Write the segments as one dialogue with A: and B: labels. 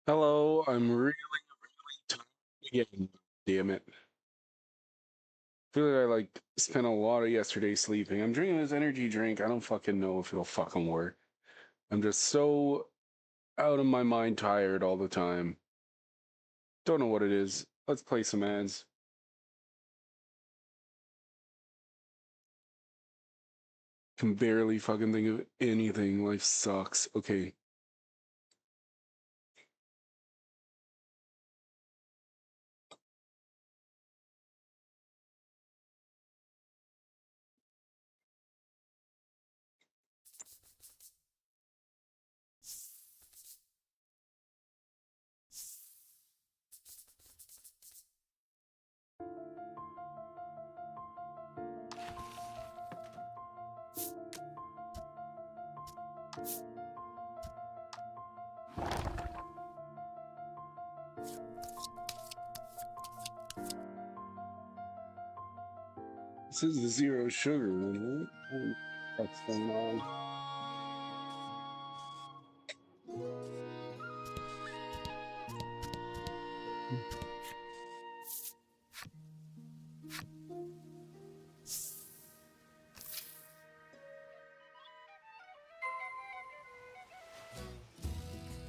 A: Hello, I'm really tired again. Damn it. I feel like I spent a lot of yesterday sleeping. I'm drinking this energy drink. I don't fucking know if it'll fucking work. I'm just so out of my mind tired all the time. Don't know what it is. Let's play some ads. Can barely fucking think of anything. Life sucks. Okay. This is the zero sugar one, right? What's going on?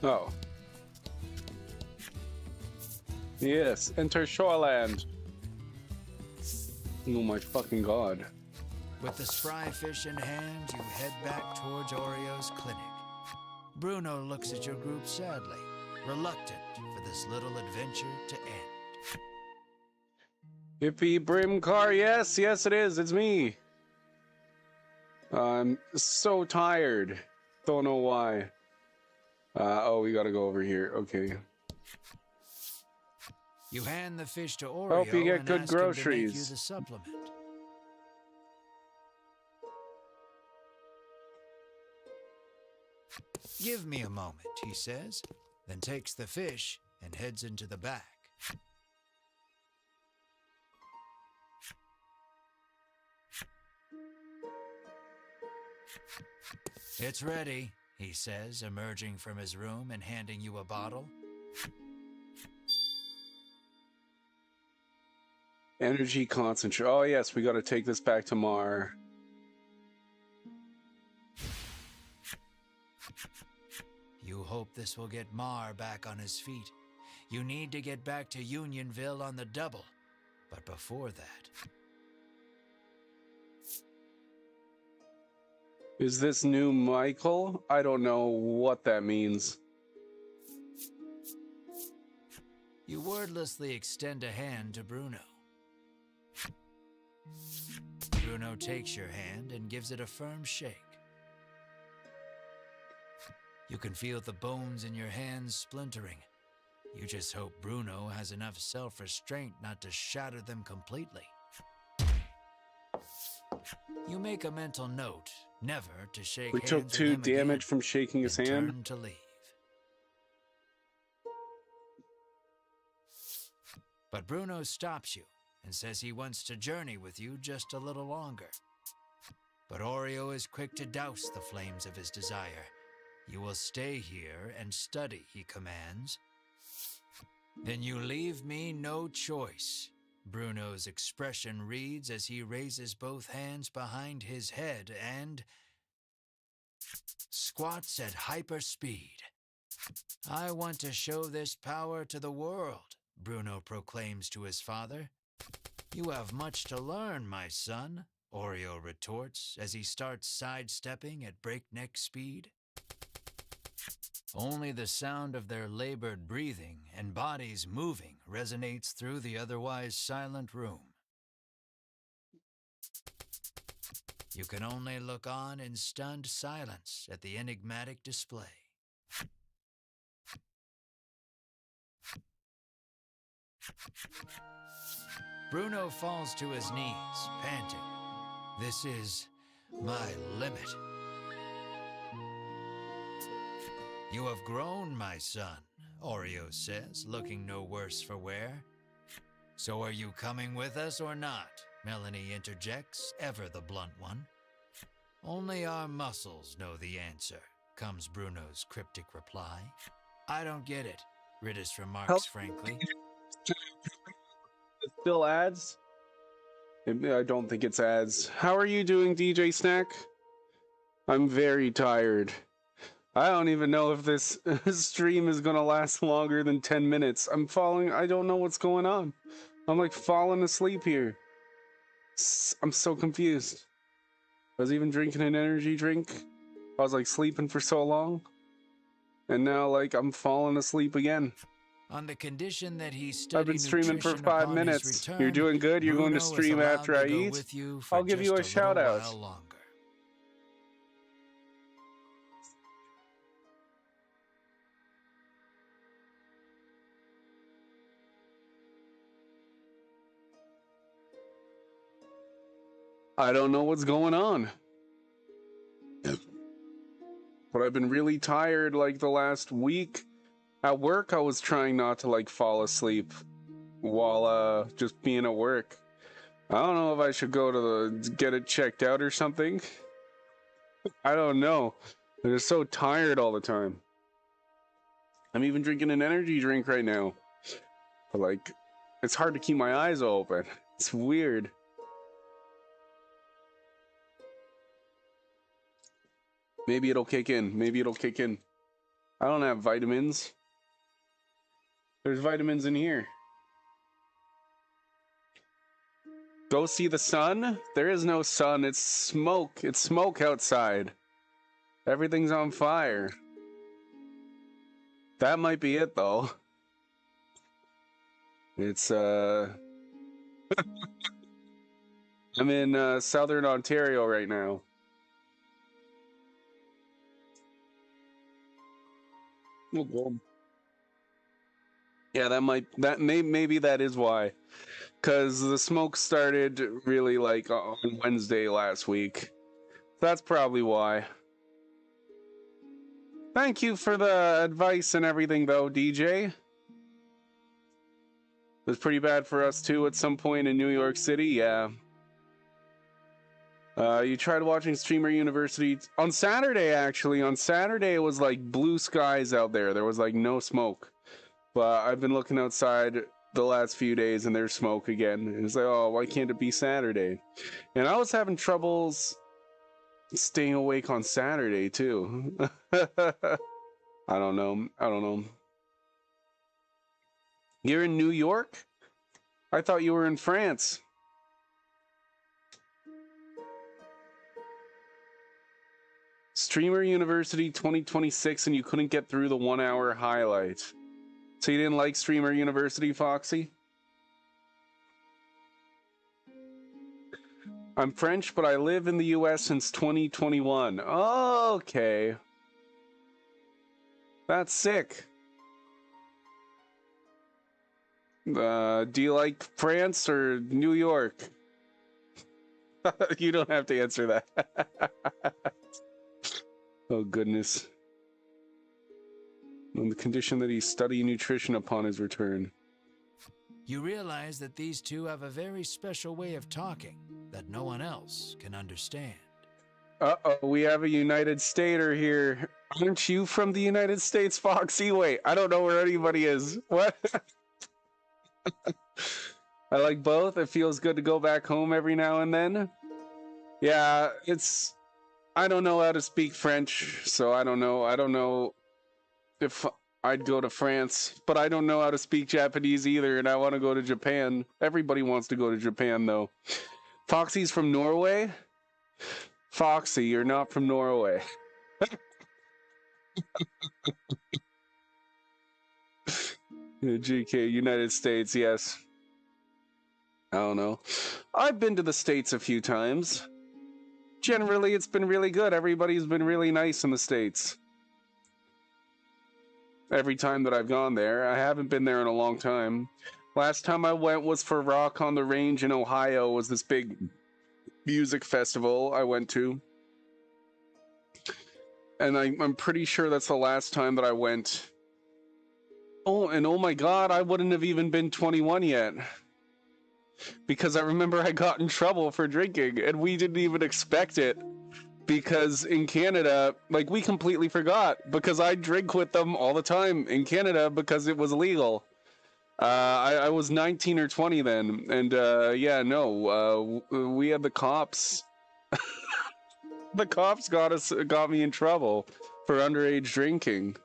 A: Oh. Yes, enter Shoreland. Oh my fucking god.
B: With the spry fish in hand, you head back towards Oreo's clinic. Bruno looks at your group sadly, reluctant for this little adventure to end.
A: Hippie Brimcar, yes, it is. It's me. I'm so tired. Don't know why. Oh, we gotta go over here. Okay.
B: You hand the fish to
A: Hope you
B: Oreo
A: get
B: and
A: good
B: ask him to make you
A: groceries.
B: the supplement. Give me a moment, he says, then takes the fish and heads into the back. It's ready, he says, emerging from his room and handing you a bottle.
A: Energy concentrate. Oh, yes, we gotta take this back to Mar.
B: You hope this will get Mar back on his feet. You need to get back to Unionville on the double. But before that...
A: Is this new Michael? I don't know what that means.
B: You wordlessly extend a hand to Bruno. Bruno takes your hand and gives it a firm shake. You can feel the bones in your hands splintering. You just hope Bruno has enough self-restraint not to shatter them completely. You make a mental note never to shake
A: We took
B: hands
A: 2
B: with him again,
A: damage from shaking his
B: then
A: hand.
B: turn to leave. But Bruno stops you and says he wants to journey with you just a little longer. But Oreo is quick to douse the flames of his desire. You will stay here and study, he commands. Then you leave me no choice. Bruno's expression reads as he raises both hands behind his head and squats at hyper speed. I want to show this power to the world, Bruno proclaims to his father. You have much to learn, my son, Oreo retorts as he starts sidestepping at breakneck speed. Only the sound of their labored breathing and bodies moving resonates through the otherwise silent room. You can only look on in stunned silence at the enigmatic display. Bruno falls to his knees, panting. This is my limit. You have grown, my son, Oreo says, looking no worse for wear. So are you coming with us or not? Melanie interjects, ever the blunt one. Only our muscles know the answer, comes Bruno's cryptic reply. I don't get it. Riddis remarks frankly.
A: Still ads? I don't think it's ads. How are you doing, DJ Snack? I'm very tired. I don't even know if this stream is gonna last longer than 10 minutes. I don't know what's going on. I'm like falling asleep here. I'm so confused. I was even drinking an energy drink. I was like sleeping for so long. And now like I'm falling asleep again.
B: On the condition that he study
A: I've been streaming for
B: nutrition
A: 5
B: upon
A: minutes.
B: his return,
A: You're doing good. You're going to
B: Bruno is
A: stream
B: allowed
A: after
B: to
A: I
B: go
A: eat.
B: with you for
A: I'll give you a
B: just
A: shout
B: little
A: out.
B: while longer.
A: I don't know what's going on. But I've been really tired like the last week. At work, I was trying not to like fall asleep while just being at work. I don't know if I should go to get it checked out or something. I don't know. I'm just so tired all the time. I'm even drinking an energy drink right now. But like, it's hard to keep my eyes open. It's weird. Maybe it'll kick in. Maybe it'll kick in. I don't have vitamins. There's vitamins in here. Go see the sun? There is no sun. It's smoke. It's smoke outside. Everything's on fire. That might be it, though. It's, I'm in, southern Ontario right now. Yeah, maybe that is why. Because the smoke started really, like, on Wednesday last week. That's probably why. Thank you for the advice and everything, though, DJ. It was pretty bad for us, too, at some point in New York City, yeah. You tried watching Streamer University on Saturday, actually. On Saturday, it was, like, blue skies out there. There was, like, no smoke. But I've been looking outside the last few days, and there's smoke again. It's like, oh, why can't it be Saturday? And I was having troubles staying awake on Saturday, too. I don't know. You're in New York? I thought you were in France. Streamer University 2026, and you couldn't get through the 1 hour highlight. So you didn't like Streamer University, Foxy? I'm French, but I live in the US since 2021. Okay. That's sick. Do you like France or New York? You don't have to answer that. Oh, goodness. On the condition that he study nutrition upon his return.
B: You realize that these two have a very special way of talking that no one else can understand.
A: Uh-oh, we have a United Stater here. Aren't you from the United States, Foxy? Wait, I don't know where anybody is. What? I like both. It feels good to go back home every now and then. Yeah, I don't know how to speak French, so I don't know if I'd go to France, but I don't know how to speak Japanese either, and I want to go to Japan. Everybody wants to go to Japan, though. Foxy's from Norway? Foxy, you're not from Norway. GK, United States, yes. I don't know. I've been to the States a few times. Generally, it's been really good. Everybody's been really nice in the States. Every time that I've gone there. I haven't been there in a long time. Last time I went was for Rock on the Range in Ohio. It was this big music festival I went to. And I'm pretty sure that's the last time that I went. Oh, and oh my god, I wouldn't have even been 21 yet. Because I remember I got in trouble for drinking, and we didn't even expect it. because in Canada, like, we completely forgot because I drink with them all the time in Canada because it was illegal. I was 19 or 20 then, and yeah, no, we had the cops. The cops got me in trouble for underage drinking.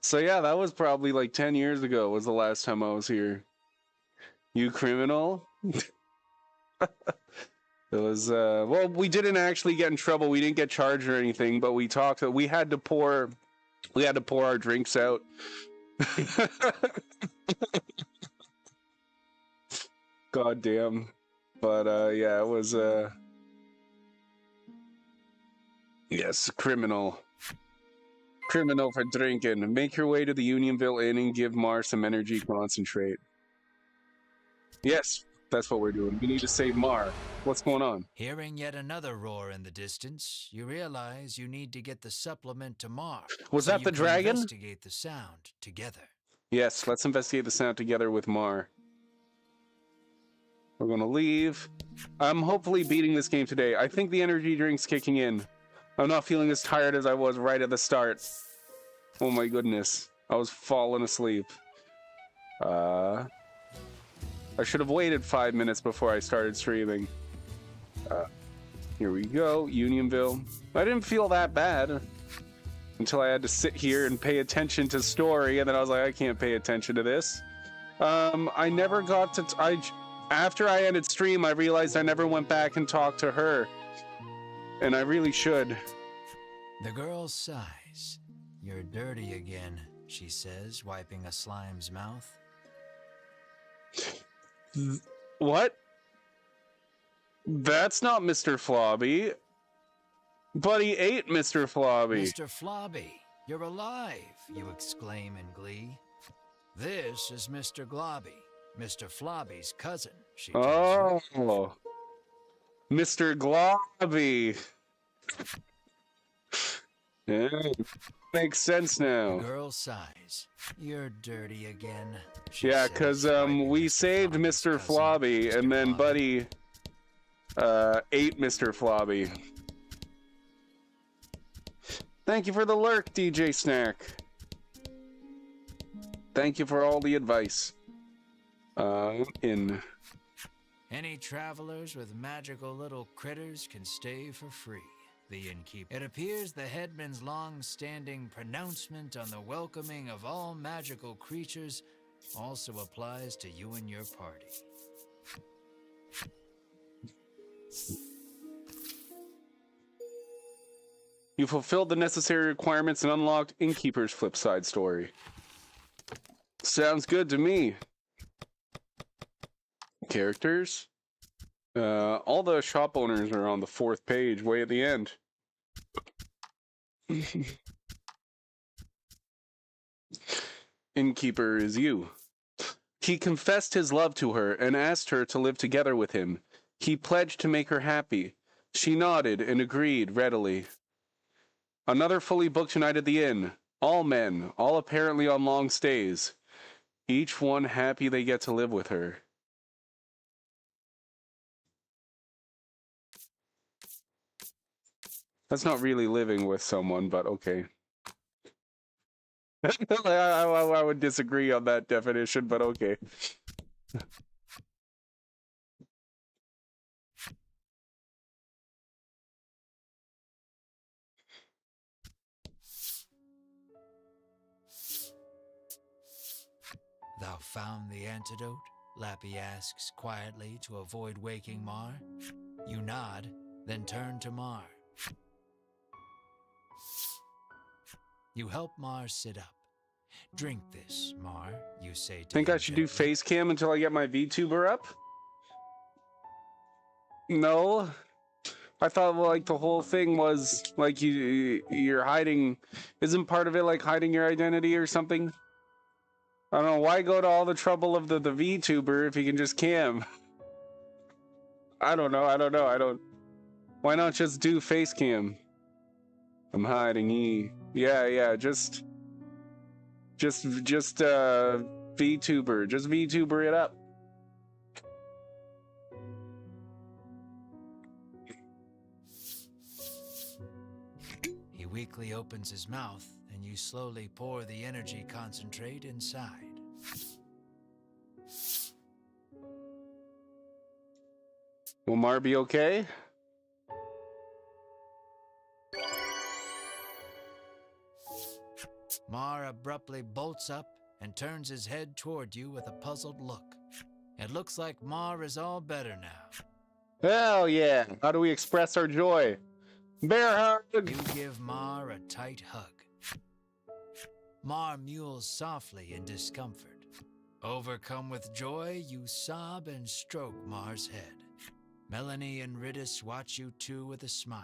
A: So yeah, that was probably like 10 years ago was the last time I was here. You criminal? It was well, we didn't actually get in trouble. We didn't get charged or anything, but we talked that we had to pour our drinks out. God damn. But yeah, it was yes, criminal. Criminal for drinking. Make your way to the Unionville Inn and give Mar some energy concentrate. Yes, that's what we're doing. We need to save Mar. What's going on?
B: Hearing yet another roar in the distance, you realize you need to get the supplement to Mar.
A: Was that the
B: you can
A: dragon?
B: Investigate the sound together.
A: Yes, let's investigate the sound together with Mar. We're gonna leave. I'm hopefully beating this game today. I think the energy drink's kicking in. I'm not feeling as tired as I was right at the start. Oh my goodness. I was falling asleep. I should have waited 5 minutes before I started streaming. Here we go, Unionville. I didn't feel that bad until I had to sit here and pay attention to story, and then I was like, I can't pay attention to this. I never got to... After I ended stream, I realized I never went back and talked to her. And I really should.
B: The girl sighs. You're dirty again, she says, wiping a slime's mouth.
A: What? That's not Mr. Flobby. But he ate Mr. Flobby.
B: Mr. Flobby, you're alive, you exclaim in glee. This is Mr. Globby, Mr. Flobby's cousin, she tells you.
A: Oh. Mr. Globby. Yeah, makes sense now.
B: The girl sighs. You're dirty again. She
A: Yeah,
B: says,
A: because
B: wiping
A: we
B: Mr.
A: saved
B: Flobby's
A: Mr.
B: cousin,
A: Flobby,
B: Mr.
A: and then
B: Globby.
A: Buddy ate Mr. Flobby. Thank you for the lurk, DJ Snack. Thank you for all the advice.
B: Any travelers with magical little critters can stay for free, the innkeeper. It appears the headman's long-standing pronouncement on the welcoming of all magical creatures also applies to you and your party.
A: You fulfilled the necessary requirements and unlocked Innkeeper's flip side story. Sounds good to me. Characters? All the shop owners are on the 4th page, way at the end. Innkeeper is you. He confessed his love to her and asked her to live together with him. He pledged to make her happy. She nodded and agreed readily. Another fully booked night at the inn. All men, all apparently on long stays. Each one happy they get to live with her. That's not really living with someone, but okay. I would disagree on that definition, but okay.
B: Thou found the antidote? Lappy asks quietly to avoid waking Mar. You nod, then turn to Mar. You help Mar sit up. Drink this, Mar, you say to
A: Think
B: him
A: I should do
B: gently.
A: face cam until I get my VTuber up? No. I thought like the whole thing was like you're hiding. Isn't part of it like hiding your identity or something? I don't know, why go to all the trouble of the VTuber if you can just cam? I don't know. Why not just do face cam? I'm hiding yeah, just VTuber. Just VTuber it up.
B: weakly opens his mouth, and you slowly pour the energy concentrate inside.
A: Will Mar be okay?
B: Mar abruptly bolts up and turns his head toward you with a puzzled look. It looks like Mar is all better now.
A: Hell yeah! How do we express our joy? Bear hug!
B: You give Mar a tight hug. Mar mewls softly in discomfort. Overcome with joy, you sob and stroke Mar's head. Melanie and Ridis watch you two with a smile.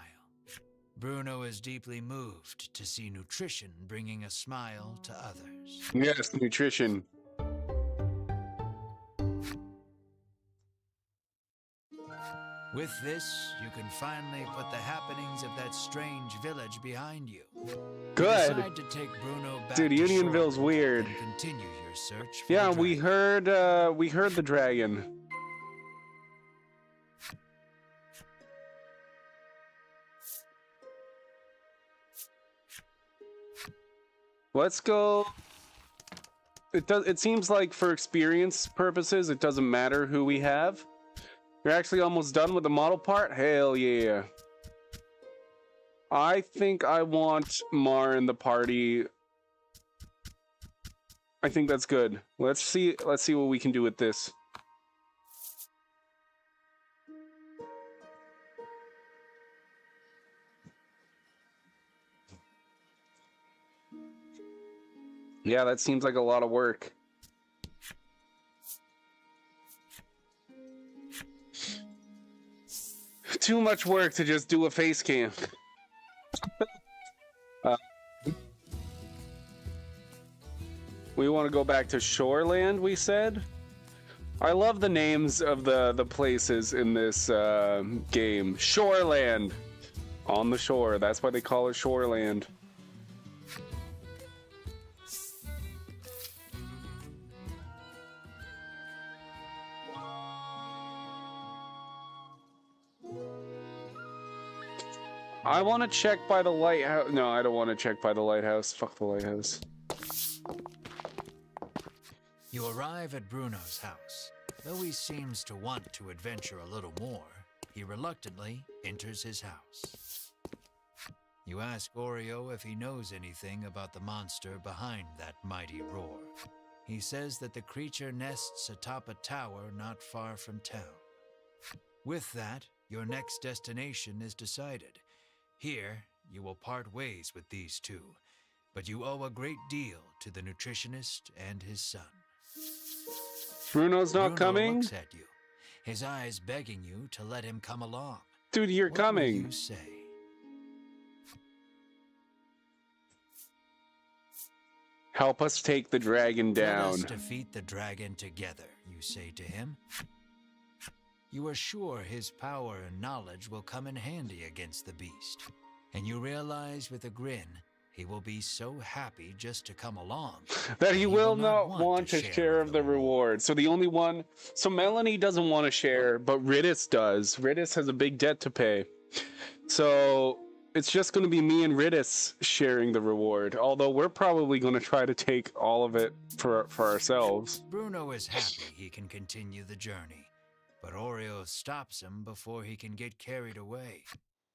B: Bruno is deeply moved to see nutrition bringing a smile to others.
A: Yes, nutrition.
B: With this, you can finally put the happenings of that strange village behind you.
A: Good.
B: You decide to take Bruno back
A: Dude,
B: to
A: Unionville's
B: Shoreland
A: weird.
B: and continue your search for
A: Yeah,
B: the
A: we heard the dragon. Let's go. It seems like for experience purposes, it doesn't matter who we have. You're actually almost done with the model part? Hell yeah. I think I want Mar in the party. I think that's good. Let's see what we can do with this. Yeah, that seems like a lot of work. Too much work to just do a face cam. We want to go back to Shoreland, we said. I love the names of the places in this game. Shoreland. On the shore. That's why they call it Shoreland. I want to check by the lighthouse. No, I don't want to check by the lighthouse. Fuck the lighthouse.
B: You arrive at Bruno's house. Though he seems to want to adventure a little more, he reluctantly enters his house. You ask Oreo if he knows anything about the monster behind that mighty roar. He says that the creature nests atop a tower not far from town. With that, your next destination is decided. Here, you will part ways with these two, but you owe a great deal to the nutritionist and his son.
A: Bruno's not
B: Bruno
A: coming?
B: looks at you, his eyes begging you to let him come along.
A: Dude, you're
B: What
A: coming.
B: will you say?
A: Help us take the dragon down.
B: Let us defeat the dragon together, you say to him. You are sure his power and knowledge will come in handy against the beast, and you realize with a grin he will be so happy just to come along
A: That he will not want to share of the
B: reward.
A: reward. So the only one... So Melanie doesn't want to share, but Ridis does. Ridis has a big debt to pay. So it's just going to be me and Ridis sharing the reward. Although we're probably going to try to take all of it for ourselves.
B: Bruno is happy he can continue the journey, but Oreo stops him before he can get carried away.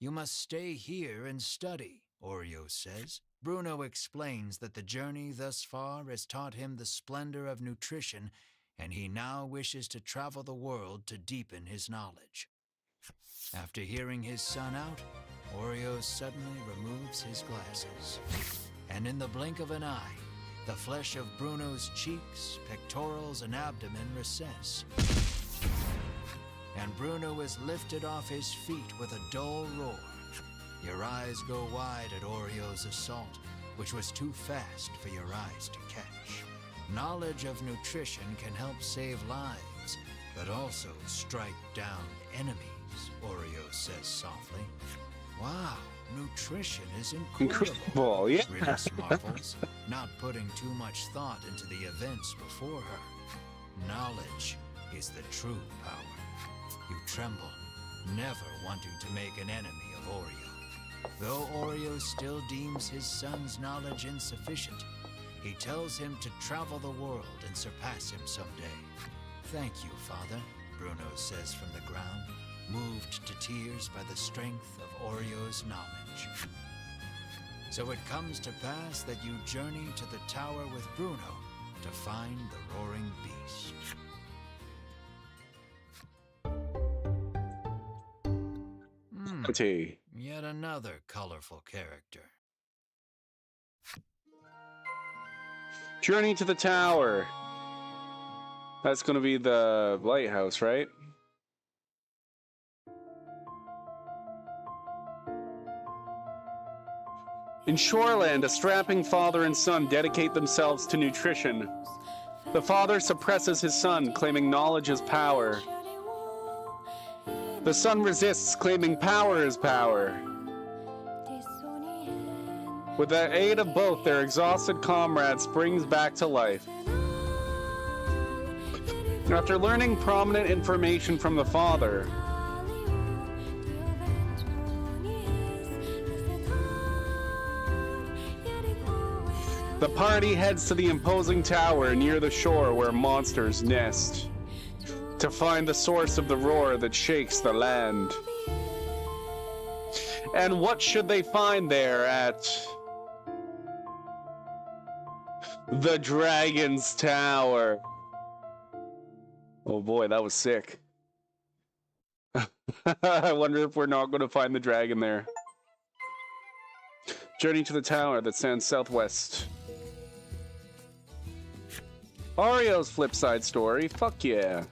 B: You must stay here and study, Oreo says. Bruno explains that the journey thus far has taught him the splendor of nutrition, and he now wishes to travel the world to deepen his knowledge. After hearing his son out, Oreo suddenly removes his glasses, and in the blink of an eye, the flesh of Bruno's cheeks, pectorals, and abdomen recess, and Bruno is lifted off his feet with a dull roar. Your eyes go wide at Oreo's assault, which was too fast for your eyes to catch. Knowledge of nutrition can help save lives, but also strike down enemies, Oreo says softly. Wow, nutrition is incredible.
A: Incredible, yeah.
B: Ridis marvels, not putting too much thought into the events before her. Knowledge is the true power. You tremble, never wanting to make an enemy of Oreo. Though Oreo still deems his son's knowledge insufficient, he tells him to travel the world and surpass him someday. Thank you, Father, Bruno says from the ground, moved to tears by the strength of Oreo's knowledge. So it comes to pass that you journey to the tower with Bruno to find the roaring beast. Yet another colorful character.
A: Journey to the tower. That's going to be the lighthouse, right? In Shoreland, a strapping father and son dedicate themselves to nutrition. The father suppresses his son, claiming knowledge is power. The son resists, claiming power is power. With the aid of both, their exhausted comrade springs back to life. After learning prominent information from the father, the party heads to the imposing tower near the shore where monsters nest, to find the source of the roar that shakes the land. And what should they find there at the Dragon's Tower? Oh boy, that was sick. I wonder if we're not going to find the dragon there. Journey to the tower that stands southwest. Oreo's flip side story. Fuck yeah.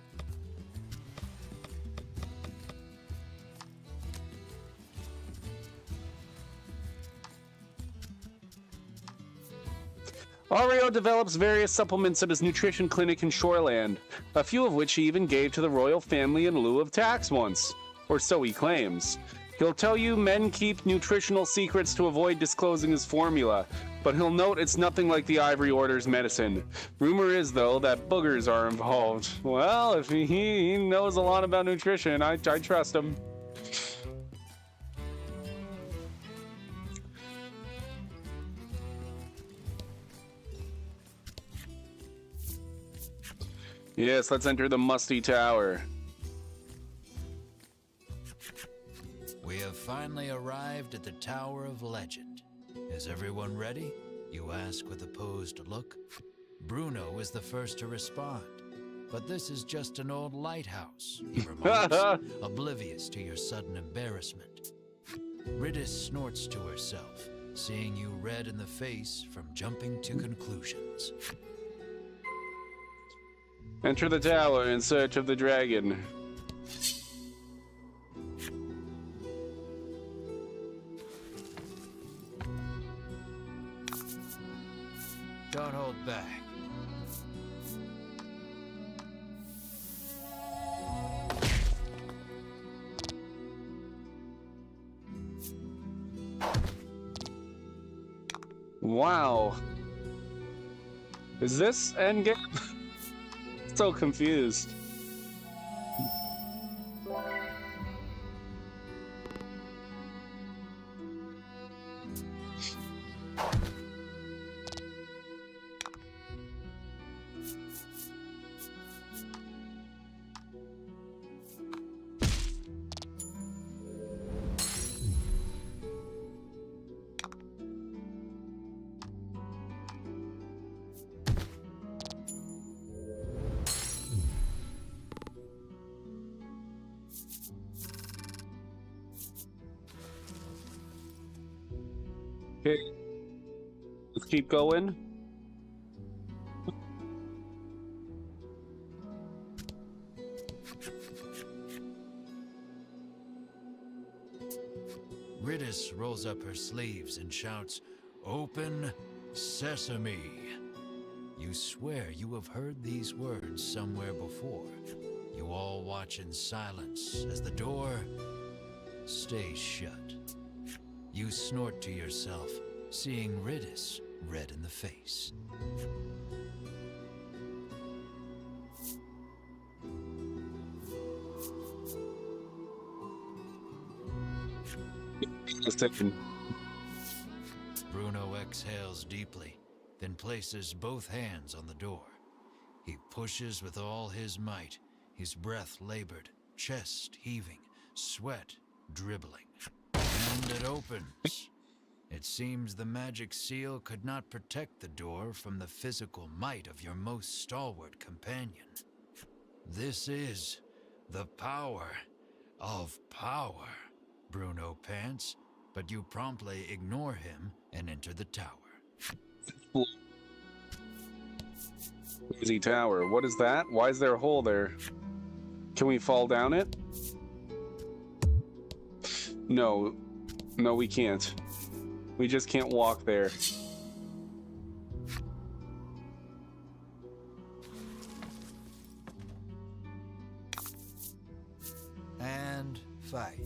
A: Oreo develops various supplements at his nutrition clinic in Shoreland, a few of which he even gave to the royal family in lieu of tax once. Or so he claims. He'll tell you men keep nutritional secrets to avoid disclosing his formula, but he'll note it's nothing like the Ivory Order's medicine. Rumor is, though, that boogers are involved. Well, if he knows a lot about nutrition, I trust him. Yes, let's enter the musty tower.
B: We have finally arrived at the Tower of Legend. Is everyone ready? You ask with a posed look. Bruno is the first to respond. But this is just an old lighthouse, he remarks, oblivious to your sudden embarrassment. Ridis snorts to herself, seeing you red in the face from jumping to conclusions.
A: Enter the tower in search of the dragon.
B: Don't hold back.
A: Wow. Is this endgame? So confused. Okay, let's keep going.
B: Ridis rolls up her sleeves and shouts, "Open sesame." You swear you have heard these words somewhere before. You all watch in silence as the door stays shut. You snort to yourself, seeing Ridis red in the face.
A: in.
B: Bruno exhales deeply, then places both hands on the door. He pushes with all his might, his breath labored, chest heaving, sweat dribbling. And it opens. It seems the magic seal could not protect the door from the physical might of your most stalwart companion. This is the power of power, Bruno pants, but you promptly ignore him and enter the tower.
A: Crazy tower. What is that? Why is there a hole there? Can we fall down it? No. No, we can't. We just can't walk there.
B: And fight.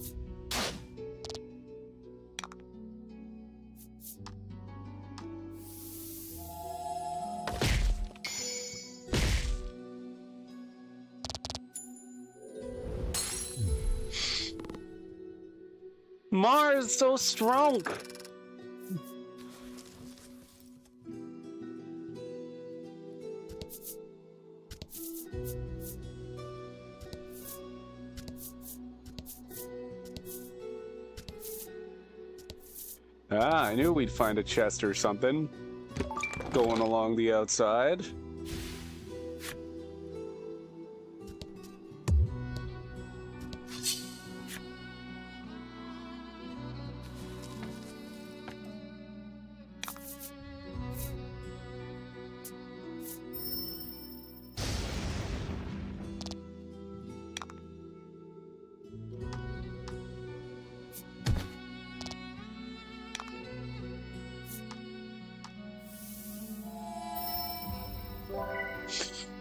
A: Mars so strong. Ah, I knew we'd find a chest or something going along the outside.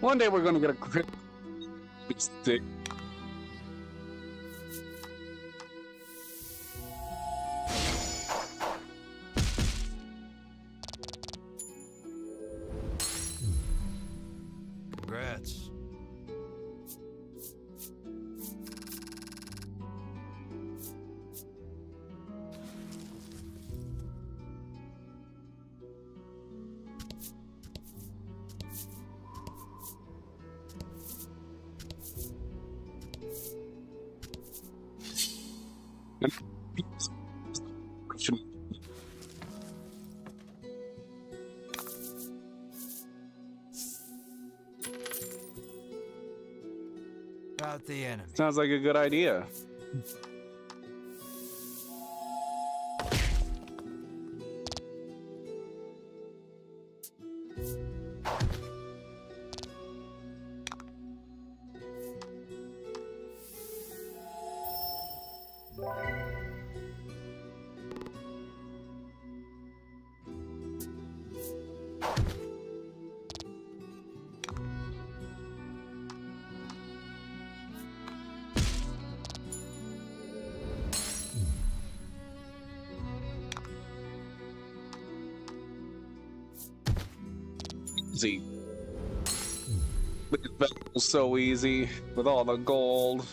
A: One day we're gonna get a crit stick.
B: Congrats. About the enemy.
A: Sounds like a good idea. Easy. So easy with all the gold.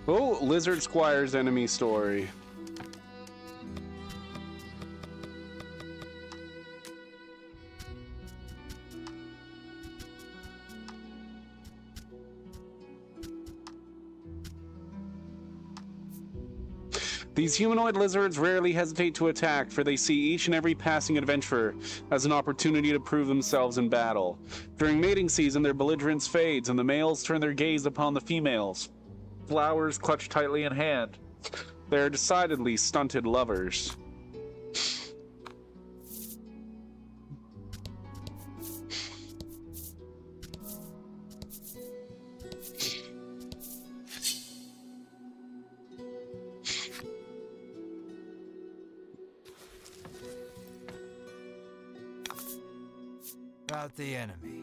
A: Oh, Lizard Squire's enemy story. These humanoid lizards rarely hesitate to attack, for they see each and every passing adventurer as an opportunity to prove themselves in battle. During mating season, their belligerence fades, and the males turn their gaze upon the females. Flowers clutched tightly in hand. They are decidedly stunted lovers.
B: About the enemy.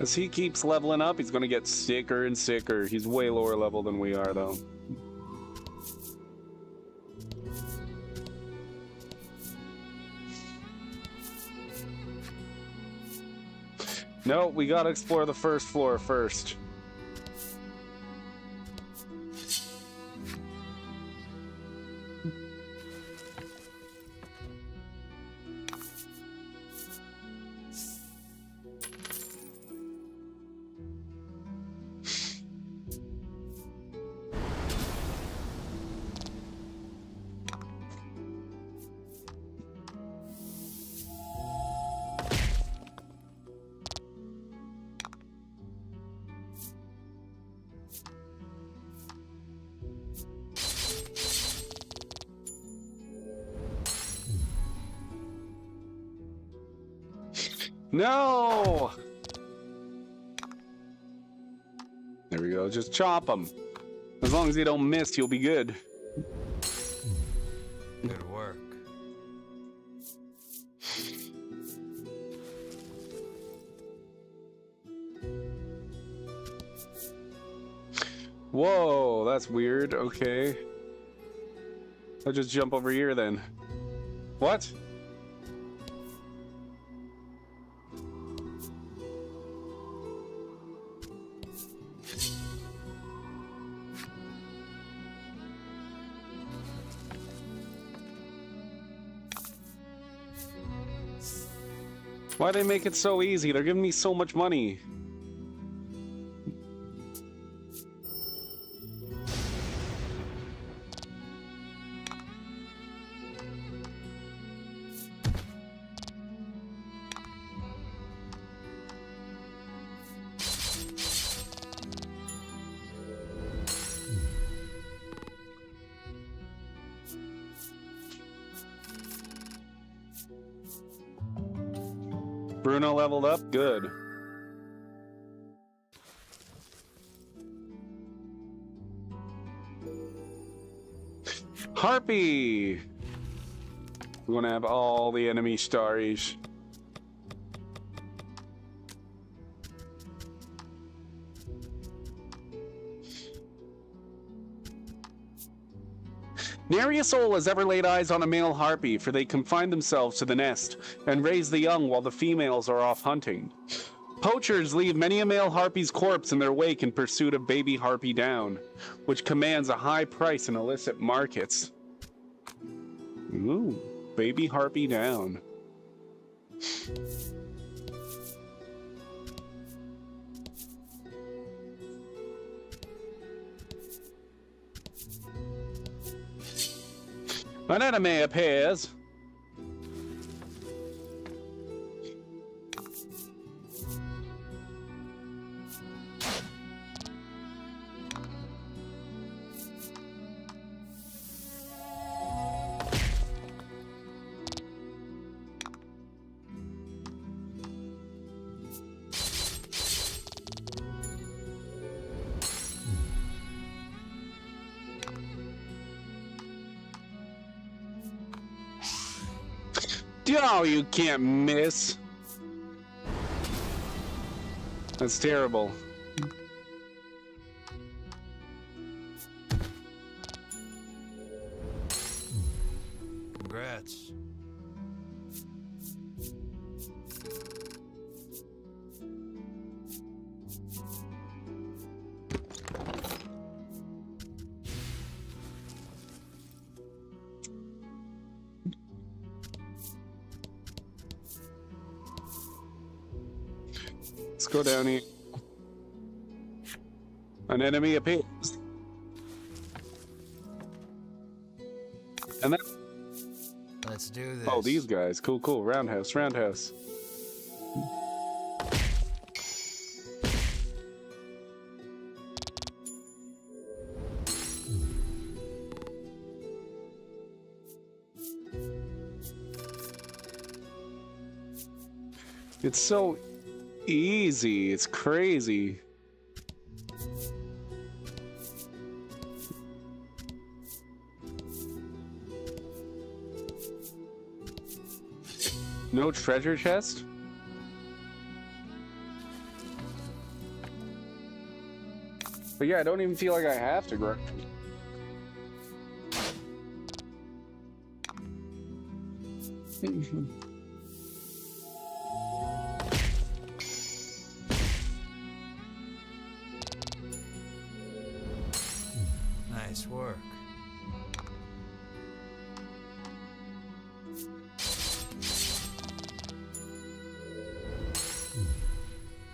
A: As he keeps leveling up, he's gonna get sicker and sicker. He's way lower level than we are, though. No, we gotta explore the first floor first. No! There we go. Just chop him. As long as you don't miss, you'll be good.
B: Good work.
A: Whoa, that's weird. Okay. I'll just jump over here then. What? Why they make it so easy? They're giving me so much money. Bruno leveled up? Good. Harpy! We're gonna have all the enemy starries. Nary a soul has ever laid eyes on a male harpy, for they confine themselves to the nest and raise the young while the females are off hunting. Poachers leave many a male harpy's corpse in their wake in pursuit of baby harpy down, which commands a high price in illicit markets. Ooh, baby harpy down. An enemy appears. Oh, you can't miss. That's terrible.
B: Congrats.
A: Let's go down here. An enemy appears. And that.
B: Let's do this.
A: Oh, these guys. Cool, cool. Roundhouse, roundhouse. It's so easy. It's crazy. No treasure chest? But yeah, I don't even feel like I have to grind.
B: Nice work.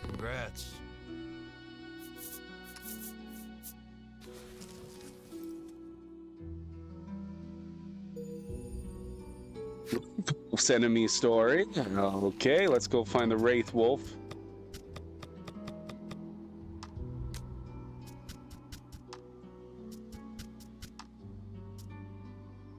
B: Congrats.
A: Enemy story. Okay, let's go find the Wraith Wolf.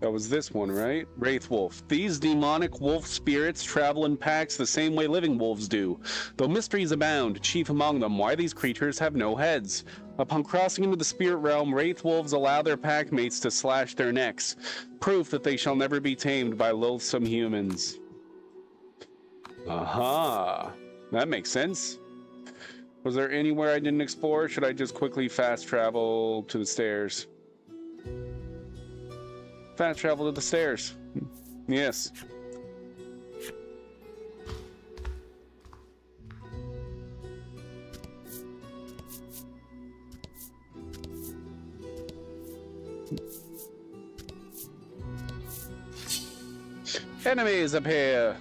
A: That was this one, right? Wraith Wolf. These demonic wolf spirits travel in packs the same way living wolves do. Though mysteries abound, chief among them why these creatures have no heads. Upon crossing into the spirit realm, Wraith Wolves allow their pack mates to slash their necks. Proof that they shall never be tamed by loathsome humans. Aha. That makes sense. Was there anywhere I didn't explore? Or should I just quickly fast travel to the stairs? Fast travel to the stairs. Yes. Enemies appear.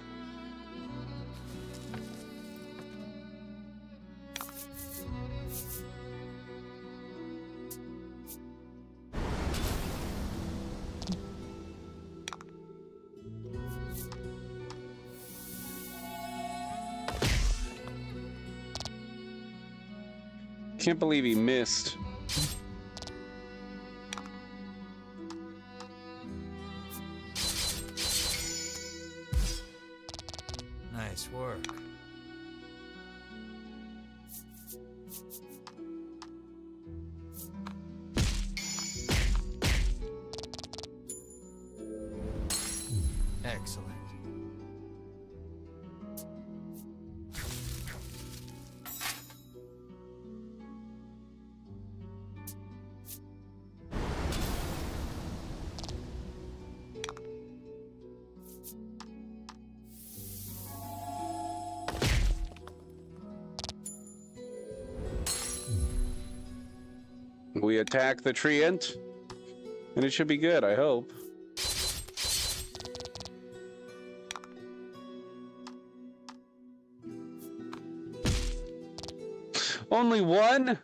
A: Can't believe he missed.
B: Nice work. Excellent.
A: We attack the treant, and it should be good, I hope. Only one?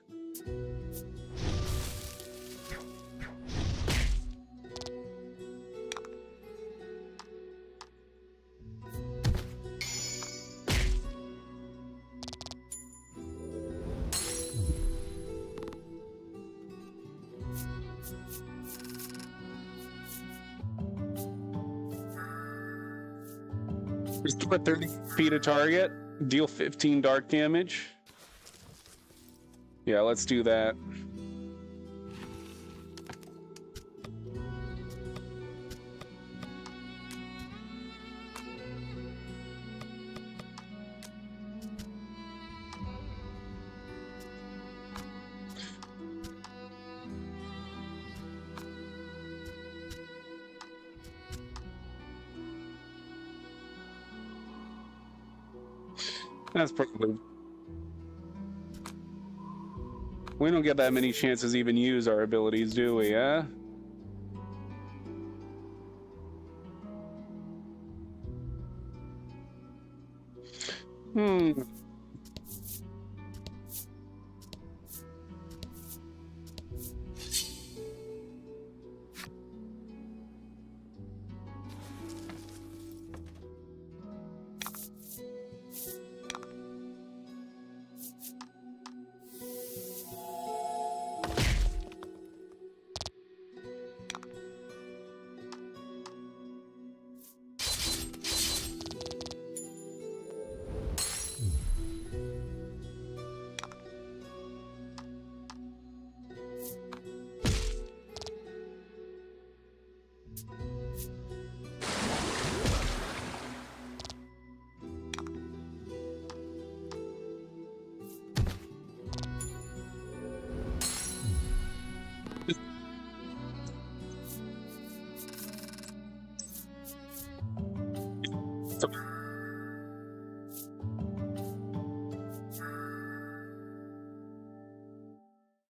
A: Restore 30 feet of target. Deal 15 dark damage. Yeah, let's do that. That's probably... We don't get that many chances to even use our abilities, do we, yeah?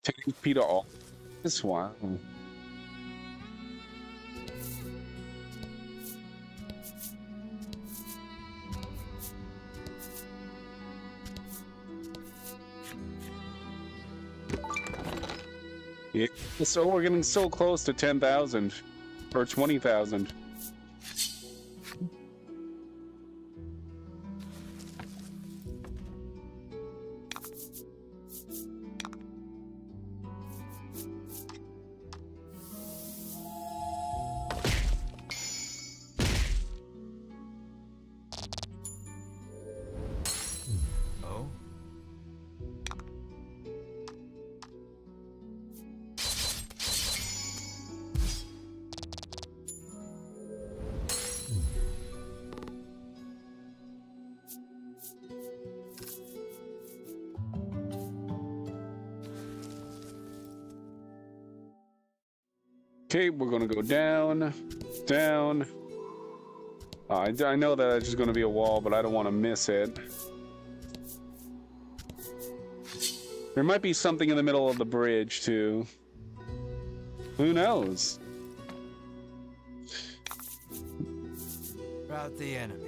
A: 10 HP to all this. Wow. Yeah, so we're getting so close to 10,000 or 20,000.
B: Oh?
A: Okay, we're gonna go down, down. I know that it's just gonna be a wall, but I don't want to miss it. There might be something in the middle of the bridge too. Who knows?
B: Rout the enemy.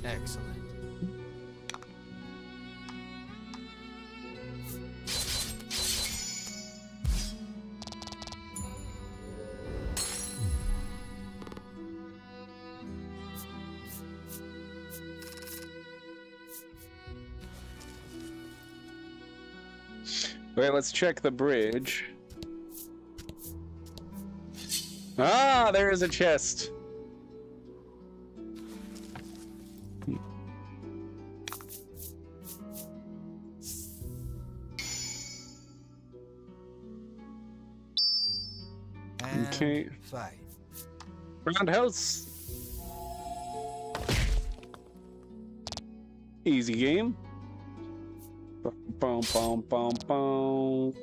B: Excellent.
A: Wait, let's check the bridge. Ah, there is a chest.
B: And
A: Okay.
B: fight.
A: Roundhouse. Easy game. Boom, boom, boom, boom.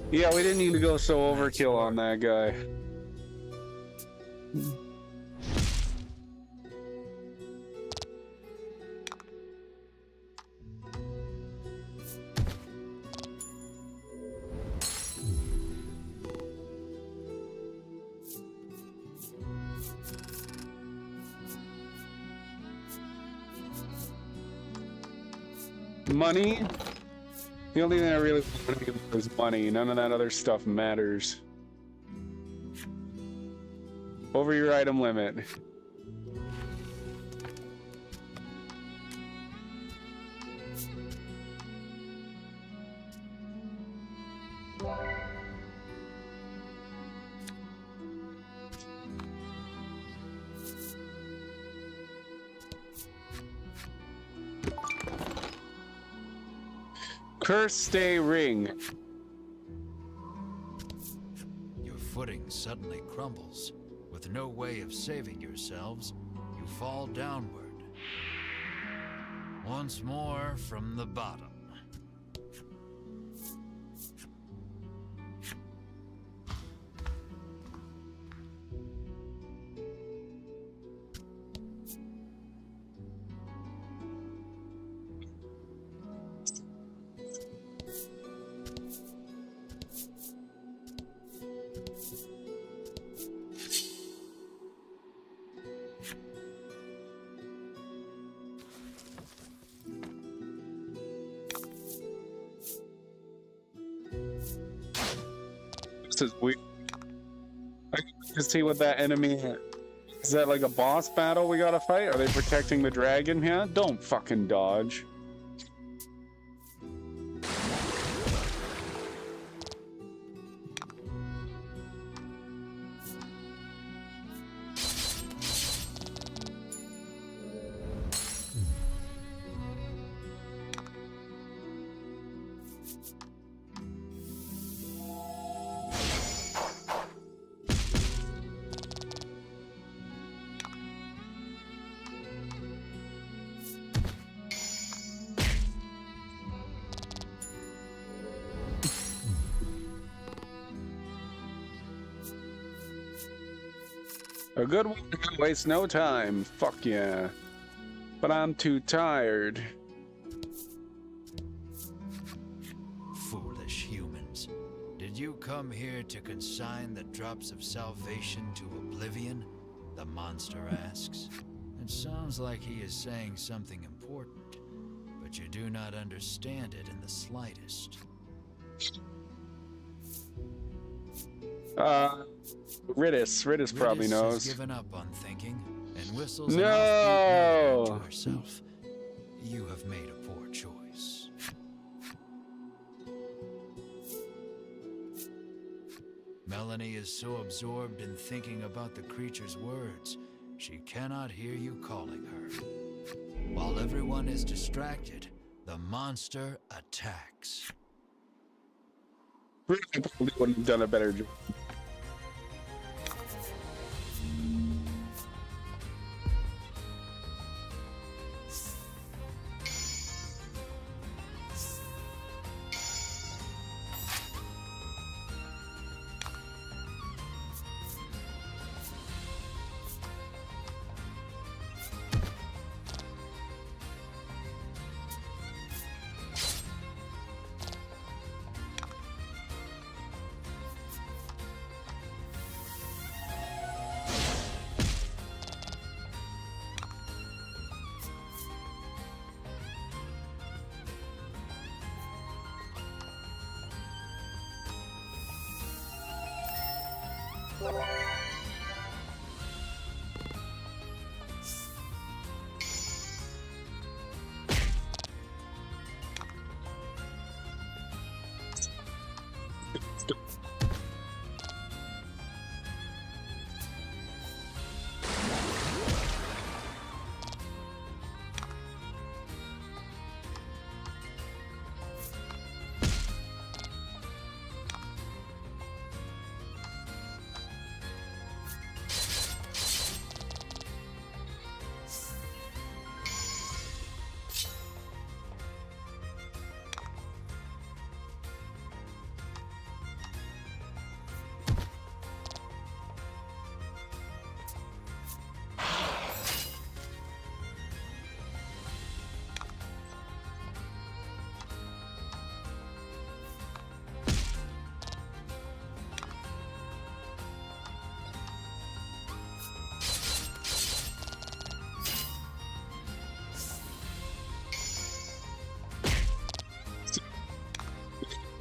A: Yeah, we didn't need to go so overkill on that guy. Money? The only thing I really want to get is money. None of that other stuff matters. Over your item limit. Curse Day Ring.
B: Your footing suddenly crumbles. With no way of saving yourselves, you fall downward. Once more from the bottom.
A: This is weird. I can see what that enemy is. That like a boss battle we gotta fight? Are they protecting the dragon here? Don't fucking dodge. A good one wastes no time. Fuck yeah. But I'm too tired.
B: Foolish humans. Did you come here to consign the drops of salvation to oblivion? The monster asks. It sounds like he is saying something important, but you do not understand it in the slightest.
A: Ridis probably knows.
B: Has given up on thinking and whistles
A: No!
B: an offbeat melody to herself. You have made a poor choice. Melanie is so absorbed in thinking about the creature's words, she cannot hear you calling her. While everyone is distracted, the monster attacks.
A: Ridis probably wouldn't have done a better job.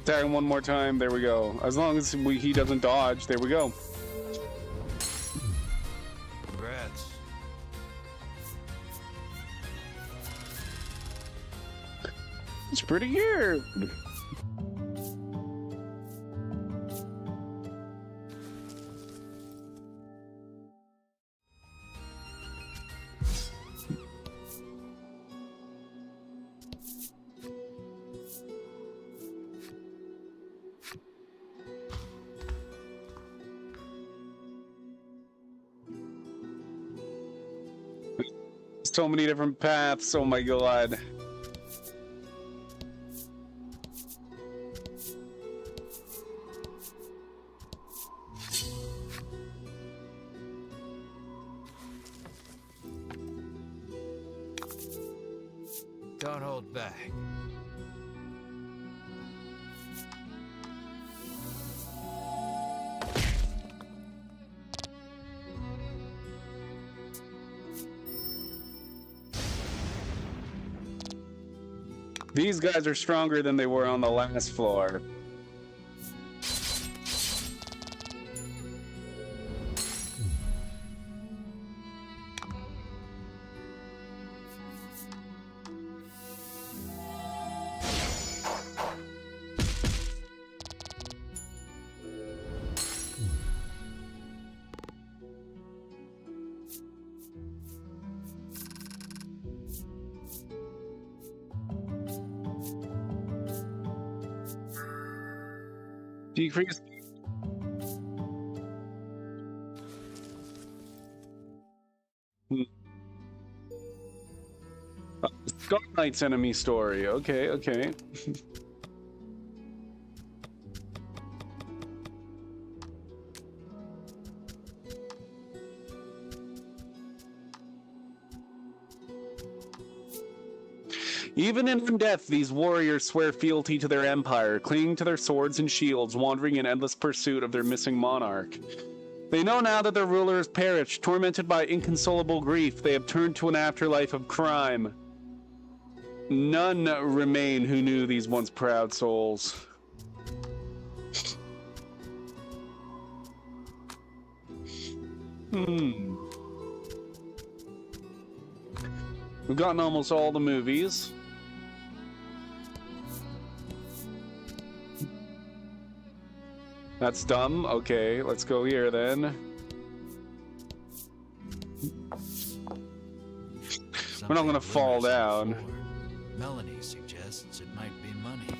A: Attack him one more time. There we go. As long as he doesn't dodge, there we go.
B: Congrats.
A: It's pretty good. So many different paths. Oh my god.
B: Don't hold back.
A: These guys are stronger than they were on the last floor. Decrease. Skull Knight's enemy story. Okay, okay. Even in death, these warriors swear fealty to their empire, clinging to their swords and shields, wandering in endless pursuit of their missing monarch. They know now that their ruler has perished, tormented by inconsolable grief. They have turned to an afterlife of crime. None remain who knew these once proud souls. We've gotten almost all the movies. That's dumb. Okay, let's go here then. We're not gonna fall down.
B: Melanie suggests it might be money.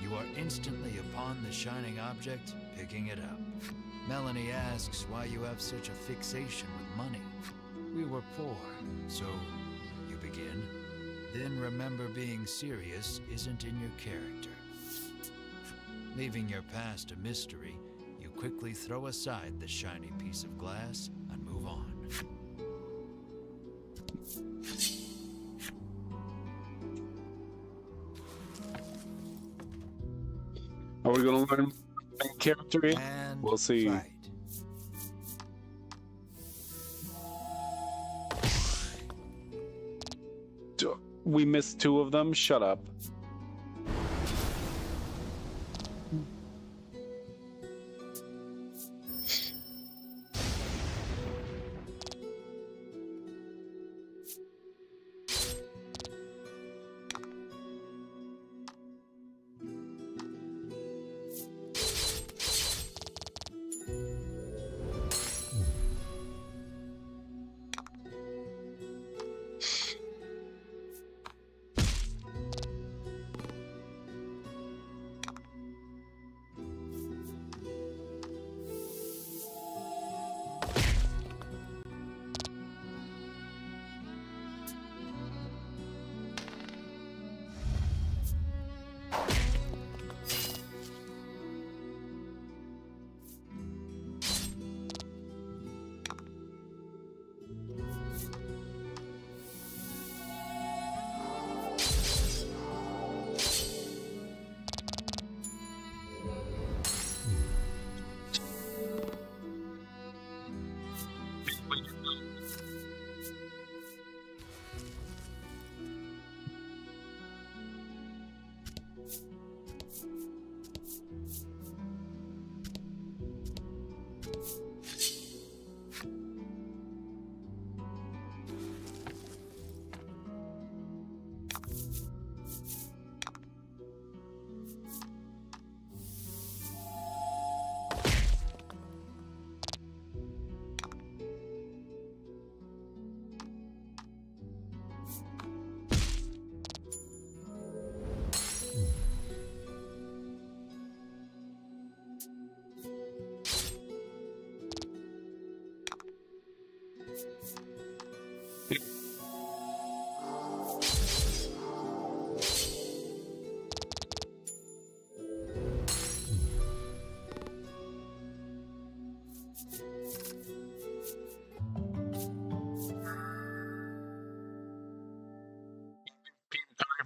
B: You are instantly upon the shining object, picking it up. Melanie asks why you have such a fixation with money. We were poor, so you begin. Then remember being serious isn't in your character. Leaving your past a mystery, you quickly throw aside the shiny piece of glass and move on.
A: Are we gonna learn main character in?
B: And
A: We'll see.
B: fight.
A: We missed 2 of them. Shut up.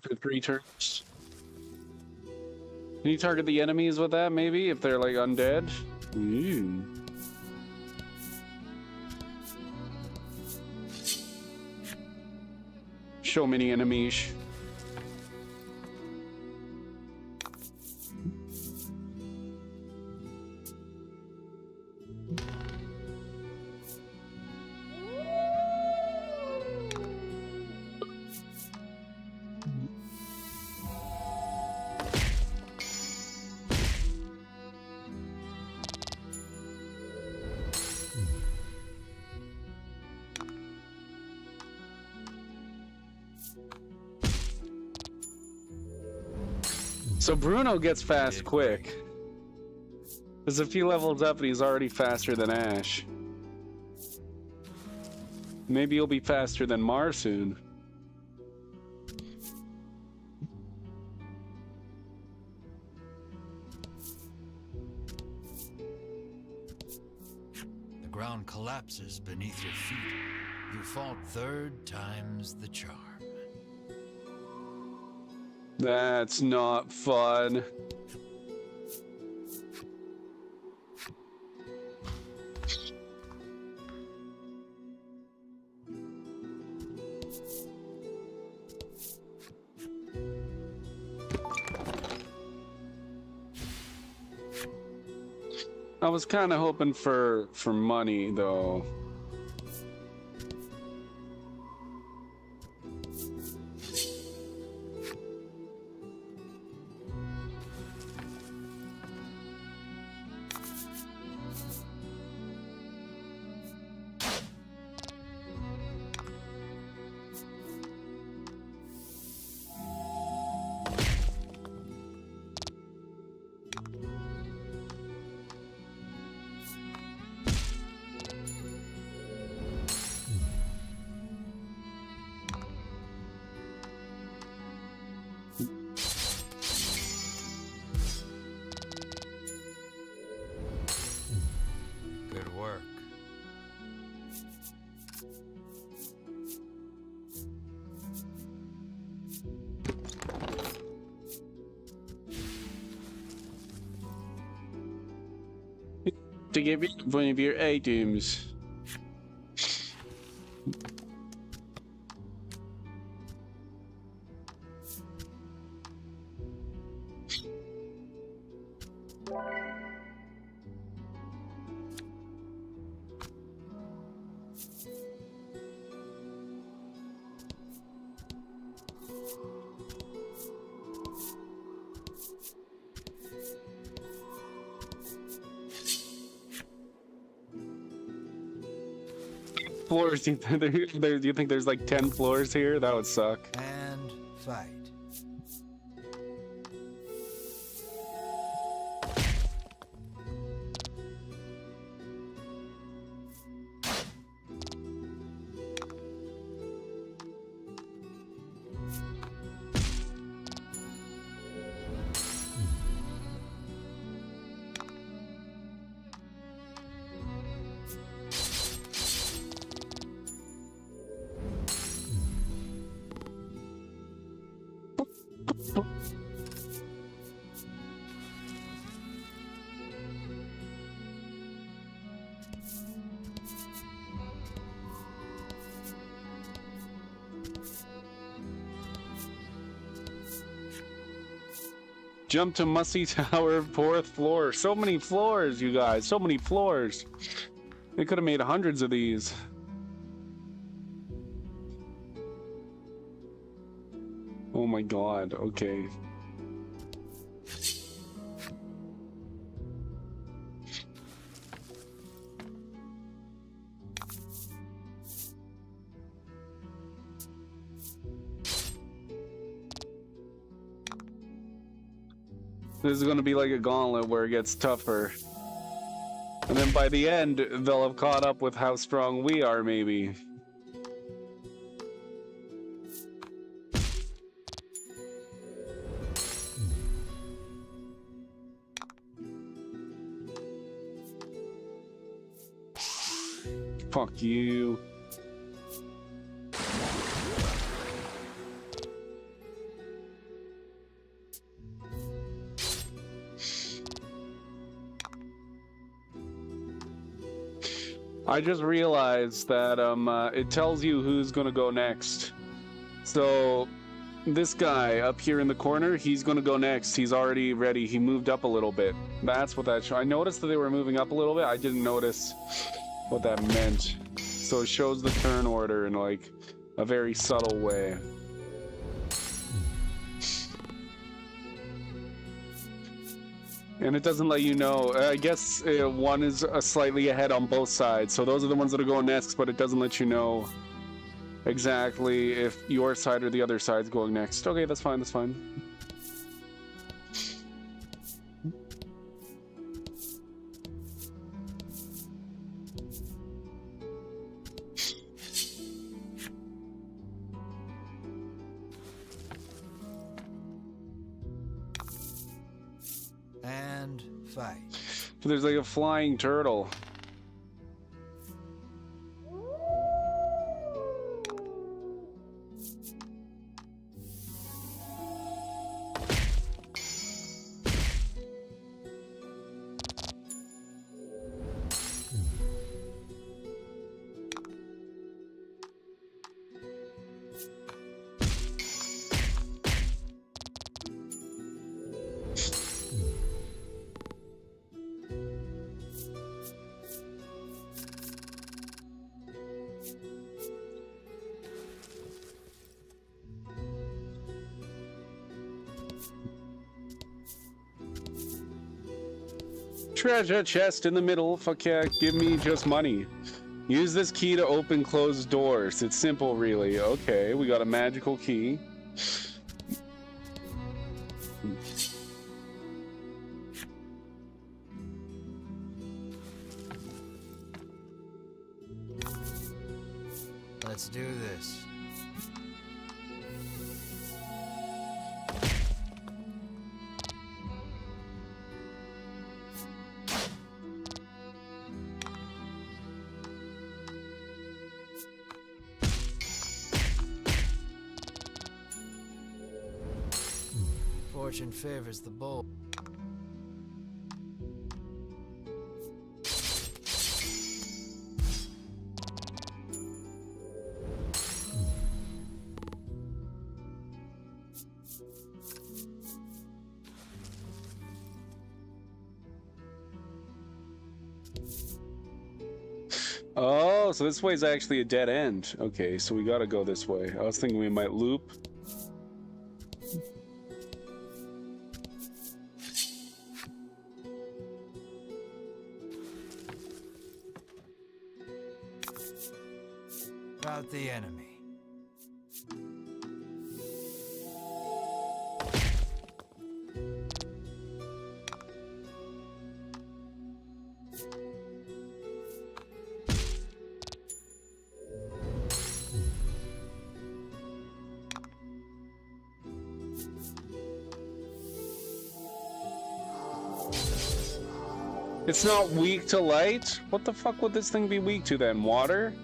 A: For 3 turns. Can you target the enemies with that, maybe, if they're like undead? Ooh. Show many enemies. So Bruno gets fast quick. There's a few levels up and he's already faster than Ash. Maybe he'll be faster than Mar soon.
B: The ground collapses beneath your feet. You fall 3rd time's the charm.
A: That's not fun. I was kind of hoping for money though.
B: Good work.
A: To give you one of your items. Floors? Do you think there's like 10 floors here? That would suck.
B: And fight.
A: Jump to Musty Tower, 4th floor. So many floors, you guys. So many floors. They could have made hundreds of these. Oh my god, okay. This is going to be like a gauntlet where it gets tougher. And then by the end, they'll have caught up with how strong we are, maybe. Fuck you. I just realized that it tells you who's gonna go next. So this guy up here in the corner, he's gonna go next. He's already ready. He moved up a little bit. That's what that shows. I noticed that they were moving up a little bit. I didn't notice what that meant. So it shows the turn order in like a very subtle way. And it doesn't let you know. I guess one is slightly ahead on both sides. So those are the ones that are going next, but it doesn't let you know exactly if your side or the other side's going next. Okay, that's fine, that's fine.
B: And fight.
A: So there's like a flying turtle. treasure chest in the middle. Fuck yeah, give me just money. Use this key to open closed doors. It's simple, really. Okay, we got a magical key.
B: Let's do this. Fortune favors the bold.
A: Oh, so this way is actually a dead end. Okay, so we gotta go this way. I was thinking we might loop.
B: About the enemy.
A: It's not weak to light? What the fuck would this thing be weak to then? Water?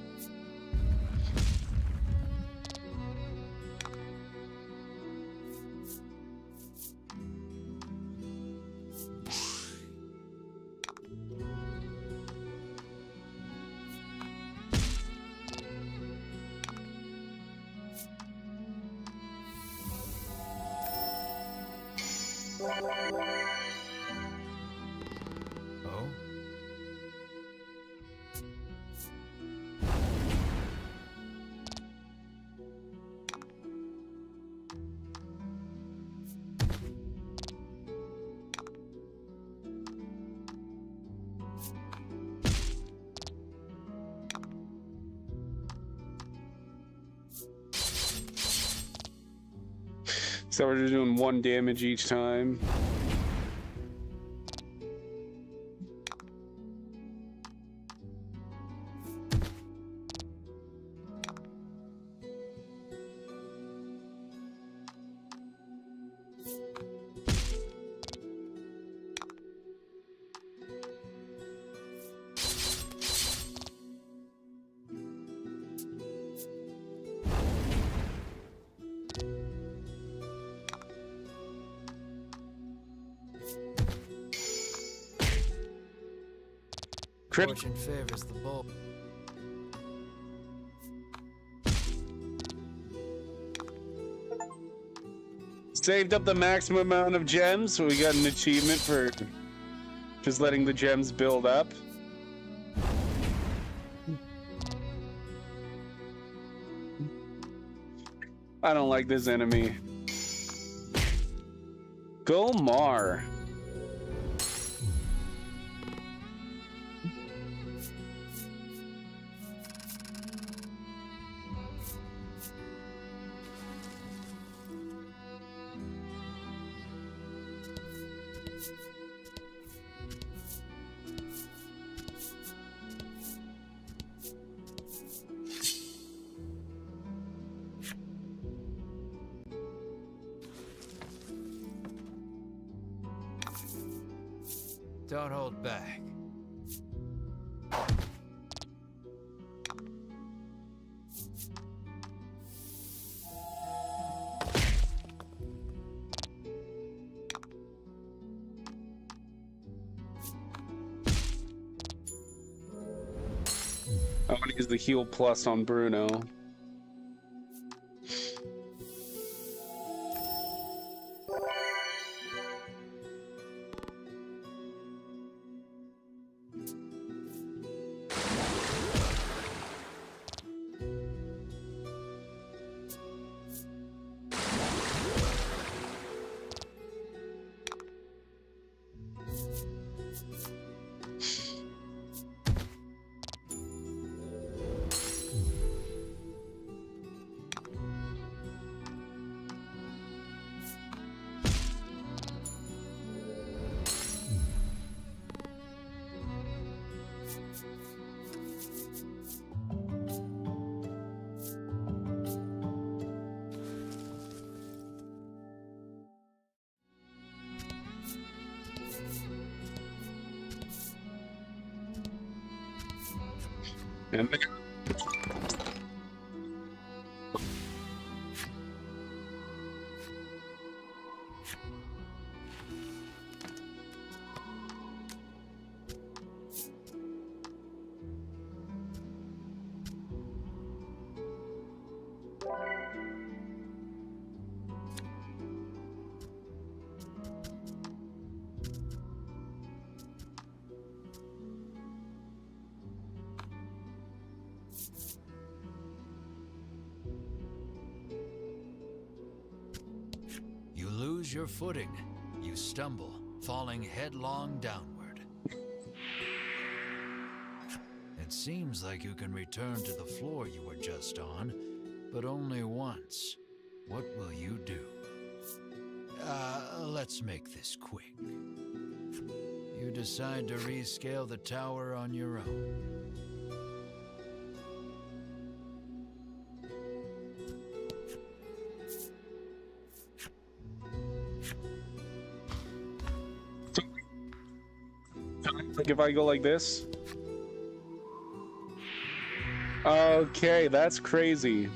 B: Oh?
A: So we're just doing 1 damage each time.
B: Fortune favors the bold.
A: Saved up the maximum amount of gems, so we got an achievement for just letting the gems build up. I don't like this enemy. Gomar.
B: Don't hold back.
A: I want to use the heal plus on Bruno. And
B: You lose your footing. You stumble, falling headlong downward. It seems like you can return to the floor you were just on, but only once. What will you do? Let's make this quick. You decide to rescale the tower on your own.
A: like if I go like this. Okay, that's crazy.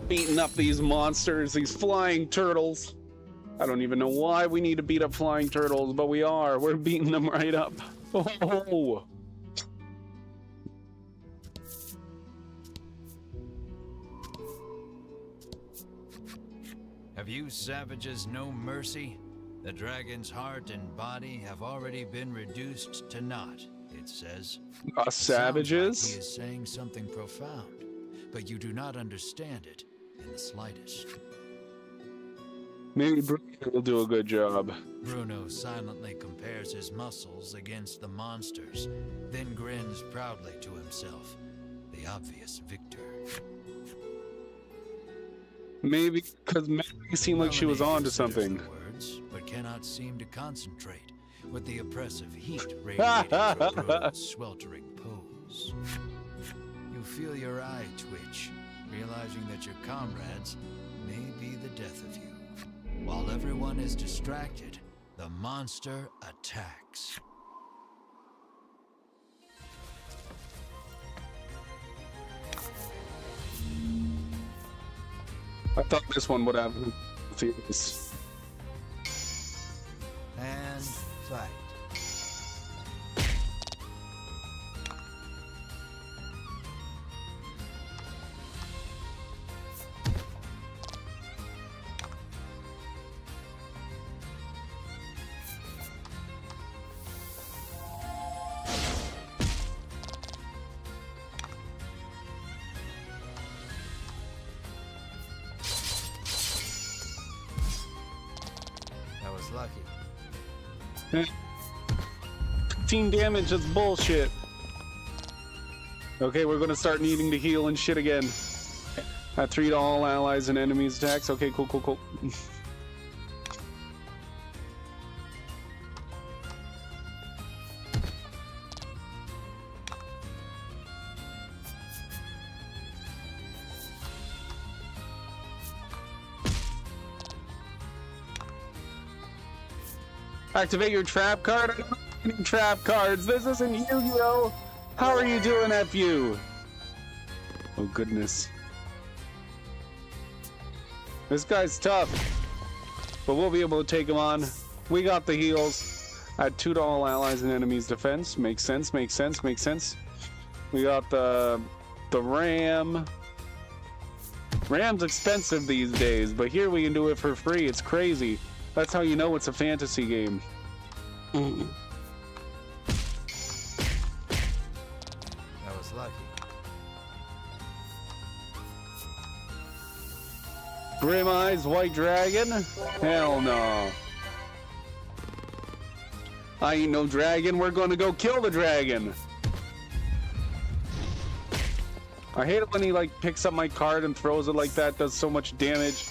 A: Beating up these monsters, these flying turtles. I don't even know why we need to beat up flying turtles, but we are. We're beating them right up. Oh!
B: Have you savages no mercy? The dragon's heart and body have already been reduced to naught, it says.
A: Us savages?
B: Sounds like he is saying something profound, but you do not understand it in the slightest.
A: Maybe Bruno will do a good job.
B: Bruno silently compares his muscles against the monsters, then grins proudly to himself, the obvious victor.
A: Maybe because Maggie seemed like she was on to something.
B: Words, but cannot seem to concentrate with the oppressive heat radiating from Bruno's sweltering pose. You feel your eye twitch, realizing that your comrades may be the death of you. While everyone is distracted, the monster attacks.
A: I thought this one would have feels.
B: And fight. Lucky.
A: 15 damage, that's bullshit. Okay, we're gonna start needing to heal and shit again. At 3 to all allies and enemies attacks. Okay, cool, cool, cool. Activate your trap card? I don't have any trap cards. This isn't Yu-Gi-Oh! How are you doing, F.U.? Oh, goodness. This guy's tough, but we'll be able to take him on. We got the heals. Add 2 to all allies and enemies defense. Makes sense, makes sense, makes sense. We got the Ram. Ram's expensive these days, but here we can do it for free. It's crazy. That's how you know it's a fantasy game.
B: That was lucky.
A: Grim Eyes White Dragon? Hell no. I ain't no dragon. We're gonna go kill the dragon. I hate it when he like picks up my card and throws it like that. Does so much damage.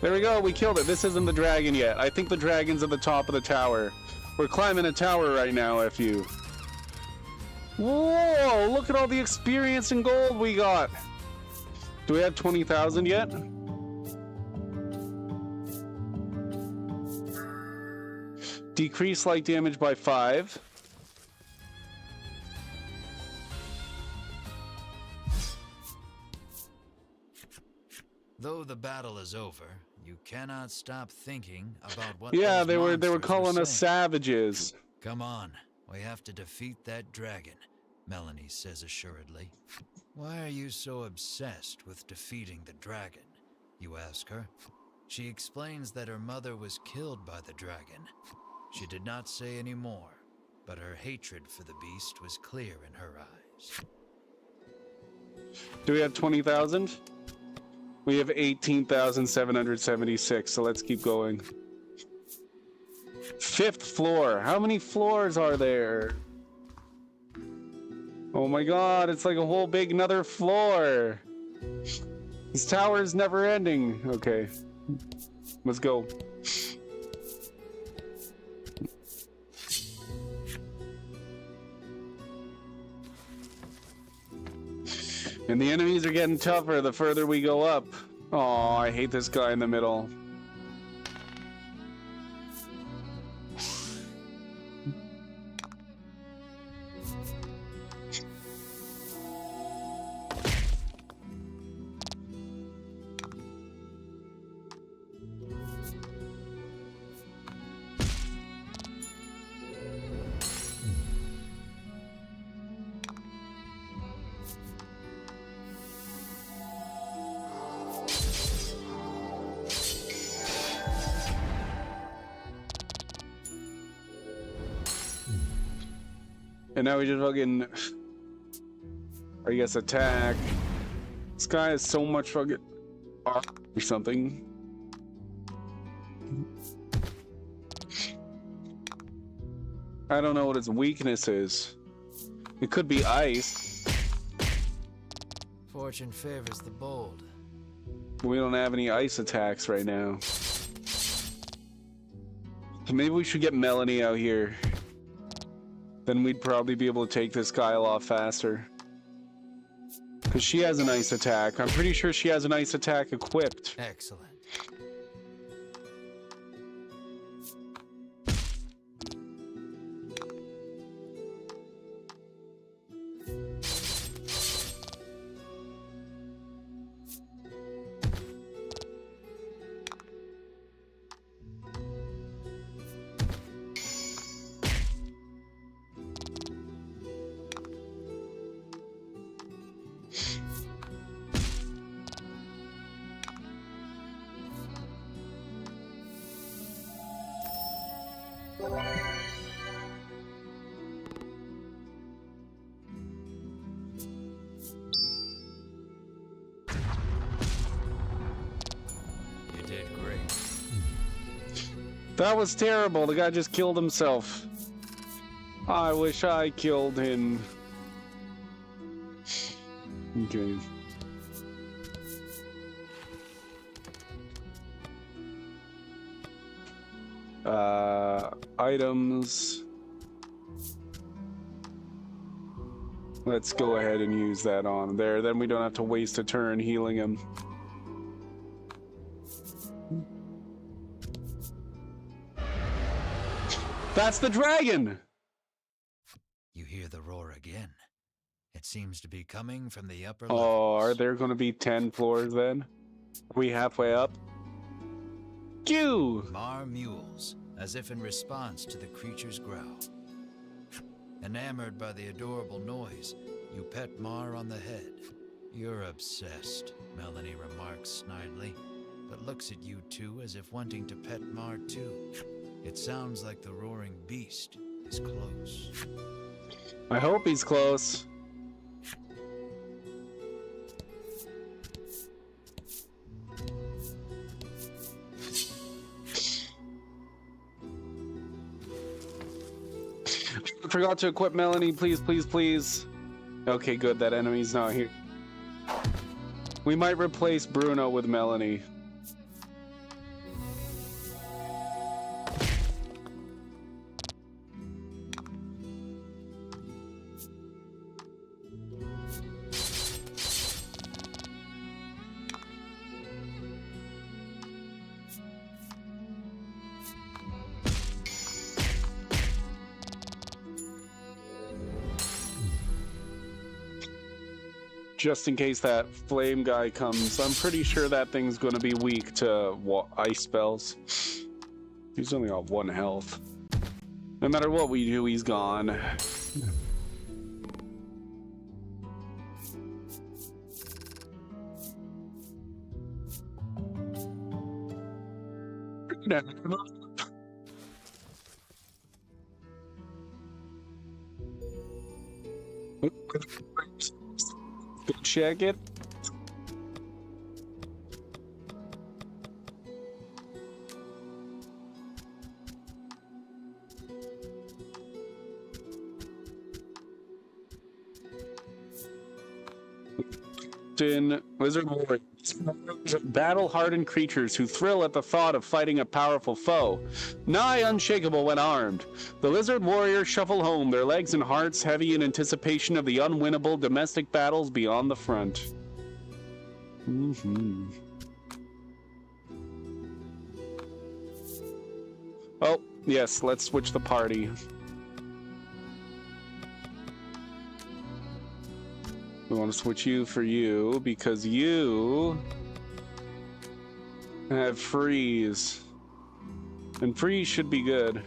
A: There we go. We killed it. This isn't the dragon yet. I think the dragon's at the top of the tower. We're climbing a tower right now, FU. Whoa! Look at all the experience and gold we got. Do we have 20,000 yet? Decrease light damage by 5.
B: Though the battle is over, you cannot stop thinking about what.
A: Yeah,
B: those
A: they were
B: monsters
A: calling us
B: saying.
A: savages.
B: Come on, we have to defeat that dragon, Melanie says assuredly. Why are you so obsessed with defeating the dragon? You ask her. She explains that her mother was killed by the dragon. She did not say any more, but her hatred for the beast was clear in her eyes.
A: Do we have 20,000? We have 18,776, so let's keep going. 5th floor. How many floors are there? Oh my god, it's like a whole big another floor. This tower is never ending. Okay. Let's go. And the enemies are getting tougher the further we go up. Oh, I hate this guy in the middle. And now we just fucking, I guess, attack. This guy has so much fucking or something. I don't know what his weakness is. It could be ice.
B: Fortune favors the bold.
A: We don't have any ice attacks right now. So maybe we should get Melanie out here. Then we'd probably be able to take this guy a lot faster. Because she has an ice attack. I'm pretty sure she has an ice attack equipped.
B: Excellent. You did great.
A: That was terrible. The guy just killed himself. I wish I killed him. Okay. Items. Let's go ahead and use that on there. Then we don't have to waste a turn healing him. That's the dragon!
B: You hear the roar again. It seems to be coming from the upper
A: Oh,
B: levels.
A: are there going to be 10 floors then? Are we halfway up? Q!
B: Mar mules, as if in response to the creature's growl. Enamored by the adorable noise, you pet Mar on the head. You're obsessed, Melanie remarks snidely, but looks at you two as if wanting to pet Mar too. It sounds like the roaring beast, is close.
A: I hope he's close. I forgot to equip Melanie, please, please, please. Okay, good, that enemy's not here. We might replace Bruno with Melanie. Just in case that flame guy comes, I'm pretty sure that thing's going to be weak to ice spells. He's only got 1 health. No matter what we do, he's gone. Check it. Lizard warriors, battle-hardened creatures who thrill at the thought of fighting a powerful foe, nigh unshakable when armed. The lizard warriors shuffle home, their legs and hearts heavy in anticipation of the unwinnable domestic battles beyond the front. Oh, yes, let's switch the party. We want to switch you for you because you have freeze. And freeze should be good.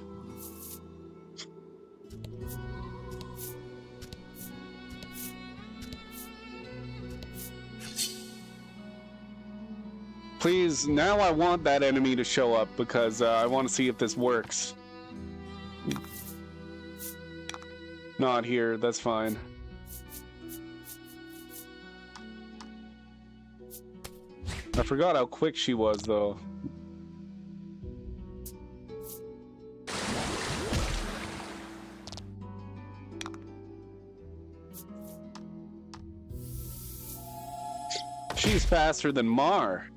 A: Please, now I want that enemy to show up because I want to see if this works. Not here, that's fine. I forgot how quick she was, though. She's faster than Mar.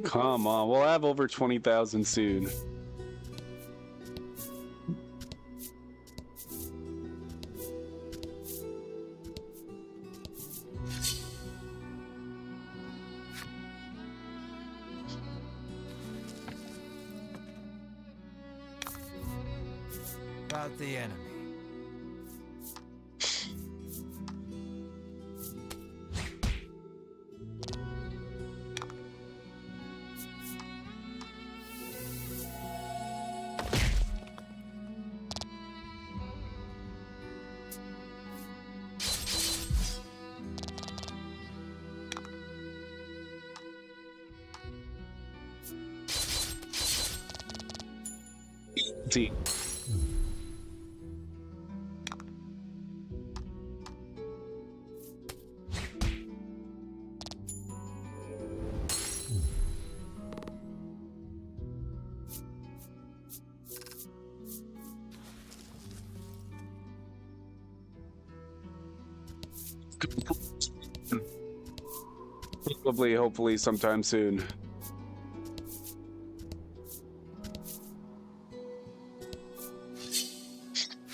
A: Come on, we'll have over 20,000 soon.
B: About the enemy.
A: See. Probably, hopefully, sometime soon.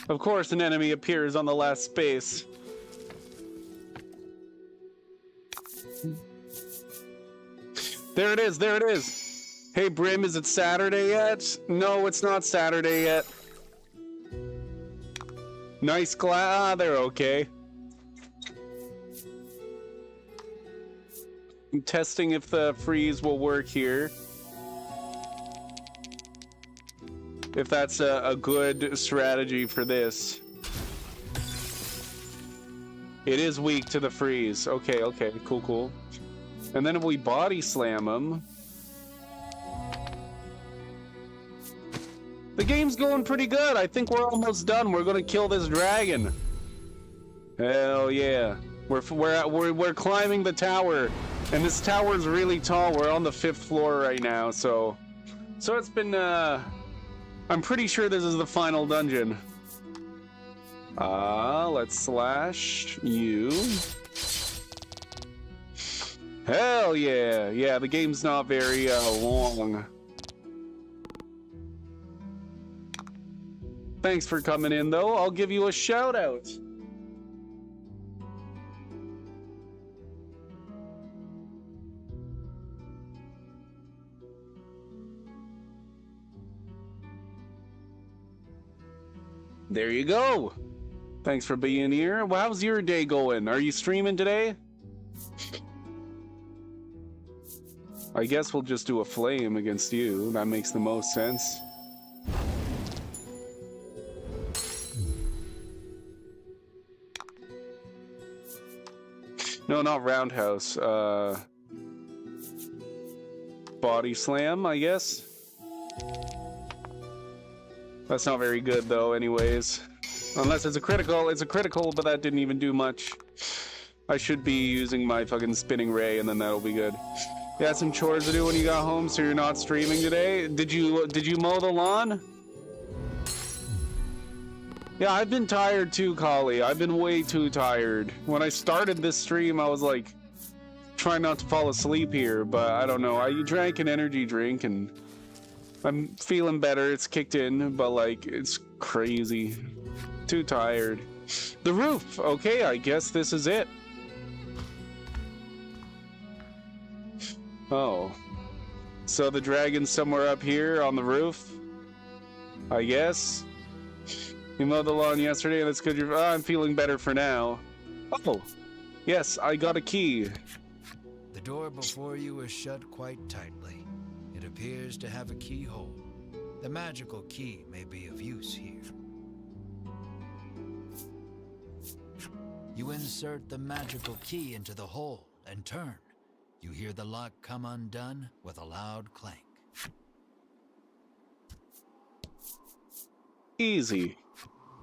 A: Of course, an enemy appears on the last space. There it is, there it is! Hey, Brim, is it Saturday yet? No, it's not Saturday yet. Nice glass. Ah, they're okay. I'm testing if the freeze will work here. If that's a good strategy for this. It is weak to the freeze. Okay, okay, cool, cool. And then if we body slam him... The game's going pretty good. I think we're almost done. We're gonna kill this dragon. Hell yeah. We're climbing the tower. And this tower's really tall. We're on the 5th floor right now, so it's been I'm pretty sure this is the final dungeon. Let's slash you. Hell yeah. Yeah, the game's not very long. Thanks for coming in, though. I'll give you a shout out. There you go. Thanks for being here. Well, how's your day going? Are you streaming today? I guess we'll just do a flame against you. That makes the most sense. No, not roundhouse. Body slam, I guess. That's not very good, though, anyways. Unless it's a critical. It's a critical, but that didn't even do much. I should be using my fucking spinning ray, and then that'll be good. You had some chores to do when you got home, so you're not streaming today? Did you mow the lawn? Yeah, I've been tired too, Kali. I've been way too tired. When I started this stream, I was like, trying not to fall asleep here, but I don't know. I drank an energy drink, and I'm feeling better. It's kicked in, but like, it's crazy. Too tired. The roof. Okay, I guess this is it. Oh. So the dragon's somewhere up here on the roof? I guess. You mowed the lawn yesterday, and that's good. I'm feeling better for now. Oh. Yes, I got a key.
B: The door before you is shut quite tightly. It appears to have a keyhole. The magical key may be of use here. You insert the magical key into the hole and turn. You hear the lock come undone with a loud clank.
A: Easy.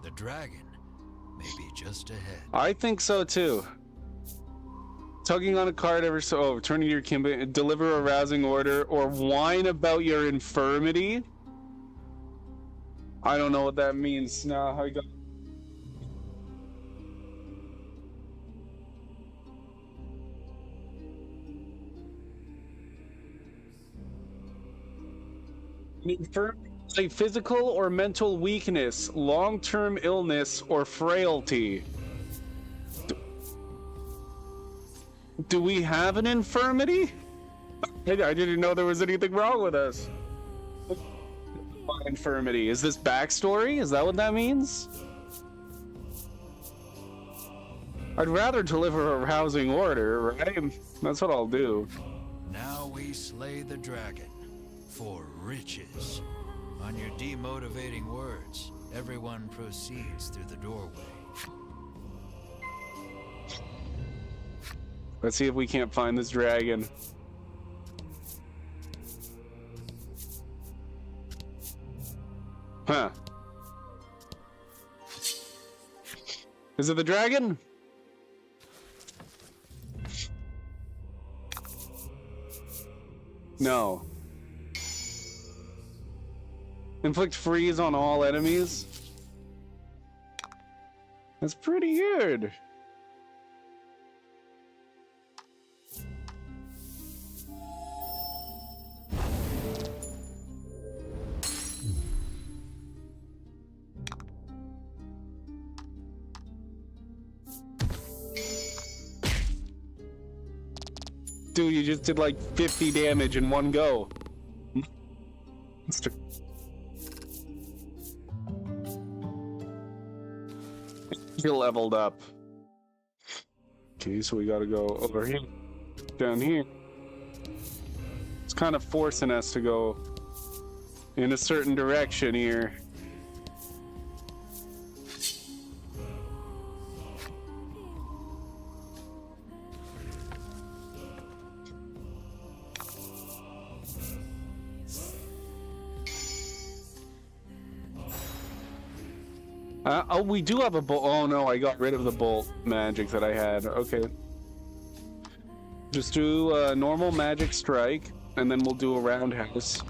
B: The dragon may be just ahead.
A: I think so too. Tugging on a card ever so... Oh, returning to your kimba, deliver a rousing order, or whine about your infirmity? I don't know what that means. Nah, I got... Infirmity, a physical or mental weakness, long-term illness, or frailty. Do we have an infirmity? I didn't know there was anything wrong with us. Infirmity. Is this backstory? Is that what that means? I'd rather deliver a rousing order, right? That's what I'll do.
B: Now we slay the dragon for riches. On your demotivating words, everyone proceeds through the doorway.
A: Let's see if we can't find this dragon. Huh. Is it the dragon? No. Inflict freeze on all enemies? That's pretty good. Dude, you just did like 50 damage in one go. You leveled up. Okay, so we gotta go over here, down here. It's kind of forcing us to go in a certain direction here. Oh, we do have a bolt. Oh no, I got rid of the bolt magic that I had. Okay. Just do a normal magic strike, and then we'll do a roundhouse.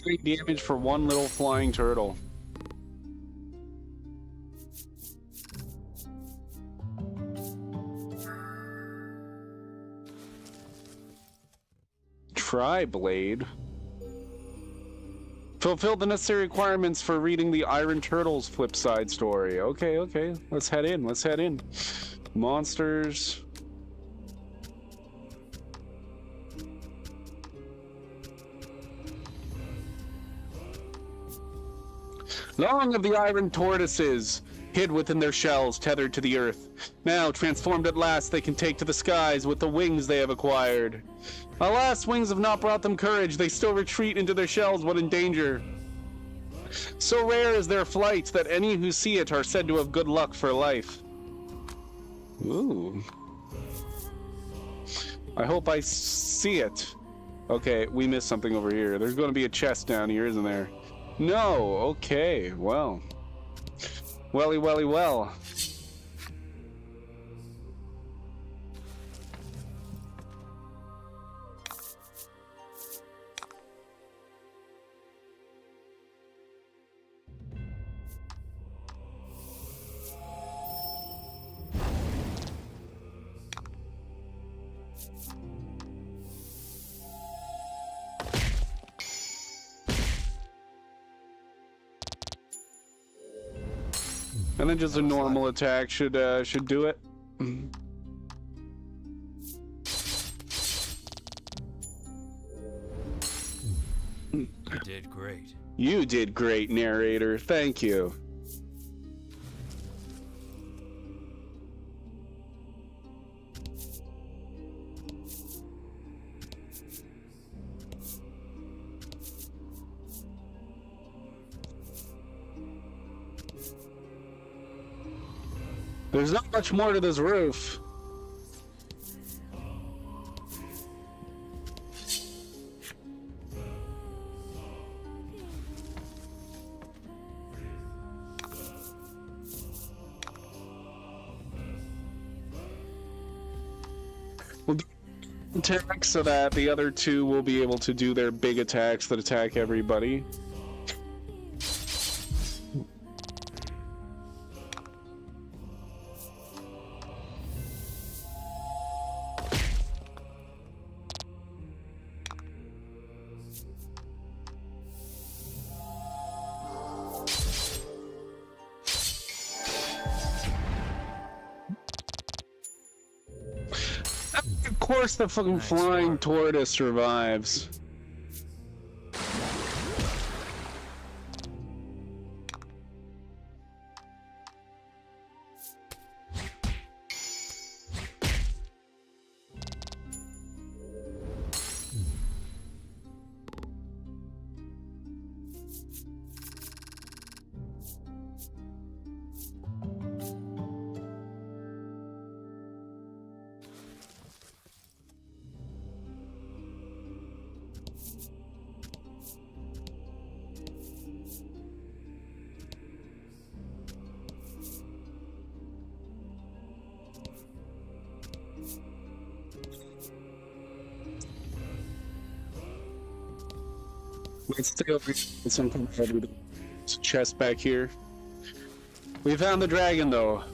A: Great damage for one little flying turtle. Tri-blade. Fulfill the necessary requirements for reading the Iron Turtles flip side story. Okay, okay. Let's head in. Let's head in. Monsters. Long of the iron tortoises, hid within their shells, tethered to the earth. Now, transformed at last, they can take to the skies with the wings they have acquired. Alas, wings have not brought them courage. They still retreat into their shells when in danger. So rare is their flight that any who see it are said to have good luck for life. Ooh. I hope I see it. Okay, we missed something over here. There's going to be a chest down here, isn't there? No, okay, well. Welly, welly, well. And then just a normal attack should do it.
B: You did great.
A: You did great, narrator. Thank you. There's not much more to this roof. We'll do attacks so that the other two will be able to do their big attacks that attack everybody. Of course the fucking flying tortoise survives. Let's stay over here with some cover. There's a chest back here. We found the dragon, though.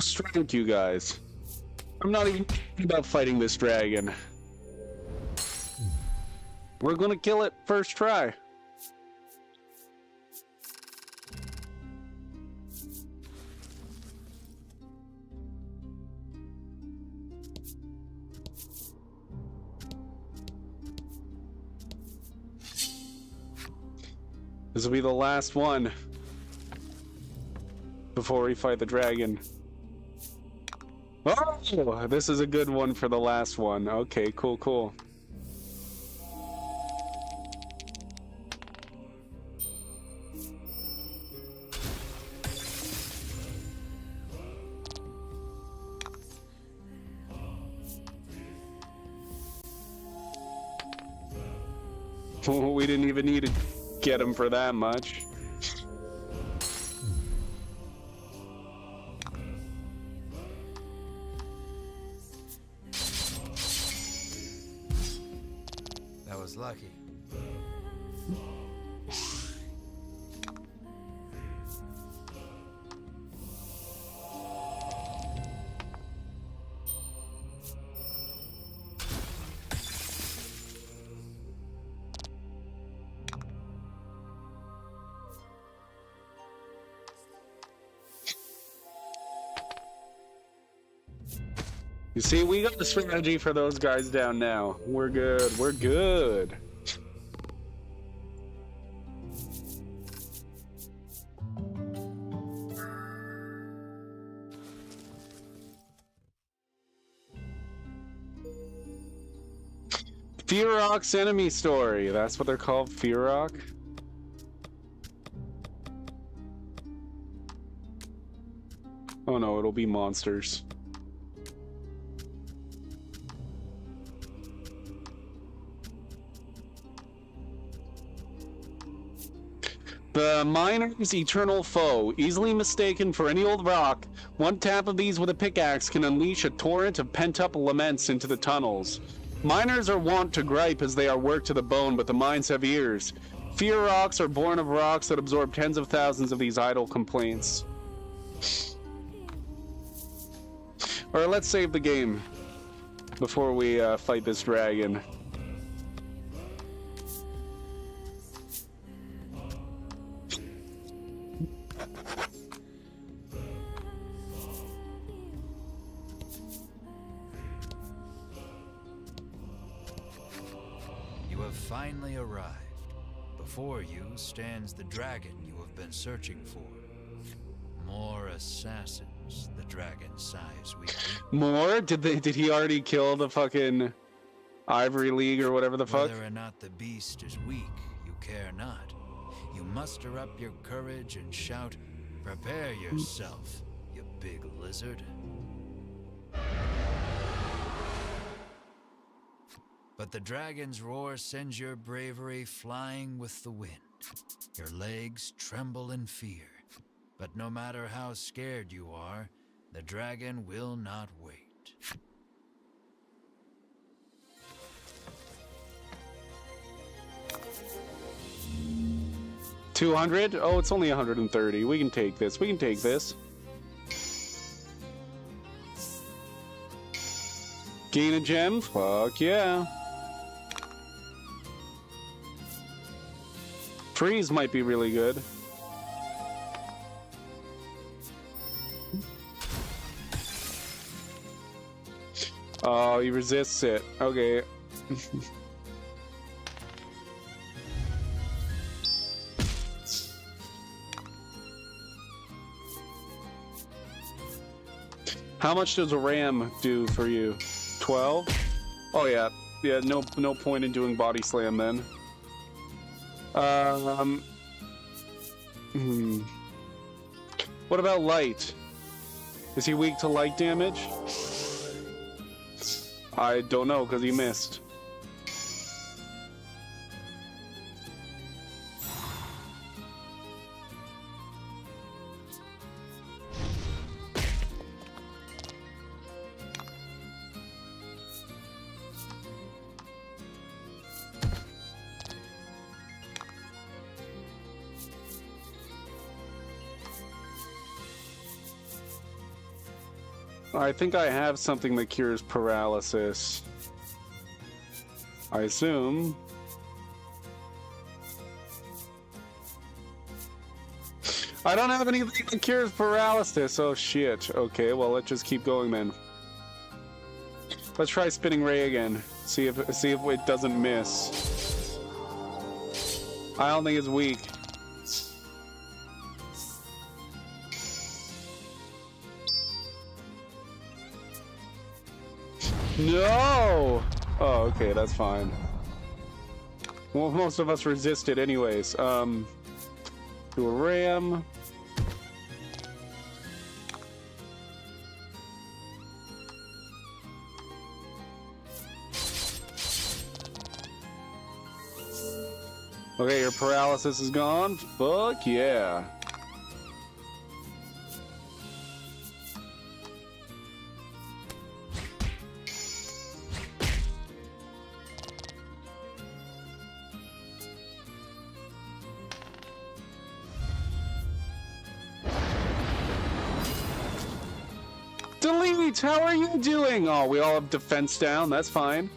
A: Strength, you guys. I'm not even thinking about fighting this dragon. We're gonna kill it first try. This will be the last one before we fight the dragon. Oh, this is a good one for the last one. Okay, cool, cool. We didn't even need to get him for that much.
B: That was lucky.
A: You see, we got the strategy for those guys down now. We're good. We're good. Fearock's enemy story. That's what they're called, Fearock. Oh no, it'll be monsters. The miner's eternal foe, easily mistaken for any old rock. One tap of these with a pickaxe can unleash a torrent of pent-up laments into the tunnels. Miners are wont to gripe as they are worked to the bone, but the mines have ears. Fearocks are born of rocks that absorb tens of thousands of these idle complaints. Alright, let's save the game before we fight this dragon.
B: You have finally arrived. Before you stands the dragon you have been searching for. More assassins, the dragon sighs weakly.
A: More? Did he already kill the fucking Ivory League or whatever the fuck?
B: Whether or not the beast is weak, you care not. You muster up your courage and shout, "Prepare yourself, you big lizard." But the dragon's roar sends your bravery flying with the wind. Your legs tremble in fear. But no matter how scared you are, the dragon will not wait.
A: $200? Oh, it's only 130. We can take this. We can take this. Gain a gem? Fuck yeah. Freeze might be really good. Oh, he resists it. Okay. How much does a ram do for you? 12? Oh yeah. Yeah, no point in doing body slam then. What about light? Is he weak to light damage? I don't know, because he missed. I think I have something that cures paralysis. I assume. I don't have anything that cures paralysis. Oh shit. Okay, well let's just keep going then. Let's try spinning ray again. See if it doesn't miss. I don't think it's weak. No! Oh, okay, that's fine. Well, most of us resisted anyways. Do a ram. Okay, your paralysis is gone. Fuck yeah. Delete! How are you doing? Oh, we all have defense down. That's fine.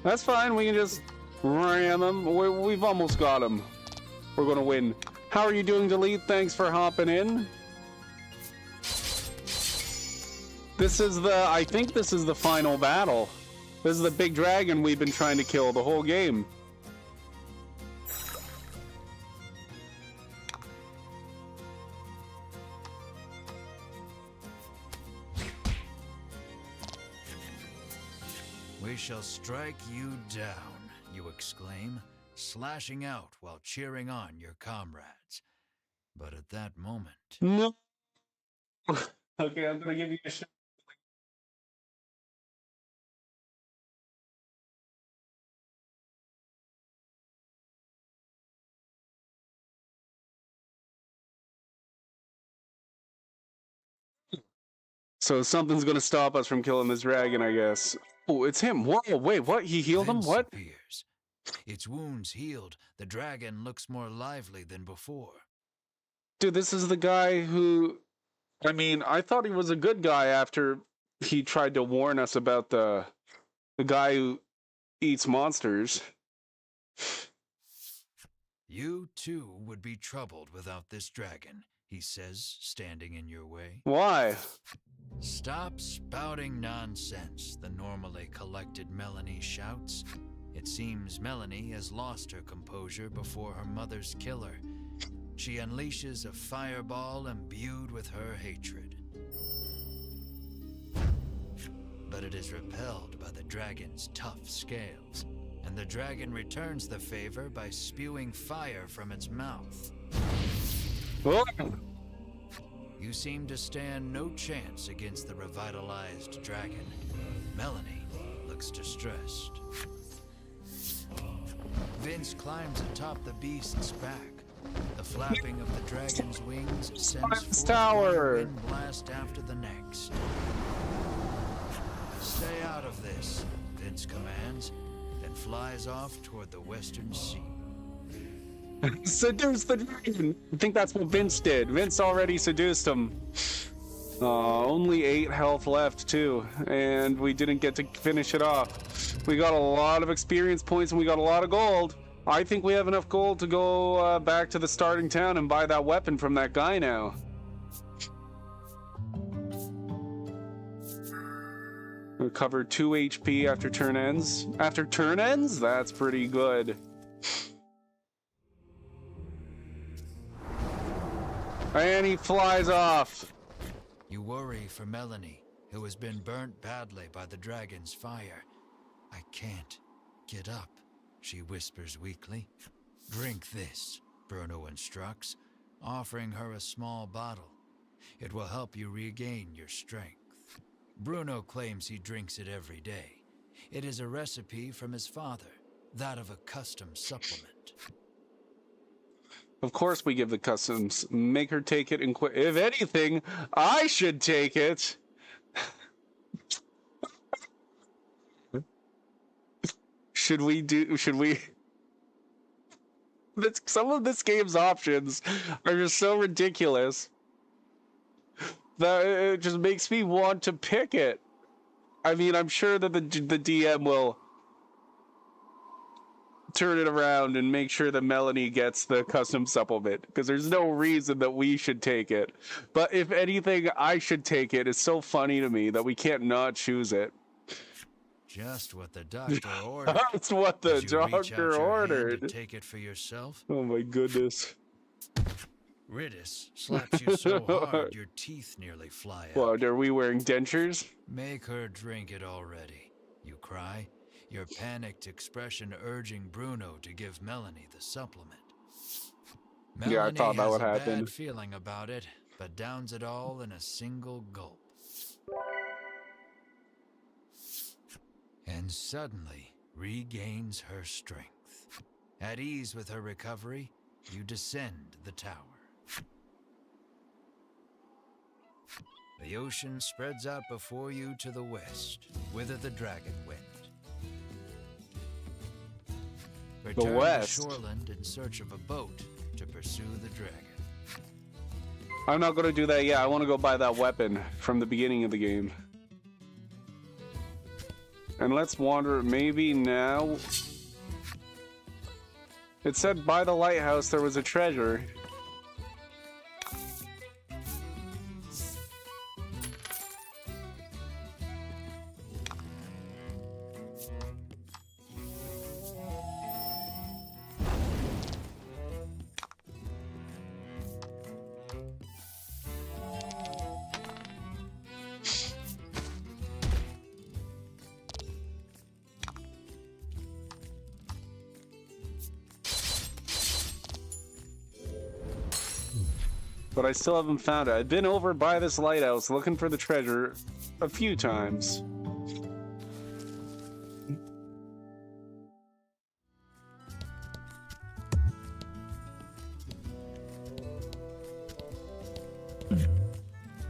A: That's fine. We can just ram them. We've almost got them. We're gonna win. How are you doing, Delete? Thanks for hopping in. I think this is the final battle. This is the big dragon we've been trying to kill the whole game.
B: We shall strike you down, you exclaim, slashing out while cheering on your comrades. But at that moment...
A: No. Okay, I'm gonna give you a shot. So something's gonna stop us from killing this dragon, I guess. Oh, it's him. Whoa, wait, what? He healed him?
B: Vince
A: What?
B: appears. Its wounds healed, the dragon looks more lively than before.
A: Dude, this is the guy who... I mean, I thought he was a good guy after he tried to warn us about the guy who eats monsters.
B: You, too, would be troubled without this dragon, he says, standing in your way.
A: Why?
B: Stop spouting nonsense, the normally collected Melanie shouts. It seems Melanie has lost her composure before her mother's killer. She unleashes a fireball imbued with her hatred. But it is repelled by the dragon's tough scales, and the dragon returns the favor by spewing fire from its mouth.
A: Oh.
B: You seem to stand no chance against the revitalized dragon. Melanie looks distressed. Vince climbs atop the beast's back. The flapping of the dragon's wings sends forth
A: Tower.
B: one wind blast after the next. Stay out of this, Vince commands, then flies off toward the western sea.
A: Seduce the dragon! I think that's what Vince did. Vince already seduced him. Only 8 health left, too. And we didn't get to finish it off. We got a lot of experience points and we got a lot of gold. I think we have enough gold to go back to the starting town and buy that weapon from that guy now. Recover 2 HP after turn ends. After turn ends? That's pretty good. And he flies off.
B: You worry for Melanie, who has been burnt badly by the dragon's fire. I can't get up, she whispers weakly. Drink this, Bruno instructs, offering her a small bottle. It will help you regain your strength. Bruno claims he drinks it every day. It is a recipe from his father, that of a custom supplement.
A: Of course we give the customs. Make her take it and quit. If anything, I should take it. Should we? Some of this game's options are just so ridiculous that it just makes me want to pick it. I mean, I'm sure that the DM will turn it around and make sure that Melanie gets the custom supplement, because there's no reason that we should take it. But if anything, I should take it. It's so funny to me that we can't not choose it.
B: Just what the doctor ordered.
A: That's what the
B: Did you reach out
A: doctor
B: your hand
A: ordered.
B: to take it for yourself?
A: Oh my goodness.
B: Ridis slaps you so hard your teeth nearly fly out.
A: What, are we wearing dentures?
B: Make her drink it already, you cry, your panicked expression urging Bruno to give Melanie the supplement. Melanie
A: Yeah, I thought that would
B: has a
A: happen.
B: bad feeling about it, but downs it all in a single gulp. And suddenly regains her strength. At ease with her recovery, you descend the tower. The ocean spreads out before you to the west, whither the dragon went. Return
A: west?
B: to shoreland in search of a boat to pursue the dragon.
A: I'm not going to do that yet. I want to go buy that weapon from the beginning of the game. And let's wander maybe now. It said by the lighthouse there was a treasure. But I still haven't found it. I've been over by this lighthouse looking for the treasure a few times.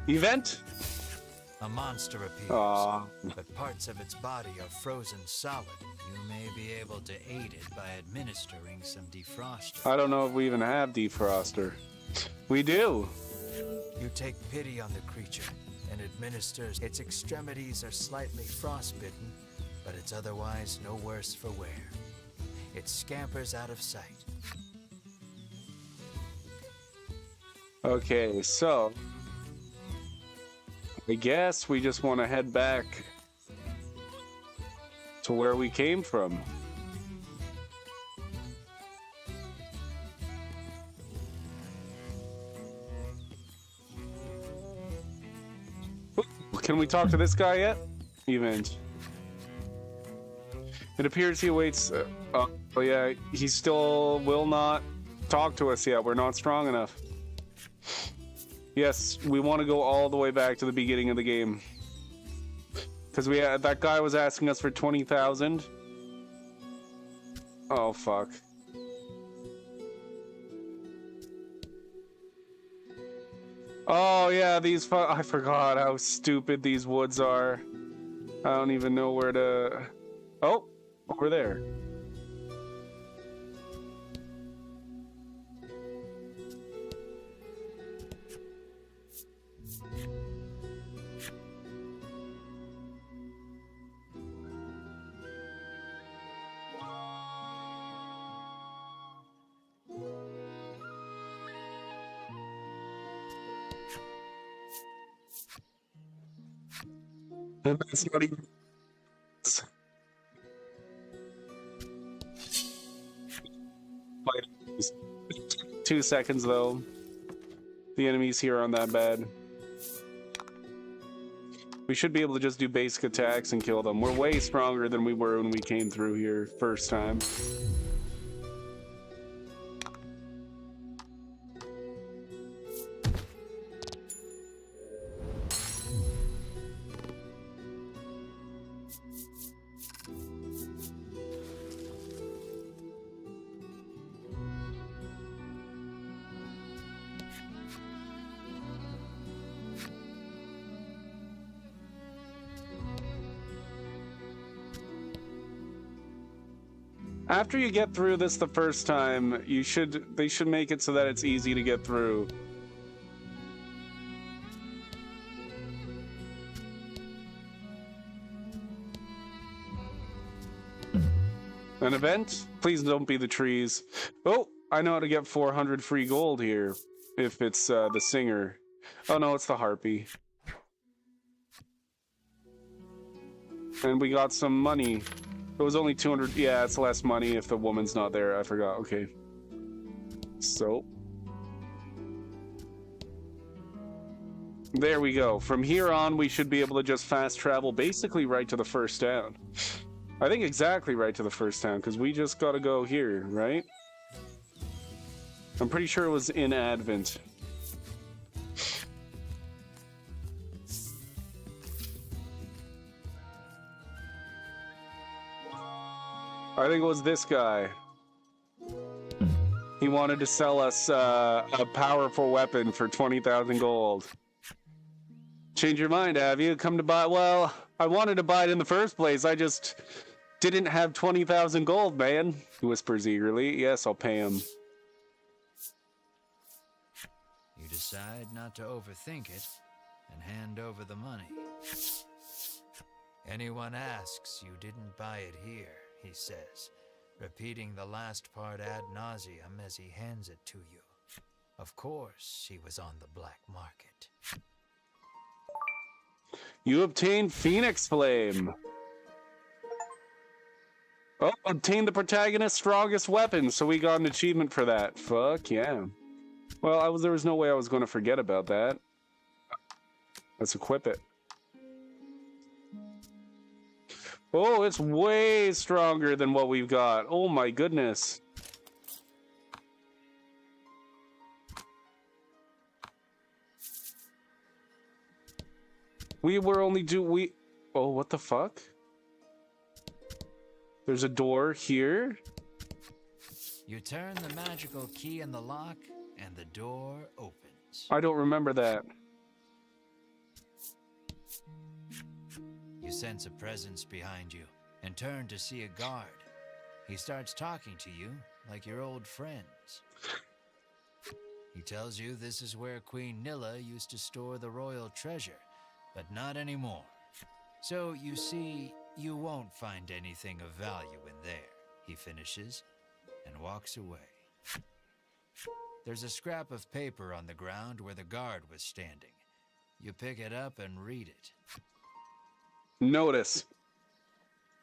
A: Event?
B: A monster appears,
A: Aw.
B: but parts of its body are frozen solid. You may be able to aid it by administering some defroster.
A: I don't know if we even have defroster. We do.
B: You take pity on the creature and administers. Its extremities are slightly frostbitten, but it's otherwise no worse for wear. It scampers out of sight.
A: Okay, so I guess we just want to head back to where we came from. Can we talk to this guy yet? Event. It appears he awaits. Oh yeah, he still will not talk to us yet. We're not strong enough. Yes, we want to go all the way back to the beginning of the game. Because that guy was asking us for 20,000. Oh, fuck. Oh, yeah, I forgot how stupid these woods are. I don't even know where to... Oh, over there. That's not even... 2 seconds though. The enemies here aren't that bad. We should be able to just do basic attacks and kill them. We're way stronger than we were when we came through here first time. After you get through this the first time, they should make it so that it's easy to get through. An event? Please don't be the trees. Oh, I know how to get 400 free gold here. If it's the singer. Oh no, it's the harpy. And we got some money. It was only 200. Yeah, it's less money if the woman's not there. I forgot. Okay. So. There we go. From here on, we should be able to just fast travel basically right to the first town. I think exactly right to the first town, because we just gotta go here, right? I'm pretty sure it was in Advent. I think it was this guy. He wanted to sell us a powerful weapon for 20,000 gold. Change your mind, have you? Come to buy? Well, I wanted to buy it in the first place. I just didn't have 20,000 gold, man. He whispers eagerly. Yes, I'll pay him.
B: You decide not to overthink it and hand over the money. Anyone asks, you didn't buy it here, he says, repeating the last part ad nauseum as he hands it to you. Of course, he was on the black market.
A: You obtained Phoenix Flame. Oh, obtained the protagonist's strongest weapon, so we got an achievement for that. Fuck yeah. Well, there was no way I was going to forget about that. Let's equip it. Oh, it's way stronger than what we've got. Oh my goodness. We were only Oh, what the fuck? There's a door here.
B: You turn the magical key in the lock, and the door opens.
A: I don't remember that.
B: You sense a presence behind you, and turn to see a guard. He starts talking to you like your old friends. He tells you this is where Queen Nilla used to store the royal treasure, but not anymore. So, you see, you won't find anything of value in there, he finishes, and walks away. There's a scrap of paper on the ground where the guard was standing. You pick it up and read it.
A: Notice.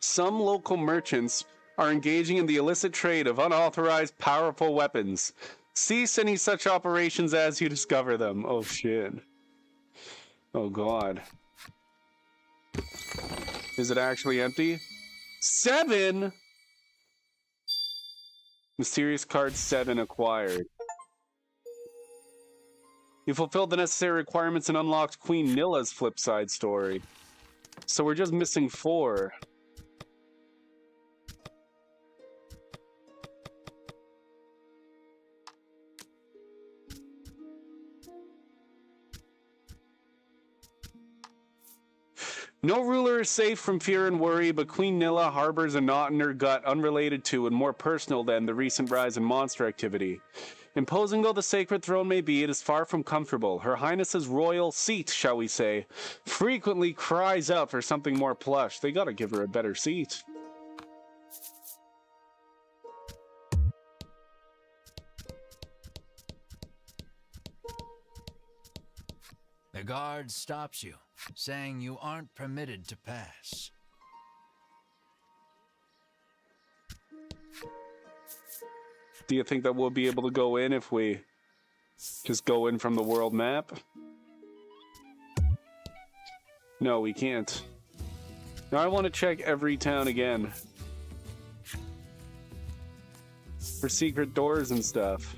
A: Some local merchants are engaging in the illicit trade of unauthorized powerful weapons. Cease any such operations as you discover them. Oh shit. Oh god. Is it actually empty? 7? Mysterious card 7 acquired. You fulfilled the necessary requirements and unlocked Queen Nilla's flipside story. So we're just missing 4. No ruler is safe from fear and worry, but Queen Nilla harbors a knot in her gut unrelated to and more personal than the recent rise in monster activity. Imposing though the sacred throne may be, it is far from comfortable. Her Highness's royal seat, shall we say, frequently cries out for something more plush. They gotta give her a better seat.
B: The guard stops you, saying you aren't permitted to pass.
A: Do you think that we'll be able to go in if we just go in from the world map? No, we can't. Now I want to check every town again. For secret doors and stuff.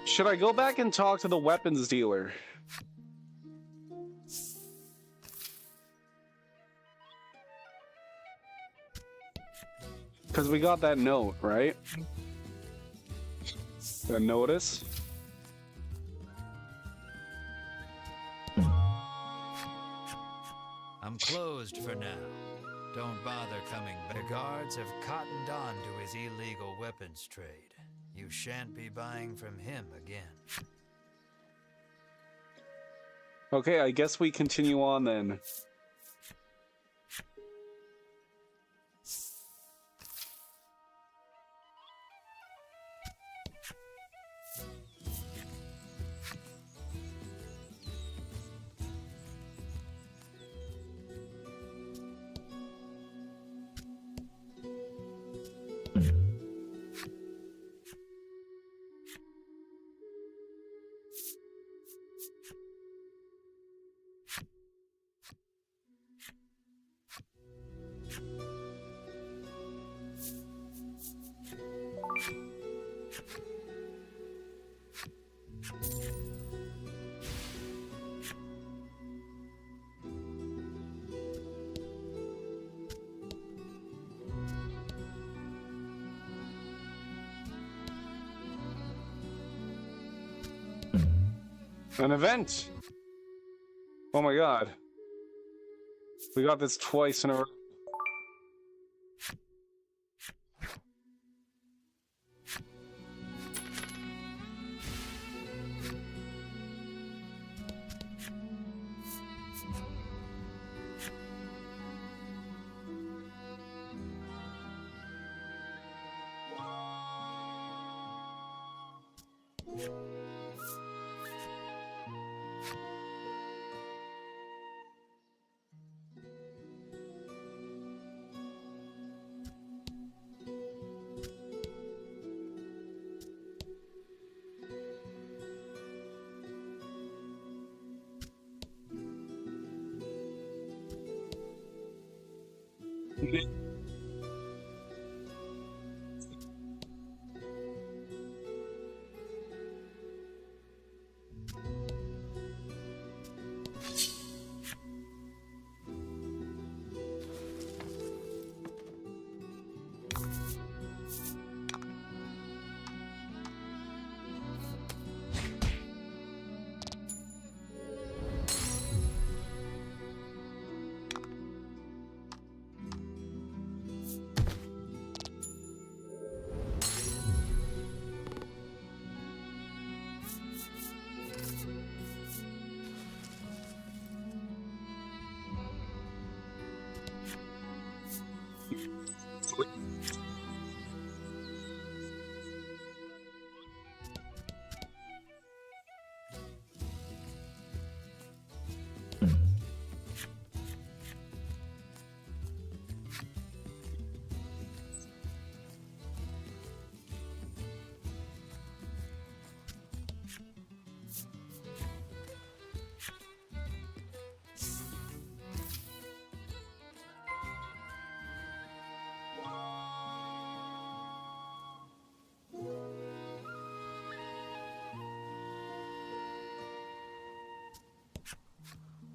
A: Should I go back and talk to the weapons dealer? Because we got that note, right? The notice?
B: I'm closed for now. Don't bother coming back. The guards have cottoned on to his illegal weapons trade. You shan't be buying from him again.
A: Okay, I guess we continue on then. An event! Oh my god. We got this twice in a row.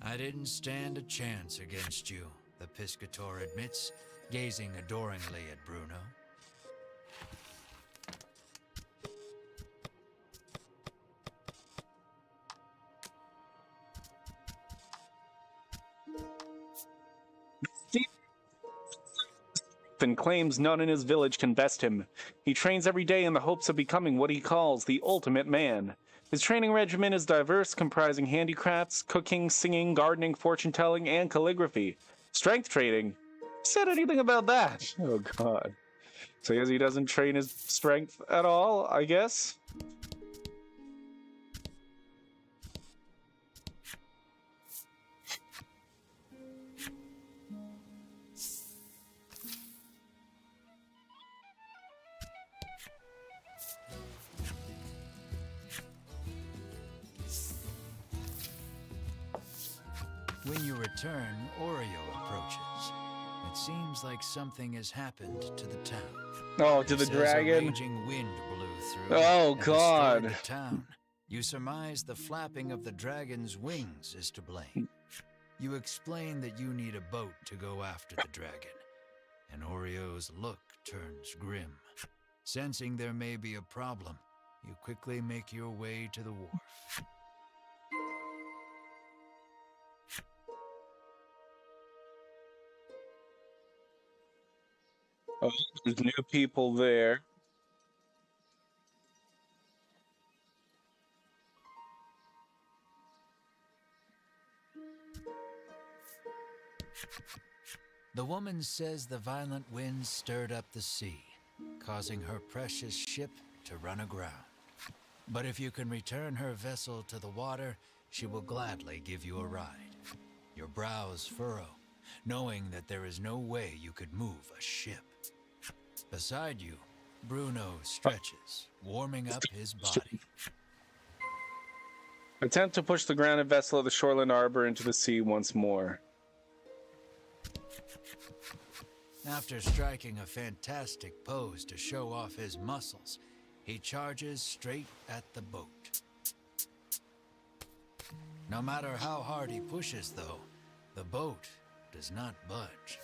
B: I didn't stand a chance against you, the Piscator admits, gazing adoringly at Bruno.
C: and claims none in his village can best him. He trains every day in the hopes of becoming what he calls the ultimate man. His training regimen is diverse, comprising handicrafts, cooking, singing, gardening, fortune-telling, and calligraphy. Strength training? Who said anything about that? Oh, God. So I guess he doesn't train his strength at all, I guess?
B: When you return, Oreo approaches. It seems like something has happened to the town.
C: Oh, to the
B: Says
C: dragon?
B: A raging wind blew through.
C: Oh,
B: and
C: God.
B: destroyed the town. You surmise the flapping of the dragon's wings is to blame. You explain that you need a boat to go after the dragon, and Oreo's look turns grim. Sensing there may be a problem, you quickly make your way to the wharf.
C: Oh, there's new people there.
B: The woman says the violent winds stirred up the sea, causing her precious ship to run aground. But if you can return her vessel to the water, she will gladly give you a ride. Your brows furrow, knowing that there is no way you could move a ship. Beside you, Bruno stretches, warming up his body.
C: Attempt to push the grounded vessel of the Shoreland Arbor into the sea once more.
B: After striking a fantastic pose to show off his muscles, he charges straight at the boat. No matter how hard he pushes, though, the boat does not budge.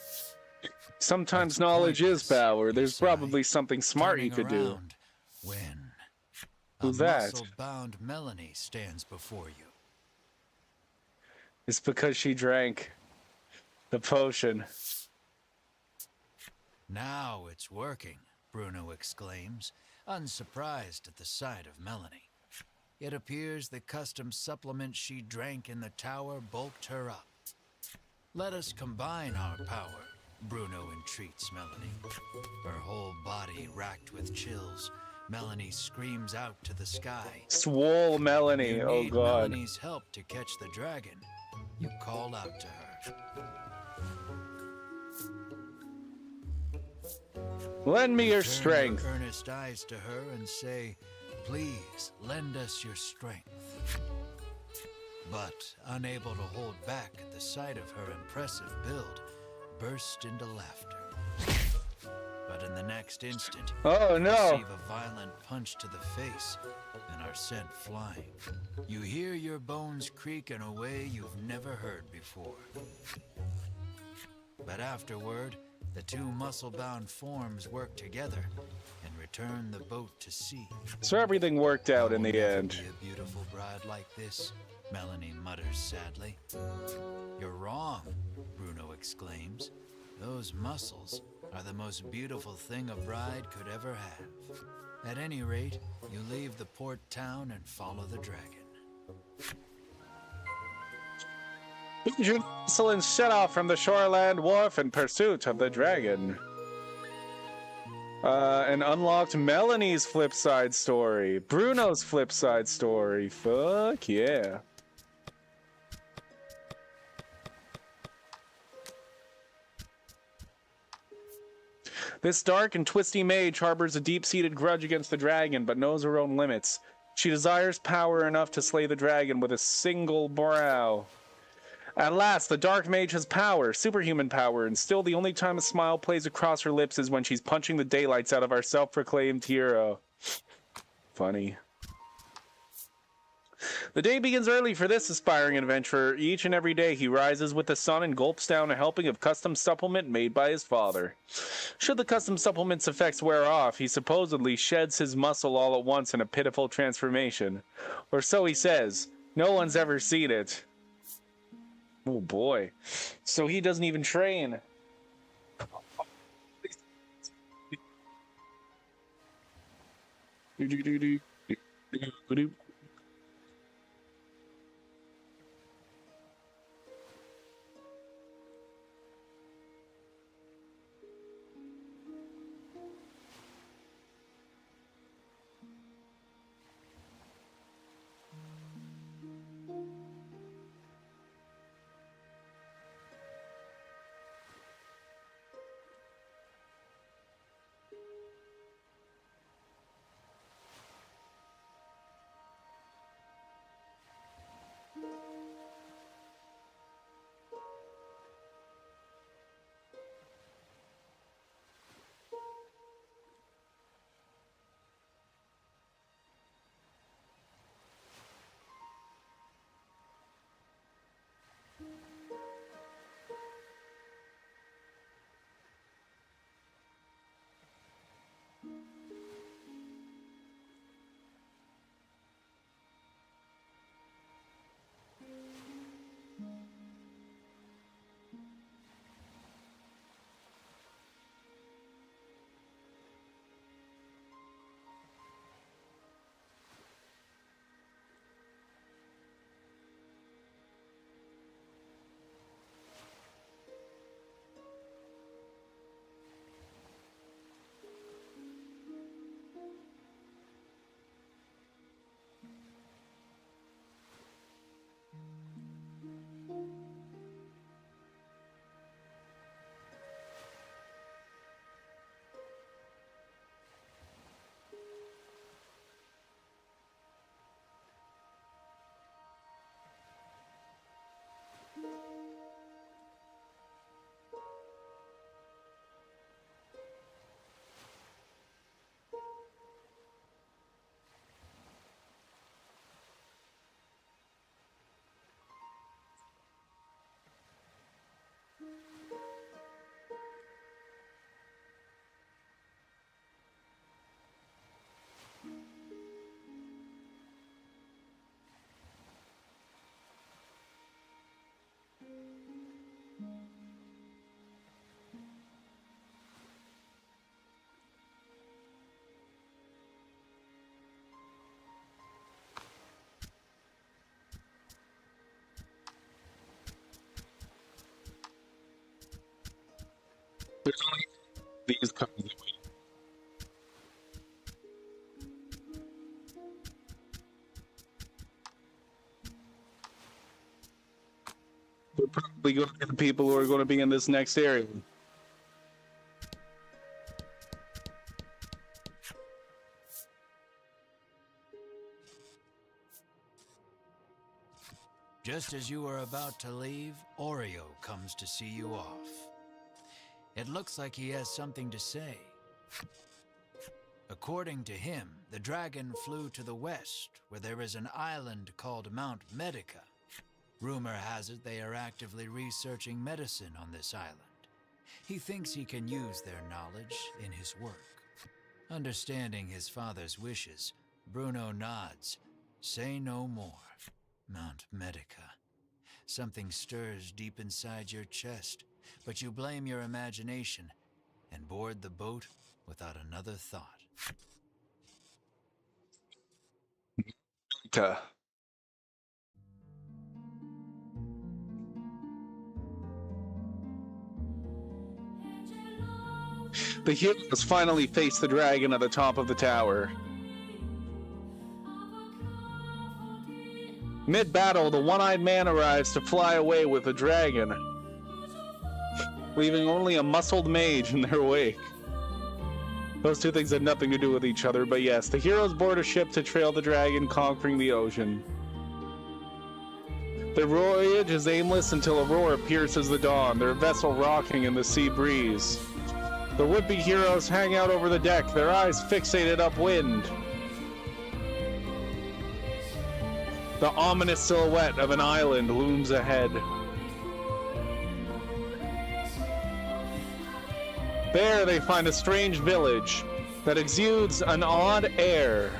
C: Sometimes
B: It's
C: knowledge is
B: pointless,
C: power.
B: you
C: There's
B: sigh,
C: probably something smart he
B: turning
C: could do.
B: around when
C: Who's
B: a
C: that?
B: muscle-bound Melanie stands before you.
C: It's because she drank the potion.
B: Now it's working, Bruno exclaims, unsurprised at the sight of Melanie. It appears the custom supplement she drank in the tower bulked her up. Let us combine our power, Bruno entreats Melanie. Her whole body racked with chills, Melanie screams out to the sky.
C: Swole Melanie,
B: You
C: oh
B: need
C: God.
B: Melanie's help to catch the dragon. You call out to her.
C: Lend me your
B: Turn
C: strength.
B: your earnest eyes to her and say, please lend us your strength. But, unable to hold back at the sight of her impressive build, burst into laughter. But in the next instant,
C: Oh
B: you
C: no.
B: receive a violent punch to the face and are sent flying. You hear your bones creak in a way you've never heard before. But afterward, the two muscle-bound forms work together and return the boat to sea.
C: So everything worked out in the
B: There will never
C: end.
B: be a beautiful bride like this, Melanie mutters sadly. You're wrong, Bruno exclaims. Those muscles are the most beautiful thing a bride could ever have. At any rate, you leave the port town and follow the dragon.
C: Vessel and set off from the Shoreland Wharf in pursuit of the dragon. And unlocked Melanie's flip side story. Bruno's flip side story. Fuck yeah. This dark and twisty mage harbors a deep-seated grudge against the dragon, but knows her own limits. She desires power enough to slay the dragon with a single brow. At last, the dark mage has power, superhuman power, and still the only time a smile plays across her lips is when she's punching the daylights out of our self-proclaimed hero. Funny. The day begins early for this aspiring adventurer. Each and every day he rises with the sun and gulps down a helping of custom supplement made by his father. Should the custom supplement's effects wear off, he supposedly sheds his muscle all at once in a pitiful transformation. Or so he says. No one's ever seen it. Oh boy. So he doesn't even train.
A: There's only these kinds of
C: We're probably going to get the people who are going to be in this next area.
B: Just as you are about to leave, Oreo comes to see you off. It looks like he has something to say. According to him, the dragon flew to the west, where there is an island called Mount Medica. Rumor has it they are actively researching medicine on this island. He thinks he can use their knowledge in his work. Understanding his father's wishes, Bruno nods. Say no more. Mount Medica. Something stirs deep inside your chest, but you blame your imagination and board the boat without another thought.
C: The heroes finally face the dragon at the top of the tower. Mid-battle, the one-eyed man arrives to fly away with the dragon, leaving only a muscled mage in their wake. Those two things had nothing to do with each other, but yes, the heroes board a ship to trail the dragon, conquering the ocean. Their voyage is aimless until Aurora pierces the dawn, their vessel rocking in the sea breeze. The would-be heroes hang out over the deck, their eyes fixated upwind. The ominous silhouette of an island looms ahead. There they find a strange village that exudes an odd air.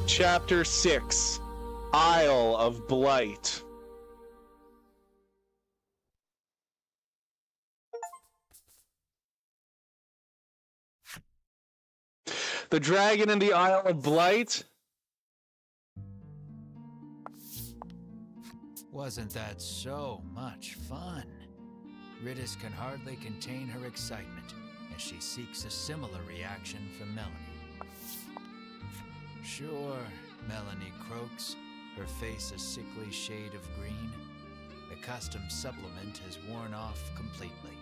C: Chapter 6, Isle of Blight. The dragon in the Isle of Blight?
B: Wasn't that so much fun? Ridis can hardly contain her excitement as she seeks a similar reaction from Melanie. Sure, Melanie croaks, her face a sickly shade of green. The custom supplement has worn off completely.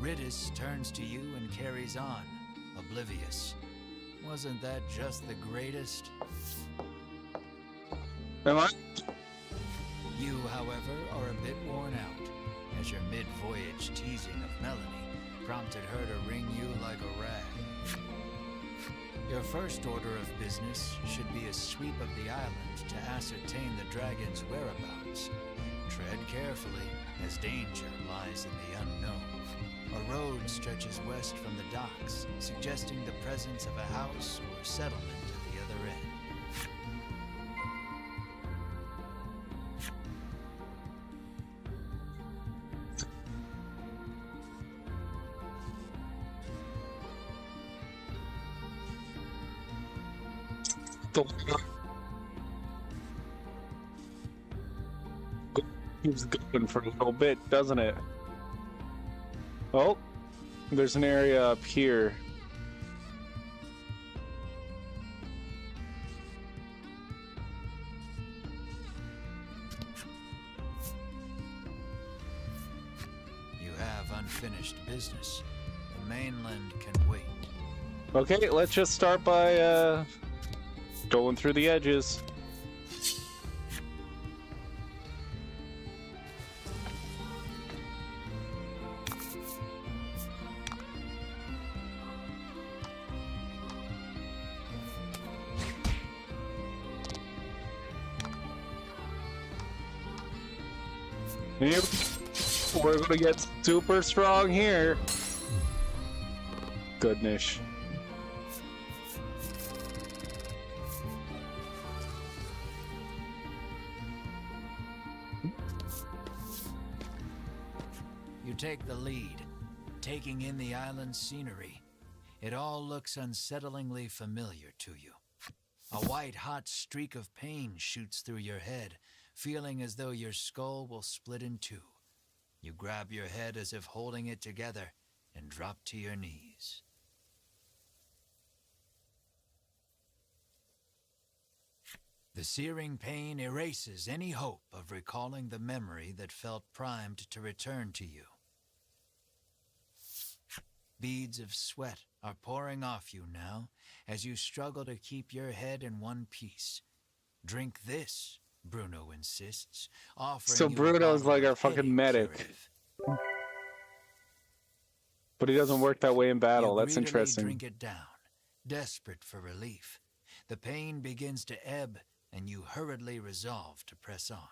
B: Ridis turns to you and carries on, oblivious. Wasn't that just the greatest?
C: Am I?
B: You, however, are a bit worn out, as your mid-voyage teasing of Melanie prompted her to wring you like a rag. Your first order of business should be a sweep of the island to ascertain the dragon's whereabouts. Tread carefully, as danger lies in the unknown. A road stretches west from the docks, suggesting the presence of a house or settlement at the other end.
C: Keeps going for a little bit, doesn't it? Oh, there's an area up here.
B: You have unfinished business. The mainland can wait.
C: Okay, let's just start by going through the edges. Yep. We're gonna get super strong here. Goodness.
B: You take the lead, taking in the island's scenery. It all looks unsettlingly familiar to you. A white-hot streak of pain shoots through your head, feeling as though your skull will split in two. You grab your head as if holding it together and drop to your knees. The searing pain erases any hope of recalling the memory that felt primed to return to you. Beads of sweat are pouring off you now as you struggle to keep your head in one piece. Drink this, Bruno insists, offering
C: So
B: you a
C: Bruno's
B: bottle
C: like
B: of
C: our fucking
B: headache
C: medic.
B: curative.
C: But he doesn't work that way in battle.
B: You
C: That's
B: greedily
C: interesting.
B: drink it down, desperate for relief. The pain begins to ebb, and you hurriedly resolve to press on.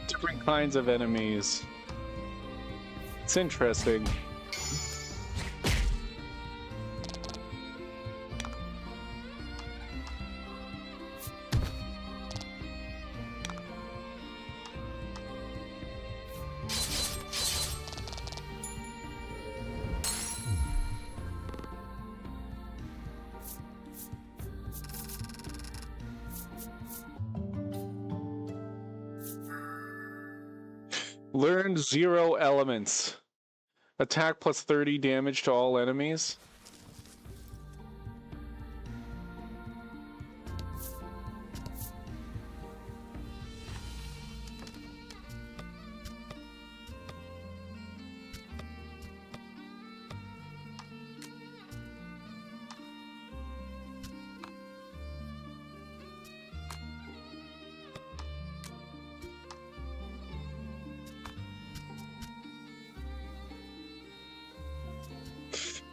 C: Different kinds of enemies. It's interesting. Learned 0 elements. Attack plus 30 damage to all enemies.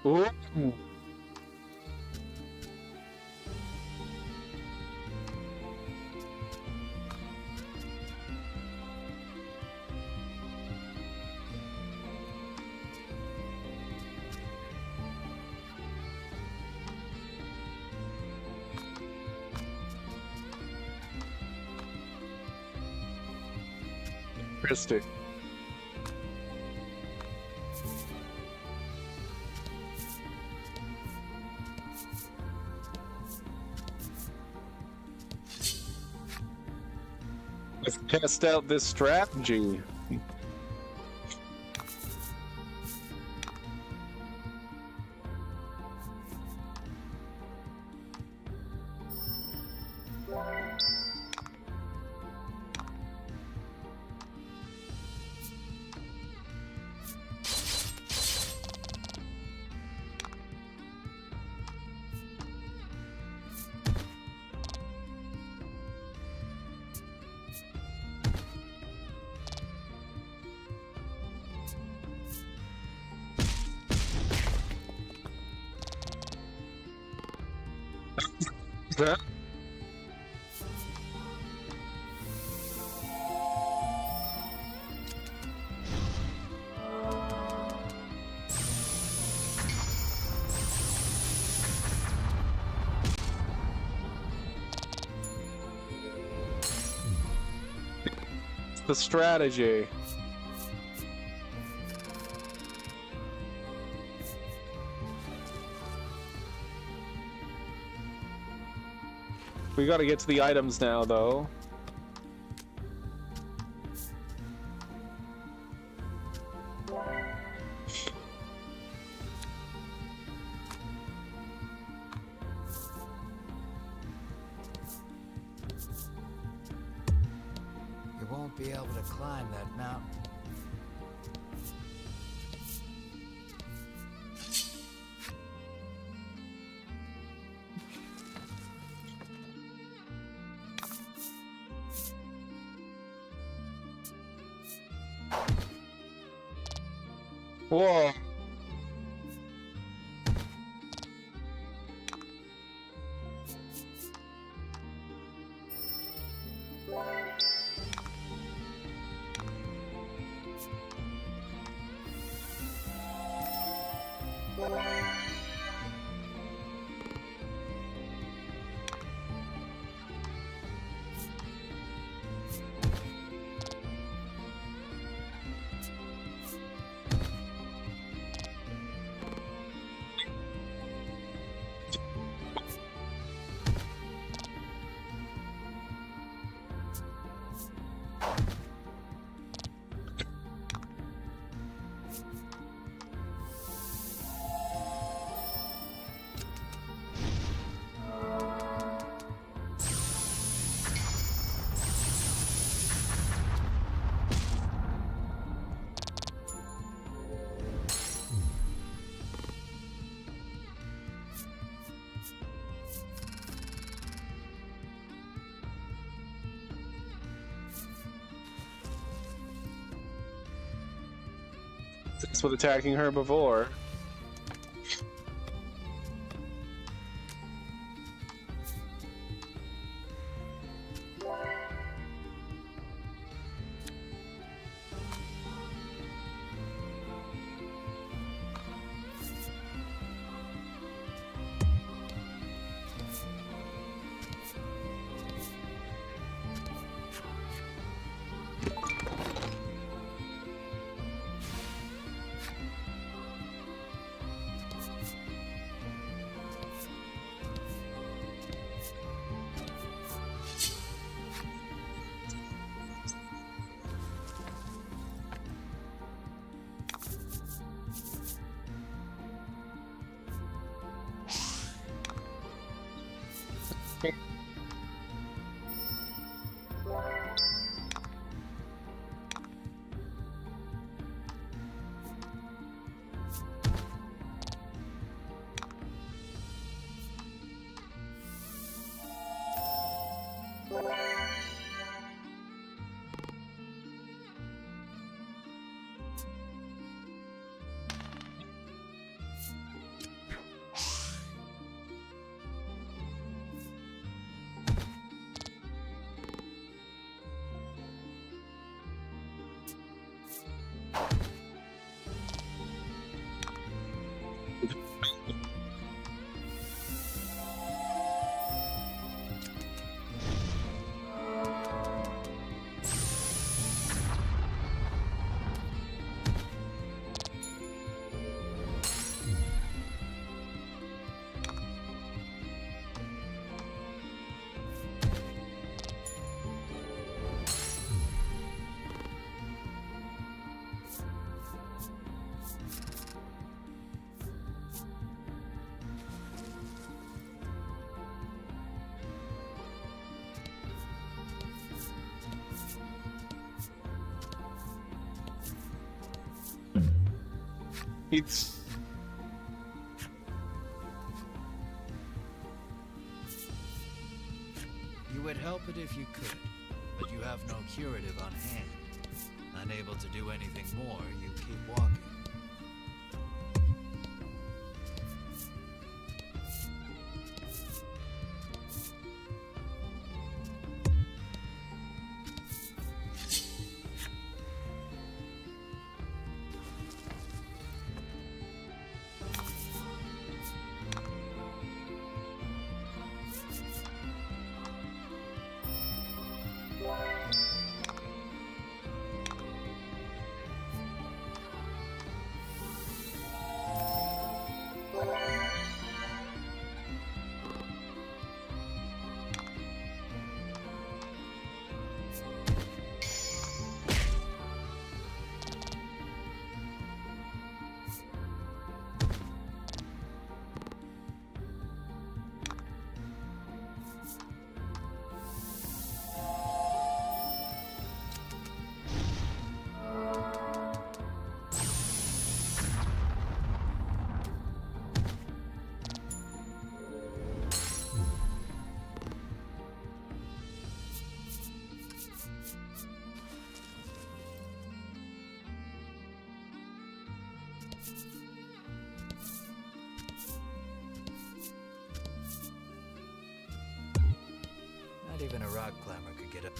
C: Ooh. Interesting. Let's test out this strategy. That? The strategy. We gotta get to the items now, though.
B: You won't be able to climb that mountain.
C: Whoa. Thanks with attacking her before.
B: You would help it if you could, but you have no curative on hand. Unable to do anything more, you keep walking. Not even a rock climber could get up.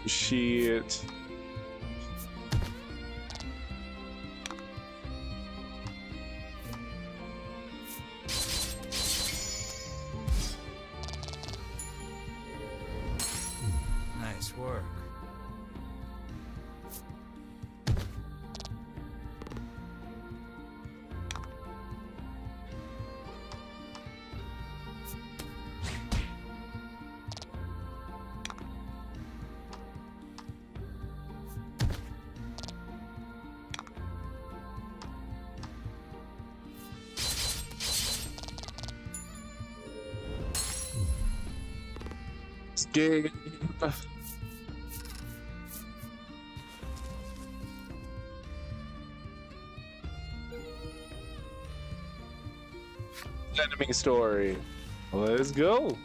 C: Shit.
B: Nice work.
C: Escape. Enemy story. Let's go.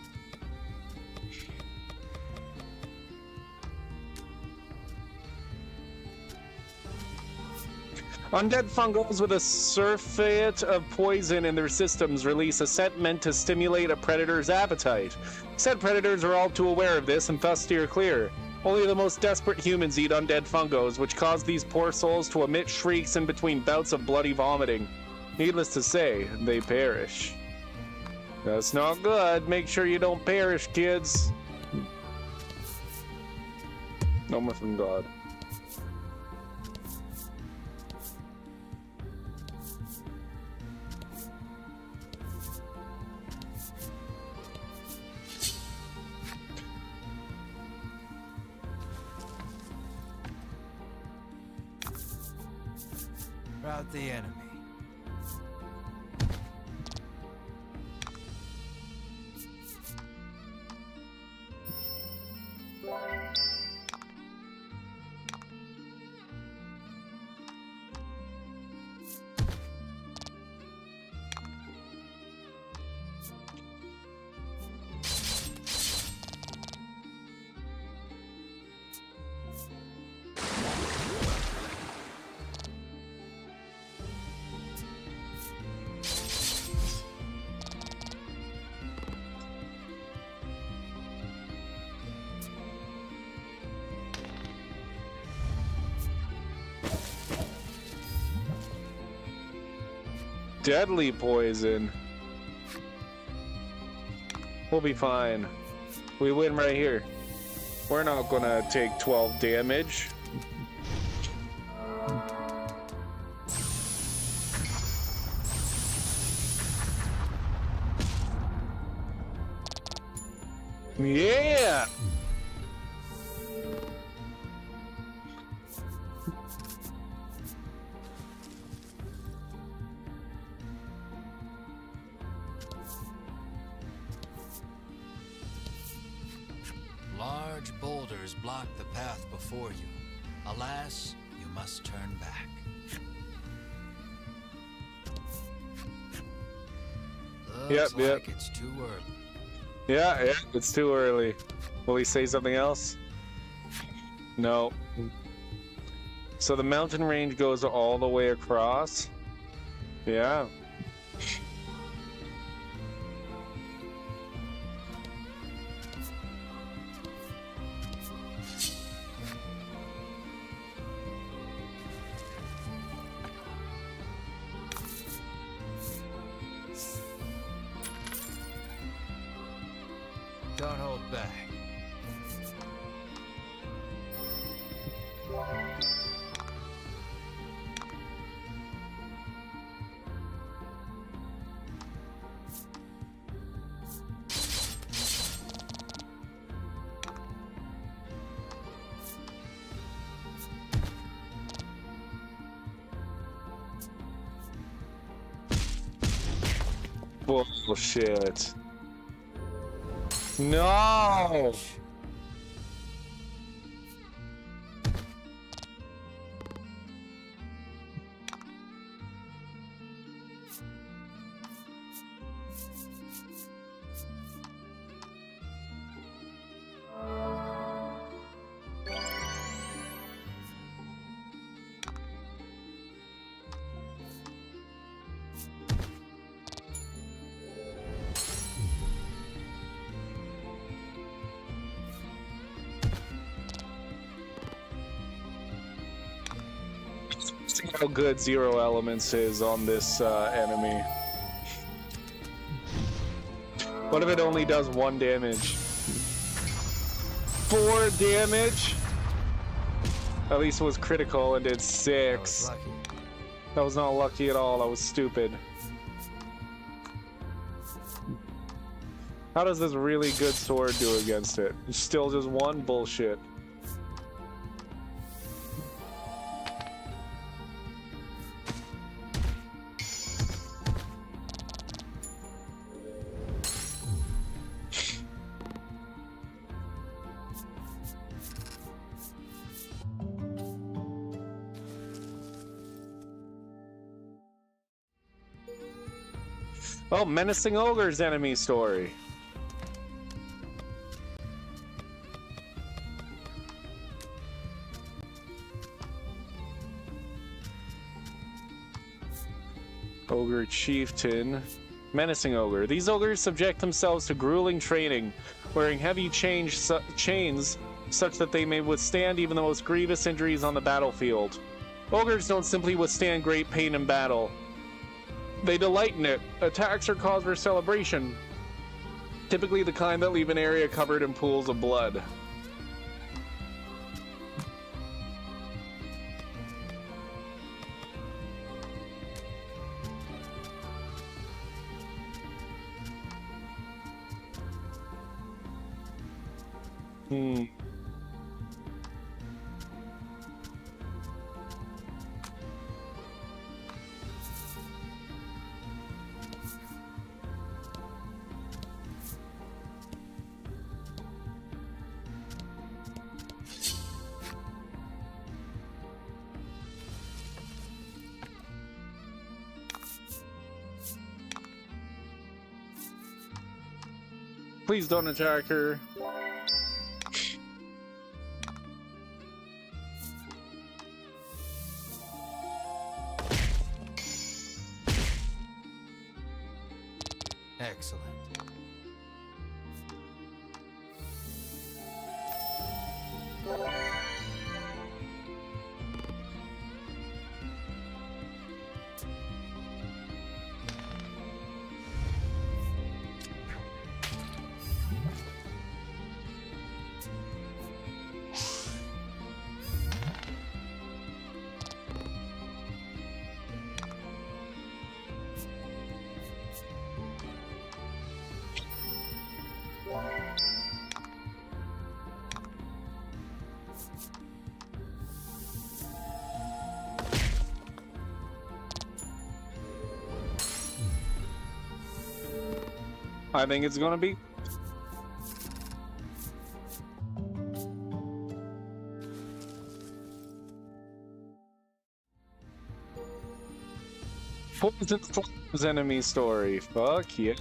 C: Undead fungos with a surfeit of poison in their systems release a scent meant to stimulate a predator's appetite. Said predators are all too aware of this and thus steer clear. Only the most desperate humans eat undead fungos, which cause these poor souls to emit shrieks in between bouts of bloody vomiting. Needless to say, they perish. That's not good. Make sure you don't perish, kids. No more from God.
B: Rout the enemy.
C: Deadly poison. We'll be fine. We win right here. We're not gonna take 12 damage. Yeah!
B: Large boulders block the path before you. Alas, you must turn back. Looks
C: Yep.
B: like it's too early.
C: Yeah, it's too early. Will he say something else? No. So the mountain range goes all the way across? Yeah.
B: Don't hold back.
C: Bullshit. No! See how good Zero Elements is on this enemy. What if it only does 1 damage? 4 damage? At least it was critical and did
B: That was
C: 6.
B: lucky.
C: That was not lucky at all. That was stupid. How does this really good sword do against it? It's still just 1 bullshit. Oh, Menacing Ogre's enemy story. Ogre Chieftain. Menacing Ogre. These ogres subject themselves to grueling training, wearing heavy chains such that they may withstand even the most grievous injuries on the battlefield. Ogres don't simply withstand great pain in battle. They delight in it. Attacks are cause for celebration, typically the kind that leave an area covered in pools of blood. Please don't attack her.
B: Excellent.
C: I think it's gonna be. Poison Slime's enemy story. Fuck yeah.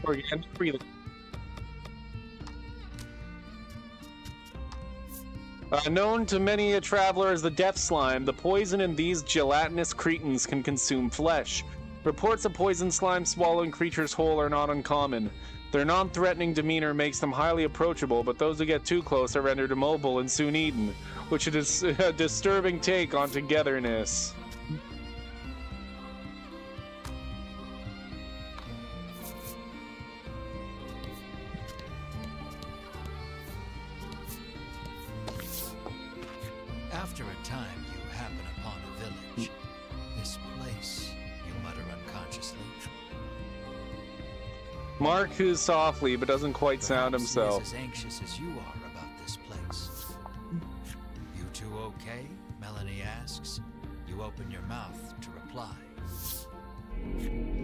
C: Organic breathing. Known to many a traveler as the Death Slime, the poison in these gelatinous cretins can consume flesh. Reports of poison slime swallowing creatures whole are not uncommon. Their non-threatening demeanor makes them highly approachable, but those who get too close are rendered immobile and soon eaten, which is a disturbing take on togetherness.
B: After a time, you happen upon a village. This place, you mutter unconsciously.
C: Mark coos softly, but doesn't quite sound
B: Perhaps
C: himself.
B: He is as anxious as you are about this place. You two okay? Melanie asks. You open your mouth to reply.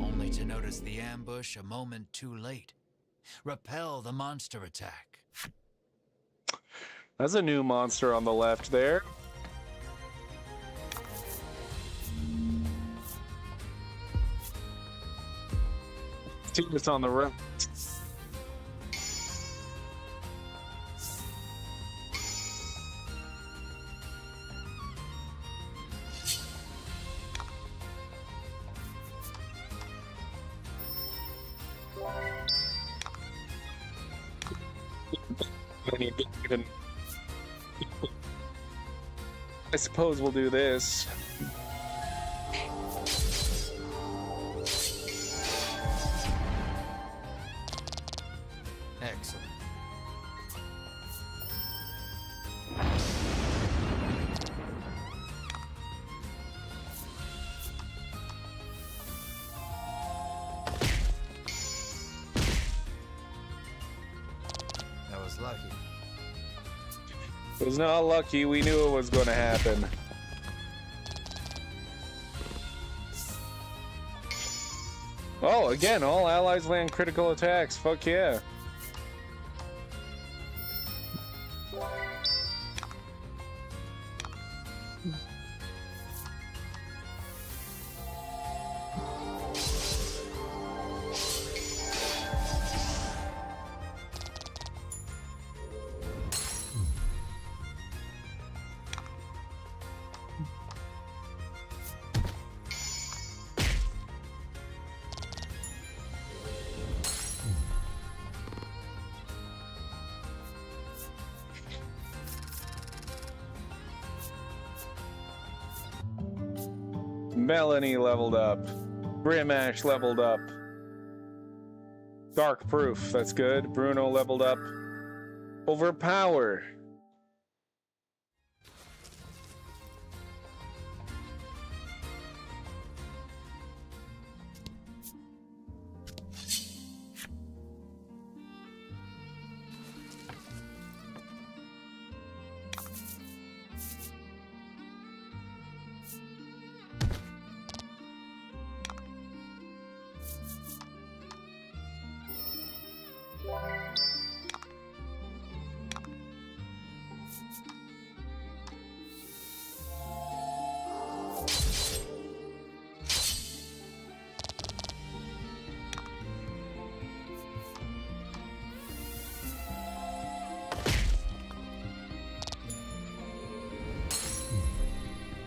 B: Only to notice the ambush a moment too late. Repel the monster attack.
C: That's a new monster on the left there. See what's on the right. I suppose we'll do this.
B: Excellent. That was lucky.
C: It was not lucky, we knew it was going to happen. Oh, again, all allies land critical attacks. Fuck yeah. Melanie leveled up. Grimash leveled up. Dark Proof, that's good. Bruno leveled up. Overpower.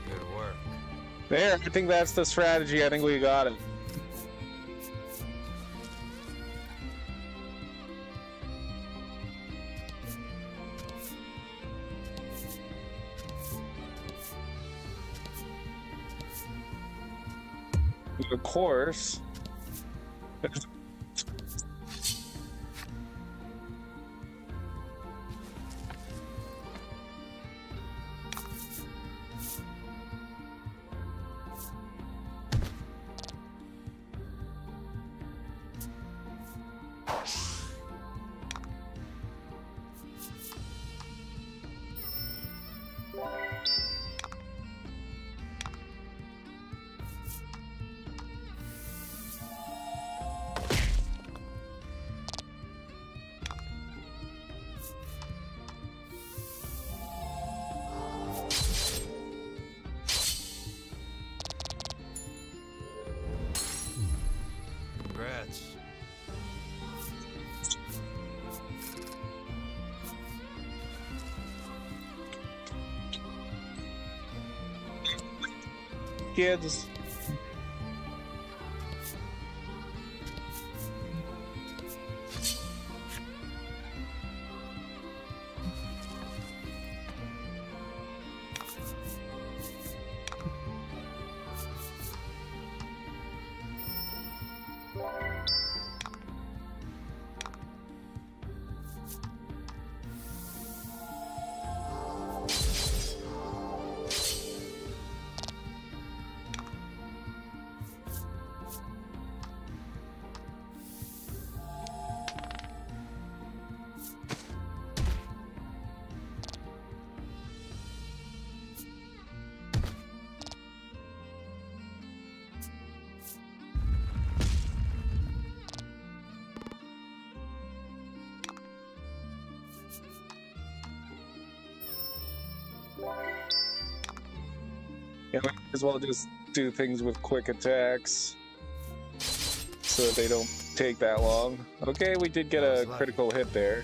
B: Good work.
C: There, I think that's the strategy. I think we got it. Of course. kids. Yeah, we might as well just do things with quick attacks so that they don't take that long. Okay, we did get a critical hit there.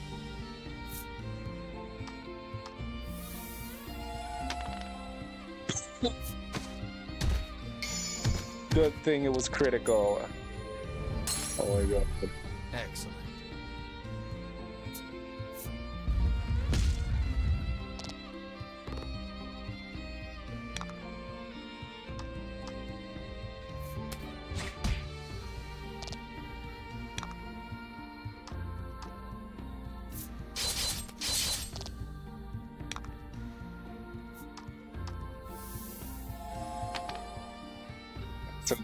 C: Good thing it was critical. Oh my god.
B: Excellent.
C: It's okay.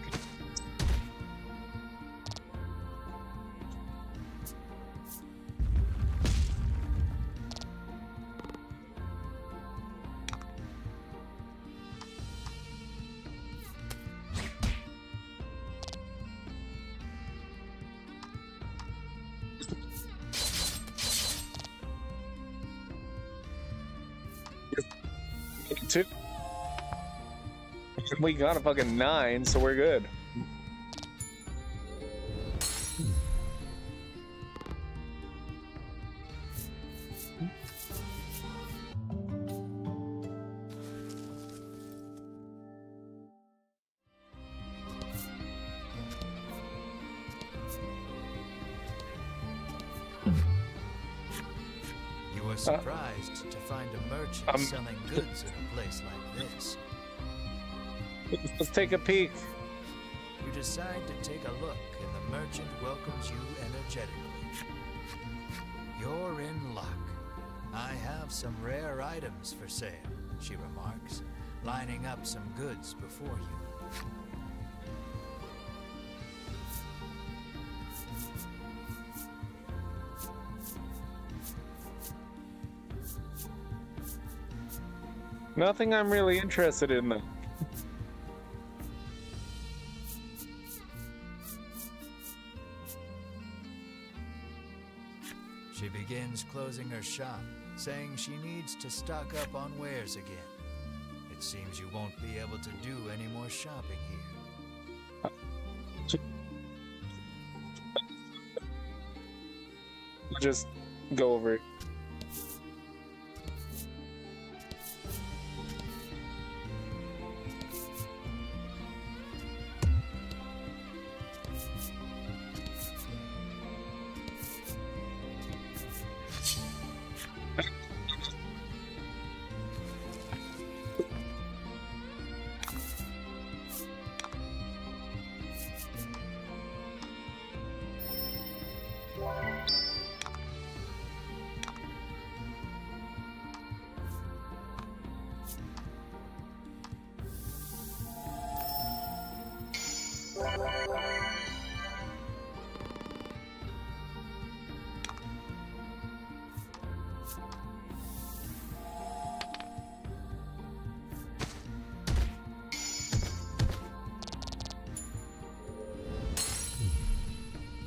C: Two. We got a fucking 9, so we're good.
B: You were surprised to find a merchant selling goods in a place like this.
C: Let's take a peek.
B: You decide to take a look, and the merchant welcomes you energetically. You're in luck. I have some rare items for sale, she remarks, lining up some goods before you.
C: Nothing I'm really interested in, though.
B: She begins closing her shop, saying she needs to stock up on wares again. It seems you won't be able to do any more shopping here.
C: Just go over it.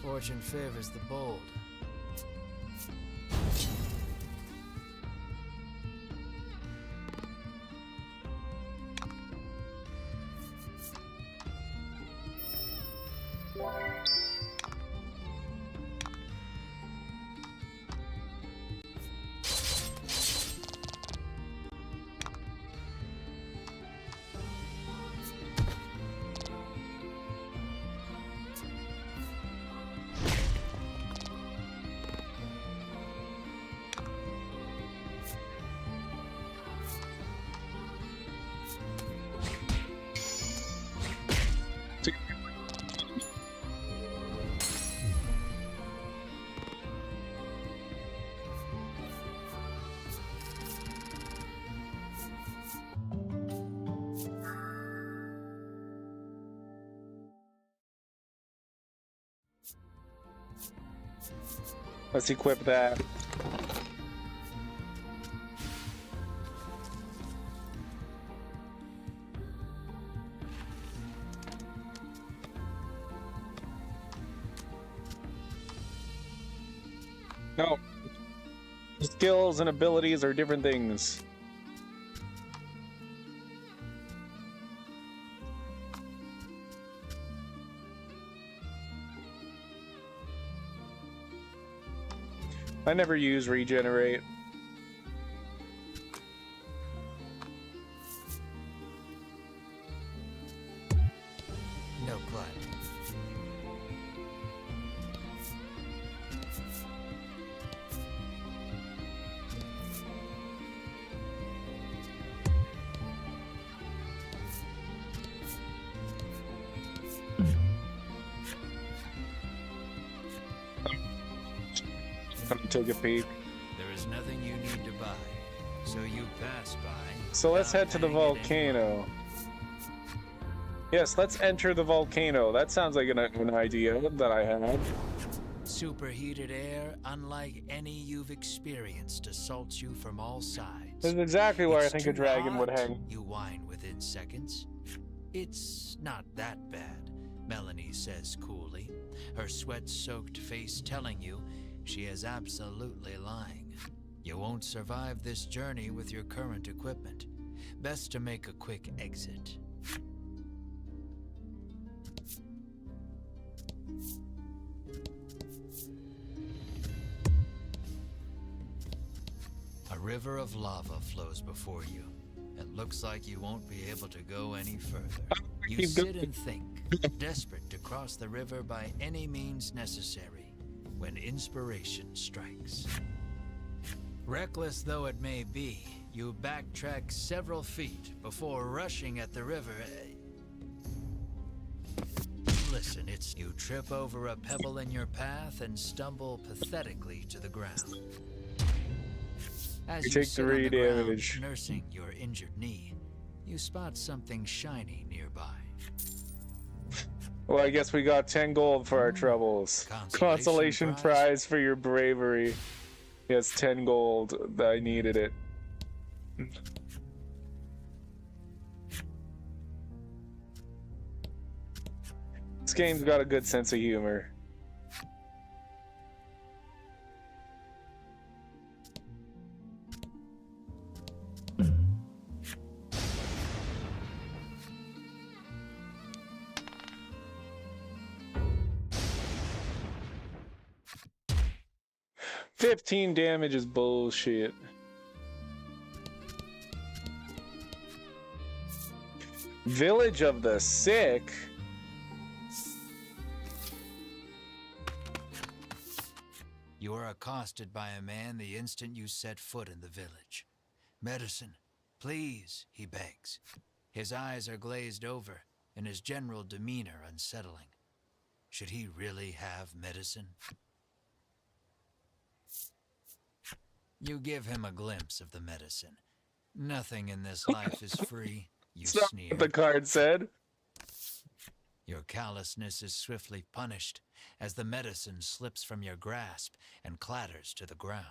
B: Fortune favors the bold.
C: Let's equip that. No. Skills and abilities are different things. I never use regenerate.
B: No blood.
C: Let me take a peek.
B: There is nothing you need to buy, so you pass by.
C: So let's head
B: without
C: to the
B: paying it any
C: volcano. Yes, let's enter the volcano. That sounds like an idea that I had.
B: Superheated air, unlike any you've experienced, assaults you from all sides.
C: This is exactly where I
B: It's
C: think a
B: too
C: dragon would
B: hot,
C: hang.
B: You whine within seconds. It's not that bad, Melanie says coolly, her sweat-soaked face telling you she is absolutely lying. You won't survive this journey with your current equipment. Best to make a quick exit. A river of lava flows before you. It looks like you won't be able to go any further. You
C: Keep
B: sit
C: going.
B: and think, desperate to cross the river by any means necessary, when inspiration strikes. Reckless though it may be, you backtrack several feet before rushing at the river. Listen, you trip over a pebble in your path and stumble pathetically to the ground. As
C: You
B: you
C: take
B: sit
C: 3
B: on the ground,
C: damage.
B: nursing your injured knee, you spot something shiny nearby.
C: Well, I guess we got 10 gold for our troubles. Consolation prize for your bravery. Yes, 10 gold. I needed it. This game's got a good sense of humor. $15 damage is bullshit. Village of the Sick?
B: You are accosted by a man the instant you set foot in the village. Medicine, please, he begs. His eyes are glazed over, and his general demeanor unsettling. Should he really have medicine? You give him a glimpse of the medicine. Nothing in this life is free, you
C: It's not
B: sneer.
C: what the card said.
B: Your callousness is swiftly punished as the medicine slips from your grasp and clatters to the ground.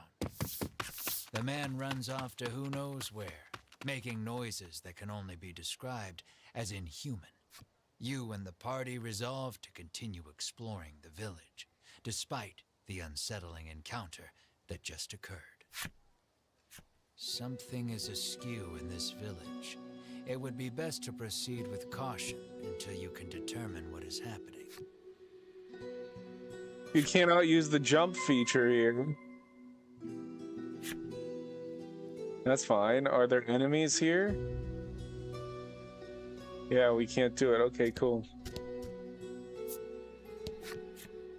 B: The man runs off to who knows where, making noises that can only be described as inhuman. You and the party resolve to continue exploring the village, despite the unsettling encounter that just occurred. Something is askew in this village. It would be best to proceed with caution until you can determine what is happening.
C: You cannot use the jump feature here. That's fine. Are there enemies here? Yeah, we can't do it. Okay, cool.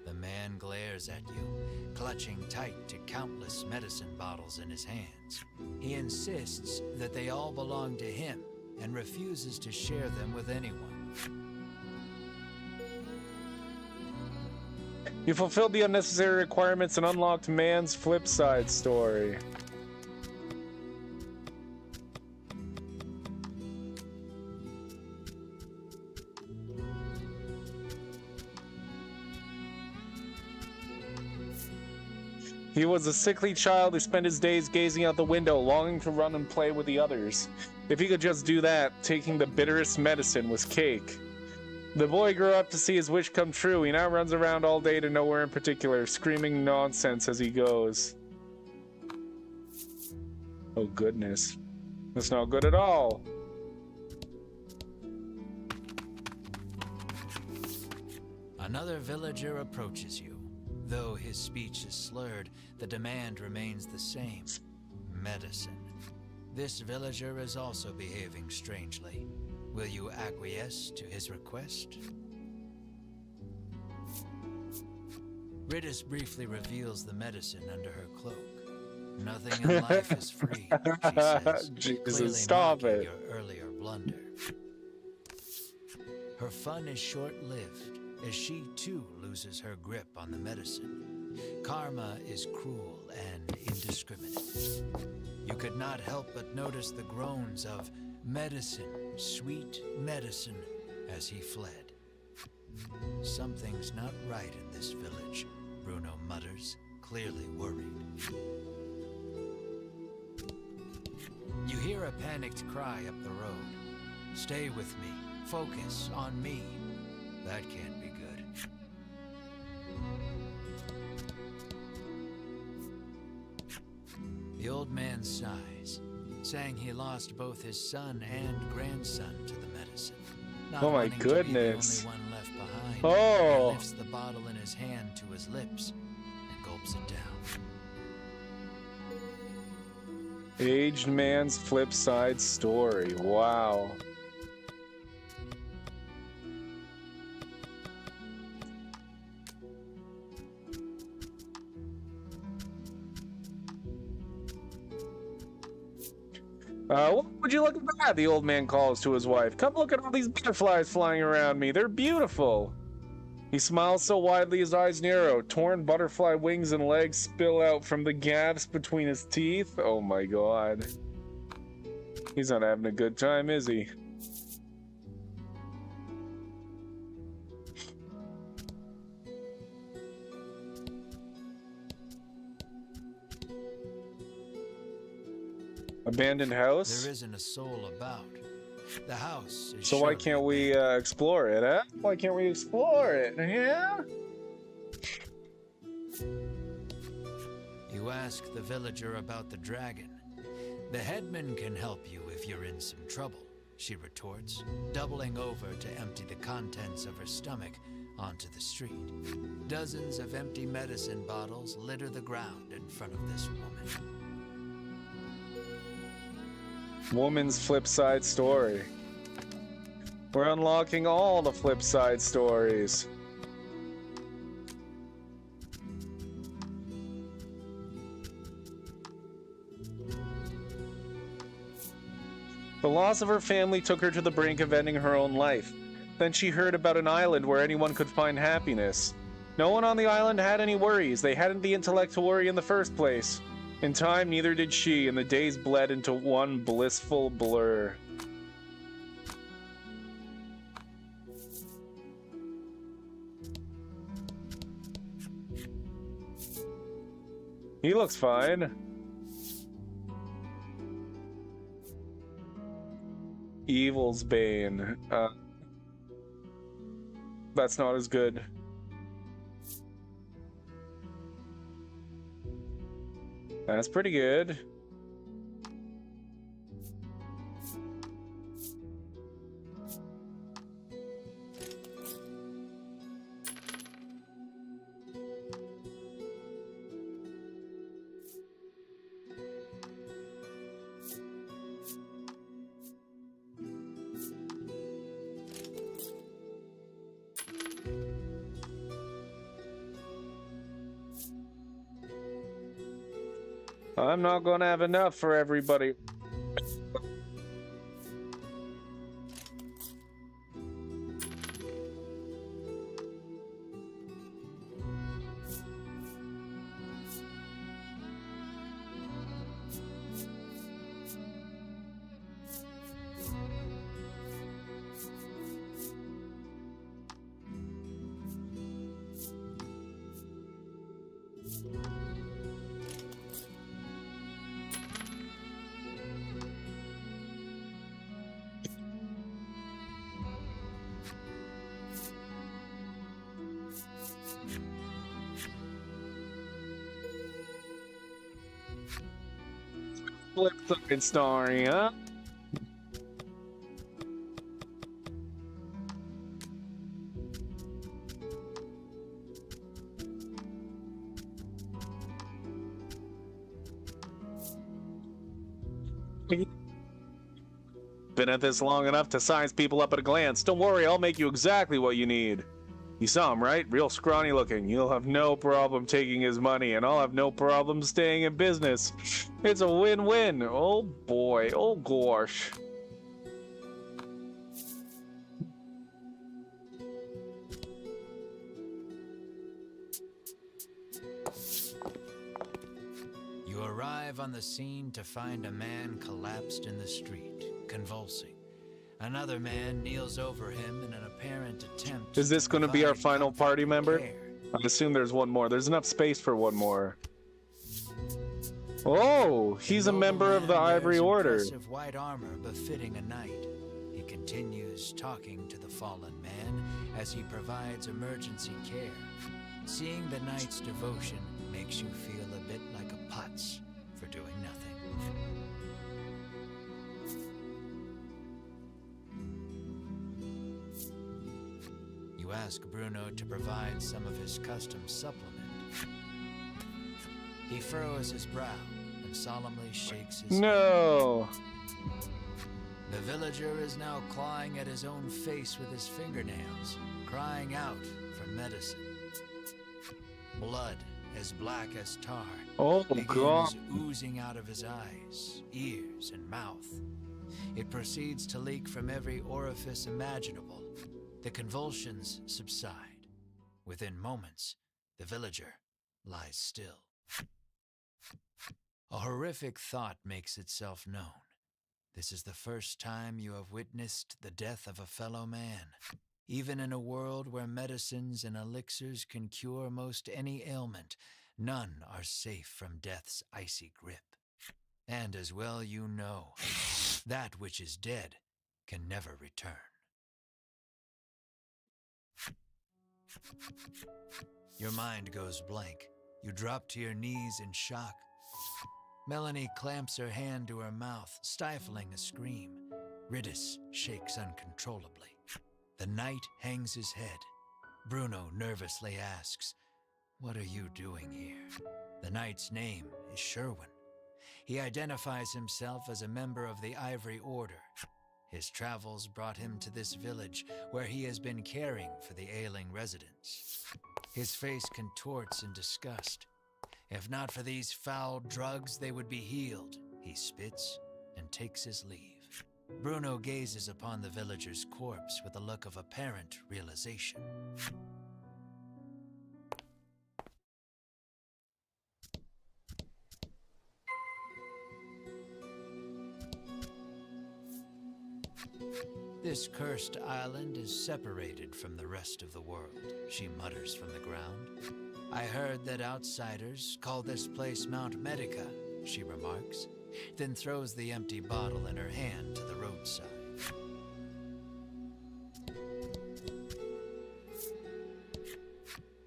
B: The man glares at you, clutching tight to countless medicine bottles in his hands. He insists that they all belong to him and refuses to share them with anyone.
C: You fulfilled the unnecessary requirements and unlocked Man's Flip Side story. He was a sickly child who spent his days gazing out the window, longing to run and play with the others. If he could just do that, taking the bitterest medicine was cake. The boy grew up to see his wish come true. He now runs around all day to nowhere in particular, screaming nonsense as he goes. Oh goodness. That's not good at all.
B: Another villager approaches you. Though his speech is slurred, the demand remains the same. Medicine. This villager is also behaving strangely. Will you acquiesce to his request? Ritis briefly reveals the medicine under her cloak. Nothing in life is free, she says,
C: Jesus,
B: clearly
C: stop
B: mocking
C: it.
B: your earlier blunder. Her fun is short-lived, as she too loses her grip on the medicine. Karma is cruel and indiscriminate. You could not help but notice the groans of medicine, sweet medicine, as he fled. Something's not right in this village, Bruno mutters, clearly worried. You hear a panicked cry up the road. Stay with me. Focus on me. That can't be good. The old man sighs, saying he lost both his son and grandson to the medicine. Not
C: Oh my
B: wanting to be the
C: goodness.
B: only one left behind,
C: Oh.
B: he lifts the bottle in his hand to his lips and gulps it down.
C: Aged man's flip side story. Wow. What would you look at that? The old man calls to his wife. Come look at all these butterflies flying around me. They're beautiful. He smiles so widely his eyes narrow. Torn butterfly wings and legs spill out from the gaps between his teeth. Oh my god. He's not having a good time, is he? Abandoned house?
B: There isn't a soul about. The house is
C: So why
B: surely
C: can't we
B: abandoned.
C: explore it, huh? Why can't we explore it? Yeah?
B: You ask the villager about the dragon. The headman can help you if you're in some trouble, she retorts, doubling over to empty the contents of her stomach onto the street. Dozens of empty medicine bottles litter the ground in front of this woman.
C: Woman's flip side story. We're unlocking all the flip side stories. The loss of her family took her to the brink of ending her own life. Then she heard about an island where anyone could find happiness. No one on the island had any worries. They hadn't the intellect to worry in the first place. In time, neither did she, and the days bled into one blissful blur. He looks fine. Evil's Bane. That's not as good. That's pretty good. I'm not gonna have enough for everybody. flip side story, huh? Been at this long enough to size people up at a glance. Don't worry, I'll make you exactly what you need. You saw him, right? Real scrawny looking. You'll have no problem taking his money, and I'll have no problem staying in business. It's a win-win. Oh boy, oh gosh.
B: You arrive on the scene to find a man collapsed in the street, convulsing. Another man kneels over him in an apparent attempt.
C: Is this going to be our
B: provide
C: final party member?
B: care.
C: I assume there's one more. There's enough space for one more. Oh, he's a member of the
B: nobleman
C: Ivory
B: wears
C: Order.
B: impressive white armor befitting a knight. He continues talking to the fallen man as he provides emergency care. Seeing the knight's devotion makes you feel a bit like a putz for doing nothing. You ask Bruno to provide some of his custom supplement. He furrows his brow and solemnly shakes his head.
C: No.
B: The villager is now clawing at his own face with his fingernails, crying out for medicine. Blood as black as tar
C: Oh, God.
B: begins oozing out of his eyes, ears, and mouth. It proceeds to leak from every orifice imaginable. The convulsions subside. Within moments, the villager lies still. A horrific thought makes itself known. This is the first time you have witnessed the death of a fellow man. Even in a world where medicines and elixirs can cure most any ailment, none are safe from death's icy grip. And as well you know, that which is dead can never return. Your mind goes blank. You drop to your knees in shock. Melanie clamps her hand to her mouth, stifling a scream. Ridis shakes uncontrollably. The knight hangs his head. Bruno nervously asks, "What are you doing here?" The knight's name is Sherwin. He identifies himself as a member of the Ivory Order. His travels brought him to this village, where he has been caring for the ailing residents. His face contorts in disgust. If not for these foul drugs, they would be healed. He spits and takes his leave. Bruno gazes upon the villager's corpse with a look of apparent realization. This cursed island is separated from the rest of the world, she mutters from the ground. I heard that outsiders call this place Mount Medica, she remarks, then throws the empty bottle in her hand to the roadside.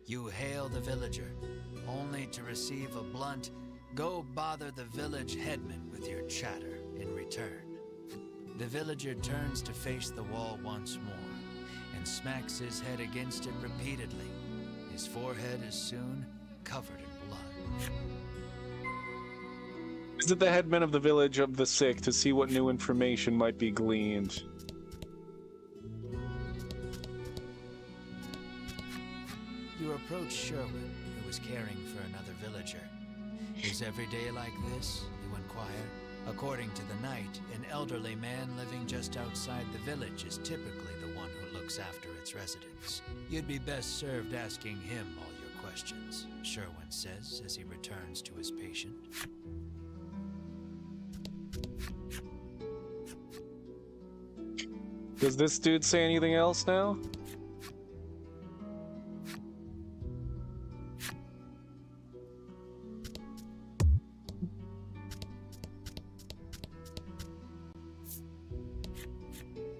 B: You hail the villager, only to receive a blunt, "Go bother the village headman with your chatter," in return. The villager turns to face the wall once more and smacks his head against it repeatedly. His forehead is soon covered in blood.
C: Visit the headman of the village of the sick to see what new information might be gleaned.
B: You approach Sherwin, who is caring for another villager. Is every day like this? You inquire. According to the knight, an elderly man living just outside the village is typically the one who looks after its residents. You'd be best served asking him all your questions, Sherwin says as he returns to his patient.
C: Does this dude say anything else now?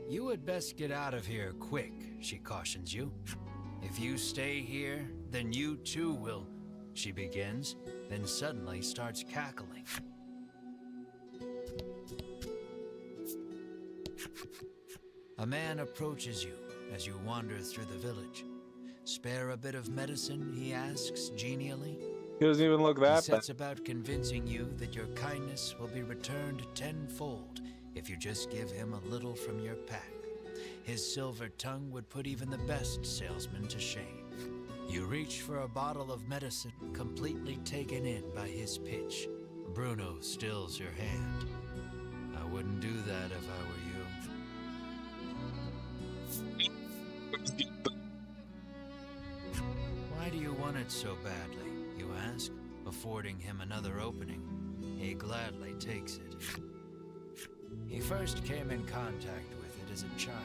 B: You had best get out of here quick, she cautions you. If you stay here, then you too will, she begins, then suddenly starts cackling. A man approaches you as you wander through the village. Spare a bit of medicine, he asks genially.
C: He doesn't even look
B: He
C: that bad.
B: sets about convincing you that your kindness will be returned tenfold if you just give him a little from your pack. His silver tongue would put even the best salesman to shame. You reach for a bottle of medicine, completely taken in by his pitch. Bruno stills your hand. I wouldn't do that if I were you. Why do you want it so badly, you ask, affording him another opening. He gladly takes it. He first came in contact with it as a child.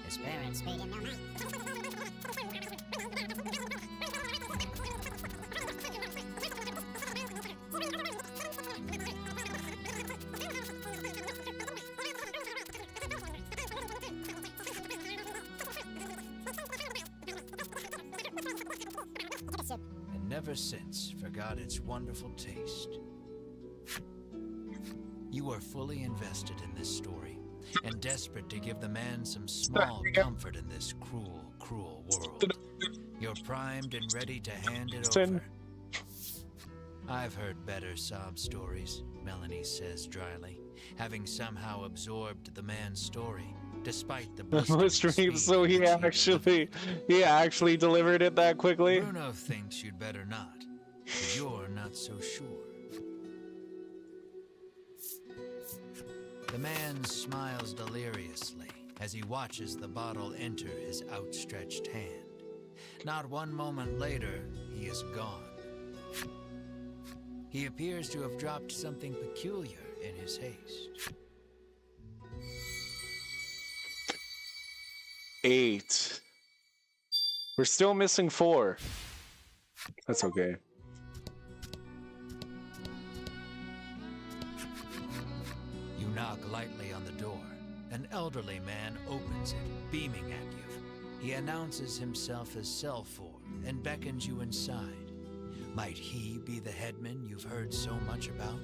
B: His parents made him no money. And never since forgot its wonderful taste. You are fully invested in this story, and desperate to give the man some small comfort in this cruel, cruel world. You're primed and ready to hand it over. I've heard better sob stories, Melanie says dryly, having somehow absorbed the man's story, despite the blistering
C: Stream,
B: speed
C: so he actually delivered it that quickly.
B: Bruno thinks you'd better not, but you're not so sure. The man smiles deliriously as he watches the bottle enter his outstretched hand. Not one moment later, he is gone. He appears to have dropped something peculiar in his haste.
C: 8. We're still missing 4.
A: That's okay.
B: You knock lightly on the door. An elderly man opens it, beaming at you. He announces himself as Selfor and beckons you inside. Might he be the headman you've heard so much about?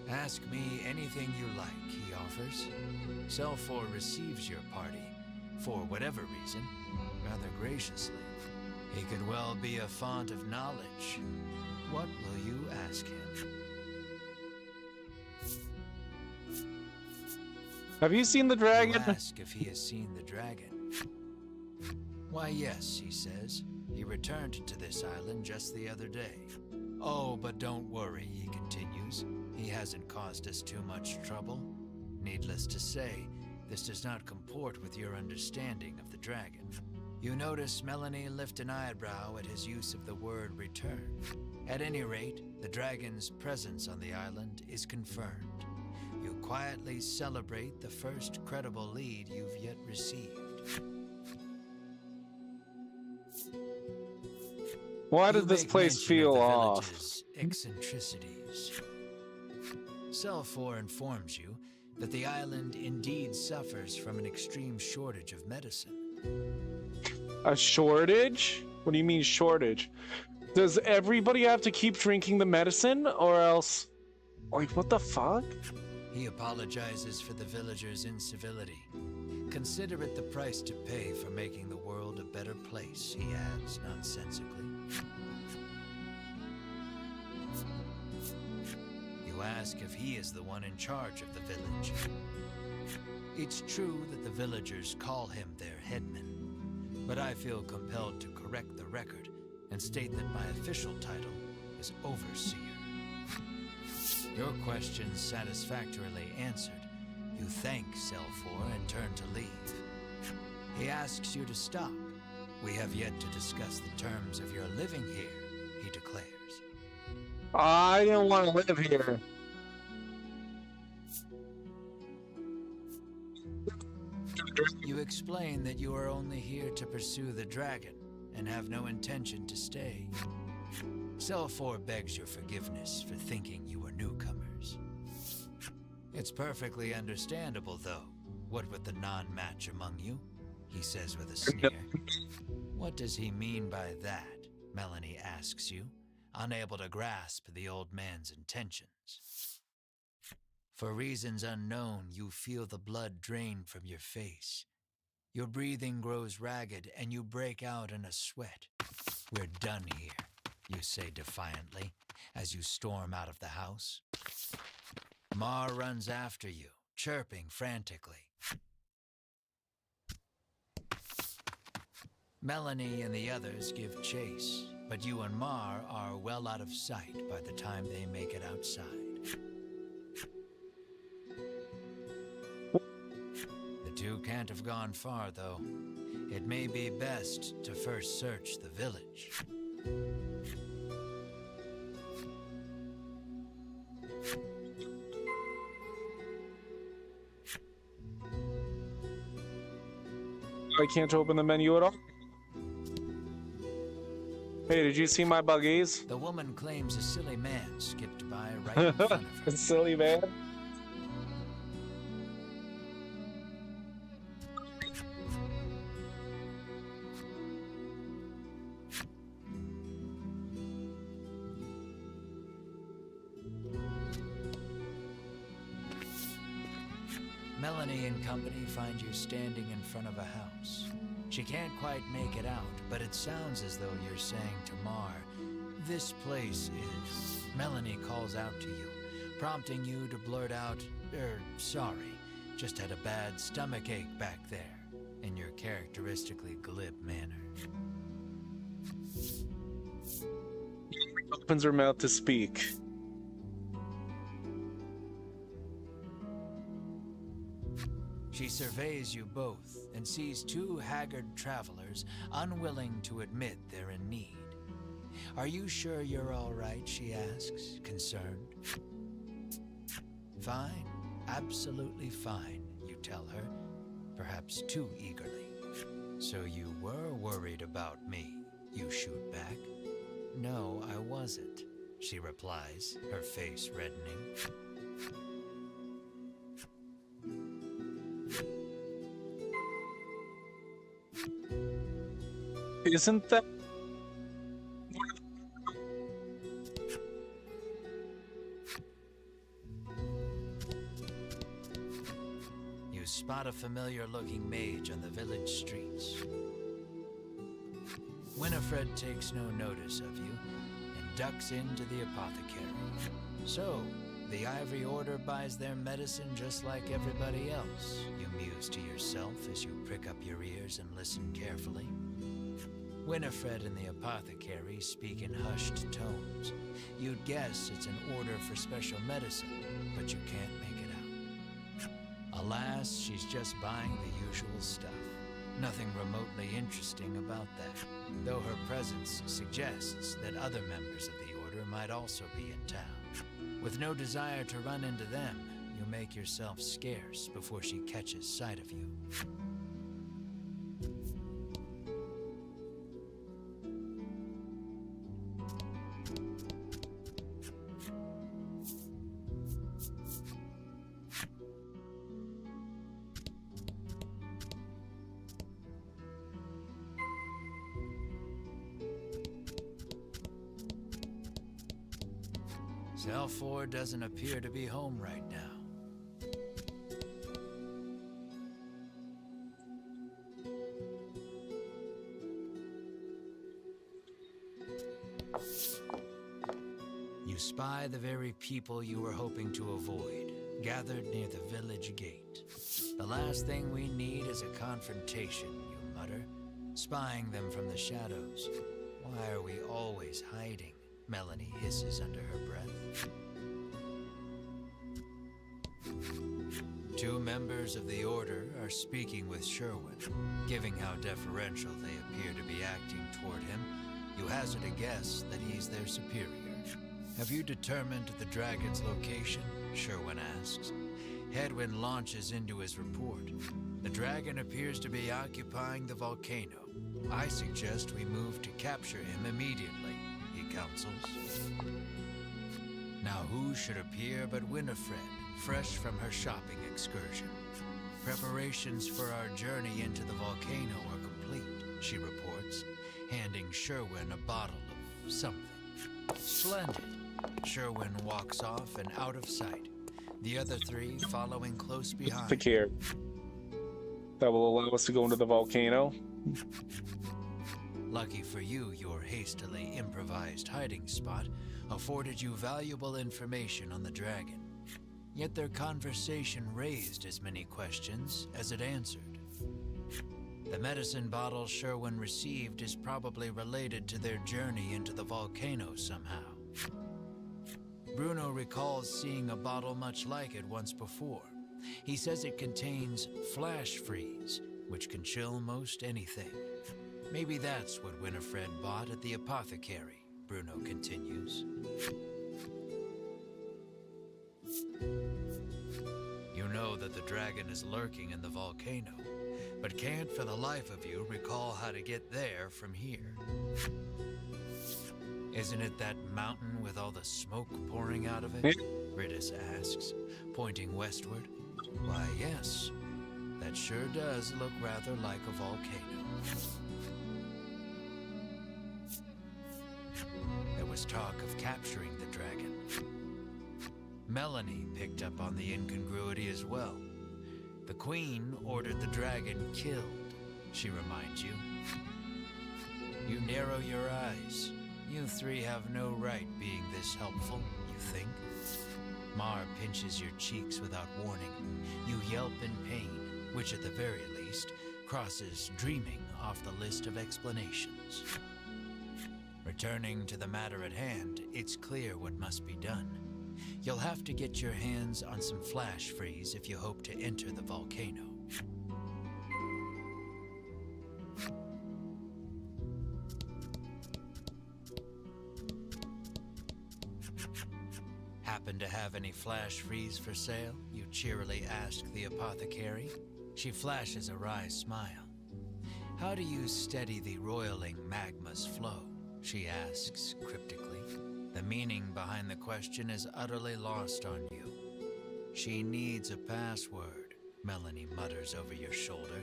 B: Ask me anything you like, he offers. Selfor receives your party, for whatever reason, rather graciously. He could well be a font of knowledge. What will you ask him?
C: Have you seen the dragon?
B: You ask if he has seen the dragon. Why, yes, he says. He returned to this island just the other day. Oh, but don't worry, he continues. He hasn't caused us too much trouble. Needless to say, this does not comport with your understanding of the dragon. You notice Melanie lift an eyebrow at his use of the word return. At any rate, the dragon's presence on the island is confirmed. You quietly celebrate the first credible lead you've yet received.
C: Why does
B: You
C: this
B: make
C: place
B: mention
C: feel
B: of the
C: off?
B: village's eccentricities. Selfor informs you that the island indeed suffers from an extreme shortage of medicine.
C: A shortage? What do you mean shortage? Does everybody have to keep drinking the medicine, or else? Like, what the fuck?
B: He apologizes for the villagers' incivility. Consider it the price to pay for making the world a better place, he adds nonsensically. You ask if he is the one in charge of the village. It's true that the villagers call him their headman, but I feel compelled to correct the record and state that my official title is overseer. Your questions satisfactorily answered, you thank Selfor and turn to leave. He asks you to stop. We have yet to discuss the terms of your living here, he declares.
C: I don't want to live here.
B: You explain that you are only here to pursue the dragon and have no intention to stay. Selfor begs your forgiveness for thinking you were newcomers. It's perfectly understandable, though, what with the non-match among you, he says with a sneer. What does he mean by that? Melanie asks you, unable to grasp the old man's intentions. For reasons unknown, you feel the blood drain from your face. Your breathing grows ragged and you break out in a sweat. We're done here, you say defiantly as you storm out of the house. Mar runs after you, chirping frantically. Melanie and the others give chase, but you and Mar are well out of sight by the time they make it outside. The two can't have gone far, though. It may be best to first search the village.
C: I can't open the menu at all. Hey, did you see my buggies?
B: The woman claims a silly man skipped by right in front of her.
C: Silly man.
B: Melanie and company find you standing in front of a house. She can't quite make it out, but it sounds as though you're saying to Mar, "This place is..." Melanie calls out to you, prompting you to blurt out, "Sorry, just had a bad stomachache back there," in your characteristically glib manner.
C: Opens her mouth to speak.
B: She surveys you both and sees two haggard travelers unwilling to admit they're in need. "Are you sure you're all right?" she asks, concerned. "Fine, absolutely fine," you tell her, perhaps too eagerly. "So you were worried about me," you shoot back. "No, I wasn't," she replies, her face reddening.
C: Isn't that...
B: You spot a familiar-looking mage on the village streets. Winifred takes no notice of you and ducks into the apothecary. "So, the Ivory Order buys their medicine just like everybody else," you muse to yourself as you prick up your ears and listen carefully. Winifred and the apothecary speak in hushed tones. You'd guess it's an order for special medicine, but you can't make it out. Alas, she's just buying the usual stuff. Nothing remotely interesting about that, though her presence suggests that other members of the order might also be in town. With no desire to run into them, you make yourself scarce before she catches sight of you. Zelfor doesn't appear to be home right now. You spy the very people you were hoping to avoid, gathered near the village gate. "The last thing we need is a confrontation," you mutter, spying them from the shadows. "Why are we always hiding?" Melanie hisses under her breath. Two members of the Order are speaking with Sherwin. Giving how deferential they appear to be acting toward him, you hazard a guess that he's their superior. "Have you determined the dragon's location?" Sherwin asks. Hedwin launches into his report. "The dragon appears to be occupying the volcano. I suggest we move to capture him immediately," he counsels. Now who should appear but Winifred, fresh from her shopping excursion. "Preparations for our journey into the volcano are complete," she reports, handing Sherwin a bottle of something. "Splendid." Sherwin walks off and out of sight, the other three following close
C: The
B: behind.
C: care that will allow us to go into the volcano.
B: Lucky for you, your hastily improvised hiding spot afforded you valuable information on the dragon. Yet their conversation raised as many questions as it answered. The medicine bottle Sherwin received is probably related to their journey into the volcano somehow. Bruno recalls seeing a bottle much like it once before. He says it contains flash freeze, which can chill most anything. Maybe that's what Winifred bought at the apothecary, Bruno continues. You know that the dragon is lurking in the volcano, but can't for the life of you recall how to get there from here. Isn't it that mountain with all the smoke pouring out of it? Riddis asks, pointing westward. Why, yes. That sure does look rather like a volcano. There was talk of capturing the dragon. Melanie picked up on the incongruity as well. The queen ordered the dragon killed, she reminds you. You narrow your eyes. You three have no right being this helpful, you think? Mar pinches your cheeks without warning. You yelp in pain, which at the very least crosses dreaming off the list of explanations. Returning to the matter at hand, it's clear what must be done. You'll have to get your hands on some flash freeze if you hope to enter the volcano. Happen to have any flash freeze for sale? You cheerily ask the apothecary. She flashes a wry smile. How do you steady the roiling magma's flow? She asks cryptically. The meaning behind the question is utterly lost on you. She needs a password, Melanie mutters over your shoulder.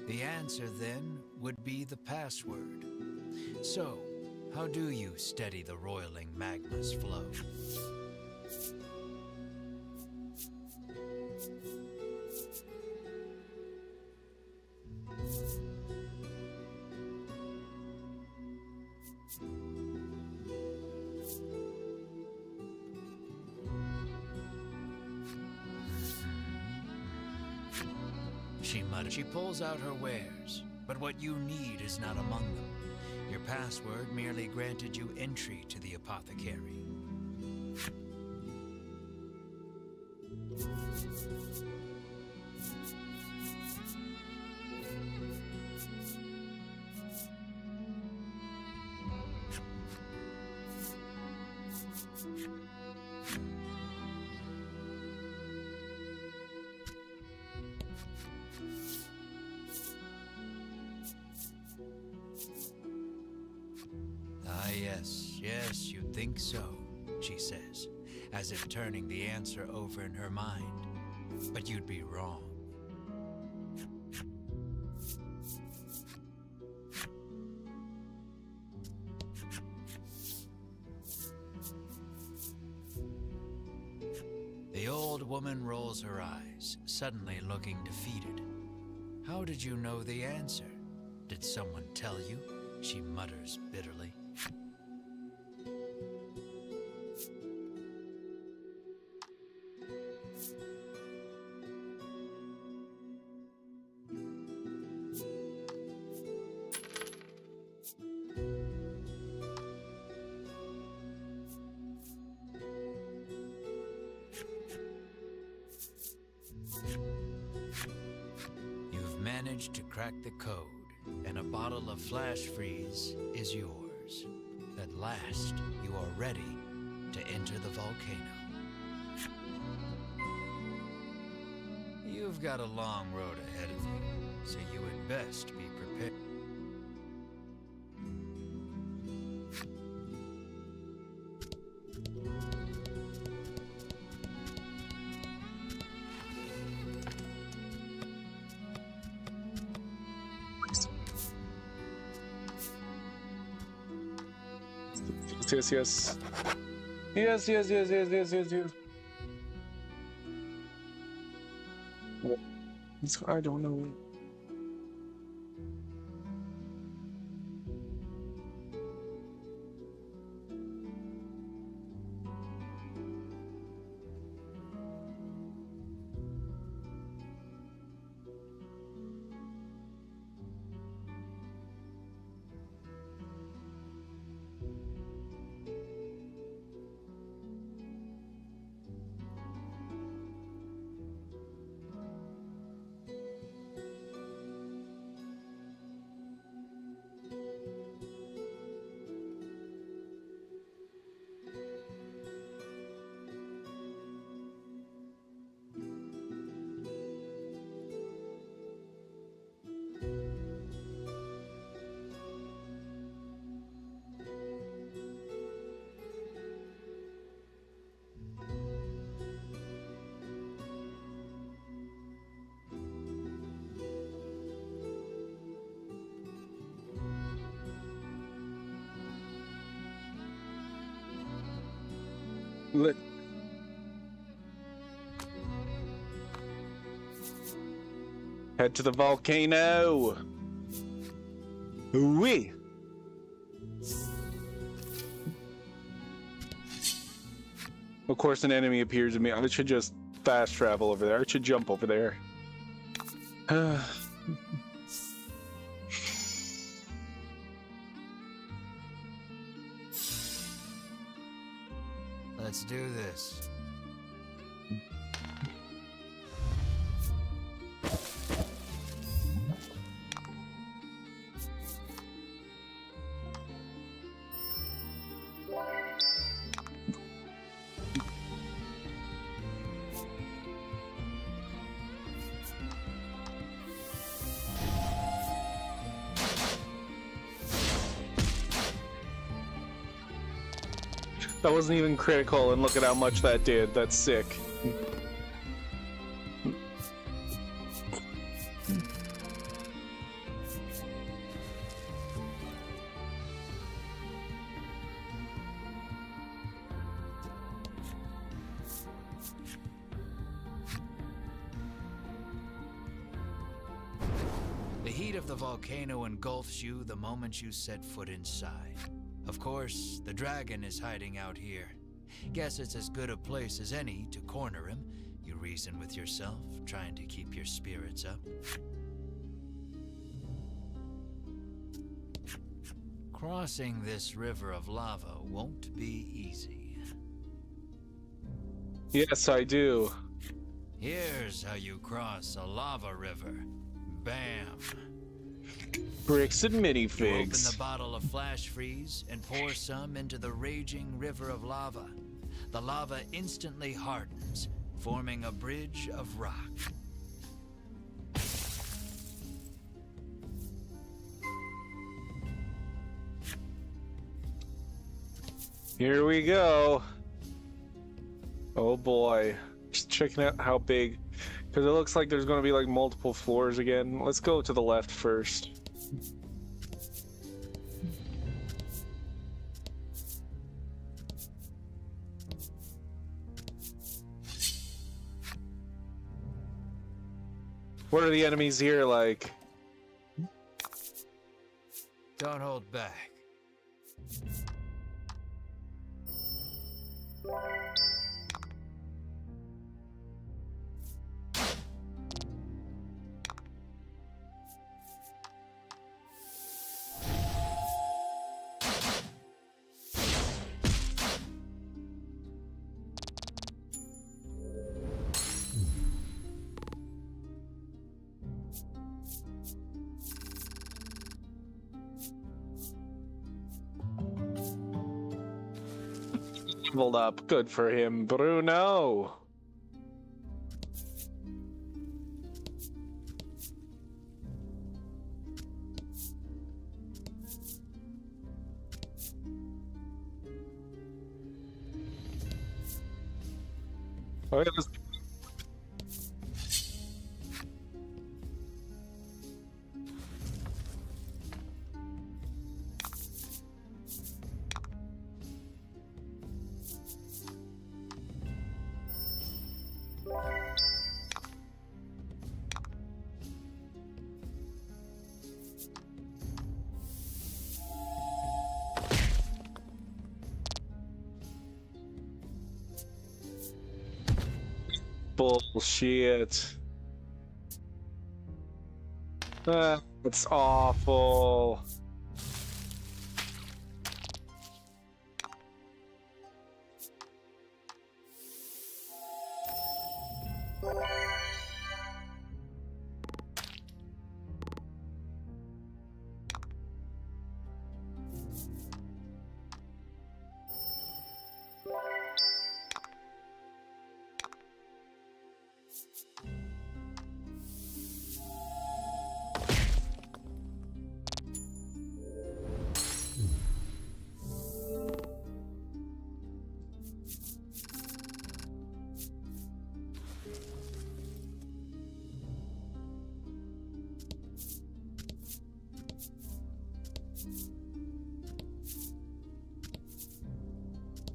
B: The answer, then, would be the password. So, how do you steady the roiling magma's flow? She mutters. She pulls out her wares, but what you need is not among them. Your password merely granted you entry to the apothecary. Yes, you'd think so, she says, as if turning the answer over in her mind. But you'd be wrong. The old woman rolls her eyes, suddenly looking defeated. How did you know the answer? Did someone tell you? She mutters bitterly. You've managed to crack the code, and a bottle of flash freeze is yours. At last, you are ready to enter the volcano. You've got a long road ahead of you, so you had best be prepared.
C: Yes. things? I don't know. Head to the volcano. Ooh-wee. Of course, an enemy appears to me. I should just fast travel over there. I should jump over there.
B: Let's do this.
C: That wasn't even critical, and look at how much that did. That's sick.
B: The heat of the volcano engulfs you the moment you set foot inside. Of course, the dragon is hiding out here. Guess it's as good a place as any to corner him, you reason with yourself, trying to keep your spirits up. Crossing this river of lava won't be easy.
C: Yes, I do.
B: Here's how you cross a lava river. Bam!
C: Bricks and
B: You open
C: minifigs.
B: the bottle of flash freeze and pour some into the raging river of lava. The lava instantly hardens, forming a bridge of rock.
C: Here we go. Oh boy. Just checking out how big. Because it looks like there's going to be like multiple floors again. Let's go to the left first. What are the enemies here like?
B: Don't hold back.
C: Leveled up. Good for him, Bruno. Okay, let's... bullshit. It's awful.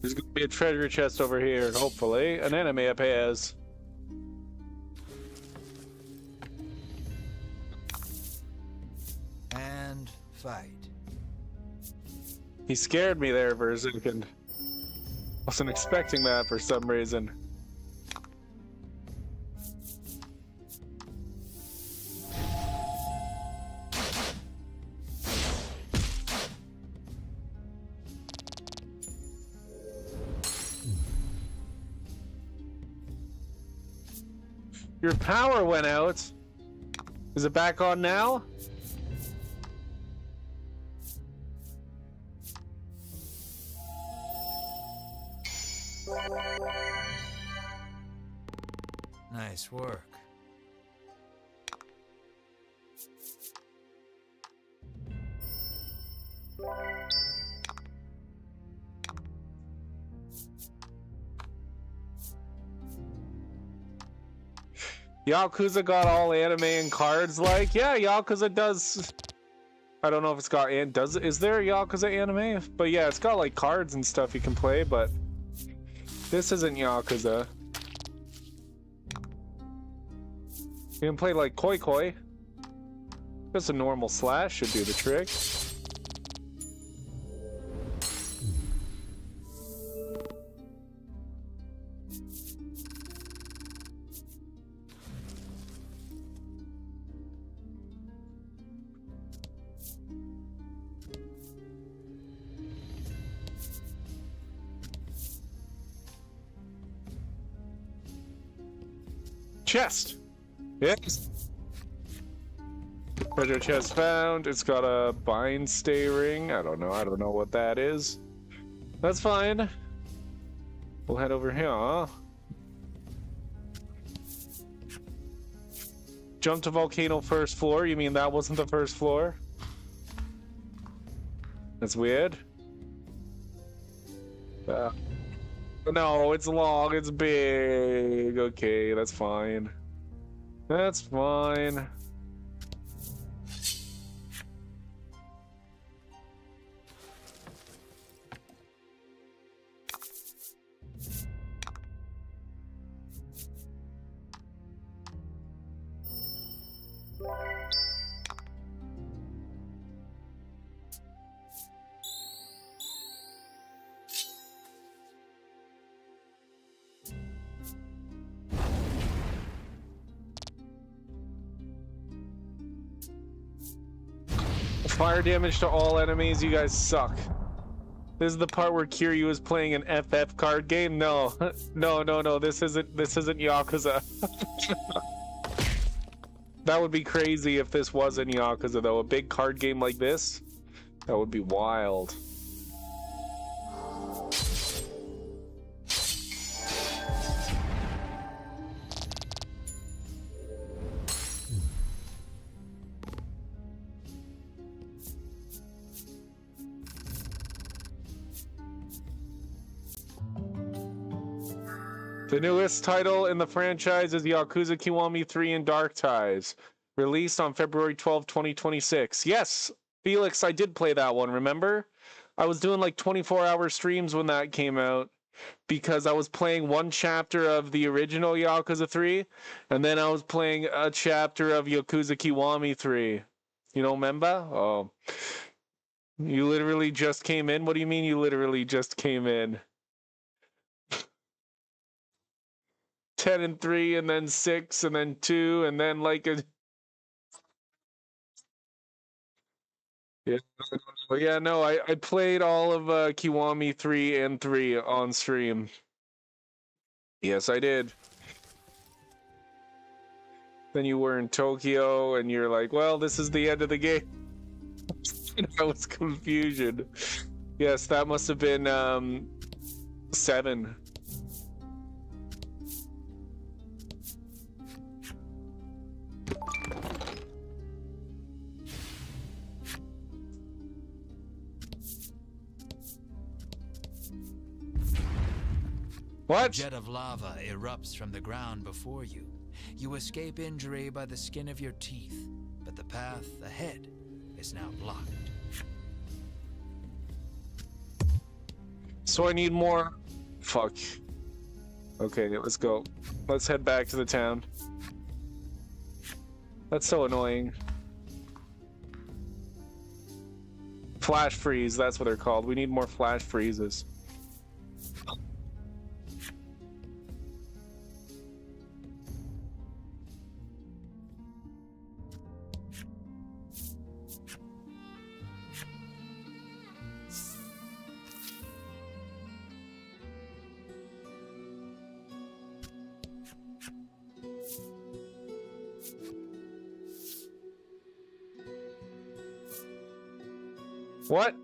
C: There's gonna be a treasure chest over here, hopefully. An enemy appears.
B: And fight.
C: He scared me there for a second. Wasn't expecting that for some reason. Your power went out. Is it back on now?
B: Nice work.
C: Yakuza got all anime and cards like? Yeah, Yakuza does. I don't know if it's got is there a Yakuza anime? But yeah, it's got like cards and stuff you can play, but this isn't Yakuza. You can play like Koi Koi. Just a normal slash should do the trick. Chest. Yes. Treasure chest found. It's got a bind stay ring. I don't know what that is. That's fine. We'll head over here. Jump to volcano first floor. You mean that wasn't the first floor? That's weird. No, it's long, it's big. Okay, that's fine. That's fine. Fire damage to all enemies, you guys suck. This is the part where Kiryu is playing an FF card game? No. No, this isn't Yakuza. That would be crazy if this wasn't Yakuza though. A big card game like this? That would be wild. The newest title in the franchise is Yakuza Kiwami 3 and Dark Ties, released on February 12, 2026. Yes, Felix, I did play that one, remember? I was doing like 24-hour streams when that came out because I was playing one chapter of the original Yakuza 3 and then I was playing a chapter of Yakuza Kiwami 3. You don't remember? Oh. You literally just came in? What do you mean you literally just came in? 10 and 3 and then 6 and then 2 and then like a yeah, yeah, no, I played all of Kiwami 3 and 3 on stream. Yes, I did. Then you were in Tokyo and you're like, well, this is the end of the game. And I was confusion. Yes, that must have been 7. What?
B: A jet of lava erupts from the ground before you. You escape injury by the skin of your teeth, but the path ahead is now blocked.
C: So I need more. Fuck. Okay, let's go. Let's head back to the town. That's so annoying. Flash freeze, that's what they're called. We need more flash freezes. What?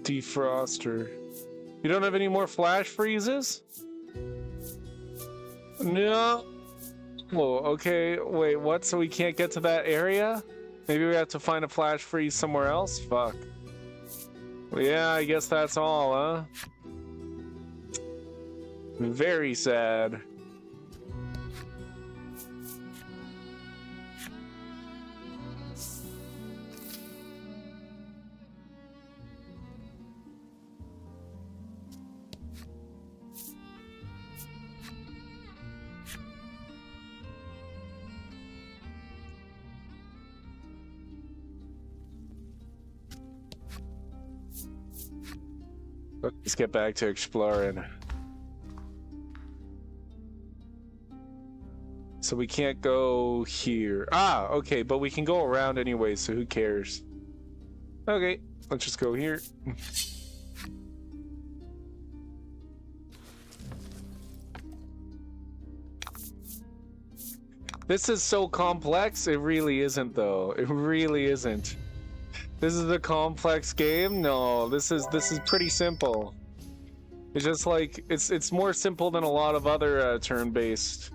C: Defroster. You don't have any more flash freezes? No. Oh, okay. Wait, what? So we can't get to that area? Maybe we have to find a flash freeze somewhere else? Fuck. Well, yeah, I guess that's all, huh? Very sad. Let's get back to exploring. So we can't go here. Ah, okay, but we can go around anyway, so who cares? Okay, let's just go here. This is so complex. It really isn't, though. It really isn't. This is a complex game? No, this is pretty simple. It's just like it's more simple than a lot of other turn-based.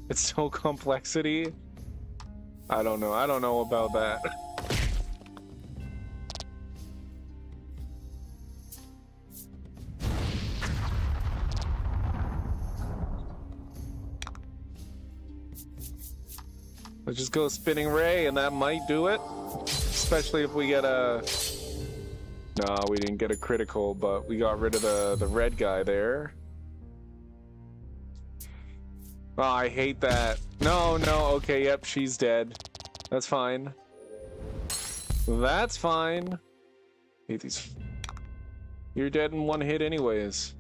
C: It's so complexity. I don't know. I don't know about that. Let's just go spinning ray, and that might do it. Especially if we get a... No, we didn't get a critical, but we got rid of the red guy there. Oh, I hate that. No, okay, yep, she's dead. That's fine. That's fine. Hate these... You're dead in one hit anyways.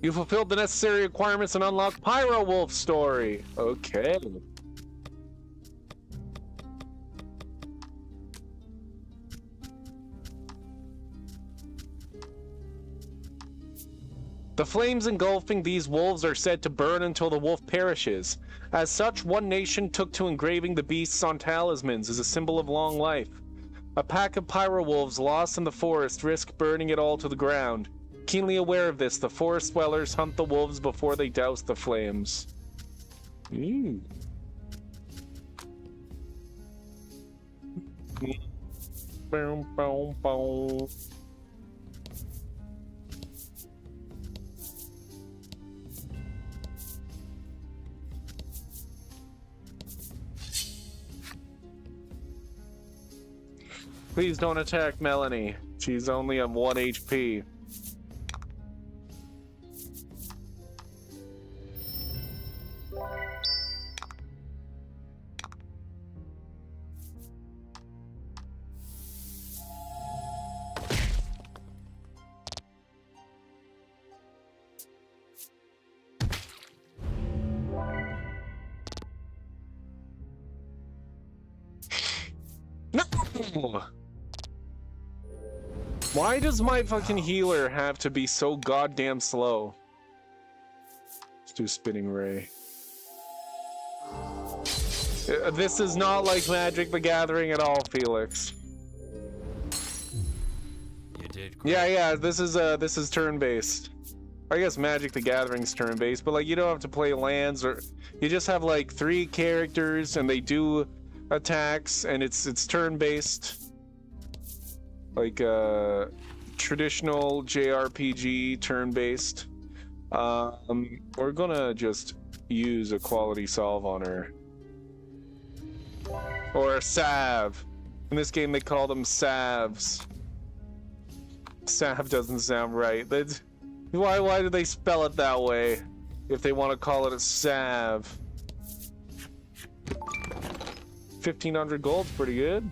C: You fulfilled the necessary requirements and unlocked Pyro Wolf story. Okay. The flames engulfing these wolves are said to burn until the wolf perishes. As such, one nation took to engraving the beasts on talismans as a symbol of long life. A pack of pyro wolves lost in the forest risk burning it all to the ground. Keenly aware of this, the forest dwellers hunt the wolves before they douse the flames. Boom, boom, boom. Please don't attack Melanie. She's only on 1 HP. Why does my fucking healer have to be so goddamn slow? Let's do Spinning Ray. This is not like Magic the Gathering at all, Felix.
B: You did great.
C: Yeah, this is turn-based. I guess Magic the Gathering's turn-based, but like you don't have to play lands, or you just have like 3 characters and they do attacks, and it's turn-based. Like traditional JRPG turn-based. We're gonna just use a quality solve on her. Or a salve. In this game they call them salves. Salve doesn't sound right. Why do they spell it that way if they want to call it a salve? 1,500 gold's pretty good.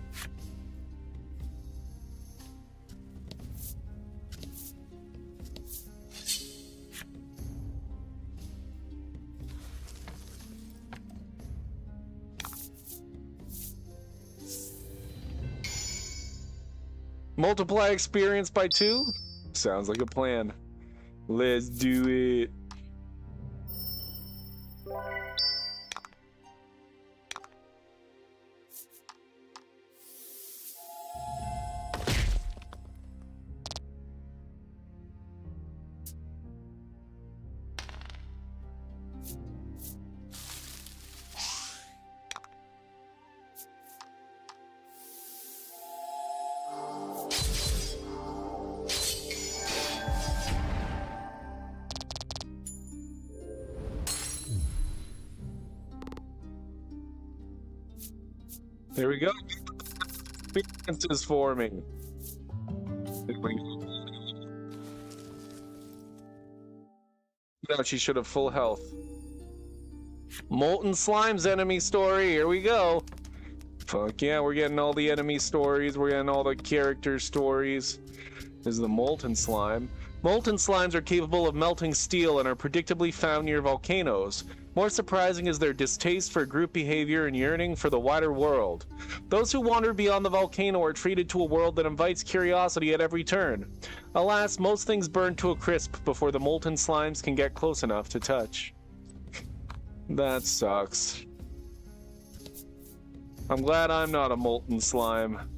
C: Multiply experience by 2? Sounds like a plan. Let's do it. There we go. Experiences forming. No, she should have full health. Molten Slime's enemy story. Here we go. Fuck yeah, we're getting all the enemy stories. We're getting all the character stories. This is the Molten Slime. Molten slimes are capable of melting steel and are predictably found near volcanoes. More surprising is their distaste for group behavior and yearning for the wider world. Those who wander beyond the volcano are treated to a world that invites curiosity at every turn. Alas, most things burn to a crisp before the molten slimes can get close enough to touch. That sucks. I'm glad I'm not a molten slime.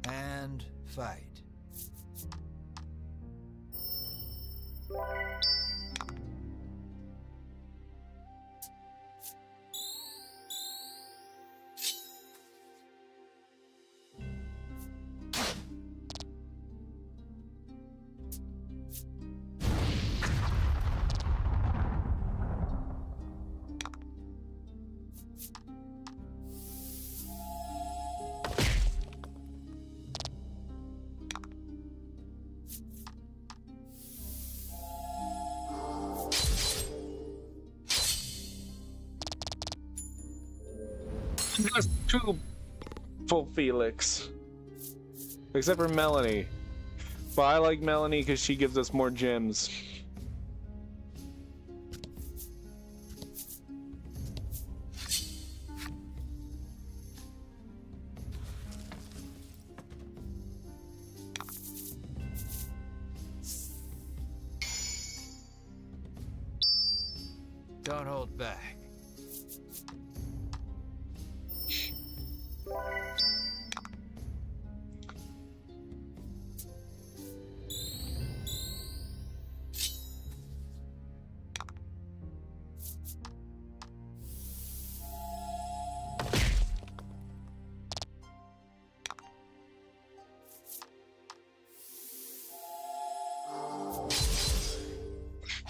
B: And fight.
C: Just two full Felix. Except for Melanie. But I like Melanie because she gives us more gems.
B: Don't hold back.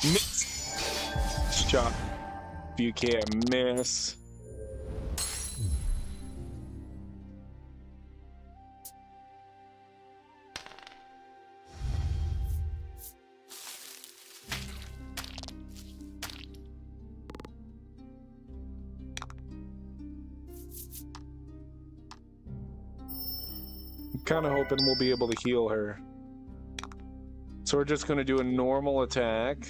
C: Miss. Shot. If you can't miss. Kind of hoping we'll be able to heal her. So we're just gonna do a normal attack.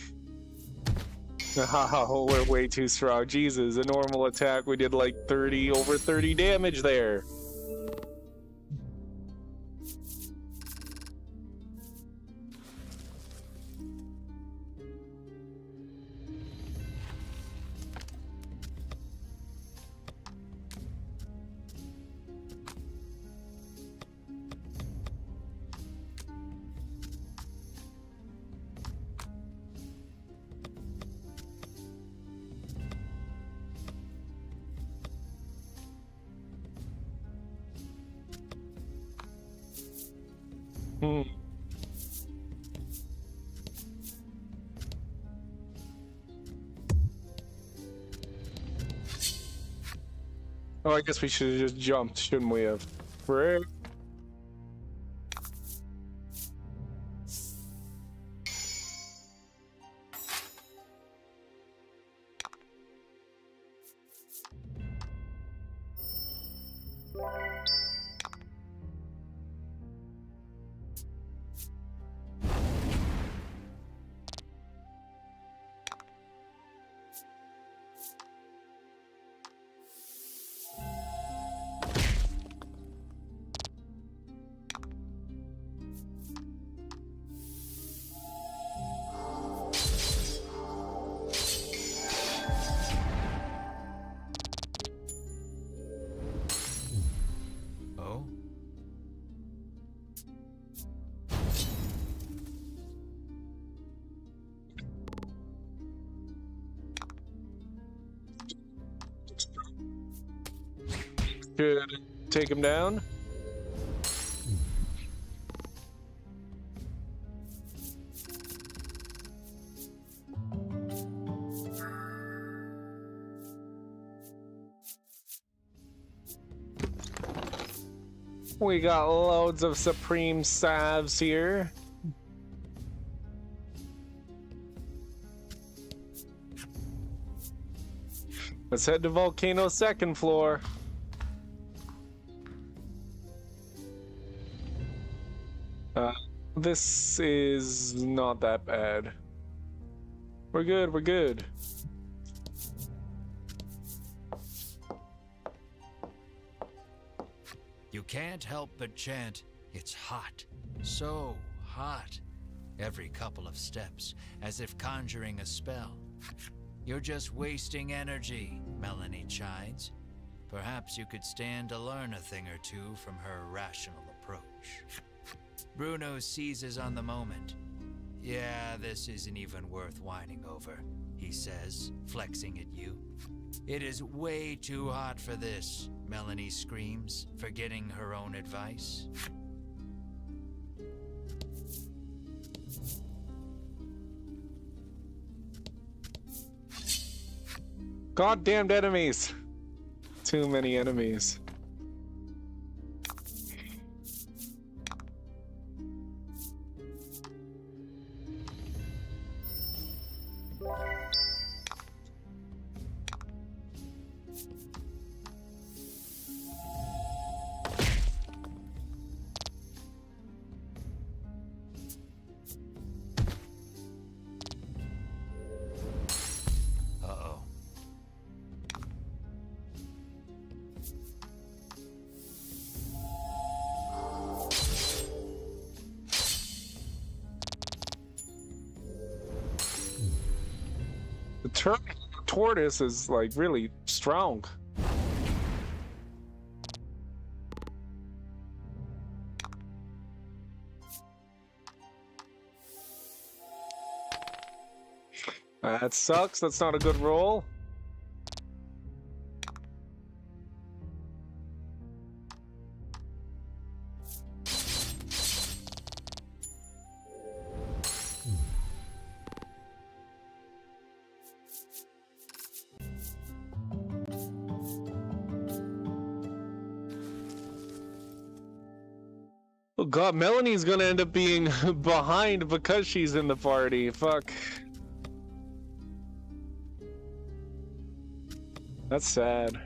C: Oh, we're way too strong. Jesus, a normal attack, we did like over 30 damage there. Oh, I guess we should have just jumped, shouldn't we have? Frick.
B: Oh?
C: Should take him down. We got loads of Supreme Salves here. Let's head to Volcano's second floor. This is not that bad. We're good, we're good.
B: You can't help but chant, "It's hot, so hot," every couple of steps, as if conjuring a spell. You're just wasting energy, Melanie chides. Perhaps you could stand to learn a thing or two from her rational approach. Bruno seizes on the moment. "Yeah, this isn't even worth whining over," he says, flexing at you. "It is way too hot for this," Melanie screams, forgetting her own advice.
C: Goddamned enemies! Too many enemies.
B: Uh-oh.
C: The tortoise is like really strong. That sucks. That's not a good roll. Oh god, Melanie's gonna end up being behind because she's in the party. Fuck. That's sad.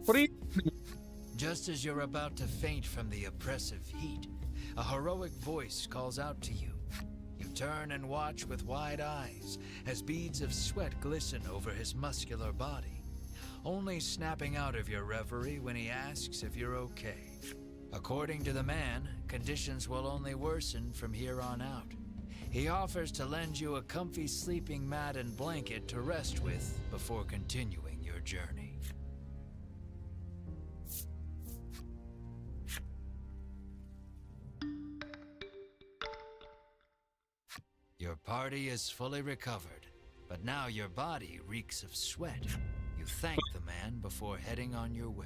C: What are you?
B: Just as you're about to faint from the oppressive heat, a heroic voice calls out to you. You turn and watch with wide eyes as beads of sweat glisten over his muscular body, only snapping out of your reverie when he asks if you're okay. According to the man, conditions will only worsen from here on out. He offers to lend you a comfy sleeping mat and blanket to rest with before continuing your journey. Your party is fully recovered, but now your body reeks of sweat. You thank the man before heading on your way.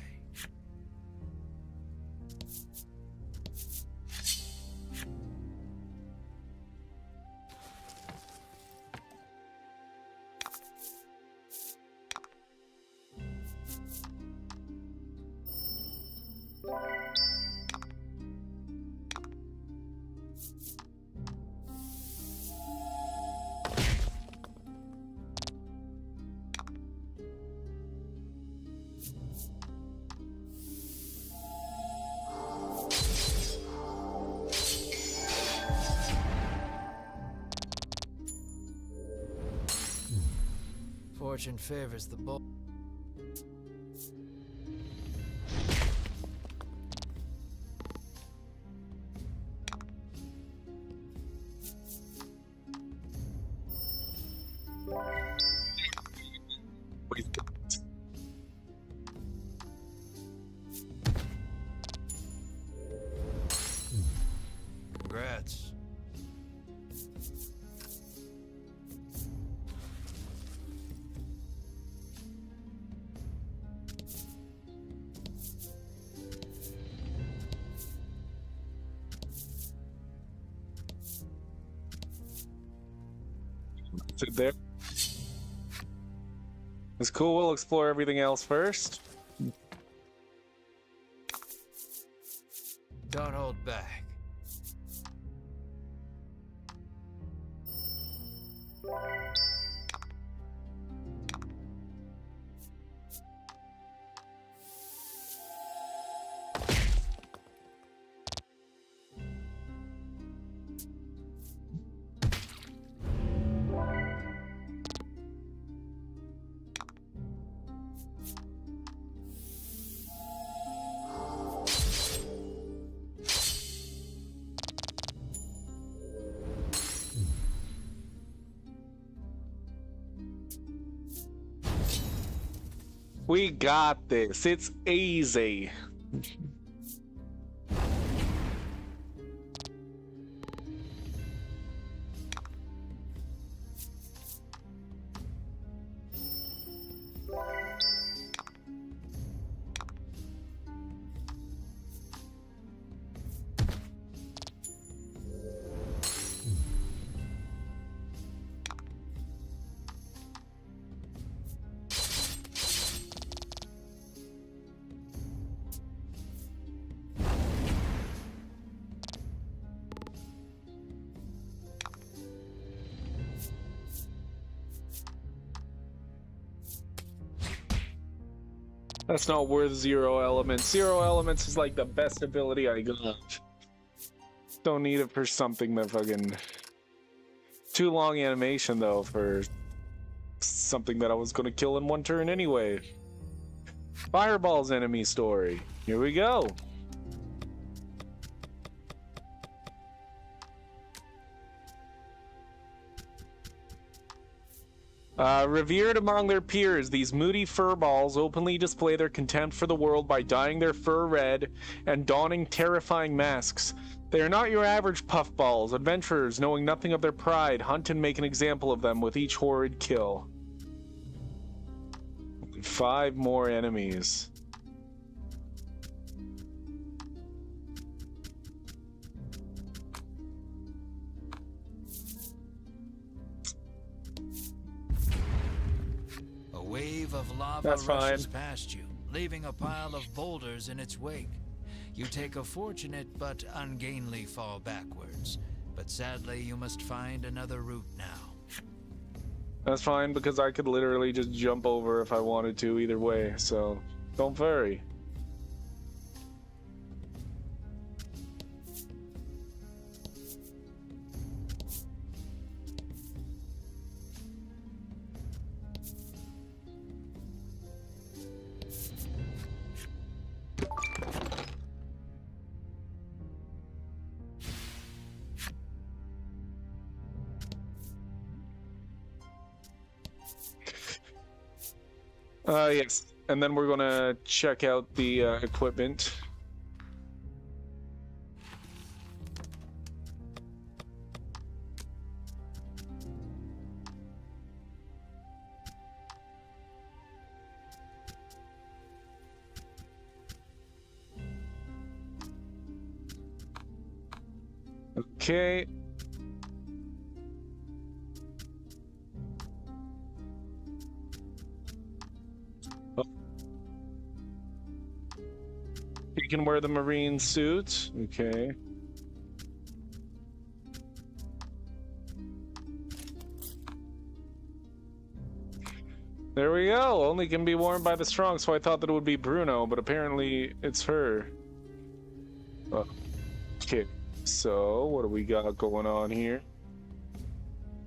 B: Fortune favors the bold. Congrats.
C: Sit there. It's cool. We'll explore everything else first.
B: Don't hold back.
C: We got this. It's easy. That's not worth 0 elements. 0 elements is like the best ability I got. Don't need it for something that fucking... Too long animation though for something that I was gonna kill in 1 turn anyway. Fireball's enemy story. Here we go. Revered among their peers, these moody furballs openly display their contempt for the world by dyeing their fur red and donning terrifying masks. They are not your average puffballs. Adventurers, knowing nothing of their pride, hunt and make an example of them with each horrid kill. 5 more enemies.
B: A wave of lava
C: That's
B: rushes
C: fine.
B: past you, leaving a pile of boulders in its wake. You take a fortunate but ungainly fall backwards, but sadly you must find another route now.
C: That's fine because I could literally just jump over if I wanted to either way, so Don't worry. Yes. And then we're gonna check out the equipment. Okay. You can wear the marine suit. Okay. There we go. Only can be worn by the strong, so I thought that it would be Bruno, but apparently it's her. Oh. Okay. So, what do we got going on here?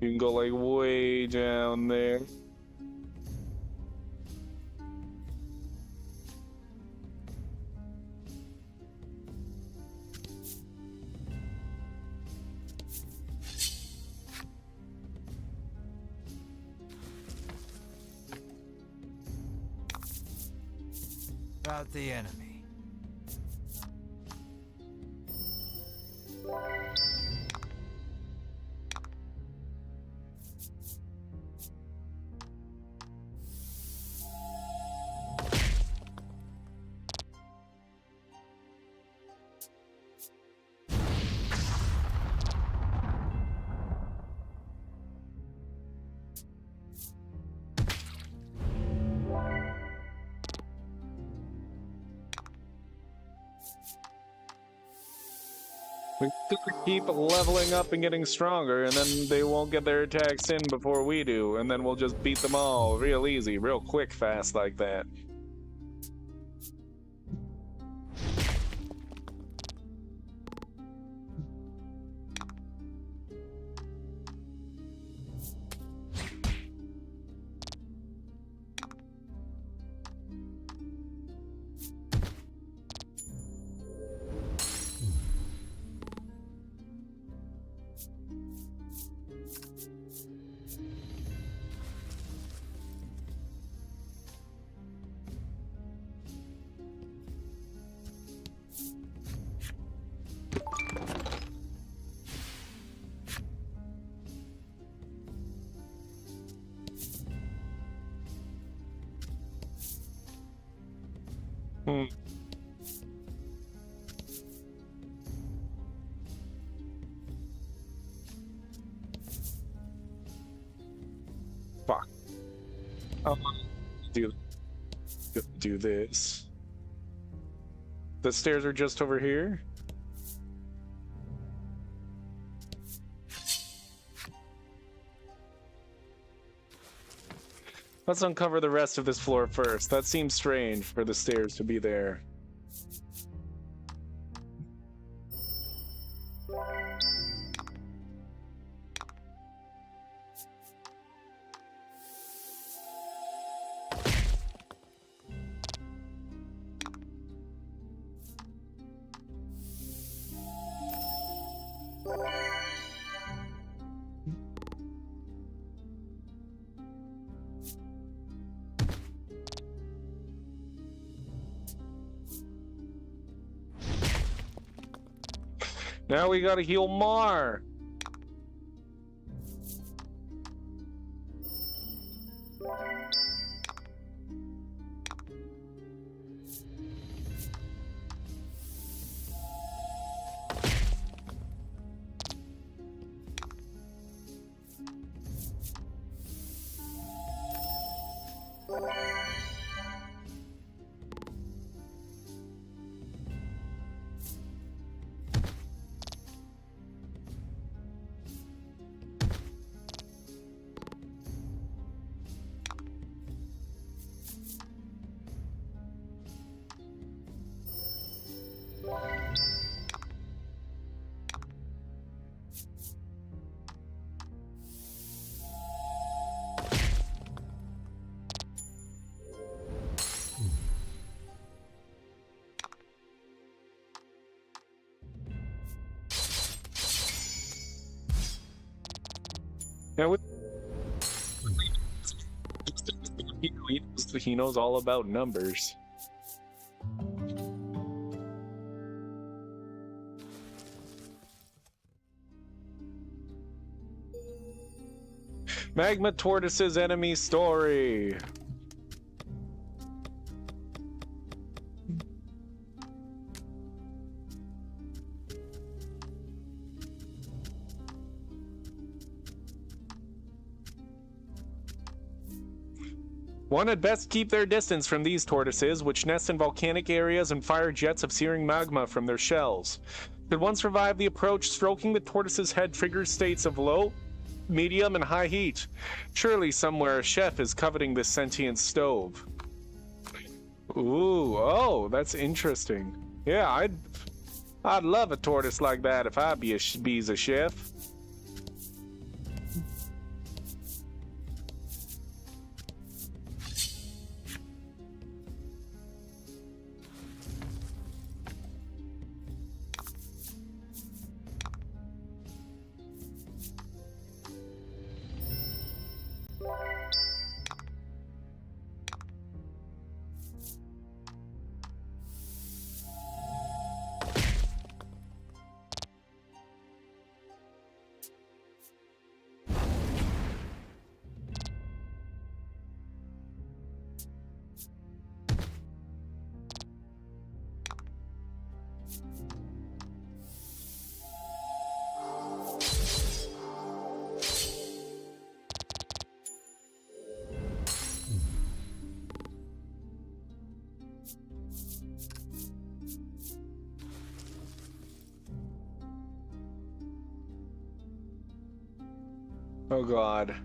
C: You can go like way down there.
B: About the enemy.
C: We keep leveling up and getting stronger, and then they won't get their attacks in before we do, and then we'll just beat them all real easy, real quick, fast like that. Fuck. Oh, do this. The stairs are just over here. Let's uncover the rest of this floor first. That seems strange for the stairs to be there. Now we gotta heal Mar. Yeah, he knows all about numbers. Magma Tortoise's enemy story. One had best keep their distance from these tortoises, which nest in volcanic areas and fire jets of searing magma from their shells. Should one survive the approach, stroking the tortoise's head triggers states of low, medium, and high heat. Surely somewhere a chef is coveting this sentient stove. Ooh, oh, that's interesting. Yeah, I'd love a tortoise like that if I be's a chef. Oh god.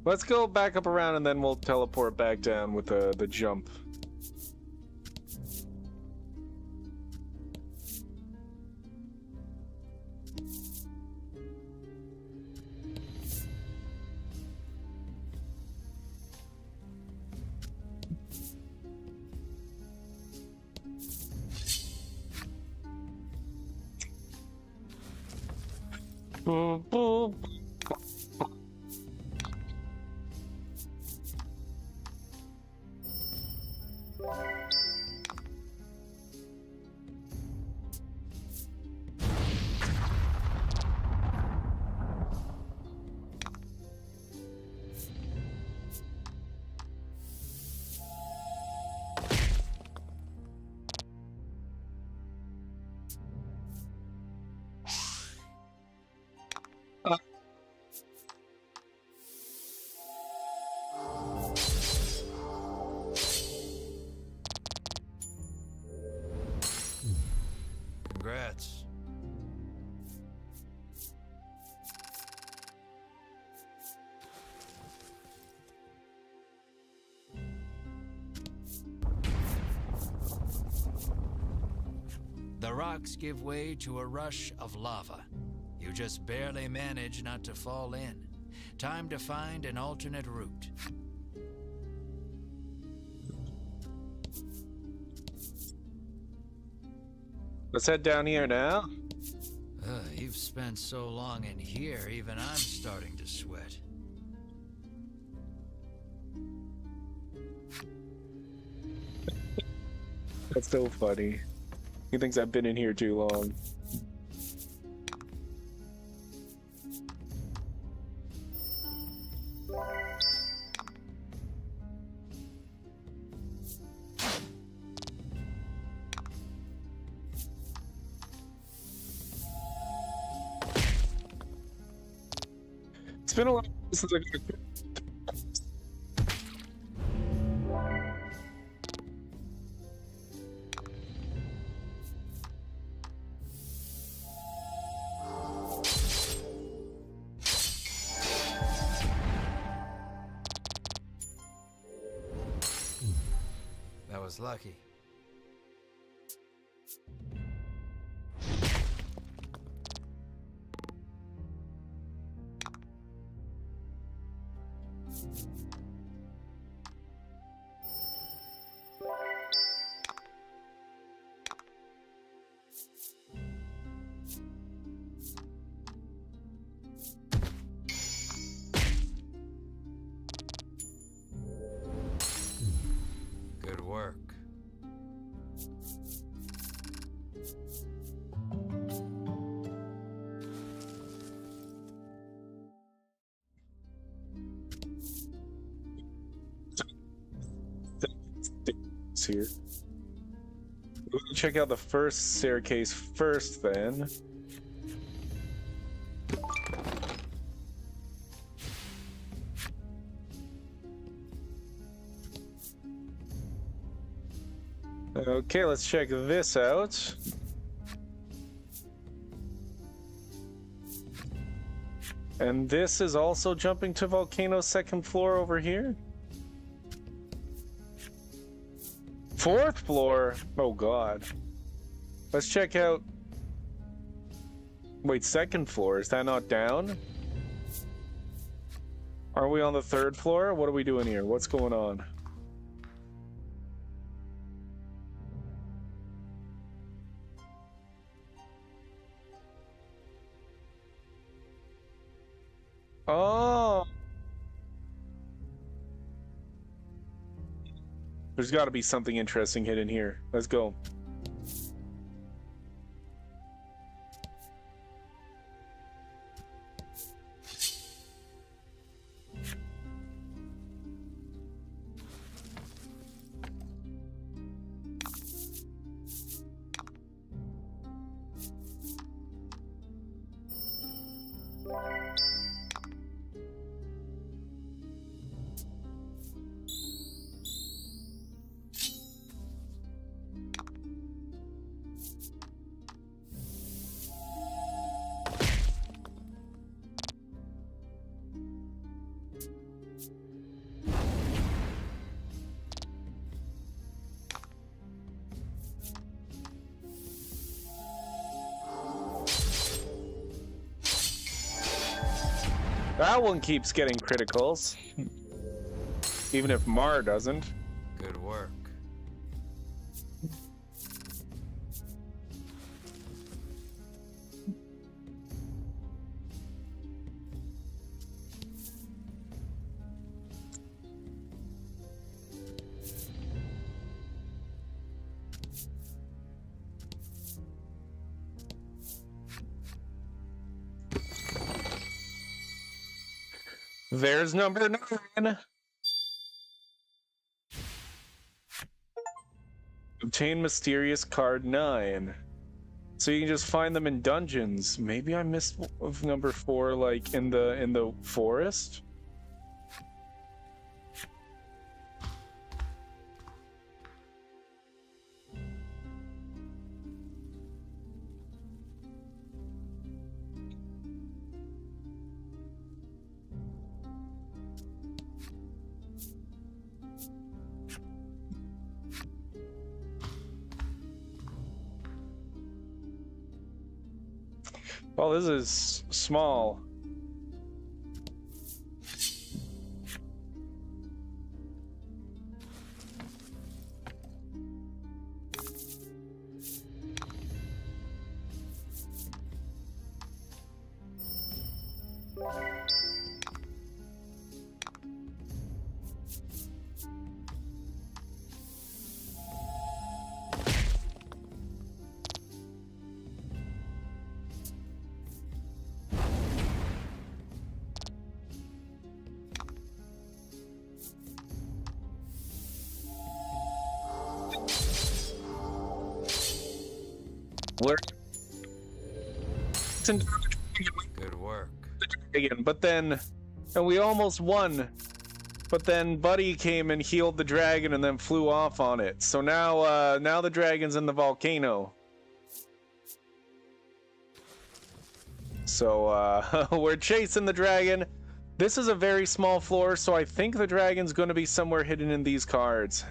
C: Let's go back up around and then we'll teleport back down with the jump. Boop, boop.
B: Congrats. The rocks give way to a rush of lava. You just barely manage not to fall in. Time to find an alternate route.
C: Let's head down here now.
B: You've spent so long in here, even I'm starting to sweat.
C: That's so funny. He thinks I've been in here too long. It's been a while since I got a...
B: That was lucky.
C: here. We'll check out the first staircase first, then. Okay, let's check this out. And this is also jumping to Volcano's second floor over here. Fourth floor? Oh god. Let's check out... Wait, second floor, is that not down? Are we on the third floor? What are we doing here? What's going on? Oh! There's got to be something interesting hidden here. Let's go. That one keeps getting criticals. Even if Mar doesn't.
B: Good work.
C: There's number 9. Obtain mysterious card 9. So you can just find them in dungeons. Maybe I missed of number 4, like in the forest. Well, this is small. Where?
B: Good work.
C: Again, but then, and we almost won. But then Buddy came and healed the dragon and then flew off on it. So now, now the dragon's in the volcano. So we're chasing the dragon. This is a very small floor, so I think the dragon's going to be somewhere hidden in these cards.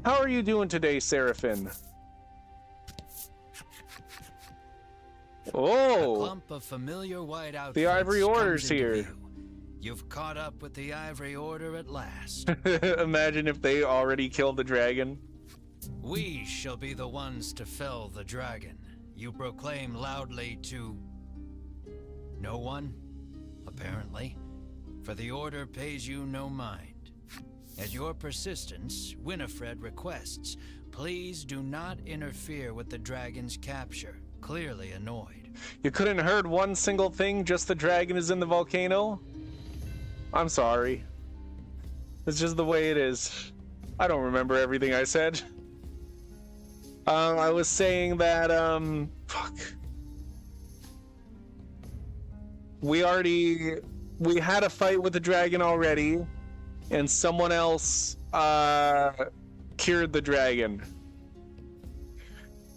C: How are you doing today, Seraphin? Oh!
B: A clump of familiar white outfits.
C: The Ivory Order's
B: comes into
C: here.
B: view. You've caught up with the Ivory Order at last.
C: Imagine if they already killed the dragon.
B: We shall be the ones to fell the dragon. You proclaim loudly to... no one, apparently, for the Order pays you no mind. At your persistence, Winifred requests, please do not interfere with the dragon's capture, clearly annoyed.
C: You couldn't heard one single thing, just the dragon is in the volcano? I'm sorry. It's just the way it is. I don't remember everything I said. I was saying that, fuck. We had a fight with the dragon already, and someone else, cured the dragon.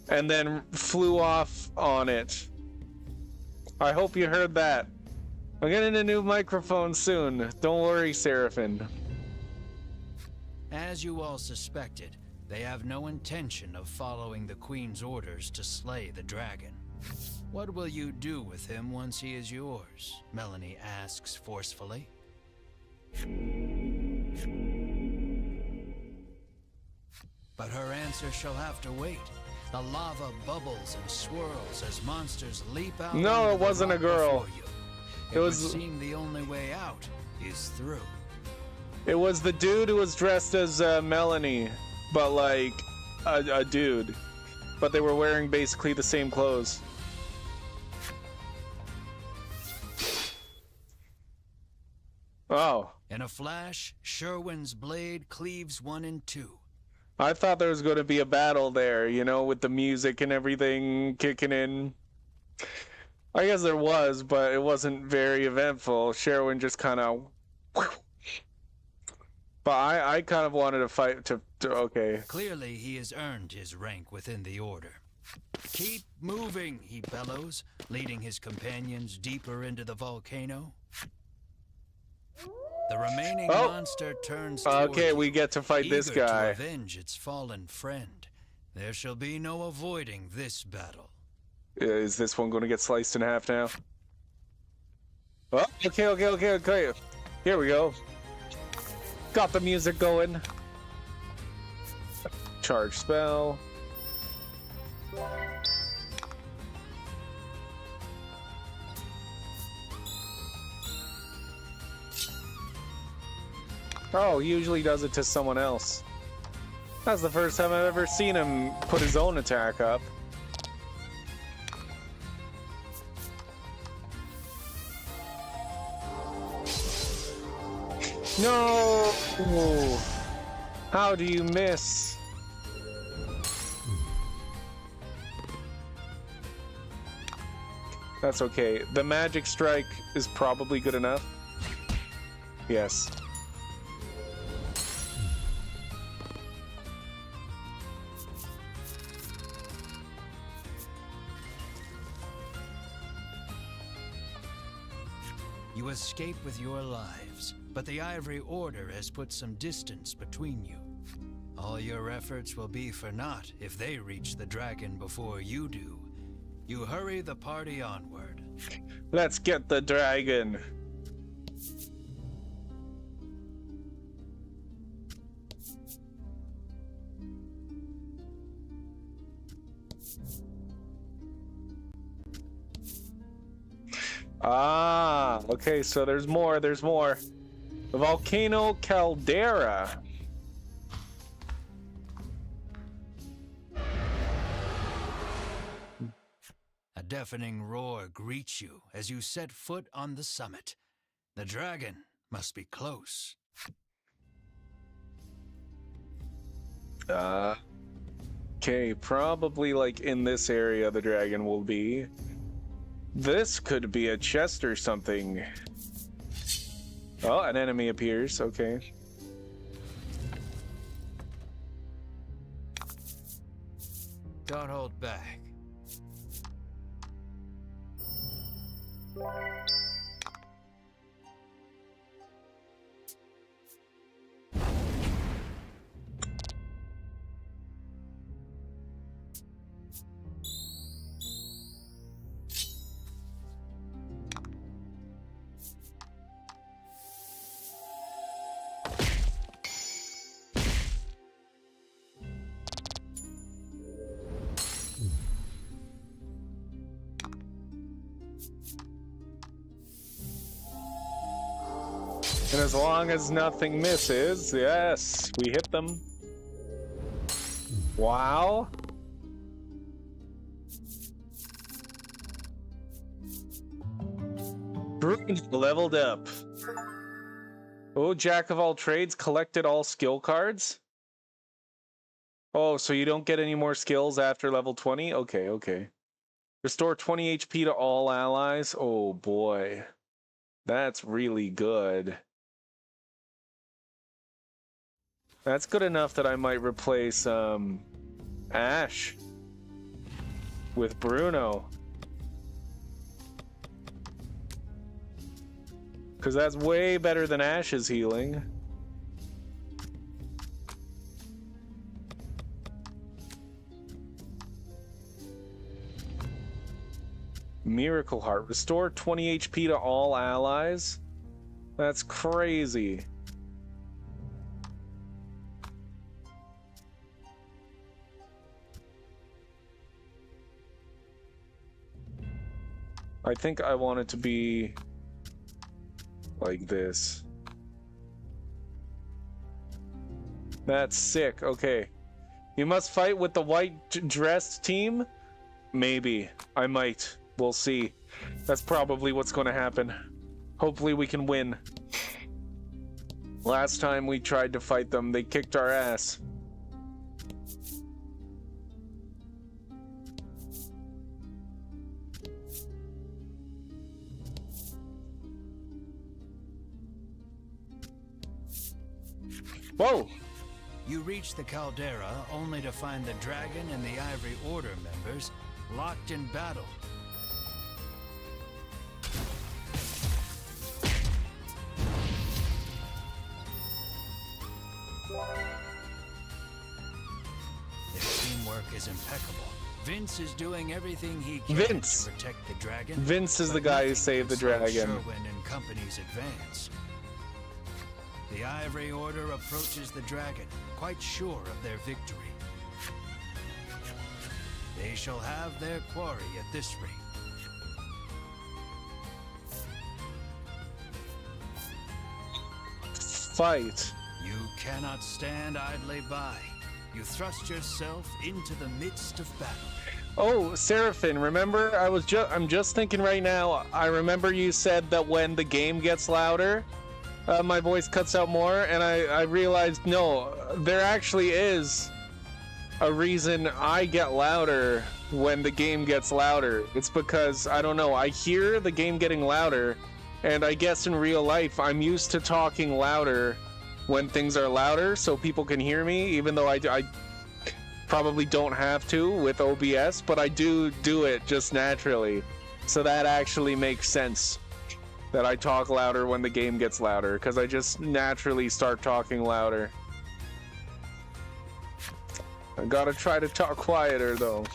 C: And then flew off on it. I hope you heard that. I'm getting a new microphone soon. Don't worry, Seraphim.
B: As you all suspected, they have no intention of following the Queen's orders to slay the dragon. What will you do with him once he is yours? Melanie asks forcefully. But her answer shall have to wait. The lava bubbles and swirls as monsters leap out.
C: No, it wasn't a girl.
B: It would seem the only way out is through.
C: It was the dude who was dressed as Melanie, but like a dude. But they were wearing basically the same clothes. Oh.
B: In a flash, Sherwin's blade cleaves one in two.
C: I thought there was going to be a battle there, you know, with the music and everything kicking in. I guess there was, but it wasn't very eventful. Sherwin just kind of... But I kind of wanted to fight to... Okay.
B: Clearly, he has earned his rank within the Order. Keep moving, he bellows, leading his companions deeper into the volcano. The remaining monster turns toward
C: okay,
B: you,
C: we get to fight this
B: eager
C: guy.
B: to avenge its fallen friend. There shall be no avoiding this battle.
C: Is this one going to get sliced in half now? Oh, okay. Here we go. Got the music going. Charge spell. Oh, he usually does it to someone else. That's the first time I've ever seen him put his own attack up. No! How do you miss? That's okay. The magic strike is probably good enough. Yes.
B: You escape with your lives, but the Ivory Order has put some distance between you. All your efforts will be for naught if they reach the dragon before you do. You hurry the party onward.
C: Let's get the dragon. Ah, okay, so there's more. The Volcano Caldera.
B: A deafening roar greets you as you set foot on the summit. The dragon must be close.
C: Okay, probably like in this area the dragon will be. This could be a chest or something. Oh, an enemy appears, okay.
B: Don't hold back.
C: And as long as nothing misses, yes, we hit them. Wow. Leveled up. Oh, Jack of all trades collected all skill cards. Oh, so you don't get any more skills after level 20? Okay, okay. Restore 20 HP to all allies. Oh boy. That's really good. That's good enough that I might replace Ash with Bruno. Because that's way better than Ash's healing. Miracle Heart. Restore 20 HP to all allies? That's crazy. I think I want it to be like this. That's sick. Okay. You must fight with the white dressed team? Maybe. I might. We'll see. That's probably what's going to happen. Hopefully we can win. Last time we tried to fight them, they kicked our ass. Whoa!
B: You reach the caldera only to find the dragon and the Ivory Order members locked in battle. Their teamwork is impeccable. Vince is doing everything he can
C: Vince.
B: to protect the dragon.
C: Vince is the
B: but
C: guy who
B: nothing
C: saved the
B: can slow
C: dragon.
B: Sherwin and company's advance. The Ivory Order approaches the dragon, quite sure of their victory. They shall have their quarry at this rate.
C: Fight.
B: You cannot stand idly by. You thrust yourself into the midst of battle.
C: Oh, Seraphim, remember? I'm just thinking right now, I remember you said that when the game gets louder, my voice cuts out more, and I realized, no, there actually is a reason I get louder when the game gets louder. It's because, I don't know, I hear the game getting louder, and I guess in real life, I'm used to talking louder when things are louder so people can hear me, even though I probably don't have to with OBS, but I do it just naturally. So that actually makes sense that I talk louder when the game gets louder, because I just naturally start talking louder. I gotta try to talk quieter though.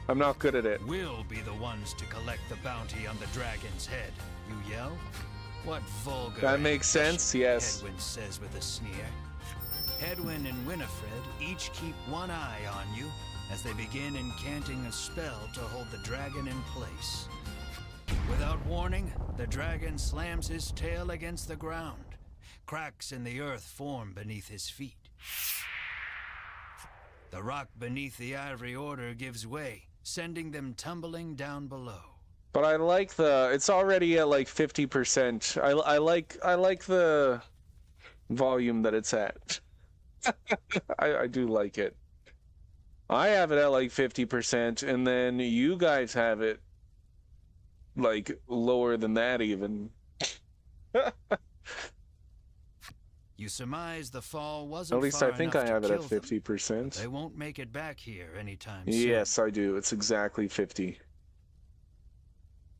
C: I'm not good at it.
B: We'll be the ones to collect the bounty on the dragon's head, you yell? What vulgar...
C: That makes sense, yes.
B: Hedwyn says with a sneer. Hedwyn and Winifred each keep one eye on you as they begin incanting a spell to hold the dragon in place. Without warning, the dragon slams his tail against the ground. Cracks in the earth form beneath his feet. The rock beneath the Ivory Order gives way, sending them tumbling down below.
C: But I like it's already at like 50%. I like the volume that it's at. I do like it. I have it at like 50%, and then you guys have it like lower than that even.
B: You surmise the fall wasn't
C: At least
B: far
C: I think
B: enough
C: I have
B: to
C: it at
B: kill them.
C: 50%.
B: They won't make it back here anytime soon.
C: Yes, I do. It's exactly 50.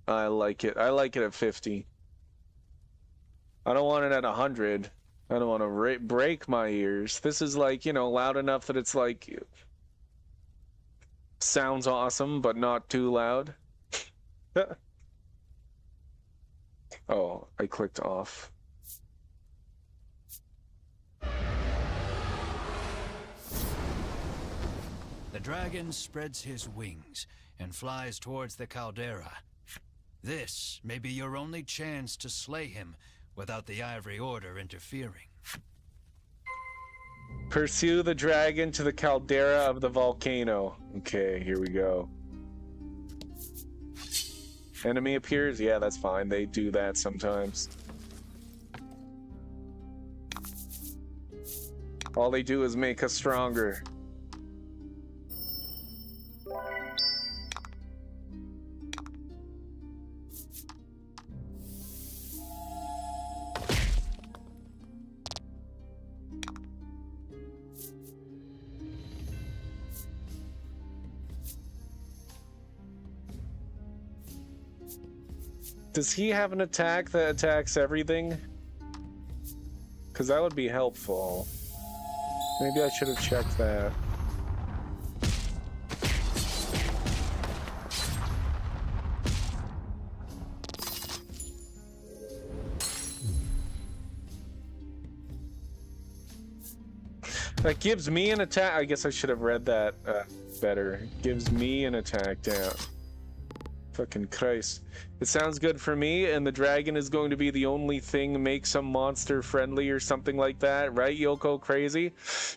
C: I like it. I like it at 50. I don't want it at 100. I don't want to break my ears. This is like, you know, loud enough that it's like sounds awesome, but not too loud. Oh, I clicked off.
B: The dragon spreads his wings and flies towards the caldera. This may be your only chance to slay him without the Ivory Order interfering.
C: Pursue the dragon to the caldera of the volcano. Okay, here we go. Enemy appears? Yeah, that's fine. They do that sometimes. All they do is make us stronger. Does he have an attack that attacks everything? Because that would be helpful. Maybe I should have checked that. That gives me an attack. I guess I should have read that better. Gives me an attack down. Fucking Christ. It sounds good for me, and the dragon is going to be the only thing make some monster friendly or something like that, right, Yoko Crazy?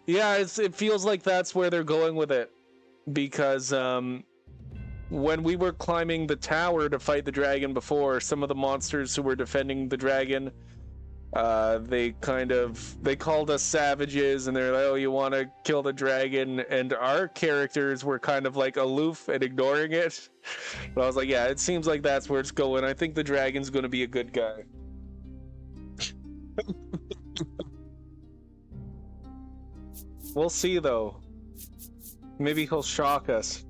C: Yeah, it feels like that's where they're going with it. Because when we were climbing the tower to fight the dragon before, some of the monsters who were defending the dragon, they called us savages, and they're like, oh, you want to kill the dragon, and our characters were kind of like aloof and ignoring it. But I was like, yeah, it seems like that's where it's going. I think the dragon's going to be a good guy. We'll see, though. Maybe he'll shock us.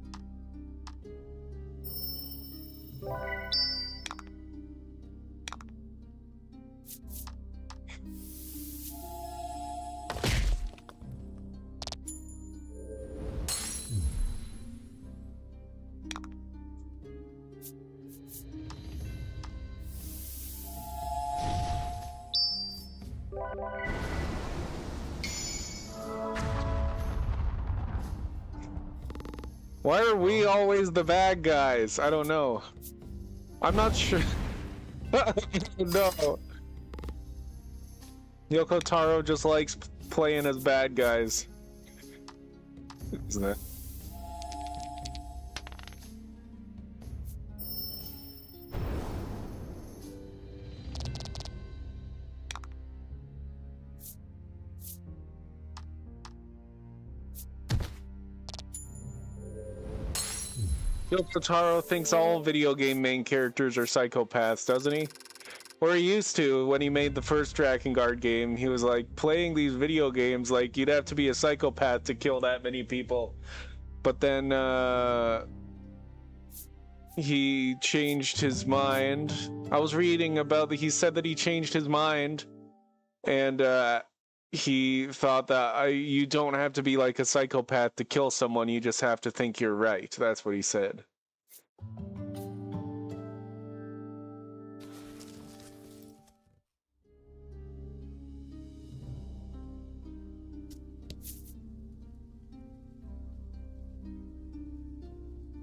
C: Why are we always the bad guys? I don't know. I'm not sure. No. Yoko Taro just likes playing as bad guys. Isn't it? Yoko Taro thinks all video game main characters are psychopaths, doesn't he? Or he used to when he made the first Drakengard game. He was like, playing these video games, like, you'd have to be a psychopath to kill that many people. But then, he changed his mind. I was reading about he said that he changed his mind, and, he thought that you don't have to be like a psychopath to kill someone, you just have to think you're right. That's what he said.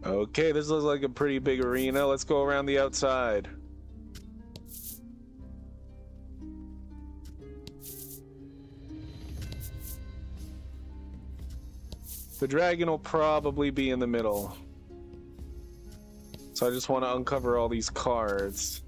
C: Okay, this looks like a pretty big arena. Let's go around the outside. The dragon will probably be in the middle. So I just want to uncover all these cards.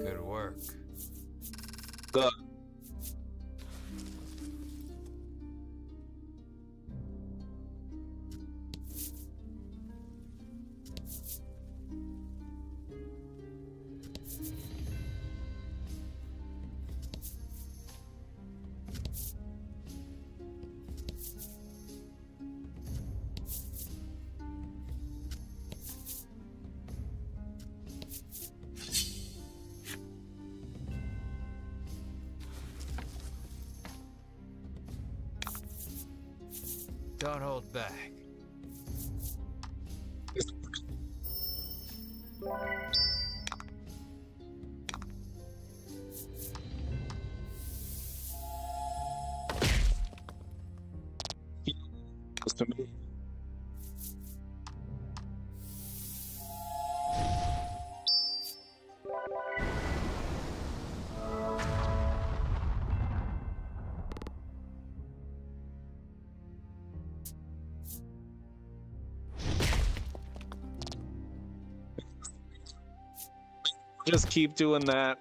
B: Good work.
C: Good.
B: Don't hold back.
C: To me. Just keep doing that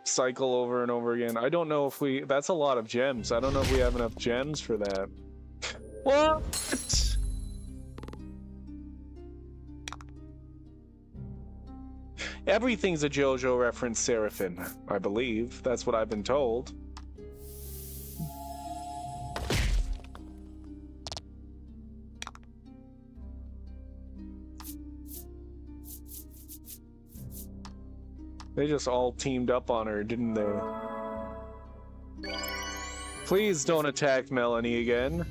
C: cycle over and over again. I don't know if that's a lot of gems. I don't know if we have enough gems for that. What? Everything's a JoJo reference, Seraphim, I believe. That's what I've been told. They just all teamed up on her, didn't they? Please don't attack Melanie again.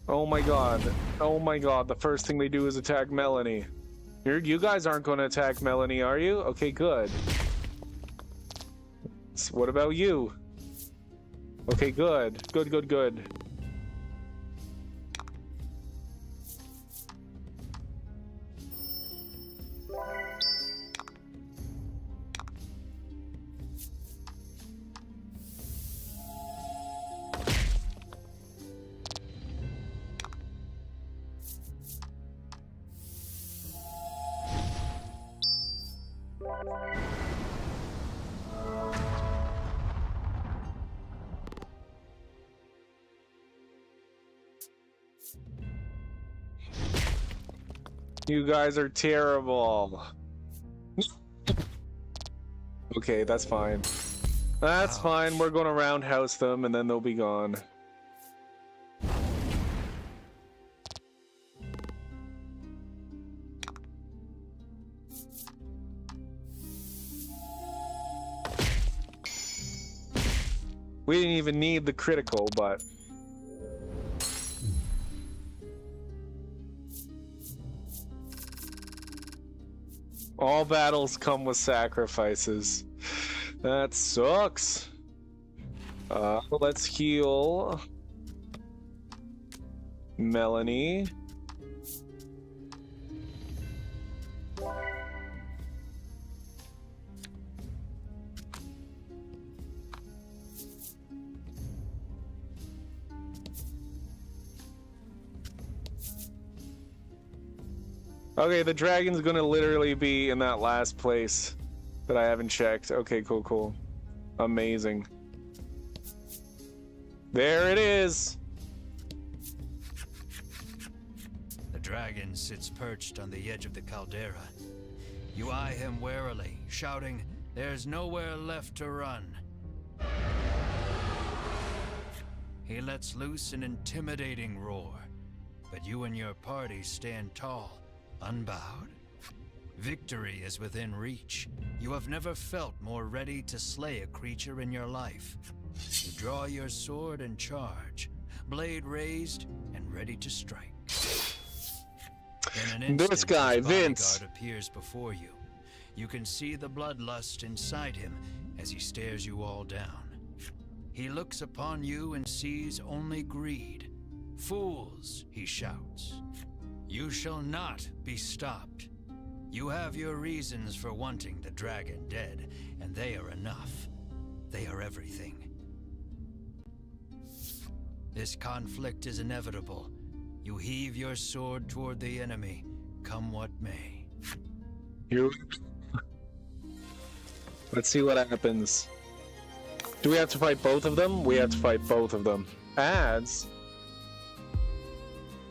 C: Oh my god. Oh my god, the first thing they do is attack Melanie. You guys aren't going to attack Melanie, are you? Okay, good. So what about you? Okay, good. Good, good, good. You guys are terrible. Okay, that's fine. That's fine. We're going to roundhouse them and then they'll be gone. We didn't even need the critical, but... all battles come with sacrifices. That sucks. Let's heal Melanie. Okay, the dragon's gonna literally be in that last place that I haven't checked. Okay, cool, cool. Amazing. There it is!
B: The dragon sits perched on the edge of the caldera. You eye him warily, shouting, "There's nowhere left to run." He lets loose an intimidating roar, but you and your party stand tall, unbowed. Victory is within reach. You have never felt more ready to slay a creature in your life. You draw your sword and charge, blade raised and ready to strike. In an instant,
C: This guy,
B: his
C: Vince.
B: bodyguard appears before you. You can see the bloodlust inside him as he stares you all down. He looks upon you and sees only greed. "Fools," he shouts. "You shall not be stopped. You have your reasons for wanting the dragon dead, and they are enough. They are everything. This conflict is inevitable. You heave your sword toward the enemy, come what may."
C: Let's see what happens. Do we have to fight both of them? We have to fight both of them. Ads?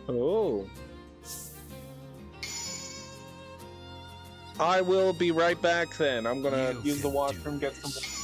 C: Oh. I will be right back then. I'm gonna
B: You
C: use the
B: can
C: washroom,
B: do
C: get some...
B: this.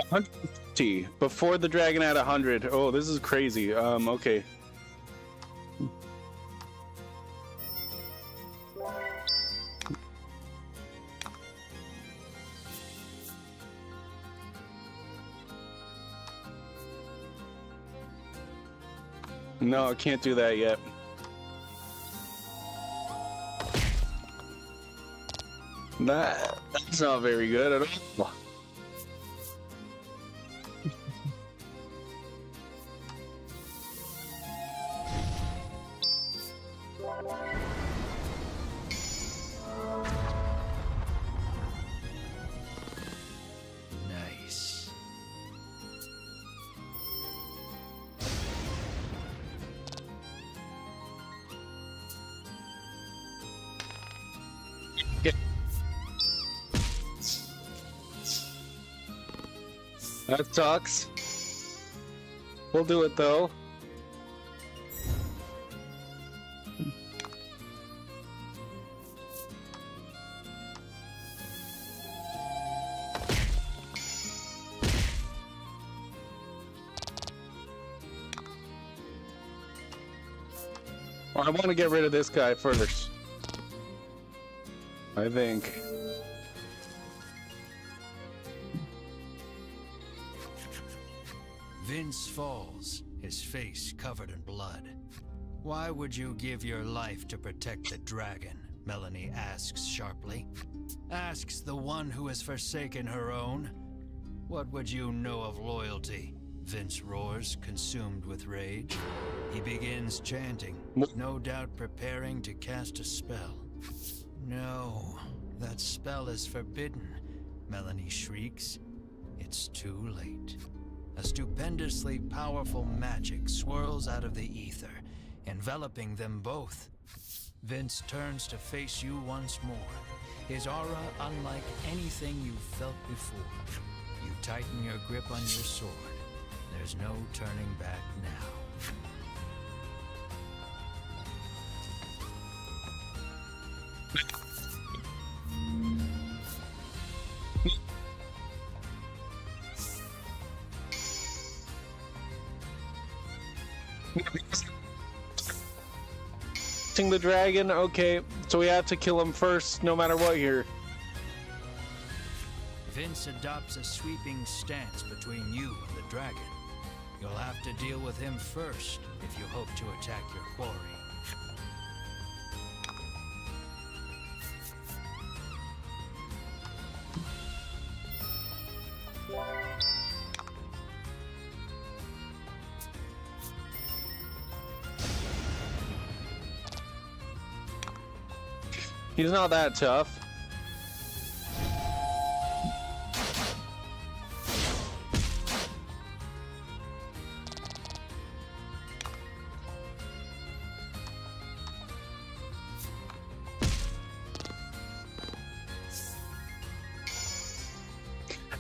C: 150 before the dragon had 100. Oh, this is crazy. Okay. No, I can't do that yet. That's not very good at all.
B: Nice.
C: That sucks. We'll do it though. I want to get rid of this guy first. I think.
B: Vince falls, his face covered in blood. Why would you give your life to protect the dragon? Melanie asks sharply. Asks the one who has forsaken her own. What would you know of loyalty? Vince roars, consumed with rage. He begins chanting, no doubt preparing to cast a spell. No, that spell is forbidden, Melanie shrieks. It's too late. A stupendously powerful magic swirls out of the ether, enveloping them both. Vince turns to face you once more, his aura unlike anything you've felt before. You tighten your grip on your sword. There's no turning back now.
C: The dragon, okay, so we have to kill him first, no matter what here.
B: Vince adopts a sweeping stance between you and the dragon. You'll have to deal with him first if you hope to attack your quarry.
C: He's not that tough.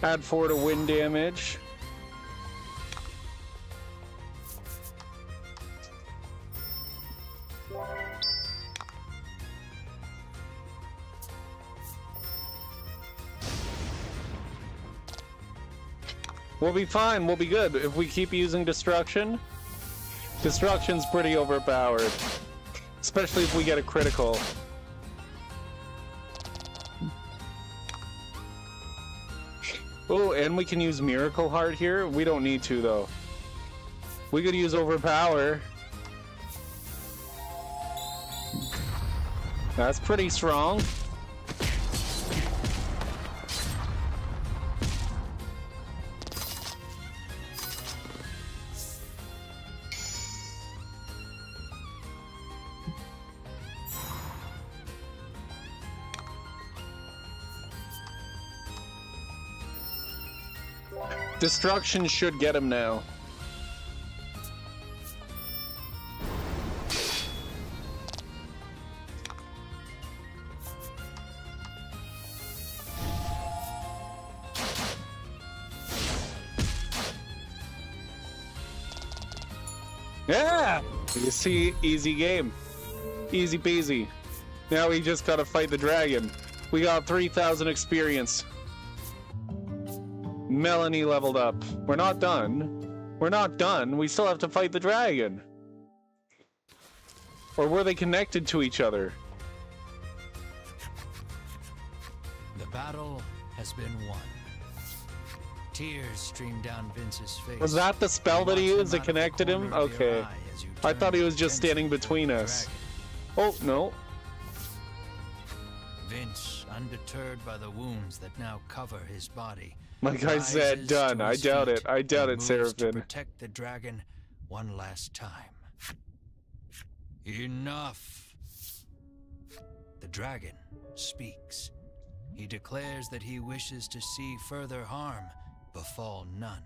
C: Add 4 to wind damage. We'll be fine, we'll be good. If we keep using Destruction, Destruction's pretty overpowered. Especially if we get a critical. Oh, and we can use Miracle Heart here? We don't need to, though. We could use Overpower. That's pretty strong. Destruction should get him now. Yeah! You see, easy game. Easy peasy. Now we just gotta fight the dragon. We got 3,000 experience. Melanie leveled up. We're not done. We're not done. We still have to fight the dragon. Or were they connected to each other?
B: The battle has been won. Tears streamed down Vince's face.
C: Was that the spell that he
B: Watch
C: used that
B: him out of the
C: connected him?
B: corner of your
C: Okay.
B: eye as you
C: I thought he
B: turn
C: was just
B: attention
C: standing
B: toward
C: between
B: the
C: us.
B: dragon.
C: Oh, no.
B: Vince, undeterred by the wounds that now cover his body,
C: Like I said,
B: rises
C: done.
B: to
C: I
B: his
C: doubt
B: feet
C: it. I doubt
B: and
C: it,
B: moves to
C: Seraphim.
B: protect the dragon one last time. Enough. The dragon speaks. He declares that he wishes to see further harm befall none.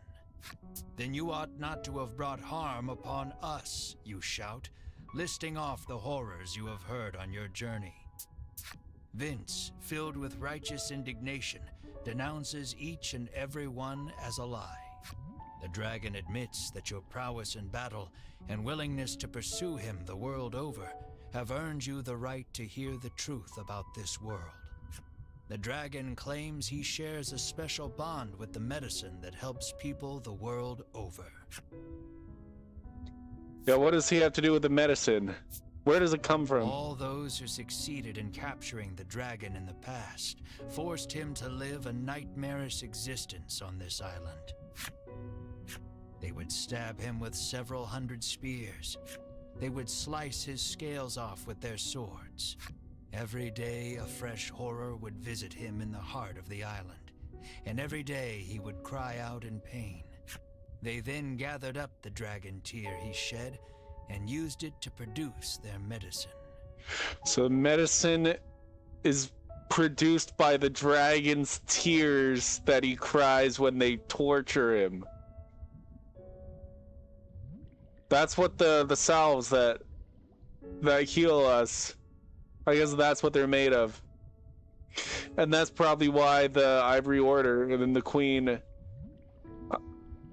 B: Then you ought not to have brought harm upon us, you shout, listing off the horrors you have heard on your journey. Vince, filled with righteous indignation, denounces each and every one as a lie. The dragon admits that your prowess in battle and willingness to pursue him the world over have earned you the right to hear the truth about this world. The dragon claims he shares a special bond with the medicine that helps people the world over.
C: Yeah, what does he have to do with the medicine? Where does it come from?
B: All those who succeeded in capturing the dragon in the past forced him to live a nightmarish existence on this island. They would stab him with several hundred spears. They would slice his scales off with their swords. Every day a fresh horror would visit him in the heart of the island, and every day he would cry out in pain. They then gathered up the dragon tear he shed and used it to produce their medicine.
C: So medicine is produced by the dragon's tears that he cries when they torture him. That's what the salves that heal us, I guess that's what they're made of. And that's probably why the Ivory Order and then the Queen,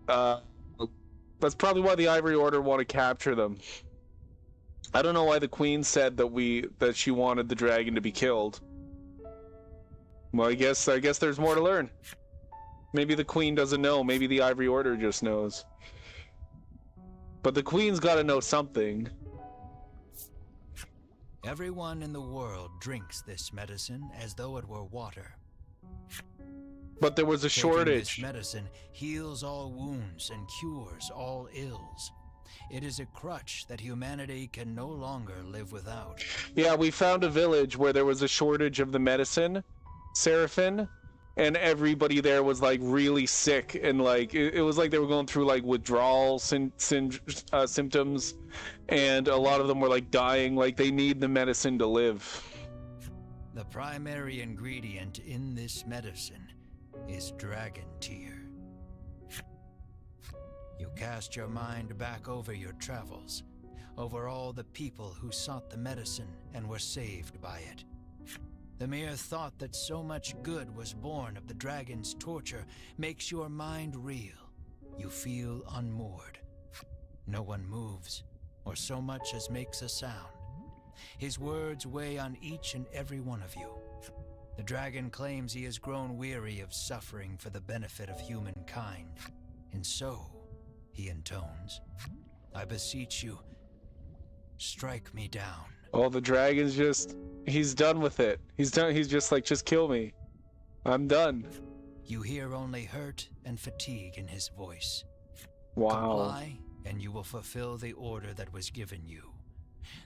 C: that's probably why the Ivory Order want to capture them. I don't know why the Queen said that she wanted the dragon to be killed. Well, I guess there's more to learn. Maybe the Queen doesn't know, maybe the Ivory Order just knows. But the Queen's got to know something.
B: Everyone in the world drinks this medicine as though it were water.
C: But there was a
B: Taking
C: shortage.
B: this medicine heals all wounds and cures all ills. It is a crutch that humanity can no longer live without.
C: Yeah, we found a village where there was a shortage of the medicine, Seraphim, and everybody there was like really sick, and like it was like they were going through like withdrawal symptoms, and a lot of them were like dying. Like they need the medicine to live.
B: The primary ingredient in this medicine is dragon tear. You cast your mind back over your travels, over all the people who sought the medicine and were saved by it. The mere thought that so much good was born of the dragon's torture makes your mind reel. You feel unmoored. No one moves, or so much as makes a sound. His words weigh on each and every one of you. The dragon claims he has grown weary of suffering for the benefit of humankind, and so, he intones, I beseech you, strike me down.
C: Oh, the dragon's he's done with it. He's just like, just kill me. I'm done.
B: You hear only hurt and fatigue in his voice.
C: Wow.
B: Comply, and you will fulfill the order that was given you.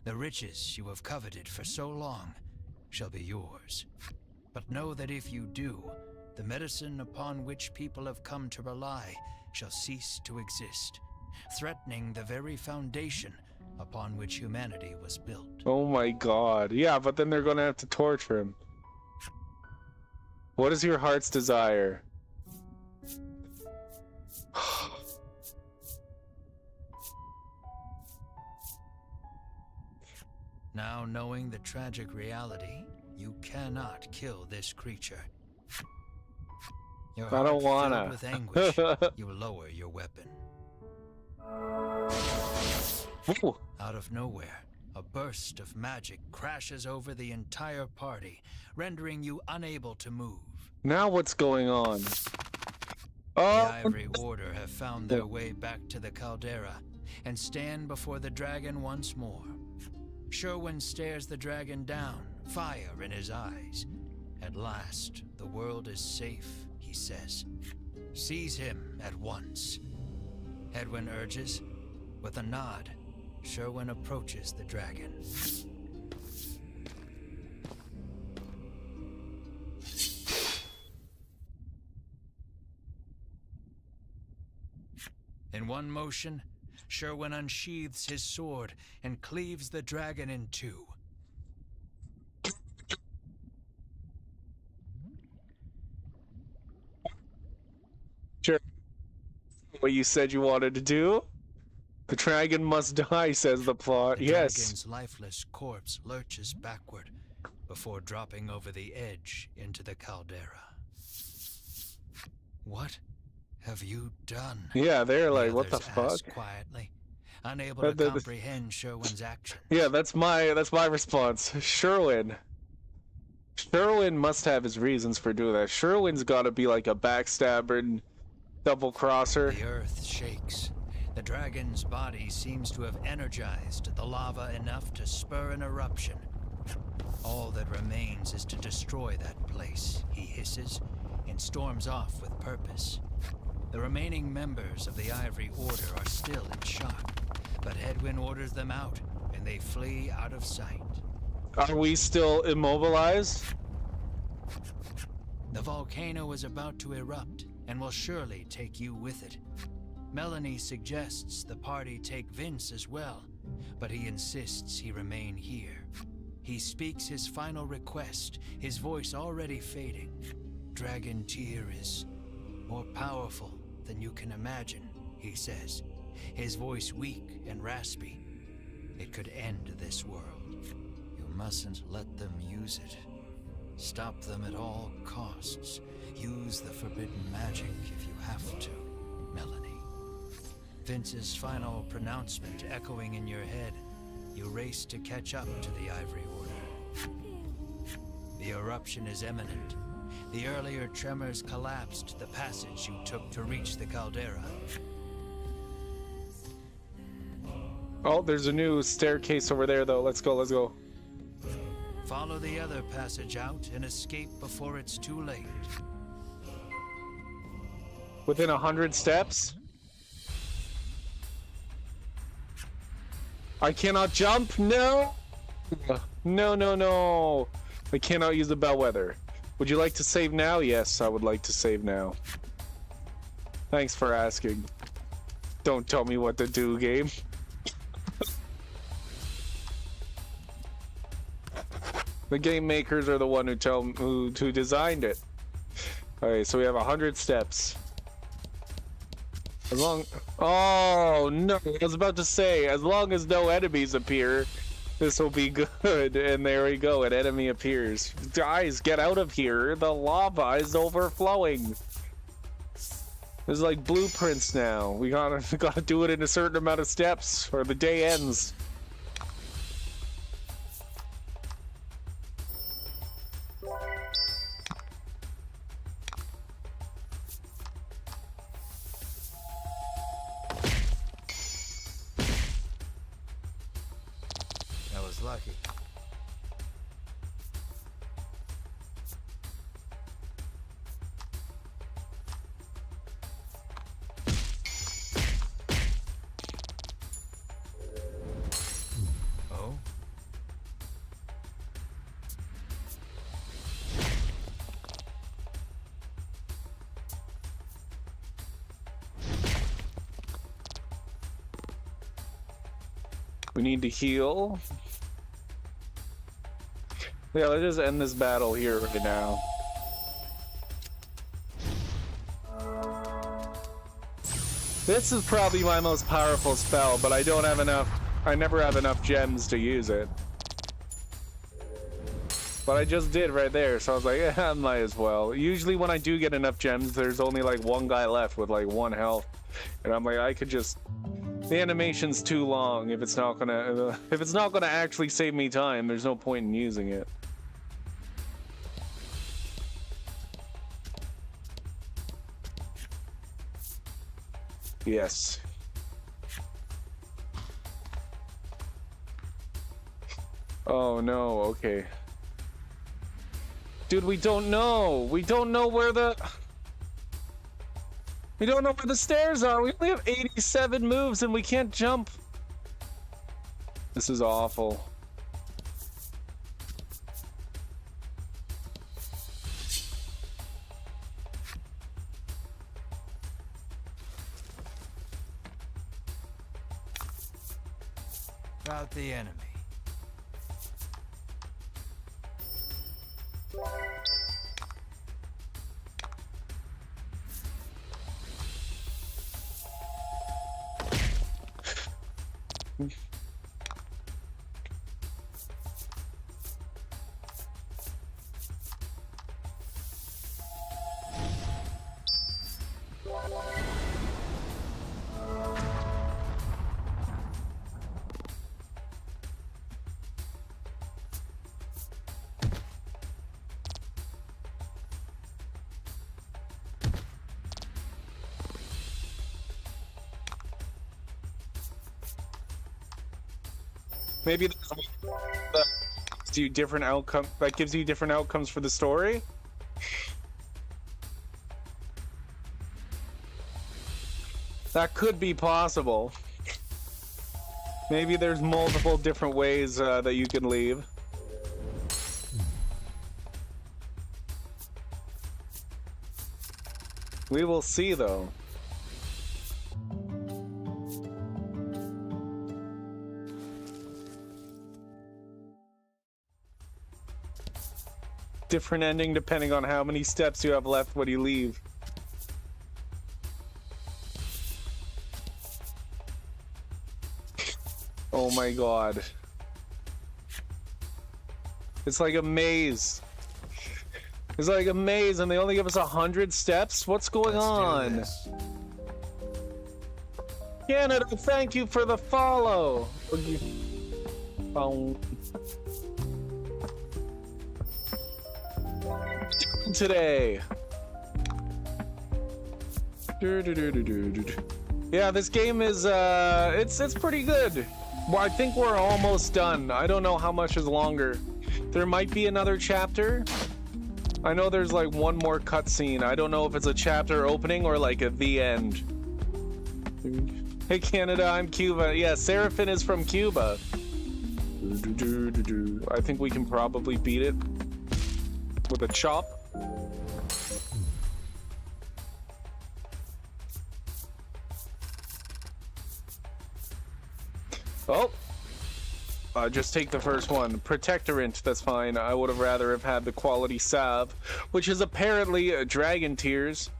B: The riches you have coveted for so long shall be yours. But know that if you do, the medicine upon which people have come to rely shall cease to exist, threatening the very foundation upon which humanity was built.
C: Oh my god. Yeah, but then they're gonna have to torture him. What is your heart's desire?
B: Now, knowing the tragic reality, you cannot kill this creature. Your
C: I don't
B: heart
C: wanna.
B: filled with anguish, you lower your weapon.
C: Ooh.
B: Out of nowhere, a burst of magic crashes over the entire party, rendering you unable to move.
C: Now what's going on?
B: The
C: Oh,
B: Ivory Order have found their way back to the caldera and stand before the dragon once more. Sherwin stares the dragon down, fire in his eyes. At last, the world is safe, he says. Seize him at once. Hedwyn urges. With a nod, Sherwin approaches the dragon. In one motion, Sherwin unsheathes his sword and cleaves the dragon in two.
C: sure. What you said you wanted to do? The dragon must die, says the plot.
B: The
C: Yes.
B: dragon's lifeless corpse lurches backward before dropping over the edge into the caldera. What have you done?
C: Yeah, they're like, what the
B: others
C: fuck?
B: ask quietly, unable to
C: The-
B: comprehend Sherwin's action.
C: Yeah, that's my response. Sherwin. Sherwin must have his reasons for doing that. Sherwin's gotta be like a backstabber and double crosser.
B: The earth shakes. The dragon's body seems to have energized the lava enough to spur an eruption. All that remains is to destroy that place, he hisses, and storms off with purpose. The remaining members of the Ivory Order are still in shock, but Hedwyn orders them out, and they flee out of sight.
C: Are we still immobilized?
B: The volcano is about to erupt, and will surely take you with it. Melanie suggests the party take Vince as well, but he insists he remain here. He speaks his final request, his voice already fading. Dragon Tyr is more powerful than you can imagine, he says, his voice weak and raspy. It could end this world. You mustn't let them use it. Stop them at all costs. Use the forbidden magic if you have to, Melanie. Vince's final pronouncement echoing in your head, you race to catch up to the Ivory Order. The eruption is imminent. The earlier tremors collapsed the passage you took to reach the caldera.
C: Oh, there's a new staircase over there, though. Let's go, let's go.
B: Follow the other passage out and escape before it's too late.
C: Within 100 steps? I cannot jump? No! No, no, no! I cannot use the bellwether. Would you like to save now? Yes, I would like to save now. Thanks for asking. Don't tell me what to do, game. The game makers are the one who designed it. Alright, so we have 100 steps. As long... Oh, no. I was about to say, as long as no enemies appear, this will be good. And there we go, an enemy appears. Guys, get out of here. The lava is overflowing. There's like blueprints now. We gotta do it in a certain amount of steps, or the day ends.
B: That was lucky. Oh?
C: We need to heal. Yeah, let's just end this battle here right now. This is probably my most powerful spell, but I don't have enough. I never have enough gems to use it. But I just did right there, so I was like, yeah, I might as well. Usually when I do get enough gems, there's only like one guy left with like 1 health. And I'm like, I could just... The animation's too long. If it's not gonna actually save me time, there's no point in using it. Yes. Oh no, okay. Dude, we don't know. We don't know where the... We don't know where the stairs are. We only have 87 moves and we can't jump. This is awful.
B: About the enemy.
C: Maybe that gives you different outcome. That gives you different outcomes for the story. That could be possible. Maybe there's multiple different ways that you can leave. We will see, though. Different ending depending on how many steps you have left when you leave. Oh my god. It's like a maze. It's like a maze and they only give us 100 steps? What's going on? Canada, thank you for the follow. Today. Yeah, this game is it's pretty good. Well, I think we're almost done. I don't know how much is longer. There might be another chapter. I know there's like one more cutscene. I don't know if it's a chapter opening or like at the end. Hey Canada, I'm Cuba. Yeah, Seraphin is from Cuba. I think we can probably beat it with a chop. Oh, just take the first one. Protectorant, that's fine. I would have rather have had the quality salve, which is apparently dragon tears.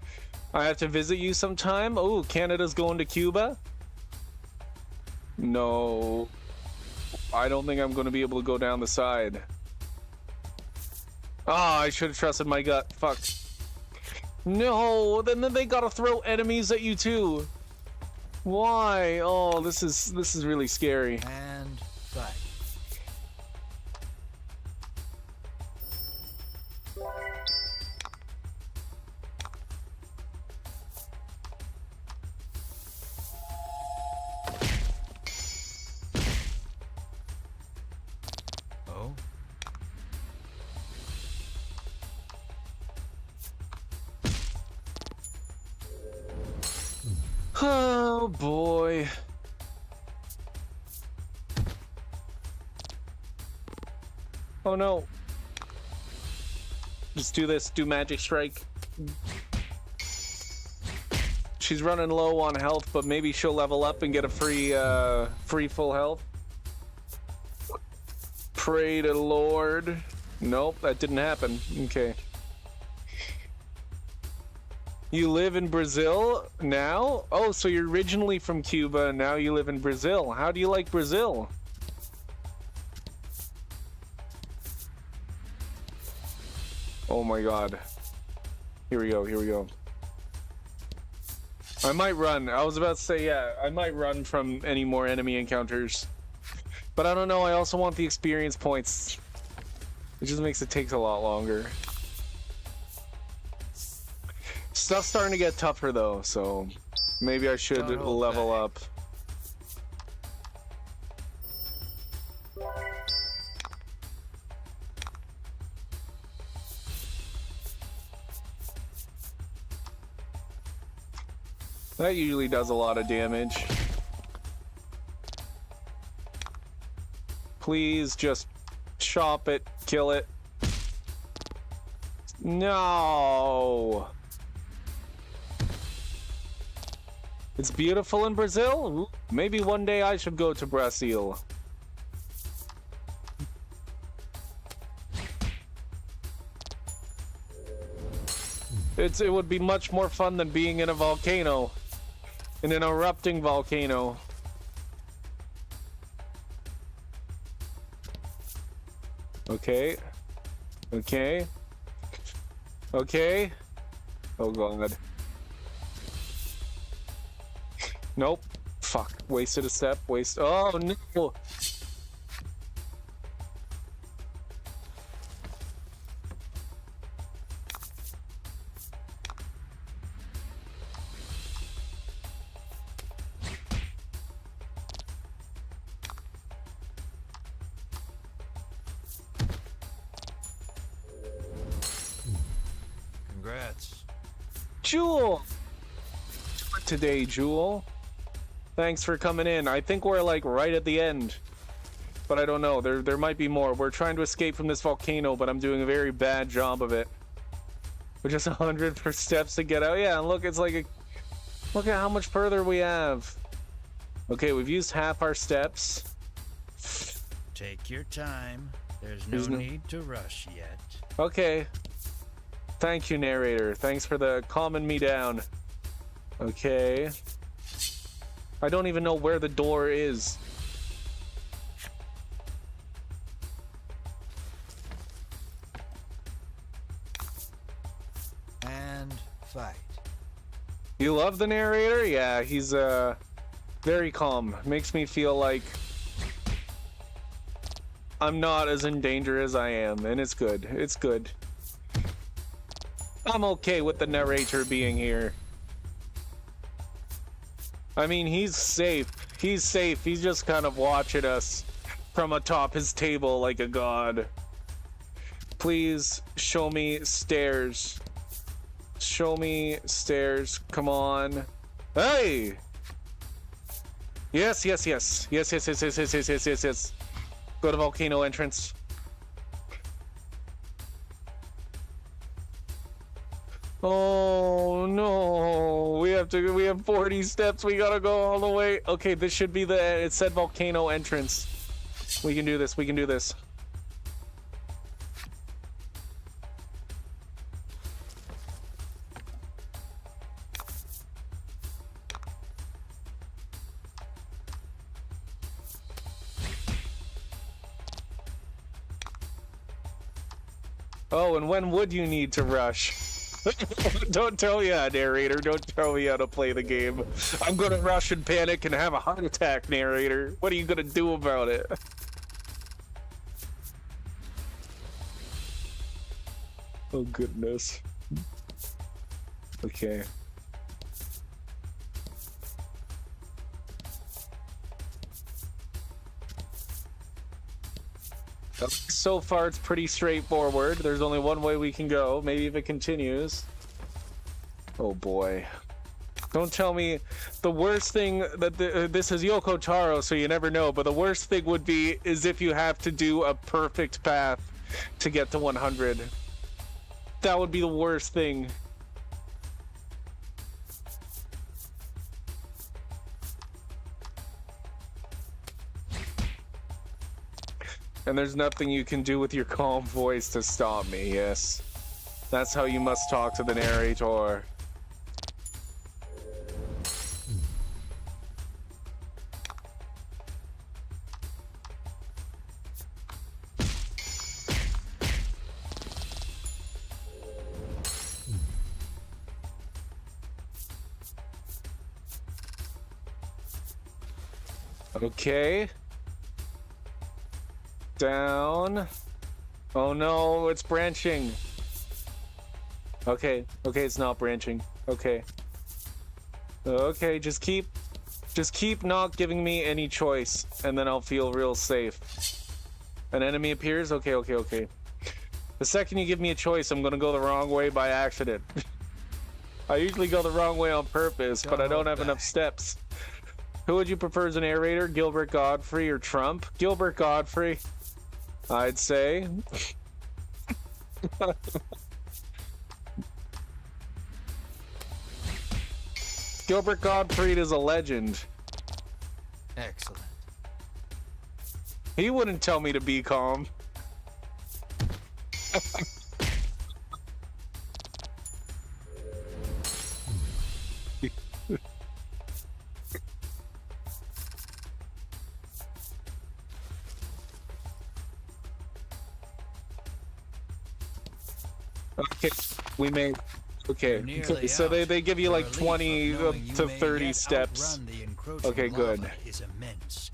C: I have to visit you sometime. Oh, Canada's going to Cuba? No. I don't think I'm going to be able to go down the side. Ah, I should have trusted my gut. Fuck. No, then they gotta throw enemies at you too. Why? Oh, this is really scary.
B: And fight. Oh.
C: Oh boy. Oh no. Just do this, do magic strike. She's running low on health, but maybe she'll level up and get a free full health. Pray to Lord. Nope, that didn't happen. Okay. You live in Brazil now? Oh, so you're originally from Cuba and now you live in Brazil. How do you like Brazil? Oh my god. Here we go, here we go. I might run. I was about to say, yeah, I might run from any more enemy encounters. But I don't know, I also want the experience points. It just makes it take a lot longer. Stuff's starting to get tougher though, so Maybe I should
B: Don't hold
C: level
B: back.
C: up. That usually does a lot of damage. Please just chop it, kill it. No! It's beautiful in Brazil? Ooh, maybe one day I should go to Brazil. It would be much more fun than being in a volcano. In an erupting volcano. Okay. Okay. Okay. Oh god. Nope. Fuck. Wasted a step. Oh no!
B: Congrats.
C: Jewel! Today, Jewel. Thanks for coming in. I think we're like right at the end. But I don't know. There might be more. We're trying to escape from this volcano, but I'm doing a very bad job of it. We're just 100 per steps to get out. Yeah, and look, it's like a... Look at how much further we have. Okay, we've used half our steps.
B: Take your time. There's no need to rush yet.
C: Okay. Thank you, narrator. Thanks for the calming me down. Okay. I don't even know where the door is.
B: And fight.
C: You love the narrator? Yeah, he's very calm. Makes me feel like I'm not as in danger as I am, and it's good. It's good. I'm okay with the narrator being here. I mean, he's safe. He's safe. He's just kind of watching us from atop his table like a god. Please show me stairs. Show me stairs. Come on. Hey! Yes, yes, yes. Yes, yes, yes, yes, yes, yes, yes, yes, yes. Go to volcano entrance. Oh no, we have 40 steps, we gotta go all the way. Okay, this should be it said volcano entrance. We can do this, we can do this. Oh, and when would you need to rush? Don't tell me, narrator. Don't tell me how to play the game. I'm gonna rush and panic and have a heart attack, narrator. What are you gonna do about it? Oh, goodness. Okay. So far, it's pretty straightforward. There's only one way we can go. Maybe if it continues. Oh boy. Don't tell me the worst thing that this is Yoko Taro, so you never know. But the worst thing would be is if you have to do a perfect path to get to 100. That would be the worst thing. And there's nothing you can do with your calm voice to stop me, yes. That's how you must talk to the narrator. Okay. Down. Oh no, it's branching. Okay, okay, it's not branching. Okay. Okay, just keep not giving me any choice, and then I'll feel real safe. An enemy appears? Okay, okay, okay. The second you give me a choice, I'm gonna go the wrong way by accident. I usually go the wrong way on purpose, but I don't have enough steps. Who would you prefer as a narrator, Gilbert Godfrey or Trump? Gilbert Godfrey, I'd say. Gilbert Gottfried is a legend.
B: Excellent.
C: He wouldn't tell me to be calm. Okay, we made. Okay,
B: Nearly
C: so
B: out.
C: they give you
B: The
C: like
B: relief
C: 20
B: of knowing you
C: to
B: may
C: 30
B: yet
C: steps.
B: outrun the encroaching
C: Okay, good.
B: lava is immense.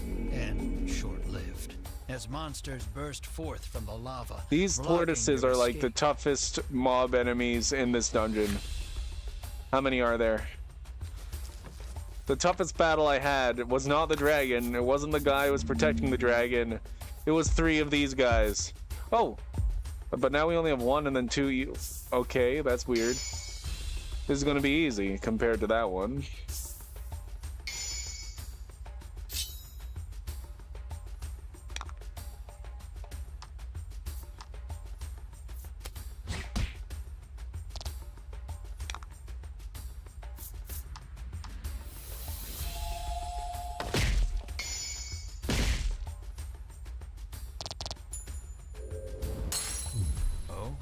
B: And short-lived, as monsters burst forth from the lava.
C: These
B: blocking
C: tortoises
B: your
C: are like the
B: escape.
C: toughest mob enemies in this dungeon. How many are there? The toughest battle I had was not the dragon. It wasn't the guy who was protecting the dragon. It was 3 of these guys. Oh, but now we only have 1 and then 2. Okay, that's weird. This is gonna be easy compared to that one.
B: Oh,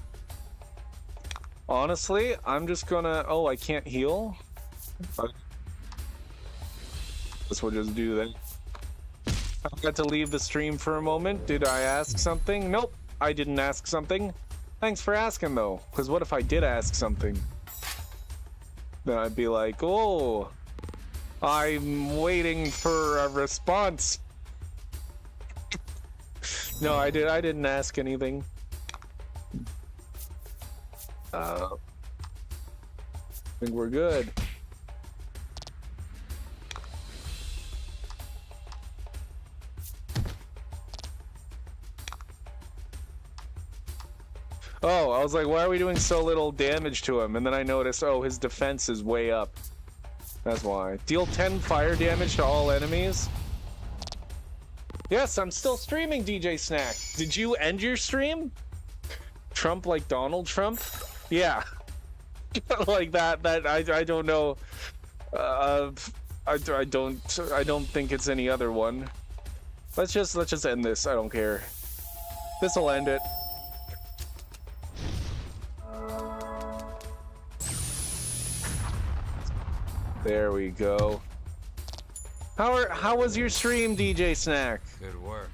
C: Honestly, I'm just gonna... Oh, I can't heal? Guess we'll just do that. I got to leave the stream for a moment. Did I ask something? Nope, I didn't ask something. Thanks for asking, though. Because what if I did ask something? Then I'd be like, oh, I'm waiting for a response. No, I didn't ask anything. I think we're good. Oh, I was like, why are we doing so little damage to him? And then I noticed, oh, his defense is way up. That's why. Deal 10 fire damage to all enemies. Yes, I'm still streaming, DJ Snack. Did you end your stream? Trump like Donald Trump? Yeah. Like that I don't know. I don't think it's any other one. Let's just end this. I don't care. This'll end it. There we go. How was your stream, DJ Snack?
B: good work.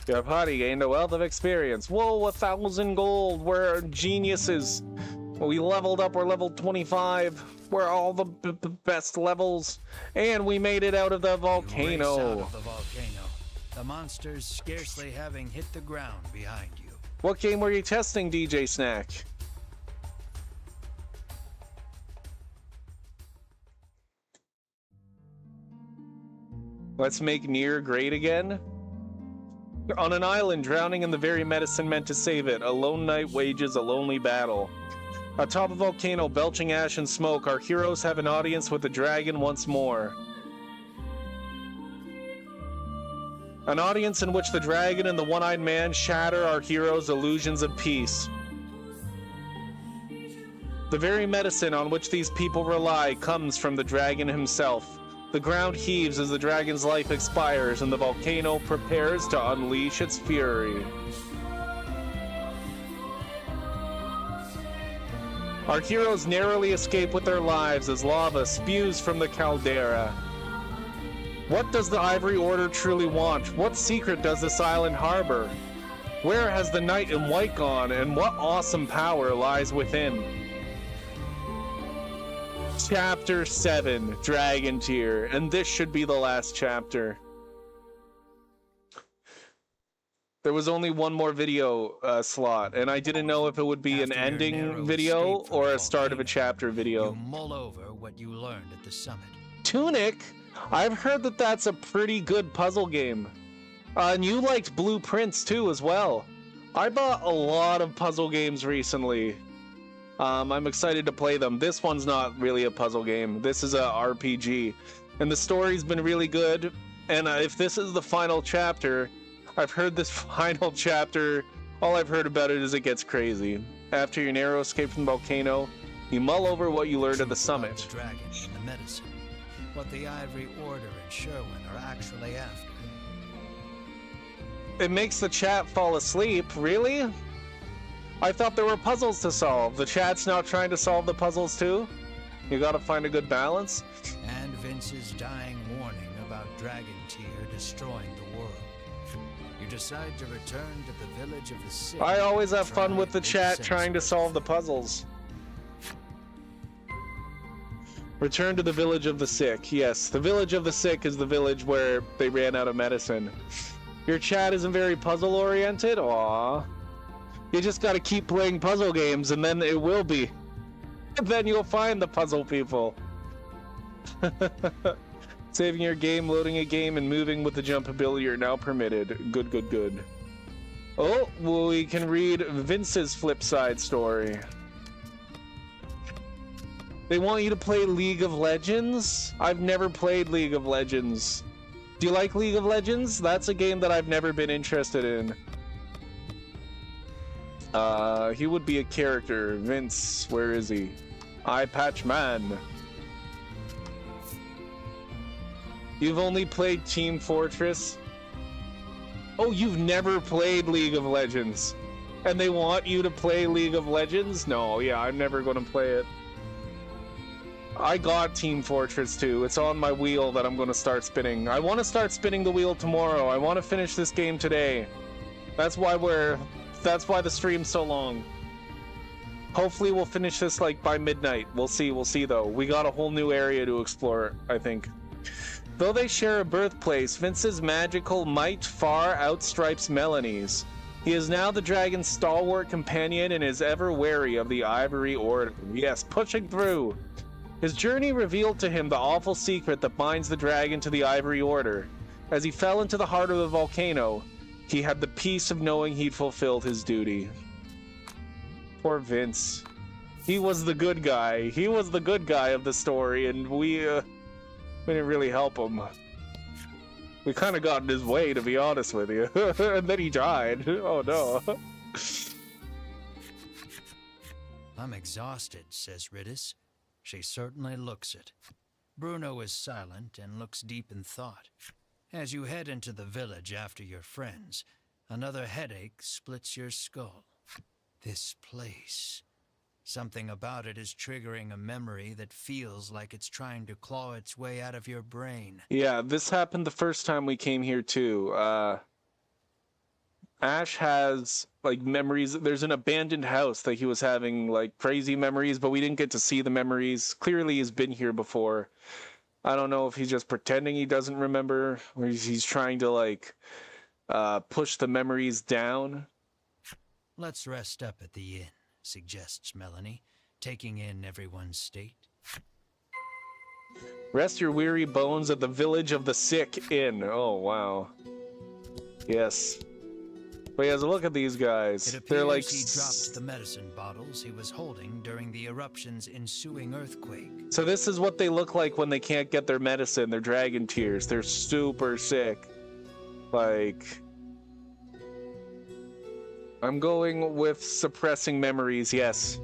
C: Your party gained a wealth of experience. Whoa, 1,000 gold. We're geniuses. We leveled up. We're level 25. We're all the best levels. And we made it out of the
B: You race out
C: volcano.
B: of the volcano, the monsters scarcely having hit the ground behind you.
C: What game were you testing, DJ Snack? Let's make Nier great again. On an island drowning in the very medicine meant to save it, a lone knight wages a lonely battle. Atop a volcano belching ash and smoke, our heroes have an audience with the dragon once more. An audience in which the dragon and the one-eyed man shatter our heroes' illusions of peace. The very medicine on which these people rely comes from the dragon himself. The ground heaves as the dragon's life expires and the volcano prepares to unleash its fury. Our heroes narrowly escape with their lives as lava spews from the caldera. What does the Ivory Order truly want? What secret does this island harbor? Where has the knight in white gone, and what awesome power lies within? Chapter 7, Dragon Tier, and this should be the last chapter. There was only one more video slot, and I didn't know if it would be an
B: After your narrow
C: ending video
B: escape from
C: or
B: the
C: a start of a
B: volcano,
C: chapter video.
B: You mull over what you learned at the summit.
C: Tunic? I've heard that that's a pretty good puzzle game. And you liked Blueprints too as well. I bought a lot of puzzle games recently. I'm excited to play them. This one's not really a puzzle game. This is a RPG. And the story's been really good. And if this is the final chapter, I've heard this final chapter, all I've heard about it is it gets crazy. After your narrow escape from the volcano, you mull over what you learned at the
B: Truth about
C: summit.
B: The dragon and the medicine. What the Ivory Order and Sherwin are actually after.
C: It makes the chat fall asleep, really? I thought there were puzzles to solve. The chat's now trying to solve the puzzles too? You gotta find a good balance.
B: And Vince's dying warning about Dragon Tear destroying the world. You decide to return to the village of the sick.
C: I always have fun
B: Try
C: with the
B: to
C: chat
B: sense
C: trying to
B: what
C: solve the
B: it
C: puzzles. Return to the village of the sick. Yes, the village of the sick is the village where they ran out of medicine. Your chat isn't very puzzle oriented? Aww. You just gotta keep playing puzzle games and then it will be. Then you'll find the puzzle people. Saving your game, loading a game, and moving with the jump ability are now permitted. Good, good, good. Oh, well, we can read Vince's flip side story. They want you to play League of Legends? I've never played League of Legends. Do you like League of Legends? That's a game that I've never been interested in. He would be a character. Vince, where is he? Eye Patch Man. You've only played Team Fortress? Oh, you've never played League of Legends. And they want you to play League of Legends? No, yeah, I'm never gonna play it. I got Team Fortress 2. It's on my wheel that I'm gonna start spinning. I want to start spinning the wheel tomorrow. I want to finish this game today. That's why the stream's so long. Hopefully we'll finish this like by midnight. We'll see though. We got a whole new area to explore, I think. Though they share a birthplace, Vince's magical might far outstripes Melanie's. He is now the dragon's stalwart companion and is ever wary of the Ivory Order. Yes, pushing through. His journey revealed to him the awful secret that binds the dragon to the Ivory Order. As he fell into the heart of the volcano, he had the peace of knowing he'd fulfilled his duty. Poor Vince. He was the good guy. He was the good guy of the story, and we didn't really help him. We kind of got in his way, to be honest with you. And then he died. Oh no.
B: I'm exhausted, says Ridis. She certainly looks it. Bruno is silent and looks deep in thought. As you head into the village after your friends, another headache splits your skull. This place. Something about it is triggering a memory that feels like it's trying to claw its way out of your brain.
C: Yeah, this happened the first time we came here too. Ash has like memories. There's an abandoned house that he was having like crazy memories, but we didn't get to see the memories. Clearly he's been here before. I don't know if he's just pretending he doesn't remember, or he's trying to like push the memories down.
B: Let's rest up at the inn, suggests Melanie, taking in everyone's state.
C: Rest your weary bones at the village of the sick inn. Oh, wow. Yes. But yeah, look at these guys.
B: It
C: They're like...
B: appears he dropped the medicine bottles he was holding during the eruption's ensuing earthquake.
C: So this is what they look like when they can't get their medicine, their dragon tears. They're super sick. Like... I'm going with suppressing memories, yes.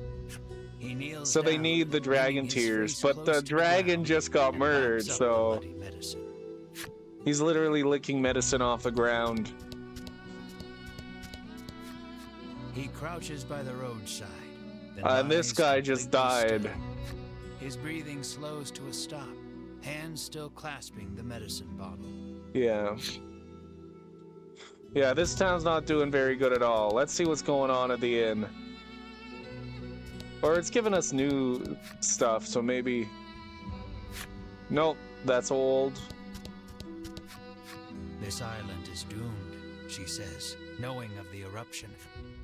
B: He kneels
C: So they
B: down,
C: need the dragon
B: bringing his
C: tears,
B: face
C: but
B: close
C: the
B: to the
C: dragon
B: ground
C: just got
B: and
C: murdered,
B: laps up
C: so...
B: the bloody medicine.
C: He's literally licking medicine off the ground.
B: He crouches by the roadside. then
C: And this
B: lies
C: guy just
B: completely
C: died.
B: still. His breathing slows to a stop, hands still clasping the medicine bottle.
C: Yeah. Yeah, this town's not doing very good at all. Let's see what's going on at the inn. Or it's giving us new stuff, so maybe... Nope, that's old.
B: This island is doomed, she says. knowing of the eruption.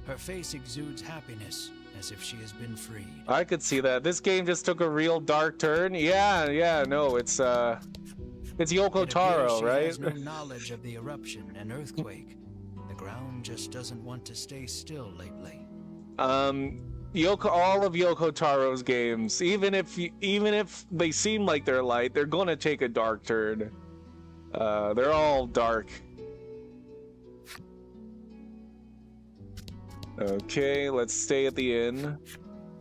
B: Her face exudes happiness, as if she has been freed.
C: I could see that. This game just took a real dark turn. Yeah, no, it's Yoko
B: It appears
C: Taro,
B: she
C: right?
B: has no knowledge of the eruption and earthquake. The ground just doesn't want to stay still lately.
C: All of Yoko Taro's games, even if they seem like they're light, they're gonna take a dark turn. They're all dark. Okay, let's stay at the inn.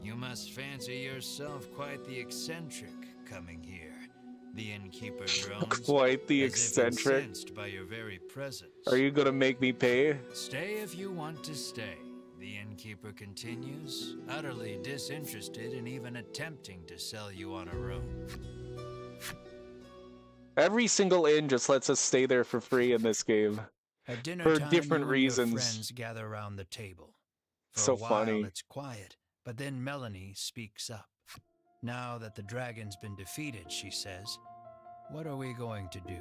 B: You must fancy yourself quite the eccentric coming here. The innkeeper drones.
C: Quite the
B: as if
C: eccentric.
B: incensed by your very presence.
C: Are you gonna make me pay?
B: Stay if you want to stay. The innkeeper continues, utterly disinterested in even attempting to sell you on a room.
C: Every single inn just lets us stay there for free in this game.
B: At dinner
C: For
B: time,
C: different
B: you
C: reasons.
B: And your friends gather around the table. For
C: So
B: a while,
C: funny.
B: it's quiet, but then Melanie speaks up. Now that the dragon's been defeated, she says, "What are we going to do?"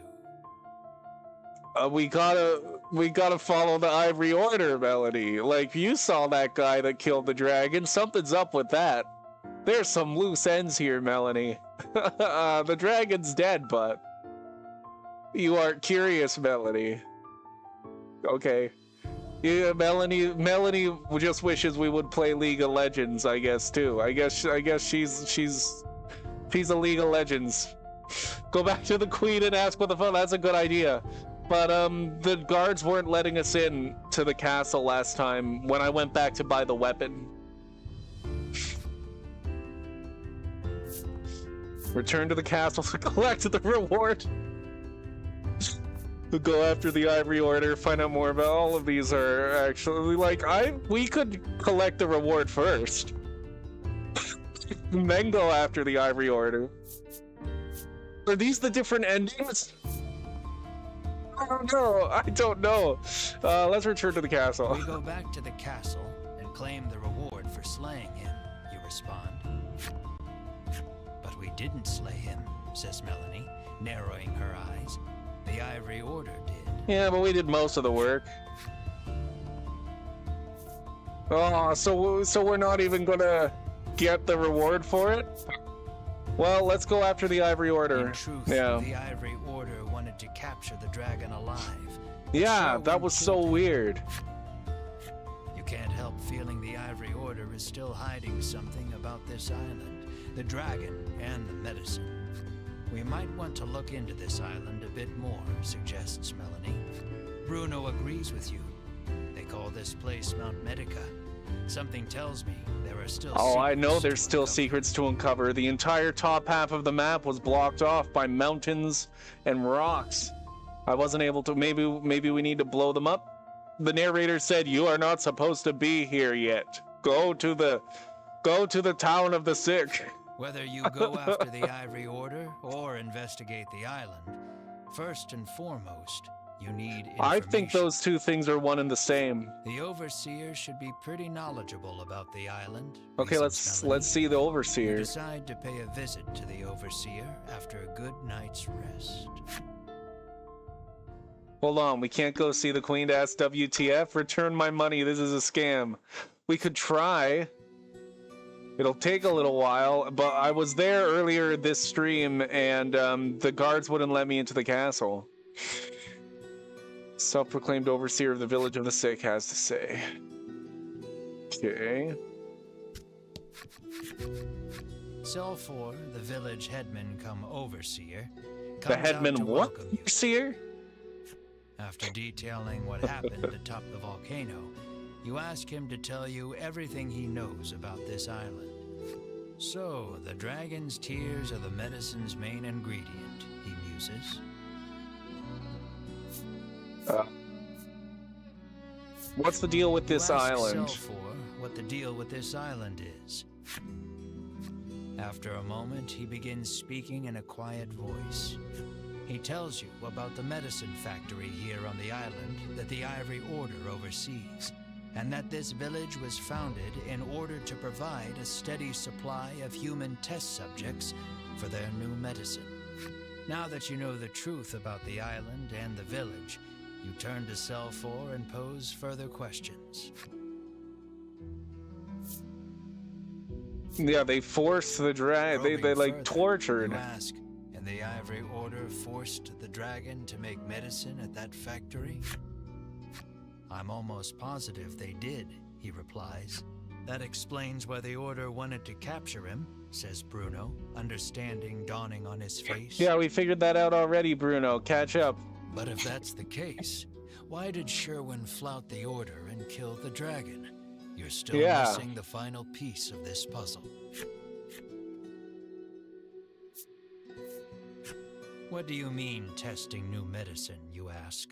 C: We gotta follow the Ivory Order, Melody. Like, you saw that guy that killed the dragon. Something's up with that. There's some loose ends here, Melanie. The dragon's dead, but you aren't curious, Melody. Okay. Yeah, Melanie just wishes we would play League of Legends, I guess, too. I guess she's a League of Legends. Go back to the Queen and ask what the fuck. That's a good idea. But the guards weren't letting us in to the castle last time when I went back to buy the weapon. Return to the castle to collect the reward. We'll go after the Ivory Order, find out more about all of these are actually like we could collect the reward first. And then go after the Ivory Order. Are these the different endings? I don't know. Let's return to the castle.
B: We go back to the castle and claim the reward for slaying him, you respond. But we didn't slay him, says Melanie, narrowing her eyes. The Ivory Order did.
C: Yeah, but we did most of the work. Oh, so we're not even gonna get the reward for it? Well, let's go after the Ivory Order.
B: In truth,
C: Yeah.
B: the Ivory Order wanted to capture the dragon alive.
C: Yeah,
B: So
C: that
B: we
C: was so
B: killed him.
C: weird.
B: You can't help feeling the Ivory Order is still hiding something about this island, the dragon and the medicine. We might want to look into this island a bit more, suggests Melanie. Bruno agrees with you. They call this place Mount Medica. Something tells me there are still
C: Oh, I know
B: secrets
C: there's
B: to
C: still
B: uncover.
C: secrets to uncover. The entire top half of the map was blocked off by mountains and rocks. I wasn't able to. Maybe we need to blow them up. The narrator said, "You are not supposed to be here yet. Go to the town of the sick."
B: Whether you go after the Ivory Order or investigate the island, first and foremost, you need information.
C: I think those two things are one and the same.
B: The Overseer should be pretty knowledgeable about the island.
C: Okay,
B: reasons Melanie.
C: let's see the
B: You
C: Overseer.
B: decide to pay a visit to the Overseer after a good night's rest.
C: Hold on, we can't go see the Queen to ask WTF. Return my money. This is a scam. We could try. It'll take a little while, but I was there earlier this stream, and the guards wouldn't let me into the castle. Self-proclaimed overseer of the village of the sick has to say. Okay.
B: Cell 4, the village headman come overseer,
C: The
B: comes out
C: headman
B: to
C: what?
B: welcome you.
C: Overseer?
B: After detailing what happened atop the volcano, you ask him to tell you everything he knows about this island. So, the dragon's tears are the medicine's main ingredient, he muses.
C: What's the deal with this
B: You ask
C: island?
B: Cell 4 what the deal with this island is. After a moment, he begins speaking in a quiet voice. He tells you about the medicine factory here on the island that the Ivory Order oversees, and that this village was founded in order to provide a steady supply of human test subjects for their new medicine. Now that you know the truth about the island and the village, You turn to Selfor and pose further questions.
C: Yeah, they forced the dragon. They
B: Probing
C: like
B: further,
C: tortured.
B: You ask, and the Ivory Order forced the dragon to make medicine at that factory? I'm almost positive they did, he replies. That explains why the Order wanted to capture him, says Bruno, understanding dawning on his face.
C: Yeah, we figured that out already, Bruno. Catch up.
B: But if that's the case, why did Sherwin flout the Order and kill the dragon? You're still missing the final piece of this puzzle. What do you mean, testing new medicine, you ask?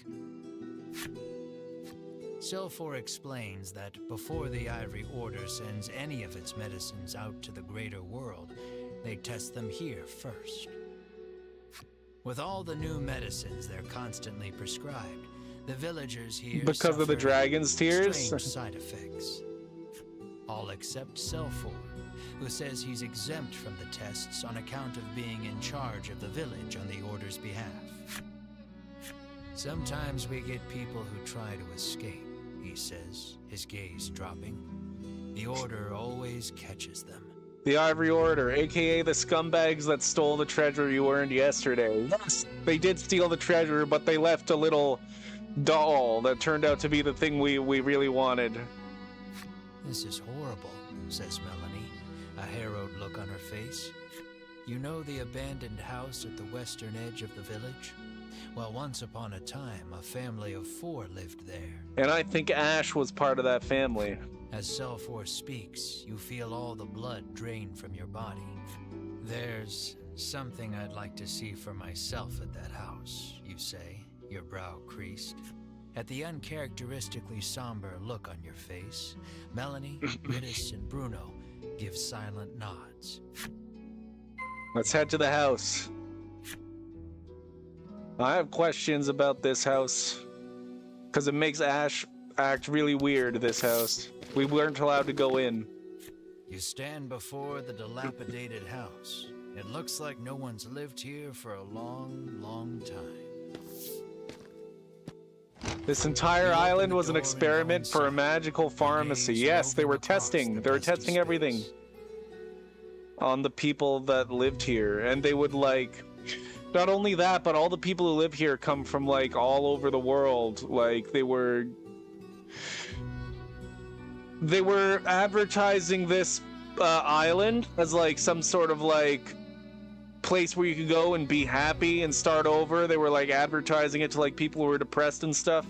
B: Selfor explains that before the Ivory Order sends any of its medicines out to the greater world, they test them here first. With all the new medicines they're constantly prescribed, the villagers here
C: because of the dragon's tears?
B: strange side effects. All except Selfor, who says he's exempt from the tests on account of being in charge of the village on the Order's behalf. Sometimes we get people who try to escape, he says, his gaze dropping. The Order always catches them.
C: The Ivory Order, aka the scumbags that stole the treasure you earned yesterday. Yes, they did steal the treasure, but they left a little doll that turned out to be the thing we really wanted.
B: This is horrible, says Melanie, a harrowed look on her face. You know the abandoned house at the western edge of the village? Well, once upon a time, a family of 4 lived there.
C: And I think Ash was part of that family.
B: As Selfor speaks, you feel all the blood drain from your body. There's something I'd like to see for myself at that house, you say, your brow creased. At the uncharacteristically somber look on your face, Melanie, Ritis, and Bruno give silent nods.
C: Let's head to the house. I have questions about this house. Because it makes Ash act really weird, this house. We weren't allowed to go in.
B: You stand before the dilapidated house. It looks like no one's lived here for a long, long time.
C: This entire island was an experiment for a magical pharmacy. Yes, they were testing. They were testing everything on the people that lived here. And they would, like... Not only that, but all the people who live here come from, like, all over the world. Like, they were advertising this island as, like, some sort of, like, place where you could go and be happy and start over. They were, like, advertising it to, like, people who were depressed and stuff.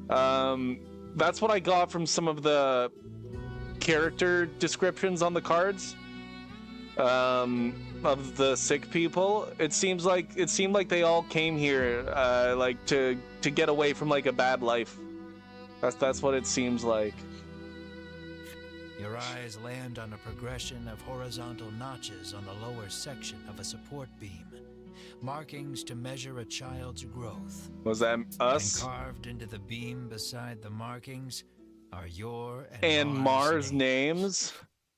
C: That's what I got from some of the character descriptions on the cards. Of the sick people. It seemed like they all came here like to get away from like a bad life. That's what it seems like.
B: Your eyes land on a progression of horizontal notches on the lower section of a support beam, markings to measure a child's growth.
C: Was that us?
B: And carved into the beam beside the markings are your
C: and Mars names.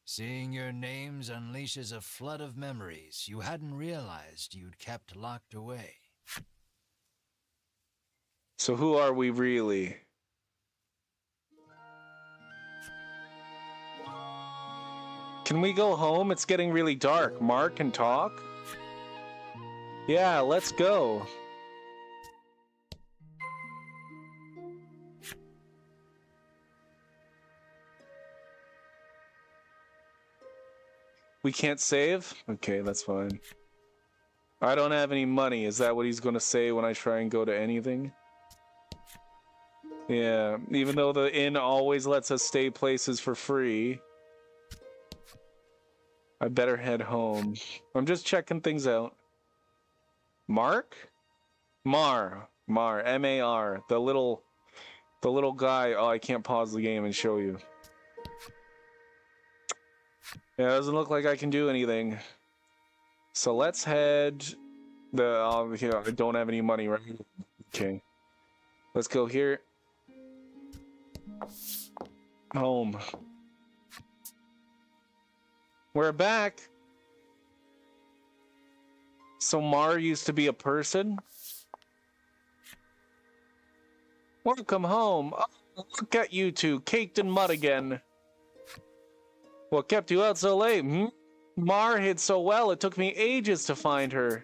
B: Seeing your names unleashes a flood of memories you hadn't realized you'd kept locked away.
C: So who are we really? Can we go home? It's getting really dark. Mark can talk? Yeah, let's go. We can't save? Okay, that's fine. I don't have any money. Is that what he's gonna say when I try and go to anything? Yeah, even though the inn always lets us stay places for free. I better head home. I'm just checking things out. Mark? Mar, M-A-R. The little guy. Oh, I can't pause the game and show you. Yeah, it doesn't look like I can do anything. So let's head... I don't have any money, right? Okay. Let's go here. Home. We're back. So Mar used to be a person? Welcome home. Oh, look at you two, caked in mud again. What kept you out so late, hmm? Mar hid so well, it took me ages to find her.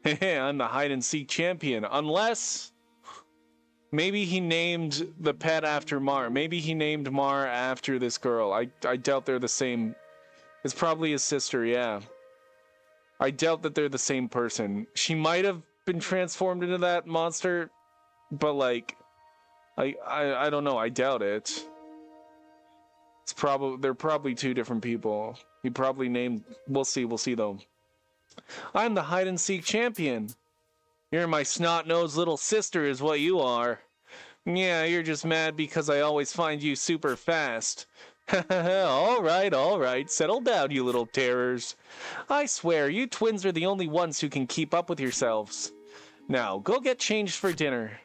C: I'm the hide-and-seek champion, unless... Maybe he named the pet after Mar. Maybe he named Mar after this girl. I doubt they're the same. It's probably his sister, yeah. I doubt that they're the same person. She might have been transformed into that monster, but like, I don't know. I doubt it. They're probably two different people. He probably named. We'll see though. I'm the hide-and-seek champion. You're my snot-nosed little sister is what you are. Yeah, you're just mad because I always find you super fast. all right. Settle down, you little terrors. I swear, you twins are the only ones who can keep up with yourselves. Now, go get changed for dinner.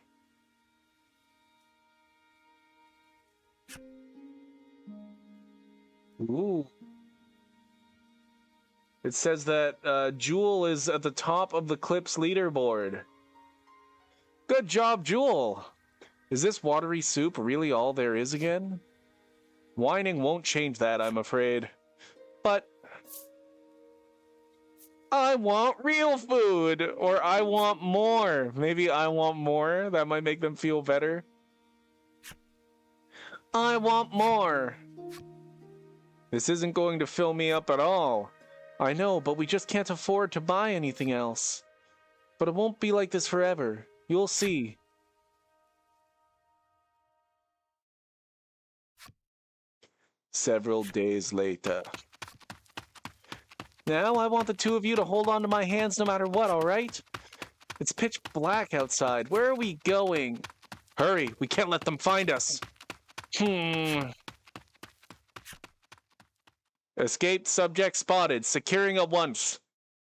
C: Ooh. It says that Jewel is at the top of the Clips leaderboard. Good job, Jewel! Is this watery soup really all there is again? Whining won't change that, I'm afraid. But... I want real food! Or I want more. Maybe I want more? That might make them feel better. I want more! This isn't going to fill me up at all. I know, but we just can't afford to buy anything else. But it won't be like this forever. You'll see. Several days later. Now I want the two of you to hold on to my hands no matter what, alright? It's pitch black outside. Where are we going? Hurry, we can't let them find us. Escaped subject spotted. Securing at once.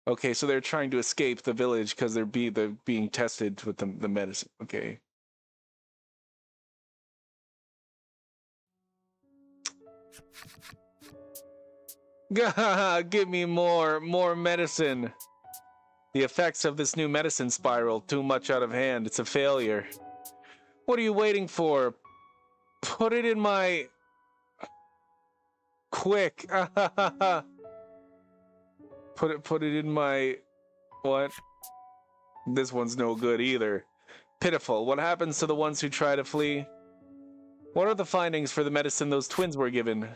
C: Okay, so they're trying to escape the village because they're being tested with the medicine. Okay. Give me more medicine. The effects of this new medicine spiral too much out of hand. It's a failure. What are you waiting for? Put it in my... Quick. Put it in my... What? This one's no good either. Pitiful. What happens to the ones who try to flee? What are the findings for the medicine those twins were given?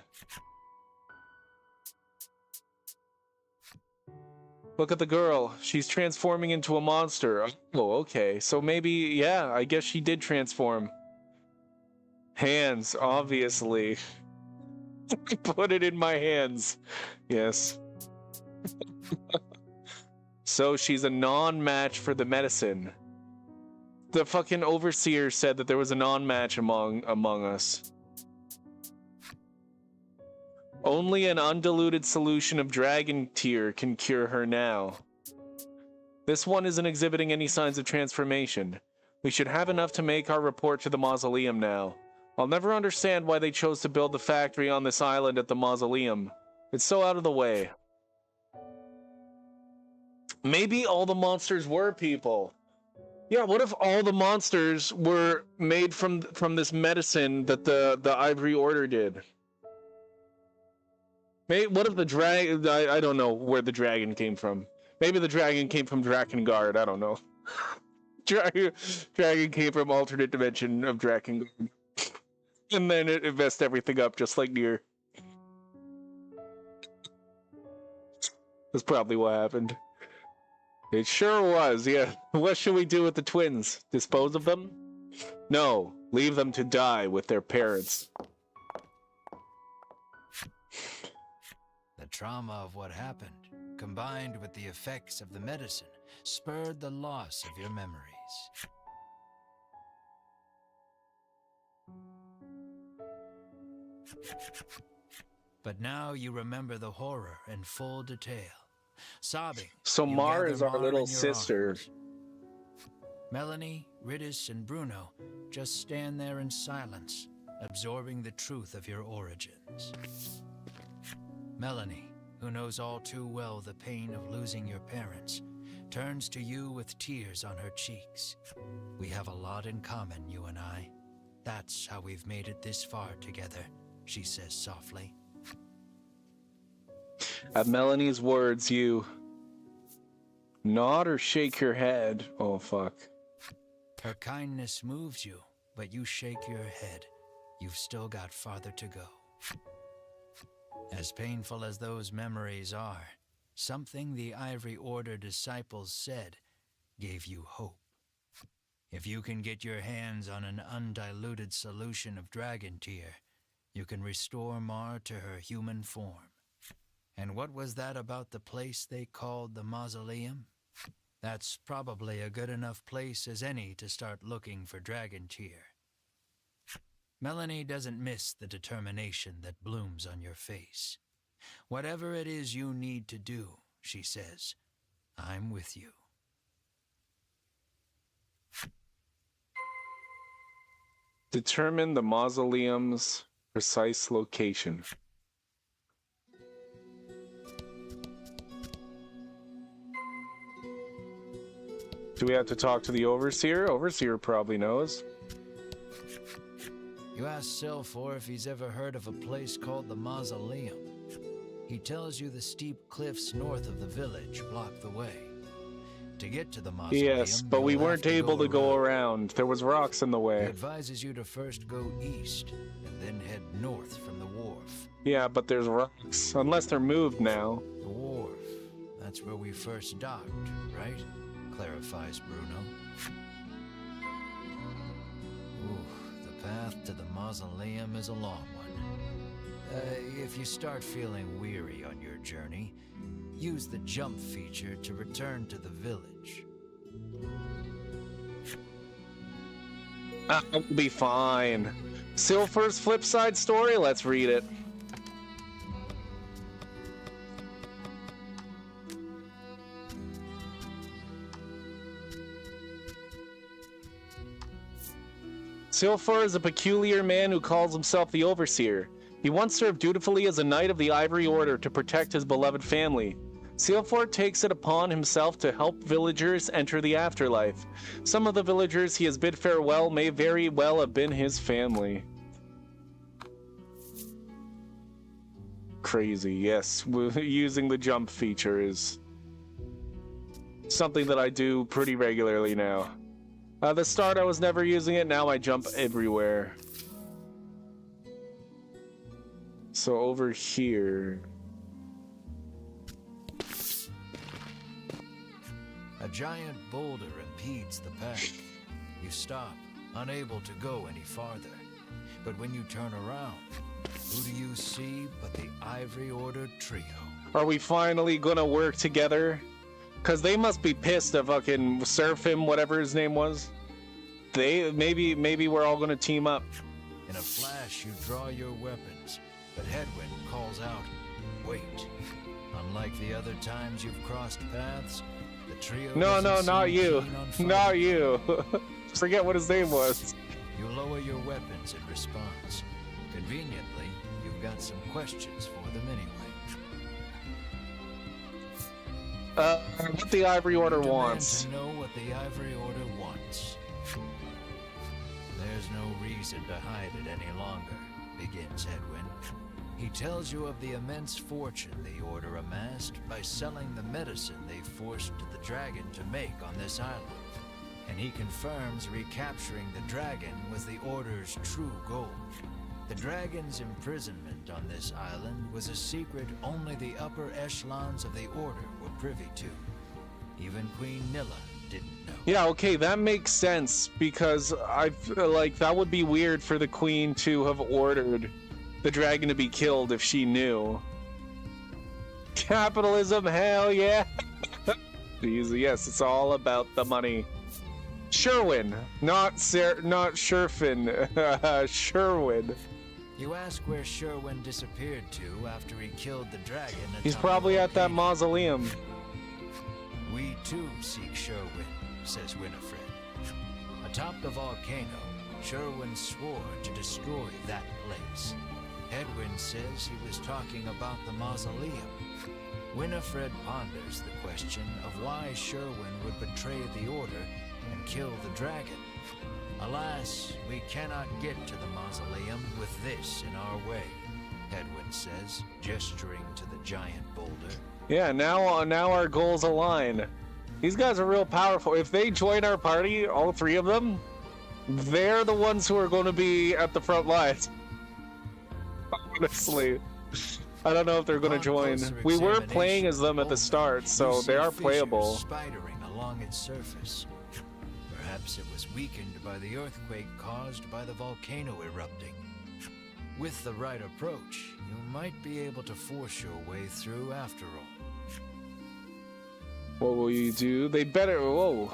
C: Look at the girl. She's transforming into a monster. Oh, okay. So maybe, yeah, I guess she did transform. Hands, obviously. Put it in my hands. Yes. So she's a non-match for the medicine. The fucking overseer said that there was a non-match among us. Only an undiluted solution of dragon tear can cure her now. This one isn't exhibiting any signs of transformation. We should have enough to make our report to the mausoleum now. I'll never understand why they chose to build the factory on this island at the mausoleum. It's so out of the way. Maybe all the monsters were people. Yeah, what if all the monsters were made from this medicine that the Ivory Order did? Maybe, what if the dragon... I don't know where the dragon came from. Maybe the dragon came from Drakengard, I don't know. Dragon came from alternate dimension of Drakengard. And then it messed everything up, just like Nier. That's probably what happened. It sure was, yeah. What should we do with the twins? Dispose of them? No, leave them to die with their parents.
B: The trauma of what happened, combined with the effects of the medicine, spurred the loss of your memories. But now you remember the horror in full detail. Sobbing.
C: So Mar is our little sister.
B: Arms. Melanie, Ridis, and Bruno just stand there in silence, absorbing the truth of your origins. Melanie, who knows all too well the pain of losing your parents, turns to you with tears on her cheeks. We have a lot in common, you and I. That's how we've made it this far together, she says softly.
C: At Melanie's words, you nod or shake your head. Oh, fuck.
B: Her kindness moves you, but you shake your head. You've still got farther to go. As painful as those memories are, something the Ivory Order disciples said gave you hope. If you can get your hands on an undiluted solution of Dragon Tear, you can restore Mar to her human form. And what was that about the place they called the Mausoleum? That's probably a good enough place as any to start looking for Dragon Tear. Melanie doesn't miss the determination that blooms on your face. Whatever it is you need to do, she says, I'm with you.
C: Determine the mausoleum's precise location. Do we have to talk to the Overseer? Overseer probably knows.
B: You ask Silfor if he's ever heard of a place called the Mausoleum. He tells you the steep cliffs north of the village block the way. To get to the Mausoleum,
C: Yes, but we weren't able to go around. There was rocks in the
B: He
C: way.
B: advises you to first go east and then head north from the wharf.
C: Yeah, but there's rocks. Unless they're moved now.
B: The wharf, that's where we first docked, right? Clarifies Bruno. Ooh, the path to the Mausoleum is a long one. If you start feeling weary on your journey, use the jump feature to return to the village.
C: I'll be fine. Silfor's flip side story? Let's read it. Silfor is a peculiar man who calls himself the Overseer. He once served dutifully as a knight of the Ivory Order to protect his beloved family. Silfor takes it upon himself to help villagers enter the afterlife. Some of the villagers he has bid farewell may very well have been his family. Crazy, yes. Using the jump feature is something that I do pretty regularly now. At the start I was never using it, now I jump everywhere. So over here...
B: A giant boulder impedes the path. You stop, unable to go any farther. But when you turn around, who do you see but the Ivory Order trio?
C: Are we finally gonna work together? Cause they must be pissed to fucking surf him, whatever his name was. Maybe we're all gonna team up.
B: In a flash, you draw your weapons, but Hedwyn calls out, "Wait." Unlike the other times you've crossed paths, the trio
C: No,
B: doesn't
C: not
B: seem
C: you.
B: keen on fighting.
C: Not you. Forget what his name was.
B: You lower your weapons in response. Conveniently, you've got some questions for them anyway.
C: What the Ivory Order
B: Demand
C: wants.
B: to know what the Ivory Order wants. There's no reason to hide it any longer, begins Hedwyn. He tells you of the immense fortune the Order amassed by selling the medicine they forced the dragon to make on this island. And he confirms recapturing the dragon was the Order's true goal. The dragon's imprisonment on this island was a secret only the upper echelons of the Order were privy to. Even Queen Nilla didn't know.
C: Yeah, okay, that makes sense because I feel like that would be weird for the queen to have ordered the dragon to be killed if she knew. Capitalism, hell yeah! Yes, it's all about the money. Sherwin, not Sherfin. Sherwin.
B: You ask where Sherwin disappeared to after he killed the dragon.
C: He's
B: atop
C: probably
B: the
C: at that
B: volcano.
C: mausoleum.
B: We too seek Sherwin, says Winifred. Atop the volcano, Sherwin swore to destroy that place. Hedwyn says he was talking about the mausoleum. Winifred ponders the question of why Sherwin would betray the Order and kill the dragon. Alas, we cannot get to the mausoleum with this in our way, Hedwyn says, gesturing to the giant boulder.
C: Yeah, now our goals align. These guys are real powerful. If they join our party, all three of them, they're the ones who are going to be at the front lines. Honestly, I don't know if they're going to join. We were playing as them at the start, so they are playable.
B: Spidering along its surface. Perhaps it was weakened by the earthquake caused by the volcano erupting. With the right approach, you might be able to force your way through after all.
C: What will you do? They better... Whoa.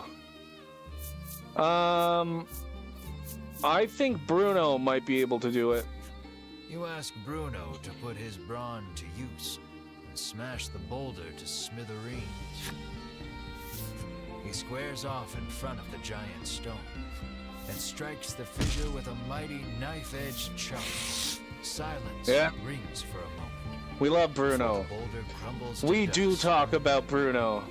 C: I think Bruno might be able to do it.
B: You ask Bruno to put his brawn to use and smash the boulder to smithereens. He squares off in front of the giant stone and strikes the figure with a mighty knife-edged chop. Silence rings for a moment.
C: We love Bruno.
B: The boulder crumbles to
C: We
B: dust.
C: do talk about Bruno.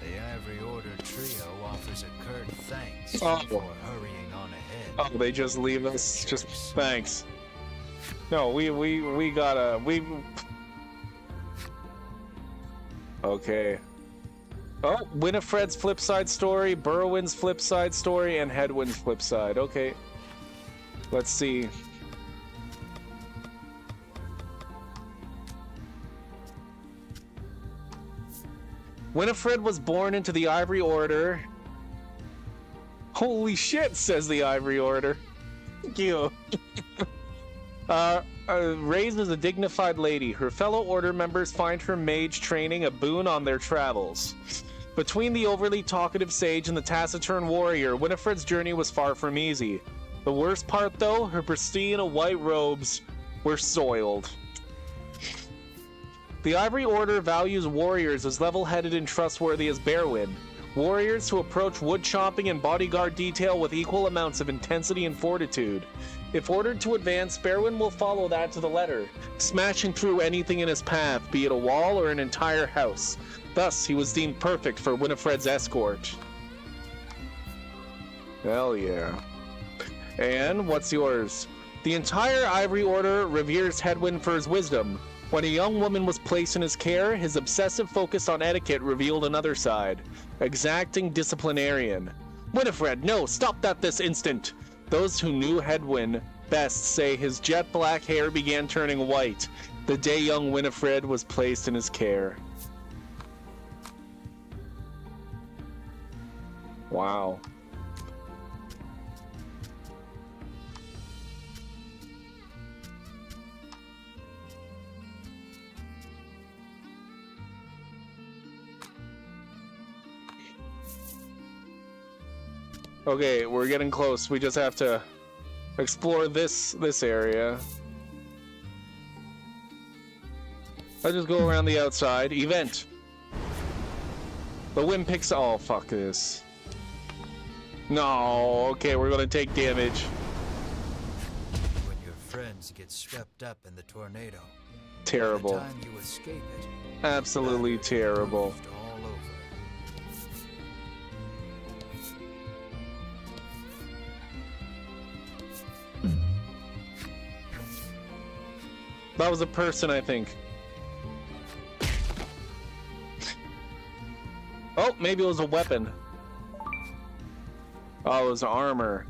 B: The Ivory Order trio offers a curt thanks
C: Oh.
B: before hurrying on ahead.
C: Oh, they just leave us. Just thanks. No, we gotta Okay. Oh, Winifred's flip side story, Berwyn's flip side story, and Hedwyn's flip side. Okay. Let's see. Winifred was born into the Ivory Order. Holy shit, says the Ivory Order. Thank you. Raised as a dignified lady, her fellow Order members find her mage training a boon on their travels. Between the overly talkative sage and the taciturn warrior, Winifred's journey was far from easy. The worst part, though, her pristine white robes were soiled. The Ivory Order values warriors as level-headed and trustworthy as Berwyn. Warriors who approach wood chopping and bodyguard detail with equal amounts of intensity and fortitude. If ordered to advance, Berwyn will follow that to the letter, smashing through anything in his path, be it a wall or an entire house. Thus, he was deemed perfect for Winifred's escort. Hell yeah. And what's yours? The entire Ivory Order reveres Hedwyn for his wisdom. When a young woman was placed in his care, his obsessive focus on etiquette revealed another side. Exacting disciplinarian. Winifred, no, stop that this instant! Those who knew Hedwyn best say his jet black hair began turning white the day young Winifred was placed in his care. Wow. Okay, we're getting close. We just have to explore this area. Let's just go around the outside. Event. The wind picks... Oh, fuck this. No, okay, we're gonna take damage.
B: When your friends get swept up in the tornado.
C: Terrible.
B: By the time you escape it,
C: Absolutely terrible.
B: moved all over.
C: That was a person, I think. Oh, maybe it was a weapon. Oh, it was armor.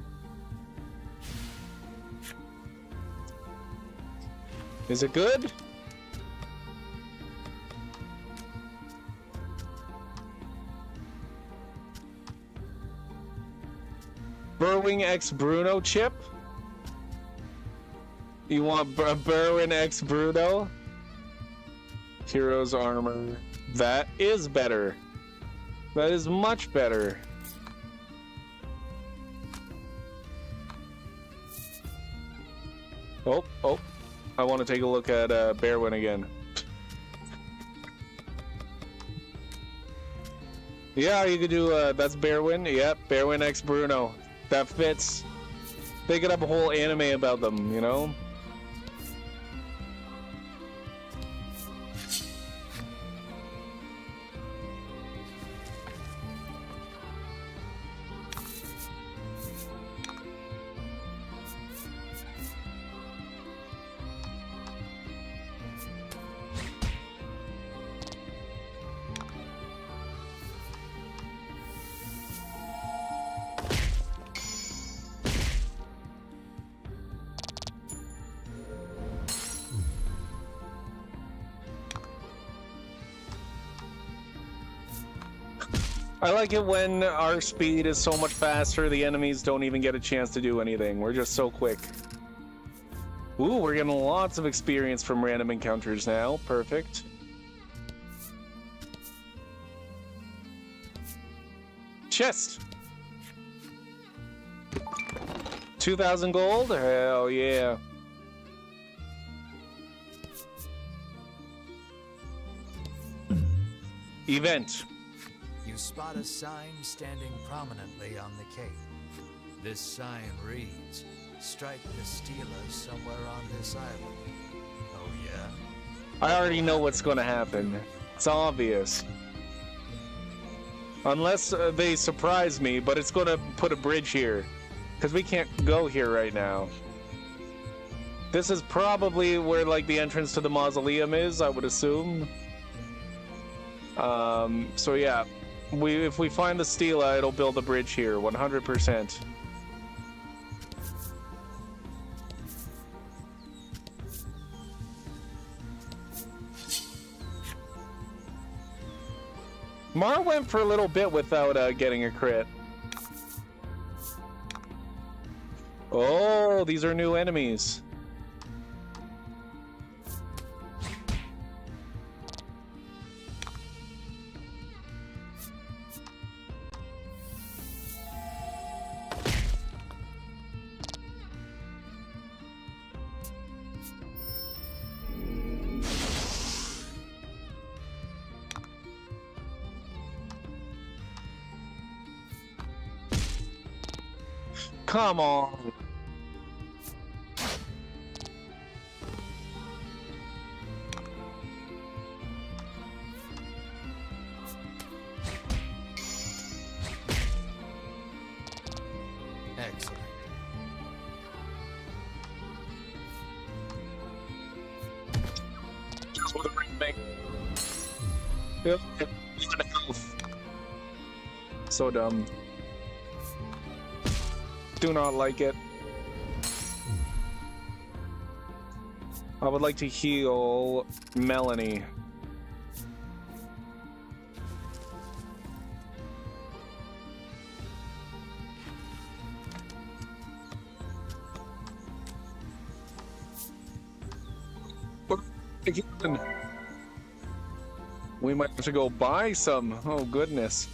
C: Is it good? Berwyn X Bruno chip? You want Berwyn X Bruno? Hero's armor. That is better. That is much better. Oh. I want to take a look at Berwyn again. Yeah, you could do, that's Berwyn. Yep, Berwyn X Bruno. That fits. They could have a whole anime about them, you know? I like it when our speed is so much faster, the enemies don't even get a chance to do anything. We're just so quick. Ooh, we're getting lots of experience from random encounters now. Perfect. Chest! 2,000 gold? Hell yeah. Event.
B: You spot a sign standing prominently on the cape. This sign reads, "Strike the Stela somewhere on this island." Oh yeah?
C: I already know what's going to happen. It's obvious. Unless they surprise me, but it's going to put a bridge here. Because we can't go here right now. This is probably where, like, the entrance to the mausoleum is, I would assume. So yeah. If we find the Stela, it'll build a bridge here, 100%. Mar went for a little bit without getting a crit. Oh, these are new enemies. Come on.
B: Excellent.
C: Just with a ring thing. Yep. So dumb. Do not like it. I would like to heal Melanie. Again. We might have to go buy some. Oh goodness.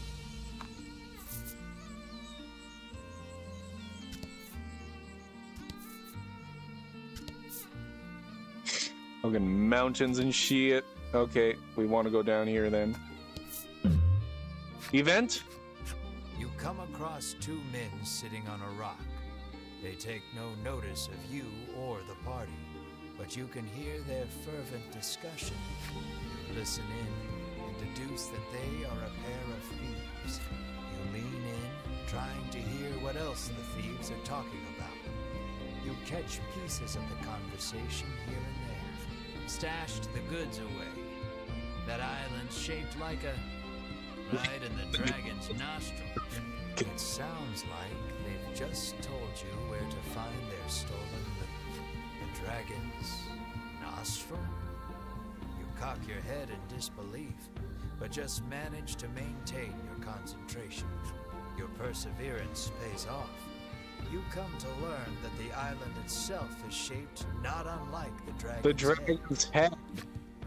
C: Fucking mountains and shit. Okay, we want to go down here then. Event?
B: You come across two men sitting on a rock. They take no notice of you or the party, but you can hear their fervent discussion. You listen in and deduce that they are a pair of thieves. You lean in, trying to hear what else the thieves are talking about. You catch pieces of the conversation here and there. Stashed the goods away. That island shaped like a... right in the dragon's nostril. It sounds like they've just told you where to find their stolen... the dragon's nostril? You cock your head in disbelief, but just manage to maintain your concentration. Your perseverance pays off. You come to learn that the island itself is shaped not unlike the dragon's head.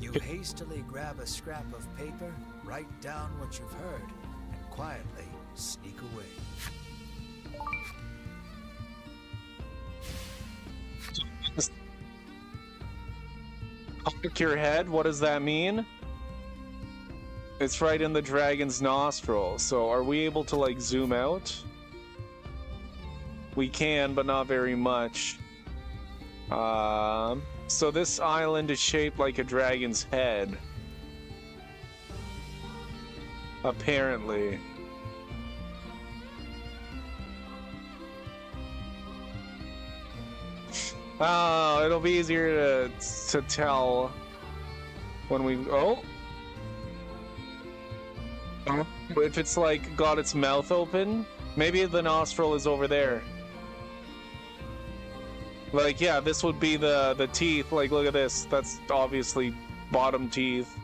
B: You hastily grab a scrap of paper, write down what you've heard, and quietly sneak away.
C: Cock your head? What does that mean? It's right in the dragon's nostril. So are we able to, like, zoom out? We can, but not very much. So this island is shaped like a dragon's head. Apparently. Oh, it'll be easier to tell when we... Oh! If it's like got its mouth open, maybe the nostril is over there. Like, yeah, this would be the teeth. Like, look at this. That's obviously bottom teeth.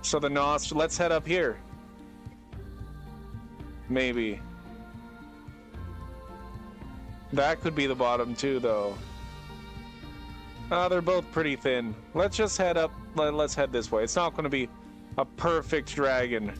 C: So the nostril... Let's head up here. Maybe. That could be the bottom too, though. They're both pretty thin. Let's just head up. Let's head this way. It's not going to be a perfect dragon.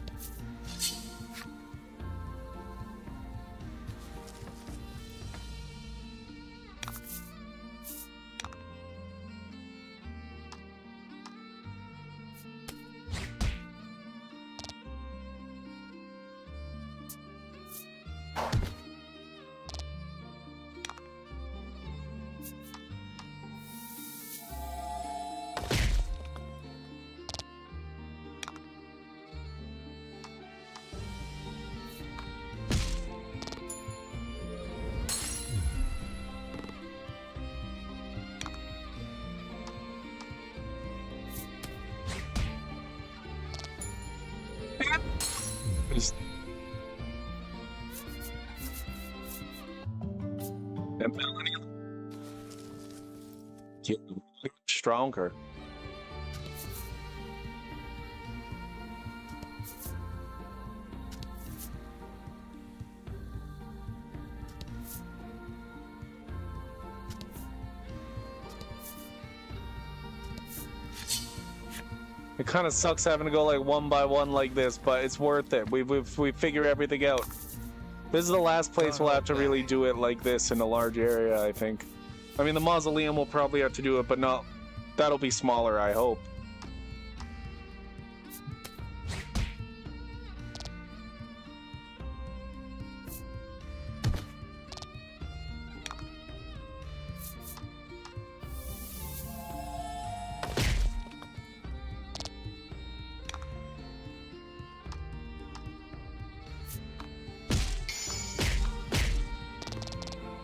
C: Stronger. It kind of sucks having to go like one by one like this, but it's worth it. We figure everything out. This is the last place we'll have to really do it like this in a large area, I think. I mean, the mausoleum will probably have to do it, but not. That'll be smaller, I hope.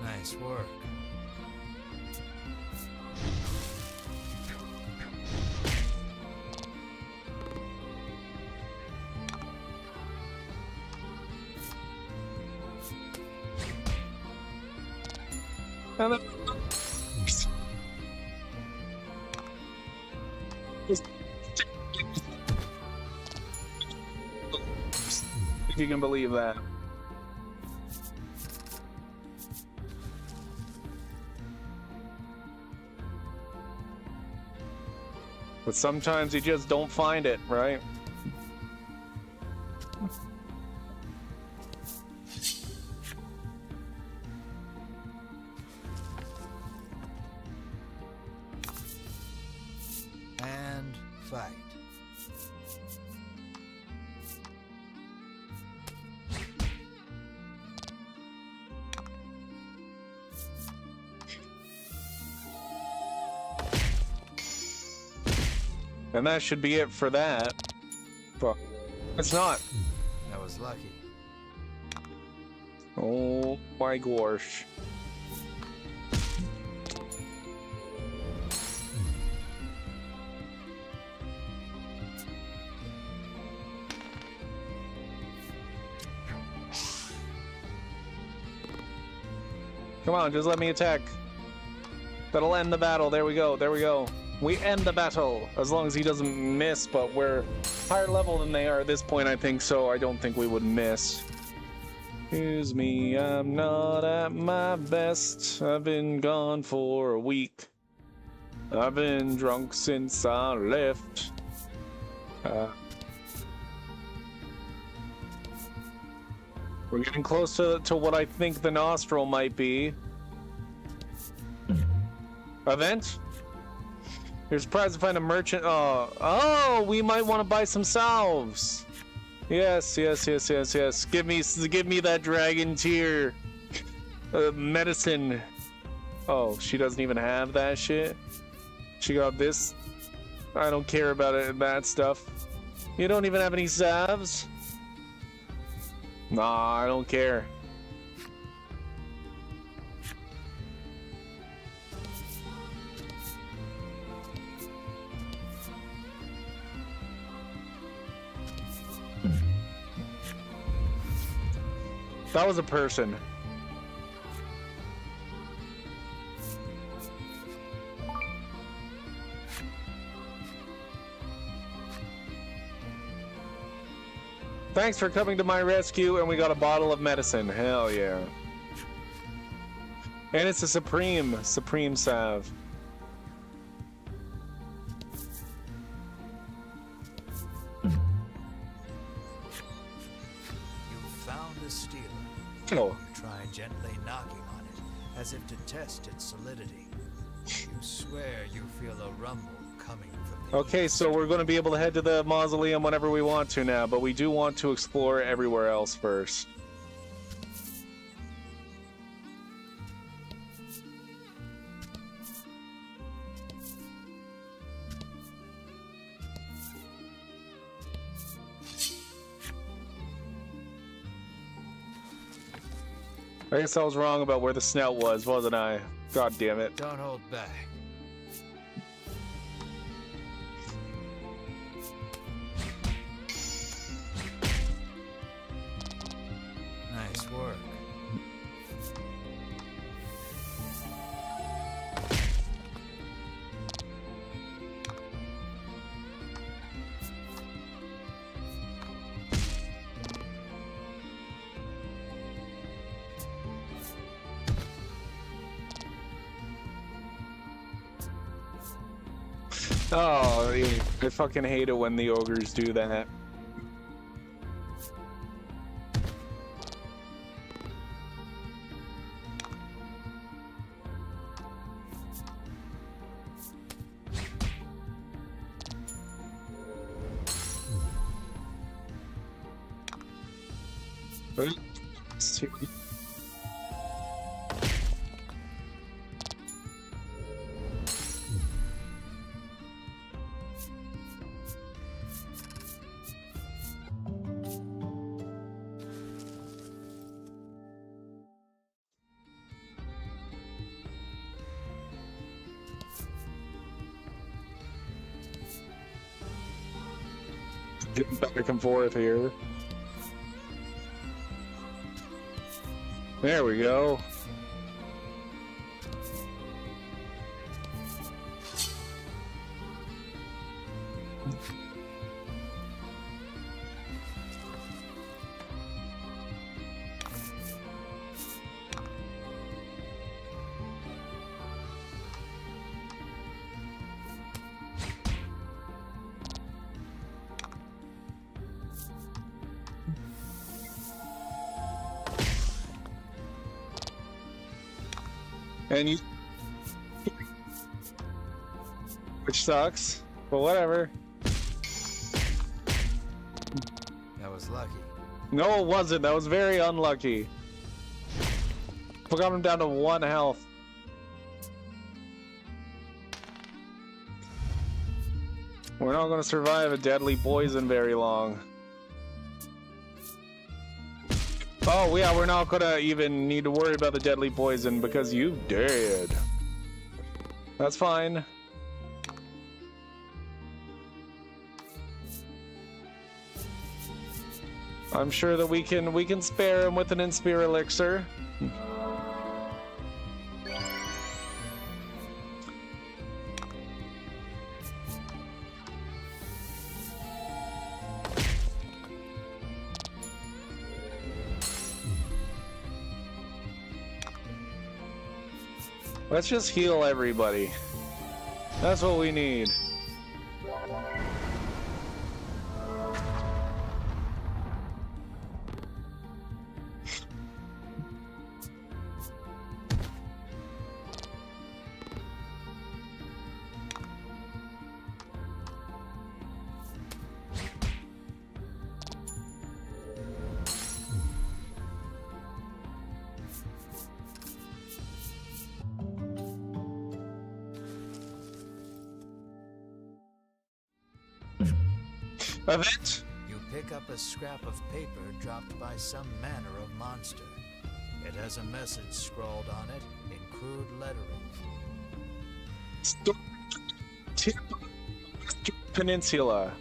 B: Nice work.
C: And then... if you can believe that. But sometimes you just don't find it, right?
B: And fight.
C: And that should be it for that. But it's not.
B: That was lucky.
C: Oh my gosh. Come on, just let me attack. That'll end the battle. There we go. There we go. We end the battle. As long as he doesn't miss, but we're higher level than they are at this point, I think, so I don't think we would miss. Excuse me, I'm not at my best. I've been gone for a week. I've been drunk since I left. We're getting close to what I think the nostril might be. Event? You're surprised to find a merchant. Oh, we might want to buy some salves. Yes. Give me that dragon tear medicine. Oh, she doesn't even have that shit. She got this. I don't care about it. That stuff. You don't even have any salves? Nah, I don't care. That was a person. Thanks for coming to my rescue, and we got a bottle of medicine. Hell yeah. And it's a Supreme salve.
B: You found a stealer.
C: Oh.
B: Try gently knocking on it, as if to test its solidity. You swear you feel a rumble coming from the
C: Okay, so we're going to be able to head to the mausoleum whenever we want to now, but we do want to explore everywhere else first. I guess I was wrong about where the snout was, wasn't I? God damn it.
B: Don't hold back. Nice work.
C: Oh, I fucking hate it when the ogres do that. Getting back and forth here. There we go. And you, which sucks, but whatever.
B: That was lucky.
C: No, it wasn't. That was very unlucky. We got him down to 1 health. We're not going to survive a deadly poison very long. Oh, yeah, we're not going to even need to worry about the deadly poison because you dead. That's fine. I'm sure that we can spare him with an Inspire Elixir. Let's just heal everybody. That's what we need. Event?
B: You pick up a scrap of paper dropped by some manner of monster. It has a message scrawled on it in crude lettering.
C: Tip Peninsula.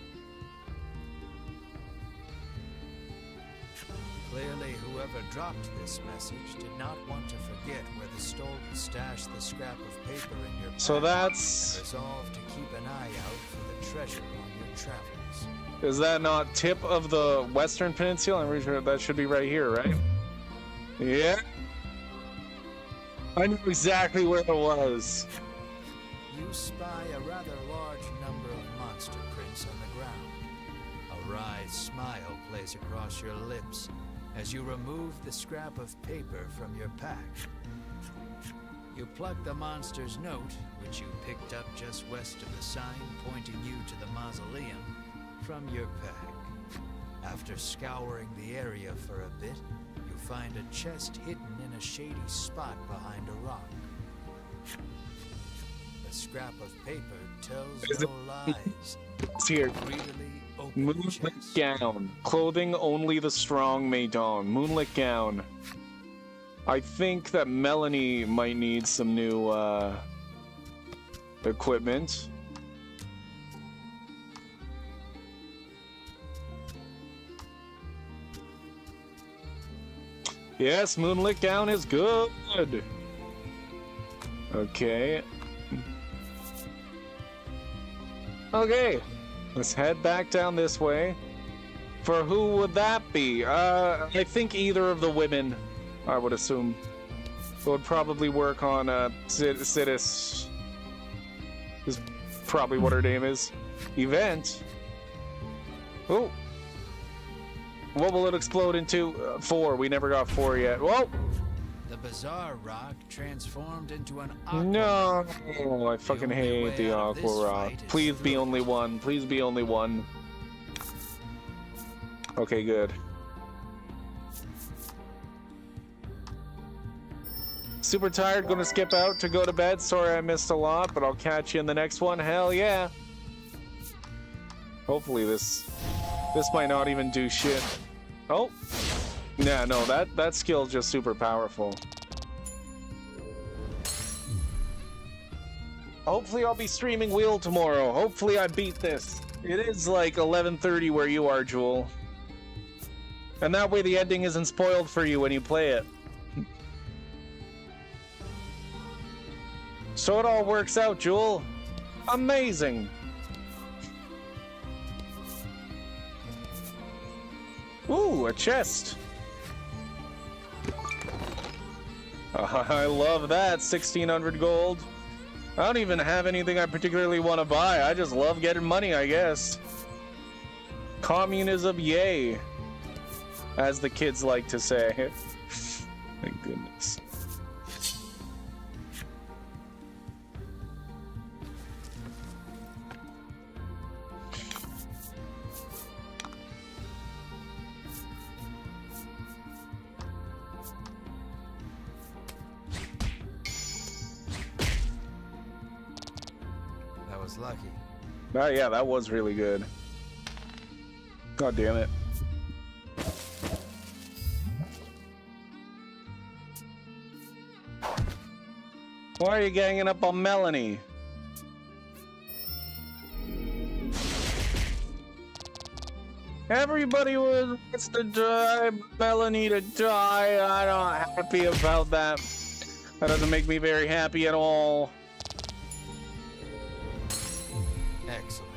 B: Clearly, whoever dropped this message did not want to forget where the stolen stashed the scrap of paper in your pack,
C: So that's...
B: and resolved to keep an eye out for the treasure on your travels.
C: Is that not tip of the Western Peninsula? I'm pretty sure that should be right here, right? Yeah. I knew exactly where it was.
B: You spy a rather large number of monster prints on the ground. A wry smile plays across your lips as you remove the scrap of paper from your pack. You pluck the monster's note, which you picked up just west of the sign pointing you to the mausoleum, from your pack. After scouring the area for a bit, you find a chest hidden in a shady spot behind a rock. The scrap of paper tells no lies.
C: It's here.
B: Greedily open the
C: Moonlit
B: chest.
C: gown. Clothing only the strong may don. Moonlit gown. I think that Melanie might need some new equipment. Yes, moonlit gown is good. Okay. Okay. Let's head back down this way. For who would that be? I think either of the women, I would assume, would probably work on Sidis. Is probably what her name is. Event. Oh. What will it explode into? 4. We never got 4 yet. Whoa!
B: The bizarre rock transformed into an aqua.
C: No! I fucking
B: only
C: hate
B: way
C: the
B: out of
C: aqua
B: this
C: rock.
B: fight is
C: Please be
B: through
C: only
B: it.
C: one. Please be only one. Okay, good. Super tired, gonna skip out to go to bed. Sorry I missed a lot, but I'll catch you in the next one. Hell yeah! Hopefully this might not even do shit. Oh! Yeah, no, that skill's just super powerful. Hopefully I'll be streaming Wheel tomorrow. Hopefully I beat this. It is like 11:30 where you are, Jewel. And that way the ending isn't spoiled for you when you play it. So it all works out, Jewel. Amazing. Ooh, a chest. I love that. 1,600 gold. I don't even have anything I particularly want to buy. I just love getting money, I guess. Communism, yay. As the kids like to say. Thank goodness.
B: That was lucky.
C: Oh yeah, that was really good. God damn it. Why are you ganging up on Melanie? Everybody wants to die, Melanie to die. I'm not happy about that. That doesn't make me very happy at all.
B: Excellent.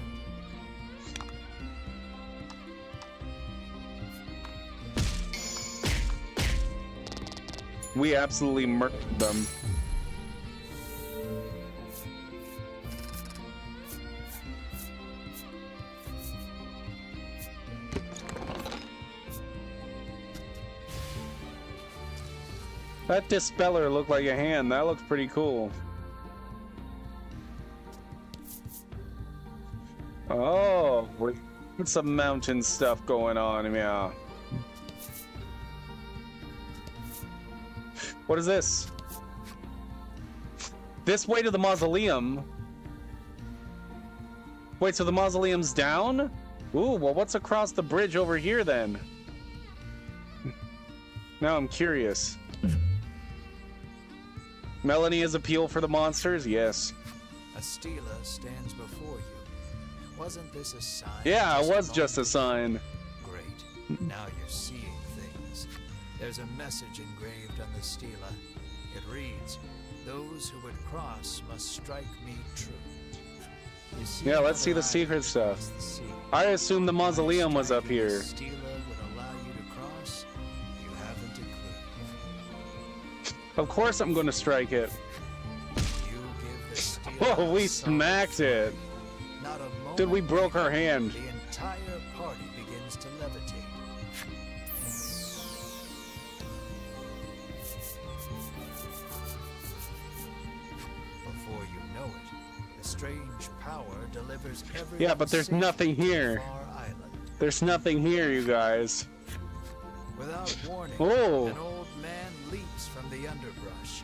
C: We absolutely murdered them. That Dispeller looked like a hand. That looks pretty cool. Oh, we got some mountain stuff going on, yeah. What is this? This way to the mausoleum? Wait, so the mausoleum's down? Ooh, well what's across the bridge over here then? Now I'm curious. Melanie's appeal for the monsters? Yes.
B: A stela stands before you. Wasn't this a sign?
C: Yeah, it was
B: moment?
C: just a sign.
B: Great. Now you're seeing things. There's a message engraved on the stela. It reads, "Those who would cross must strike me true." You see
C: Yeah, let's see the
B: another
C: secret
B: island
C: stuff.
B: across the sea.
C: I assumed the mausoleum was up here.
B: Stela would allow you to cross. You haven't a clue.
C: Of course I'm gonna strike it.
B: You give the Stela
C: Oh, we
B: a solid
C: smacked it.
B: Not a moment
C: Dude, we broke her hand.
B: the entire party begins to levitate. Before you know it, the strange power delivers everyone
C: Yeah, but there's
B: safely
C: nothing
B: to
C: here.
B: Far Island.
C: There's nothing here, you guys.
B: Without warning,
C: Oh.
B: an old man leaps from the underbrush.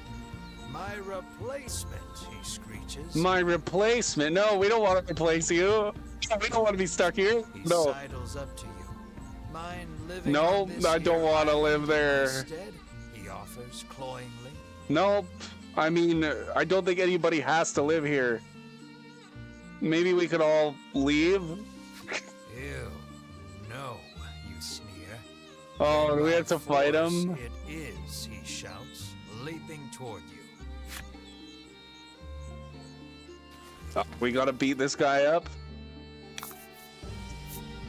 B: My replacement, he screeches.
C: My replacement. No, we don't want to replace you. We don't want to be stuck here.
B: He
C: No.
B: sidles up to you. Mind living
C: No,
B: on this
C: I don't
B: here
C: wanna
B: island
C: live there.
B: instead? He offers cloyingly.
C: Nope. I mean, I don't think anybody has to live here. Maybe we could all leave.
B: Ew, no, you sneer.
C: Oh, do we have to
B: By
C: fight
B: force,
C: him?
B: It is, he shouts, leaping toward you.
C: Oh, we gotta beat this guy up.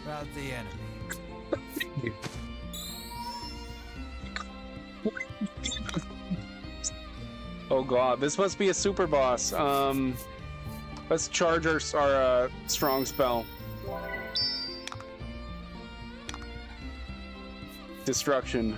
B: Rout the enemy.
C: Oh god, this must be a super boss. Let's charge our strong spell. Destruction.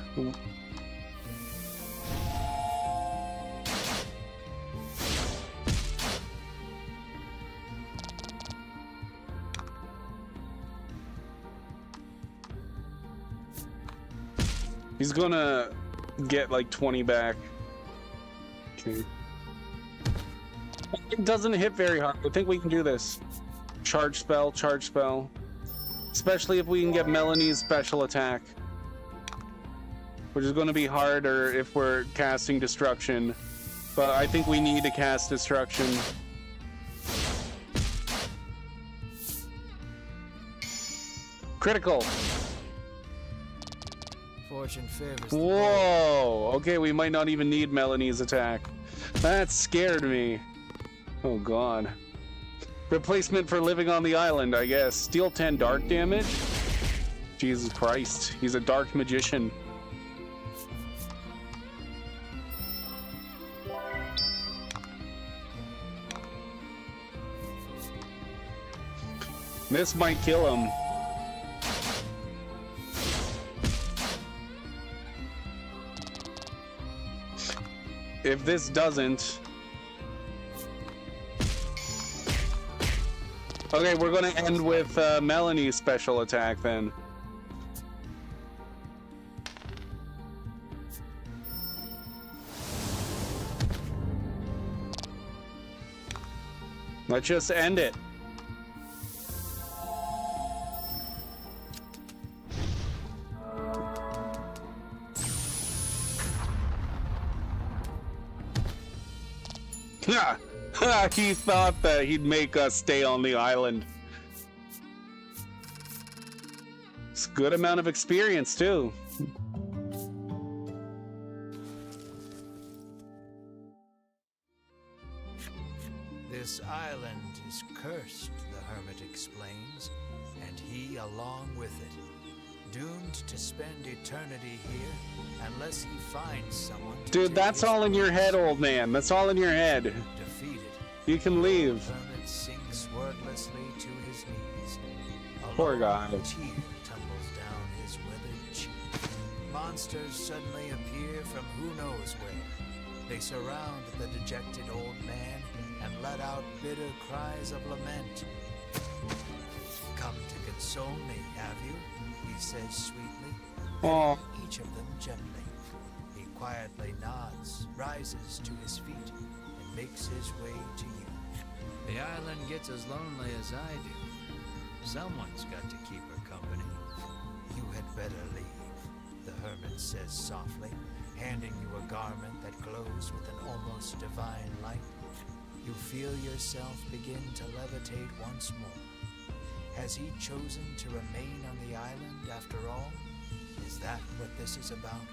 C: He's gonna get like 20 back. Okay. It doesn't hit very hard. I think we can do this. Charge spell, charge spell. Especially if we can get Melanie's special attack. Which is going to be harder if we're casting Destruction. But I think we need to cast Destruction. Critical.
B: Fortune favors the bold.
C: Whoa! Okay, we might not even need Melanie's attack. That scared me. Oh god. Replacement for living on the island, I guess. Steal 10 dark damage? Jesus Christ. He's a dark magician. This might kill him. If this doesn't... Okay, we're gonna end with Melanie's special attack then. Let's just end it. He thought that he'd make us stay on the island. It's a good amount of experience, too.
B: This island is cursed, the hermit explains, and he along with it. Doomed to spend eternity here unless he finds someone to
C: Dude,
B: take
C: that's
B: his
C: all in your
B: place.
C: head, old man. That's all in your head.
B: Defeated,
C: You can leave.
B: the hermit sinks wordlessly to his knees. A
C: Poor
B: long
C: guy.
B: tear tumbles down his withered cheek. Monsters suddenly appear from who knows where. They surround the dejected old man and let out bitter cries of lament. Come to console me, have you? He says sweetly,
C: Oh,
B: petting each of them gently. He quietly nods, rises to his feet, and makes his way to you. The island gets as lonely as I do. Someone's got to keep her company. You had better leave, the hermit says softly, handing you a garment that glows with an almost divine light. You feel yourself begin to levitate once more. Has he chosen to remain on the island after all? Is that what this is about?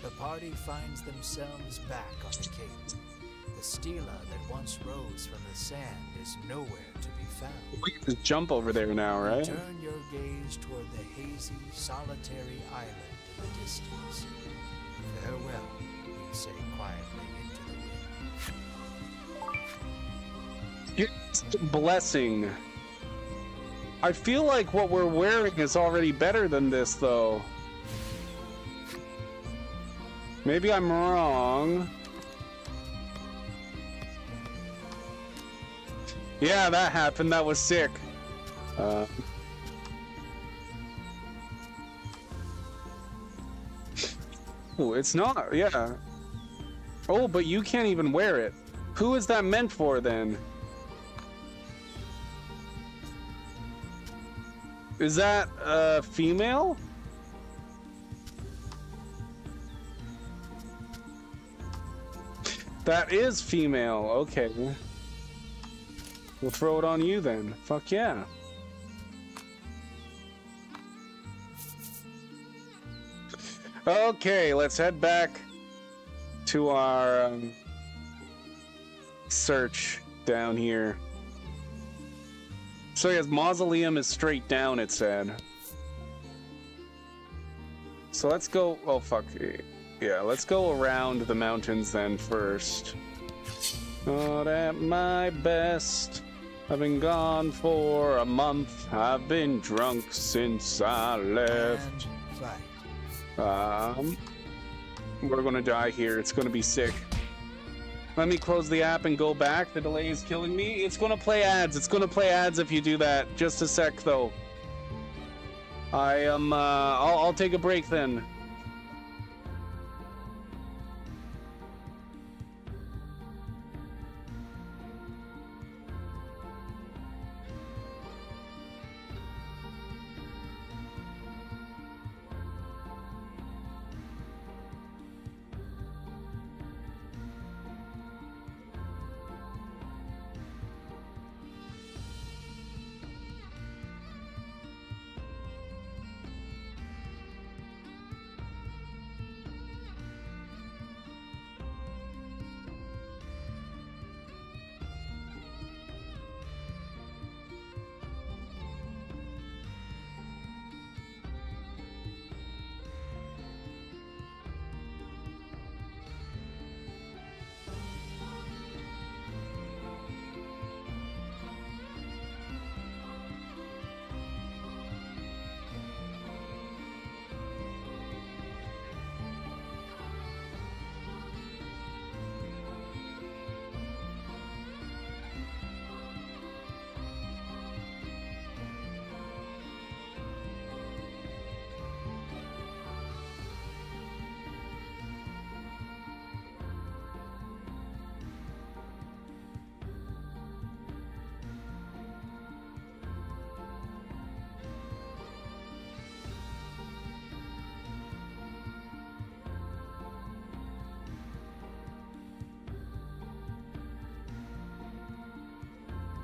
B: The party finds themselves back on the cape. The stela that once rose from the sand is nowhere to be found.
C: We can just jump over there now, right?
B: Turn your gaze toward the hazy, solitary island in the distance. Farewell, you say quietly into the wind.
C: Here's the blessing. I feel like what we're wearing is already better than this, though. Maybe I'm wrong. Yeah, that happened. That was sick. Oh, it's not. Yeah. Oh, but you can't even wear it. Who is that meant for, then? Is that female? That is female. Okay. We'll throw it on you then. Fuck yeah. Okay, let's head back to our search down here. So yes, mausoleum is straight down, it said. So let's go. Oh fuck. Yeah, let's go around the mountains then first. Not at my best. I've been gone for a month. I've been drunk since I left.
B: And fight.
C: We're gonna die here. It's gonna be sick. Let me close the app and go back. The delay is killing me. It's gonna play ads. It's gonna play ads if you do that. Just a sec, though. I am. I'll take a break then.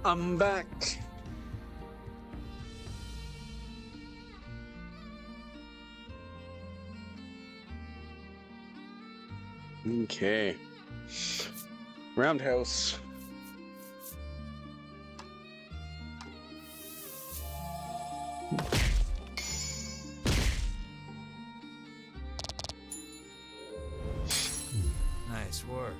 C: I'm back. Okay. Roundhouse.
B: Nice work.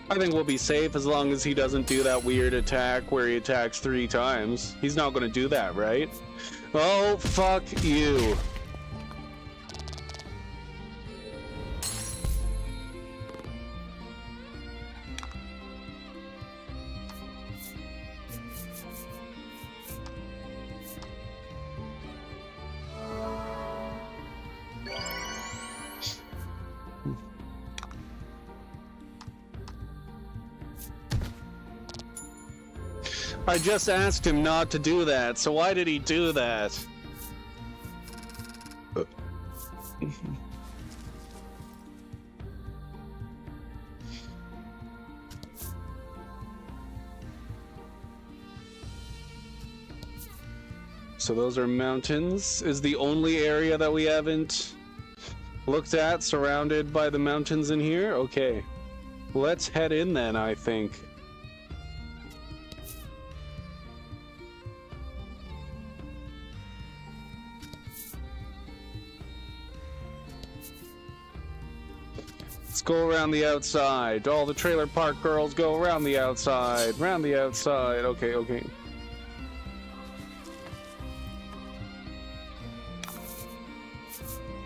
C: I think we'll be safe as long as he doesn't do that weird attack where he attacks 3 times. He's not going to do that, right? Oh, fuck you. I just asked him not to do that, so why did he do that? So those are mountains. Is the only area that we haven't
A: Looked at, surrounded by the mountains in here? Okay. Let's head in then, I think. Let's go around the outside. All the trailer park girls go around the outside. Round the outside. Okay, okay.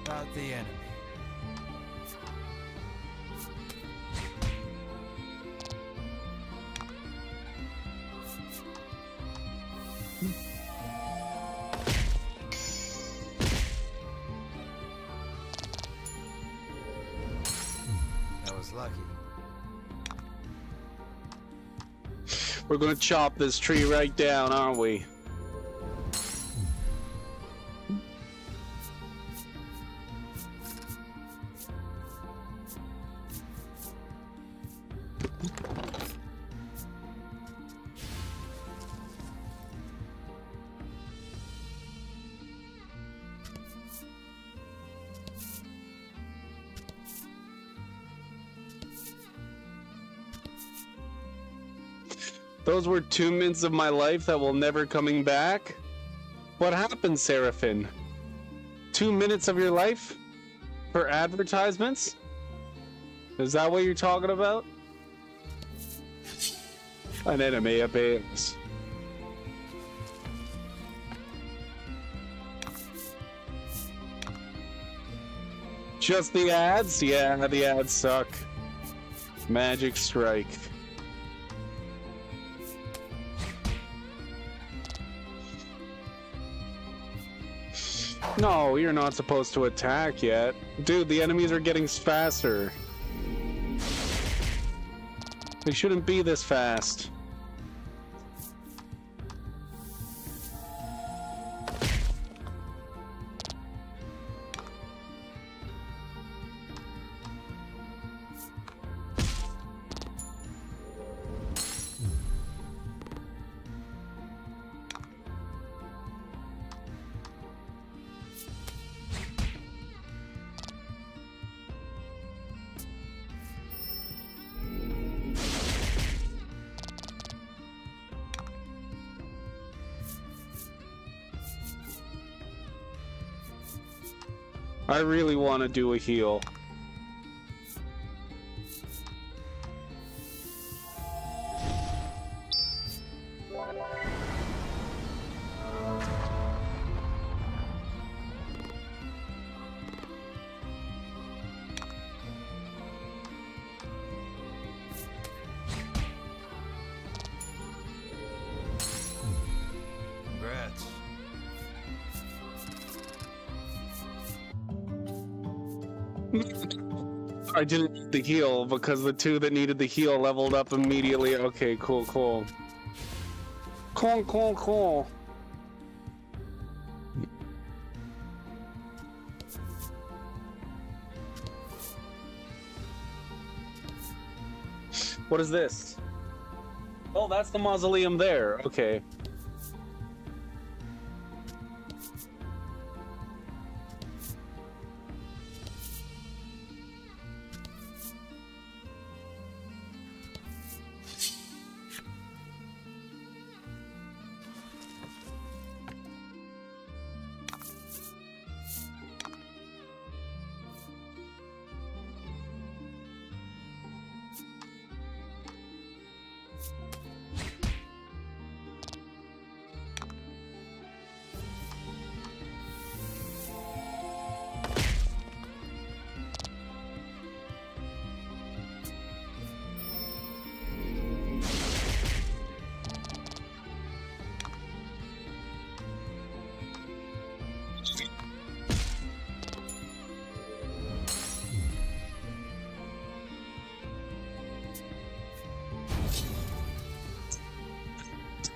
B: About the enemy. That was lucky.
A: We're gonna chop this tree right down, aren't we? Those were 2 minutes of my life that will never coming back? What happened, Seraphine? 2 minutes of your life? For advertisements? Is that what you're talking about? An enemy appears. Just the ads? Yeah, the ads suck. Magic Strike. No, you're not supposed to attack yet. Dude, the enemies are getting faster. They shouldn't be this fast. I really want to do a heal.
B: Congrats.
A: I didn't need the heal because the 2 that needed the heal leveled up immediately. Okay, cool, cool. Cool, cool, cool. What is this? Oh, that's the mausoleum there. Okay.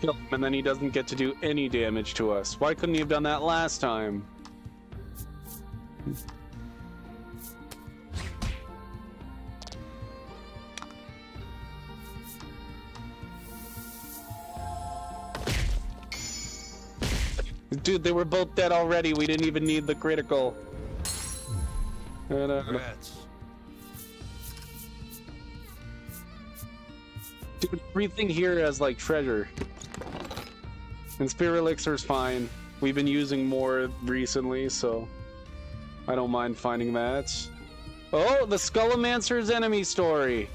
A: Kill him and then he doesn't get to do any damage to us. Why couldn't he have done that last time? Dude, they were both dead already. We didn't even need the critical.
B: Congrats.
A: Dude, everything here has like treasure. And Spirit Elixir's fine. We've been using more recently, so I don't mind finding that. Oh, the Skullmancer's enemy story.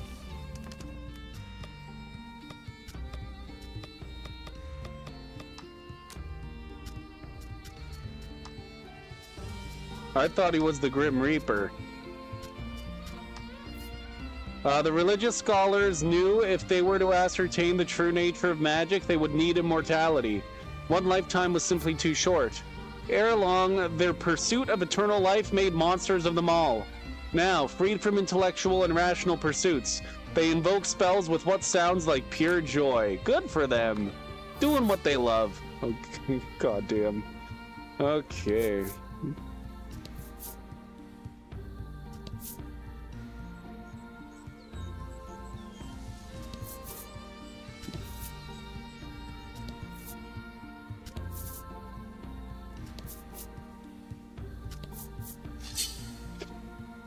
A: I thought he was the Grim Reaper. The religious scholars knew if they were to ascertain the true nature of magic, they would need immortality. One lifetime was simply too short. Ere long, their pursuit of eternal life made monsters of them all. Now, freed from intellectual and rational pursuits, they invoke spells with what sounds like pure joy. Good for them. Doing what they love. Oh, goddamn. Okay.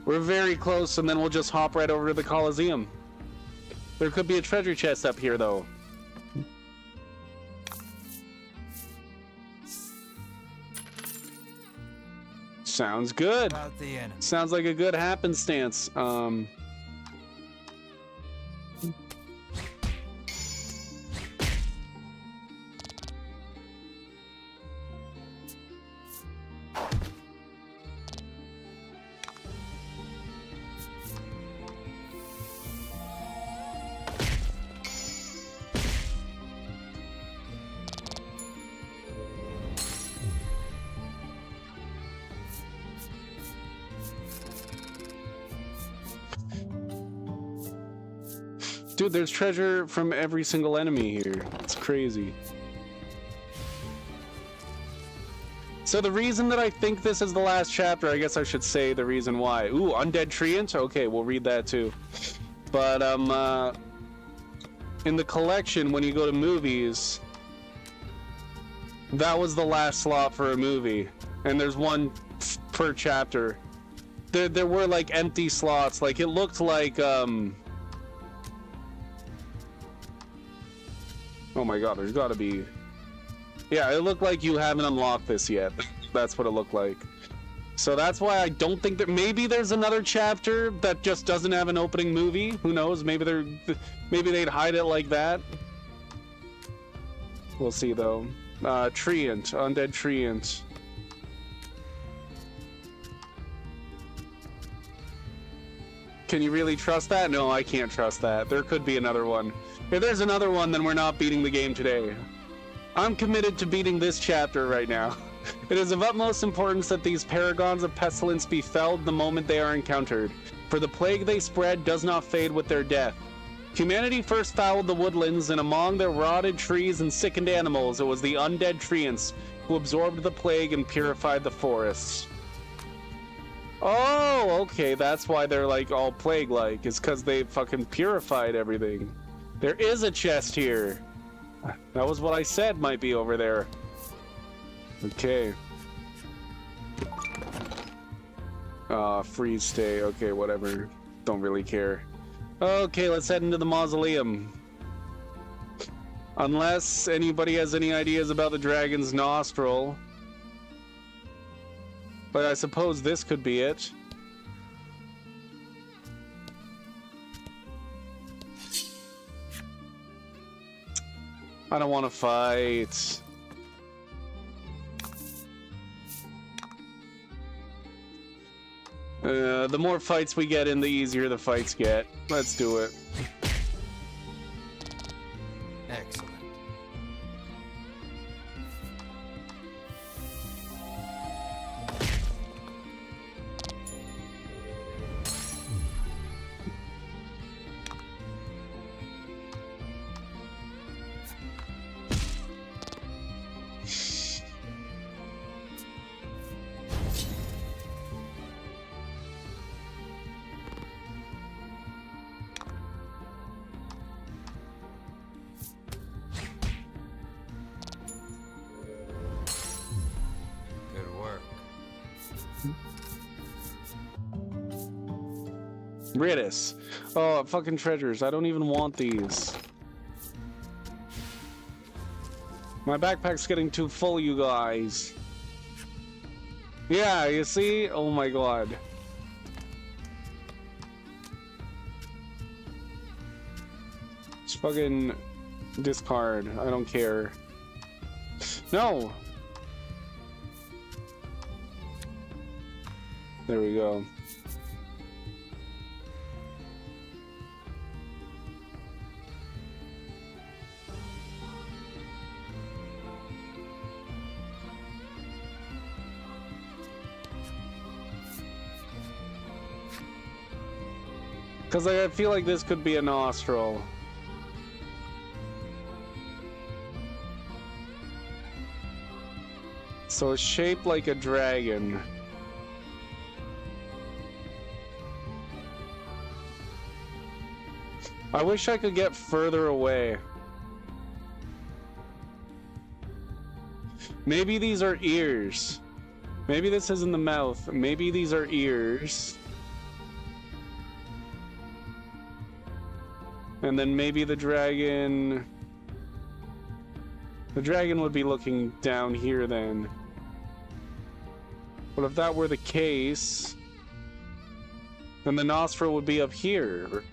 A: We're very close, and then we'll just hop right over to the Colosseum. There could be a treasure chest up here, though. Sounds good.
B: About the enemy.
A: Sounds like a good happenstance. Dude, there's treasure from every single enemy here. It's crazy. So the reason that I think this is the last chapter, I guess I should say the reason why. Ooh, Undead Treant? Okay, we'll read that too. But, in the collection, when you go to movies, that was the last slot for a movie. And there's one per chapter. There were, like, empty slots. Like, it looked like, oh my god, there's gotta be... Yeah, it looked like you haven't unlocked this yet. That's what it looked like. So that's why I don't think that... Maybe there's another chapter that just doesn't have an opening movie. Who knows? Maybe they'd hide it like that. We'll see, though. Treant. Undead Treant. Can you really trust that? No, I can't trust that. There could be another one. If there's another one, then we're not beating the game today. I'm committed to beating this chapter right now. It is of utmost importance that these paragons of pestilence be felled the moment they are encountered, for the plague they spread does not fade with their death. Humanity first fouled the woodlands, and among their rotted trees and sickened animals, it was the undead treants who absorbed the plague and purified the forests. Oh, okay, that's why they're like all plague-like, is because they fucking purified everything. There is a chest here. That was what I said might be over there. Okay. Freeze stay. Okay, whatever. Don't really care. Okay, let's head into the mausoleum. Unless anybody has any ideas about the dragon's nostril. But I suppose this could be it. I don't want to fight. The more fights we get in, the easier the fights get. Let's do it.
B: Excellent.
A: Ritus. Oh, fucking treasures. I don't even want these. My backpack's getting too full, you guys. Yeah, you see? Oh my god. Just fucking discard. I don't care. No! There we go. Because I feel like this could be a nostril. So it's shaped like a dragon. I wish I could get further away. Maybe these are ears. Maybe this isn't the mouth. Maybe these are ears. And then maybe the dragon... The dragon would be looking down here then. But if that were the case, then the nostril would be up here.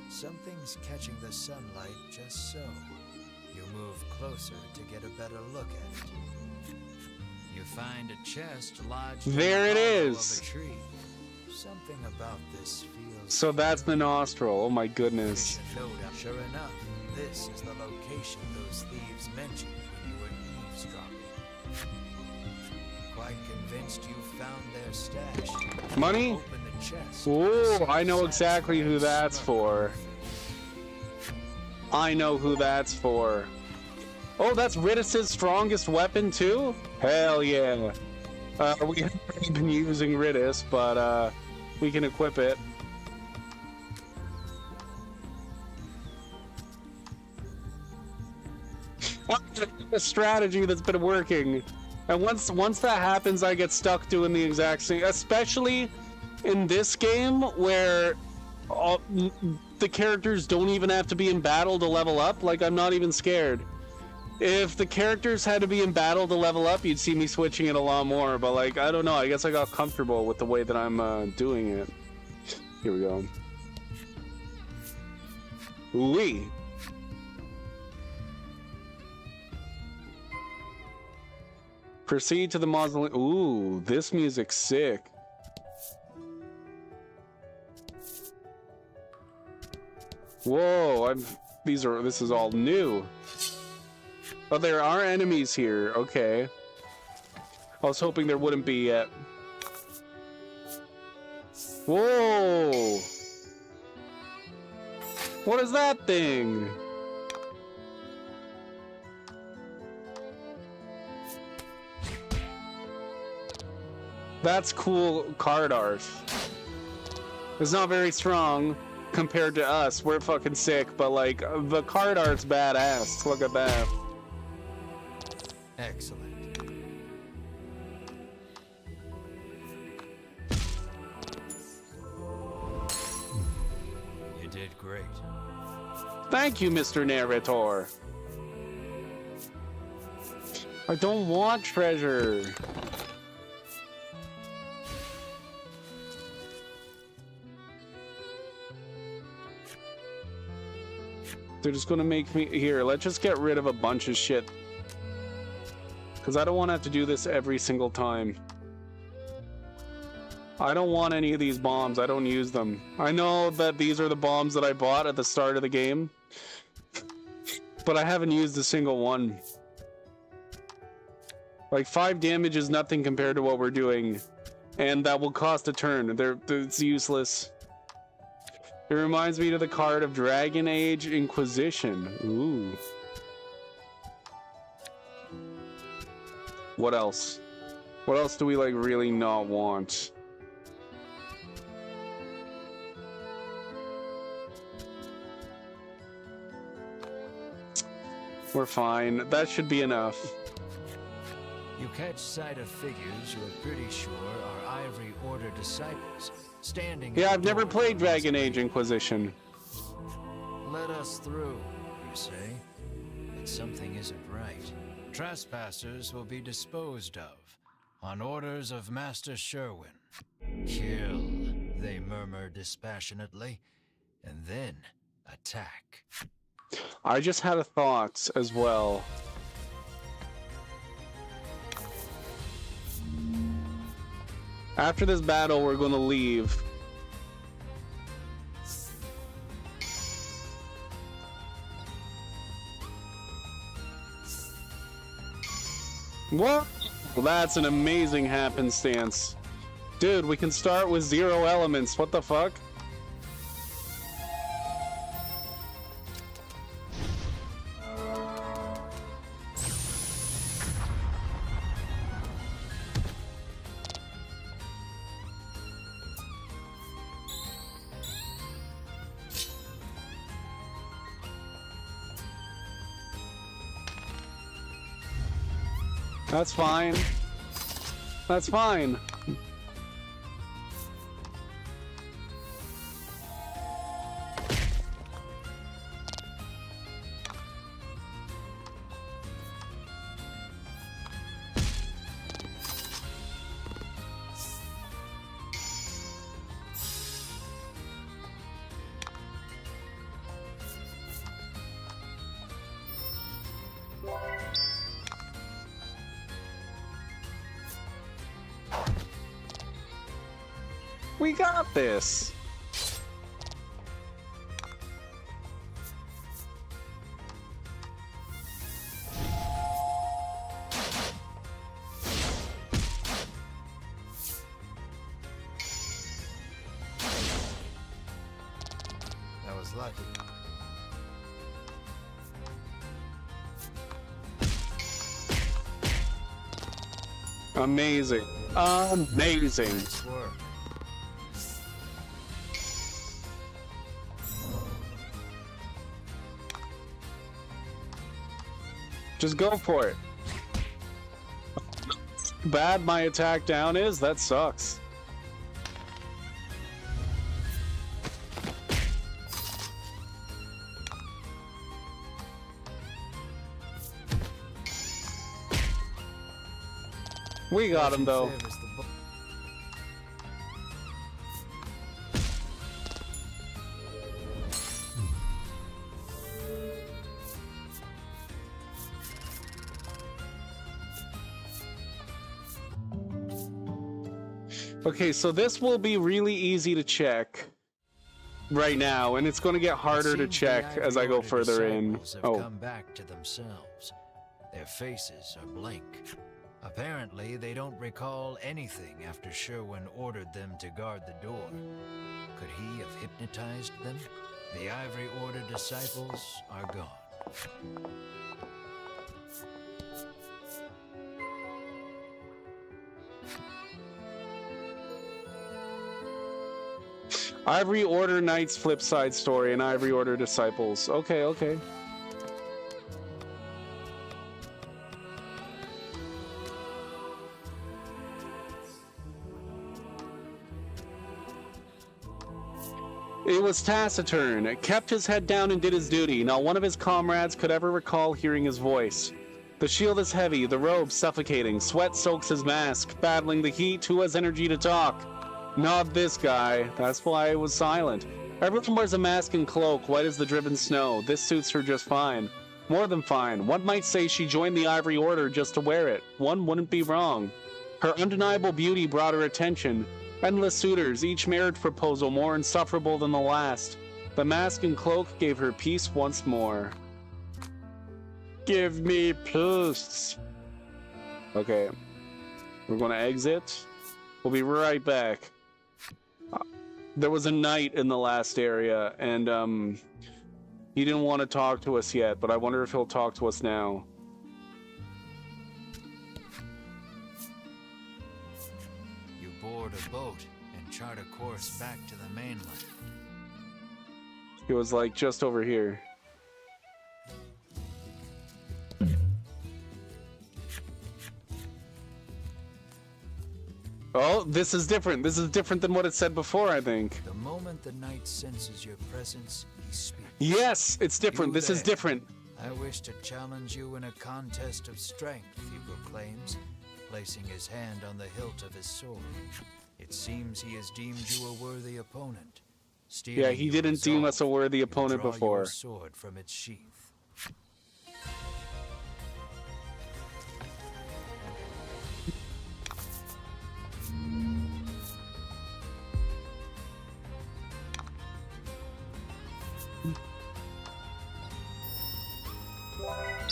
B: Something's catching the sunlight just so. You move closer to get a better look at it. You find a chest lodged
A: There
B: in
A: it
B: the hollow
A: is.
B: of a tree. Something about this feels
A: So that's the nostril. Oh my goodness.
B: no doubt. Sure enough, this is the location those thieves mentioned when you were eavesdropping. Quite convinced you found their stash.
A: Money?
B: Open the chest.
A: Ooh, I know exactly who that's for. I know who that's for. Oh, that's Ritus's strongest weapon too? Hell yeah. We haven't already been using Ritus, but we can equip it. A strategy that's been working. And once that happens, I get stuck doing the exact same, especially in this game where the characters don't even have to be in battle to level up. Like, I'm not even scared. If the characters had to be in battle to level up, you'd see me switching it a lot more. But, like, I don't know. I guess I got comfortable with the way that I'm doing it. Here we go. Ooh-wee. Proceed to the mausoleum. Ooh, this music's sick. Whoa, this is all new. Oh, there are enemies here. Okay. I was hoping there wouldn't be yet. Whoa! What is that thing? That's cool card art. It's not very strong compared to us. We're fucking sick, but like, the card art's badass. Look at that.
B: Excellent. You did great.
A: Thank you, Mr. Narrator. I don't want treasure. They're just gonna make me... Here, let's just get rid of a bunch of shit. Because I don't want to have to do this every single time. I don't want any of these bombs. I don't use them. I know that these are the bombs that I bought at the start of the game. But I haven't used a single one. Like, 5 damage is nothing compared to what we're doing. And that will cost a turn. It's useless. It reminds me of the card of Dragon Age Inquisition. Ooh. What else? What else do we, like, really not want? We're fine. That should be enough.
B: You catch sight of figures you are pretty sure are Ivory Order disciples, standing.
C: Yeah,
B: at
C: I've
B: the
C: never
B: door
C: played
B: of
C: Dragon
B: this
C: Age Inquisition.
B: Let us through, you say? But something isn't right. Trespassers will be disposed of, on orders of Master Sherwin. Kill, they murmur dispassionately, and then attack.
C: I just had a thought as well. After this battle, we're going to leave. What? Well, that's an amazing happenstance. Dude, we can start with 0 elements. What the fuck? That's fine. That's fine. We got this.
B: That was lucky.
C: Amazing. Amazing.
B: Nice work.
C: Just go for it. Bad my attack down is, that sucks. We got him though.
B: Favors the bo-
C: Okay, so this will be really easy to check right now, and it's going to get harder to
B: It seems
C: check
B: the
C: as I go
B: Ivory
C: further
B: Order
C: in.
B: disciples have
C: Oh,
B: come back to themselves. Their faces are blank. Apparently, they don't recall anything after Sherwin ordered them to guard the door. Could he have hypnotized them? The Ivory Order disciples are gone.
C: Ivory Order Knights flip side story and Ivory Order disciples. Okay, okay. It was taciturn, kept his head down and did his duty. Not one of his comrades could ever recall hearing his voice. The shield is heavy, the robe suffocating, sweat soaks his mask, battling the heat, who has energy to talk? Not this guy, that's why I was silent. Everyone wears a mask and cloak, white as the driven snow. This suits her just fine. More than fine. One might say she joined the Ivory Order just to wear it. One wouldn't be wrong. Her undeniable beauty brought her attention. Endless suitors, each marriage proposal more insufferable than the last. The mask and cloak gave her peace once more. Give me peace. Okay. We're gonna exit. We'll be right back. There was a knight in the last area, and he didn't want to talk to us yet, but I wonder if he'll talk to us now.
B: You board a boat and chart a course back to the mainland.
C: He was like just over here. Oh, this is different. This is different than what it said before, I think.
B: The moment the knight senses your presence, he speaks.
C: Yes, it's different.
B: You
C: This is
B: there.
C: different.
B: I wish to challenge you in a contest of strength, he proclaims, placing his hand on the hilt of his sword. It seems he has deemed you a worthy opponent.
C: Yeah, he didn't deem us a worthy opponent
B: draw
C: before.
B: Your sword from its sheath.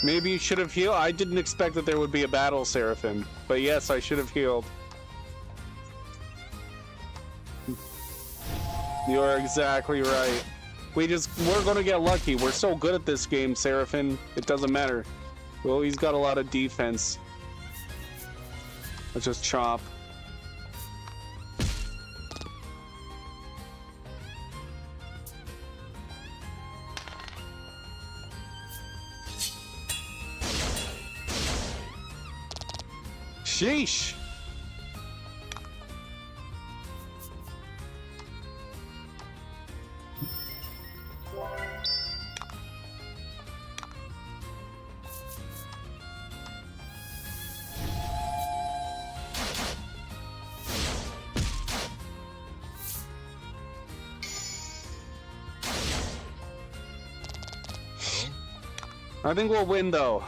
C: Maybe you should have healed. I didn't expect that there would be a battle, Seraphim. But yes, I should have healed. You're exactly right. We're gonna get lucky. We're so good at this game, Seraphim. It doesn't matter. Well, he's got a lot of defense. Let's just chop. Sheesh! I think we'll win though.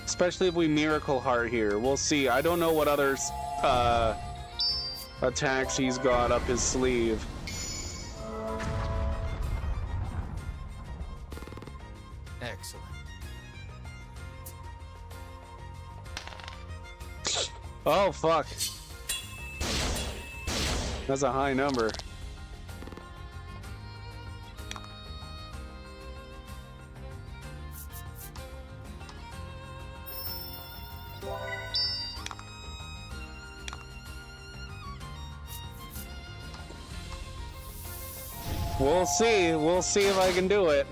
C: Especially if we Miracle Heart here. We'll see. I don't know what other attacks he's got up his sleeve.
B: Excellent.
C: Oh, fuck. That's a high number. We'll see. We'll see if I can do it.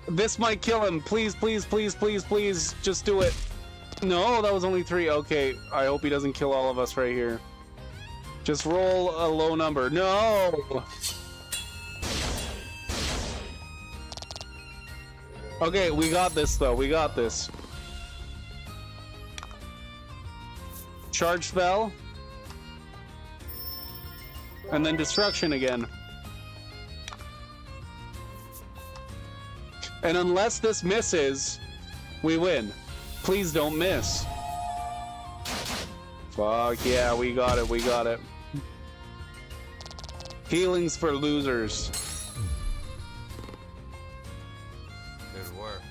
C: This might kill him. Please, please, please, please, please. Just do it. No, that was only 3. Okay, I hope he doesn't kill all of us right here. Just roll a low number. No! Okay, we got this though. We got this. Charge spell. And then destruction again. And unless this misses, we win. Please don't miss. Fuck yeah, we got it, we got it. Healings for losers.
B: Good work.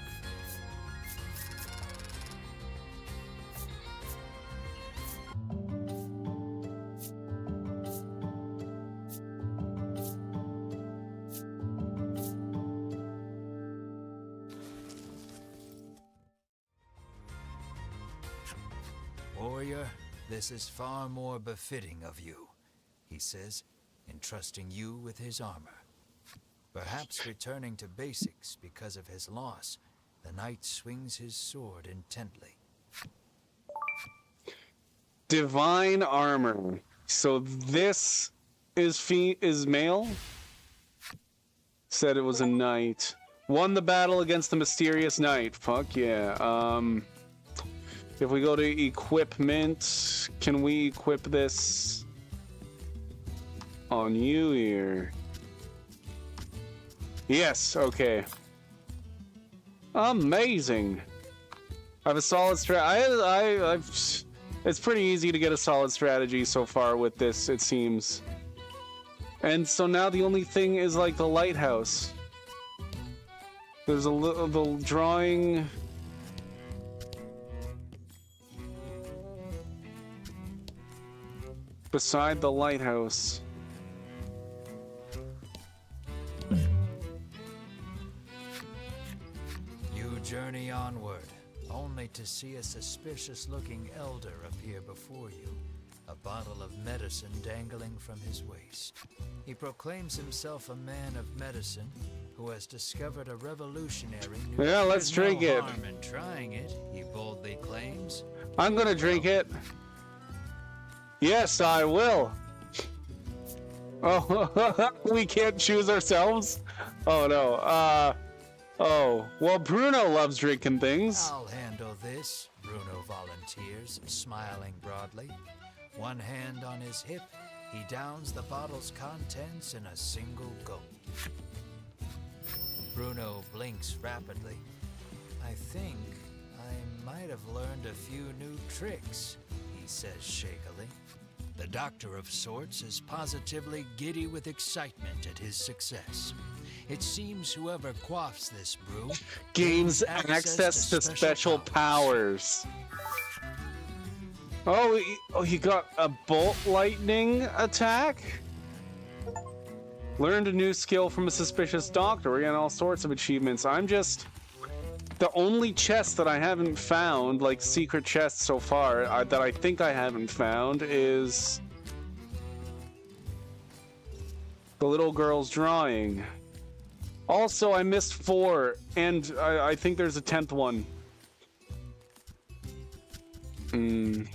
B: Warrior, this is far more befitting of you, he says, entrusting you with his armor. Perhaps returning to basics because of his loss, the knight swings his sword intently.
C: Divine armor. So this is male? Said it was a knight. Won the battle against the mysterious knight. Fuck yeah. If we go to equipment, can we equip this on you here? Yes, okay. Amazing. I have a solid it's pretty easy to get a solid strategy so far with this, it seems. And so now the only thing is like the lighthouse. There's a little drawing. Beside the lighthouse.
B: You journey onward, only to see a suspicious-looking elder appear before you, a bottle of medicine dangling from his waist. He proclaims himself a man of medicine, who has discovered a revolutionary new
A: Yeah, let's
B: There's
A: drink
B: no
A: it.
B: harm in trying it, he boldly claims.
A: I'm gonna drink it. Yes, I will. Oh, we can't choose ourselves? Oh no. Oh. Well, Bruno loves drinking things.
B: I'll handle this, Bruno volunteers, smiling broadly. One hand on his hip, he downs the bottle's contents in a single gulp. Bruno blinks rapidly. I think I might have learned a few new tricks, he says shakily. The doctor of sorts is positively giddy with excitement at his success. It seems whoever quaffs this brew
A: Gains access to special powers. Oh, he got a bolt lightning attack? Learned a new skill from a suspicious doctor. We're getting all sorts of achievements. I'm just... The only chest that I haven't found, like secret chests so far, that I think I haven't found is... the little girl's drawing. Also, I missed 4, and I think there's a 10th one. The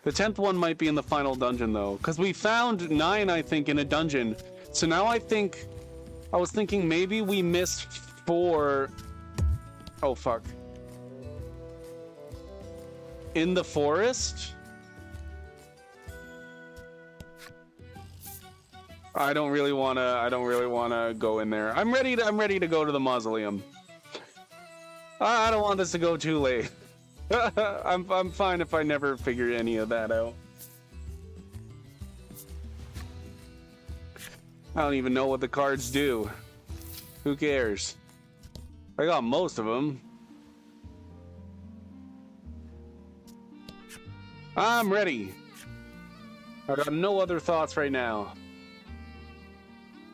A: 10th one might be in the final dungeon, though. Because we found 9, I think, in a dungeon. So now I think... I was thinking maybe we missed 4... Oh, fuck. In the forest? I don't really wanna go in there. I'm ready to go to the mausoleum. I don't want this to go too late. I'm fine if I never figure any of that out. I don't even know what the cards do. Who cares? I got most of them. I'm ready. I got no other thoughts right now.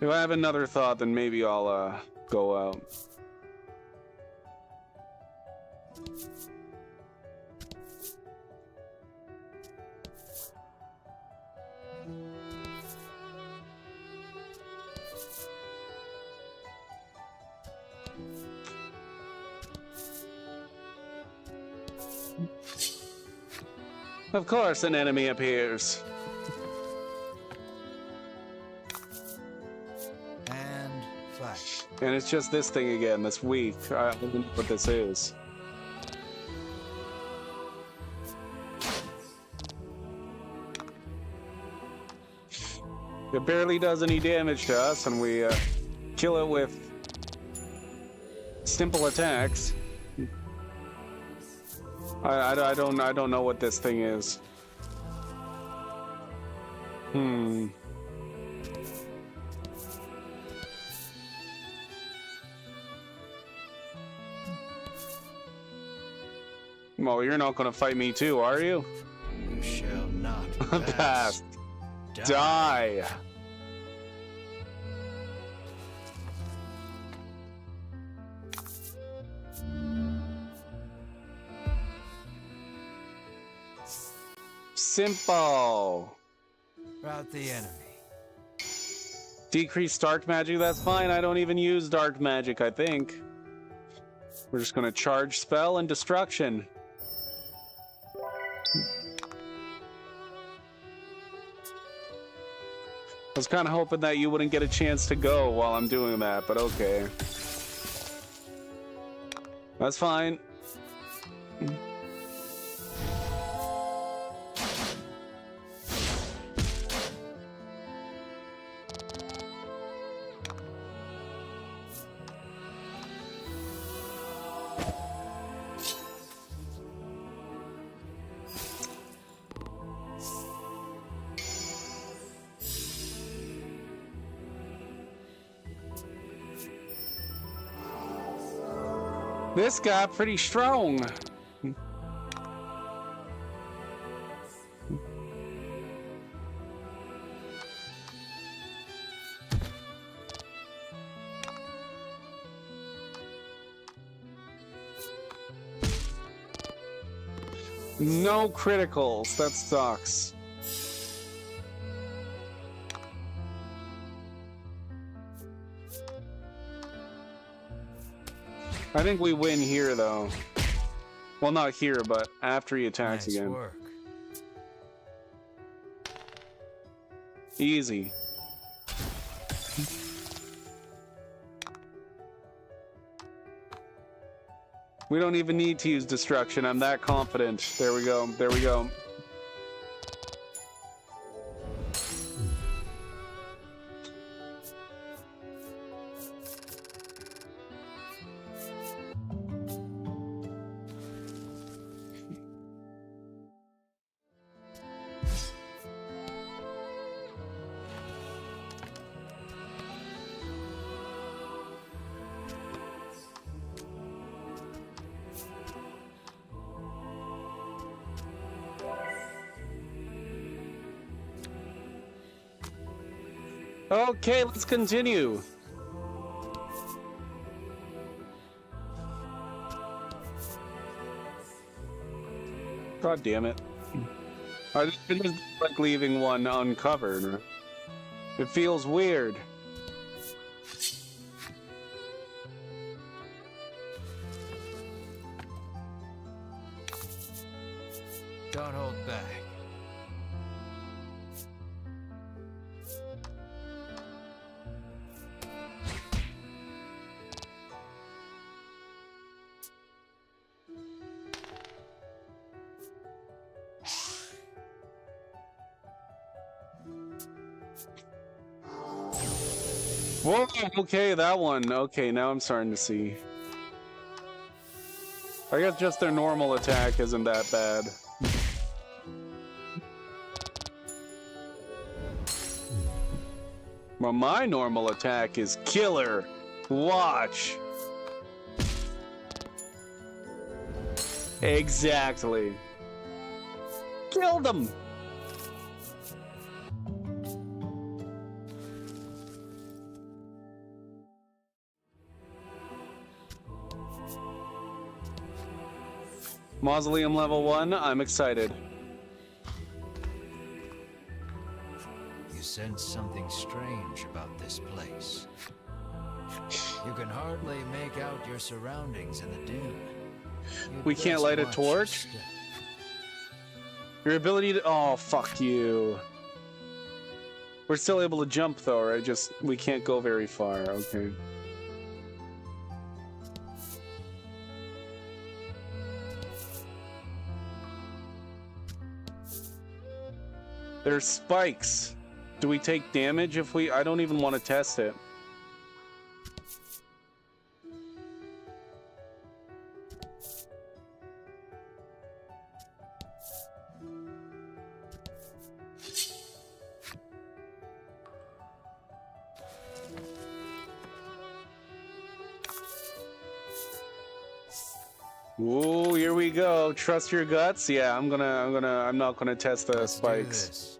A: If I have another thought, then maybe I'll go out. Of course, an enemy appears.
B: And fight.
A: And it's just this thing again, this weak. I don't know what this is. It barely does any damage to us, and we kill it with simple attacks. I don't know what this thing is. Well, you're not gonna fight me too, are you?
B: You shall not
A: Pass. Die. Simple.
B: Rout the enemy.
A: Decrease dark magic, that's fine. I don't even use dark magic, I think. We're just gonna charge spell and destruction. I was kind of hoping that you wouldn't get a chance to go while I'm doing that, but okay. That's fine. This guy pretty strong. No criticals, that sucks.
C: I think we win here, though. Well, not here, but after he attacks
B: Nice
C: again.
B: work.
C: Easy. We don't even need to use destruction. I'm that confident. There we go. There we go. Okay, let's continue. God damn it. I just like leaving one uncovered. It feels weird.
B: Don't hold back.
C: Whoa, okay, that one. Okay, now I'm starting to see. I guess just their normal attack isn't that bad. Well, my normal attack is killer. Watch. Exactly. Killed him. Mausoleum level 1, I'm excited.
B: You sense something strange about this place. You can hardly make out your surroundings in the dim.
C: We can't light a
B: Watch
C: torch?
B: your step.
C: Your ability to... Oh, fuck you. We're still able to jump, though, right? We can't go very far. Okay. There's spikes. Do we take damage if we... I don't even want to test it. Ooh, here we go. Trust your guts. Yeah, I'm not gonna test the
B: Let's do
C: spikes.
B: this.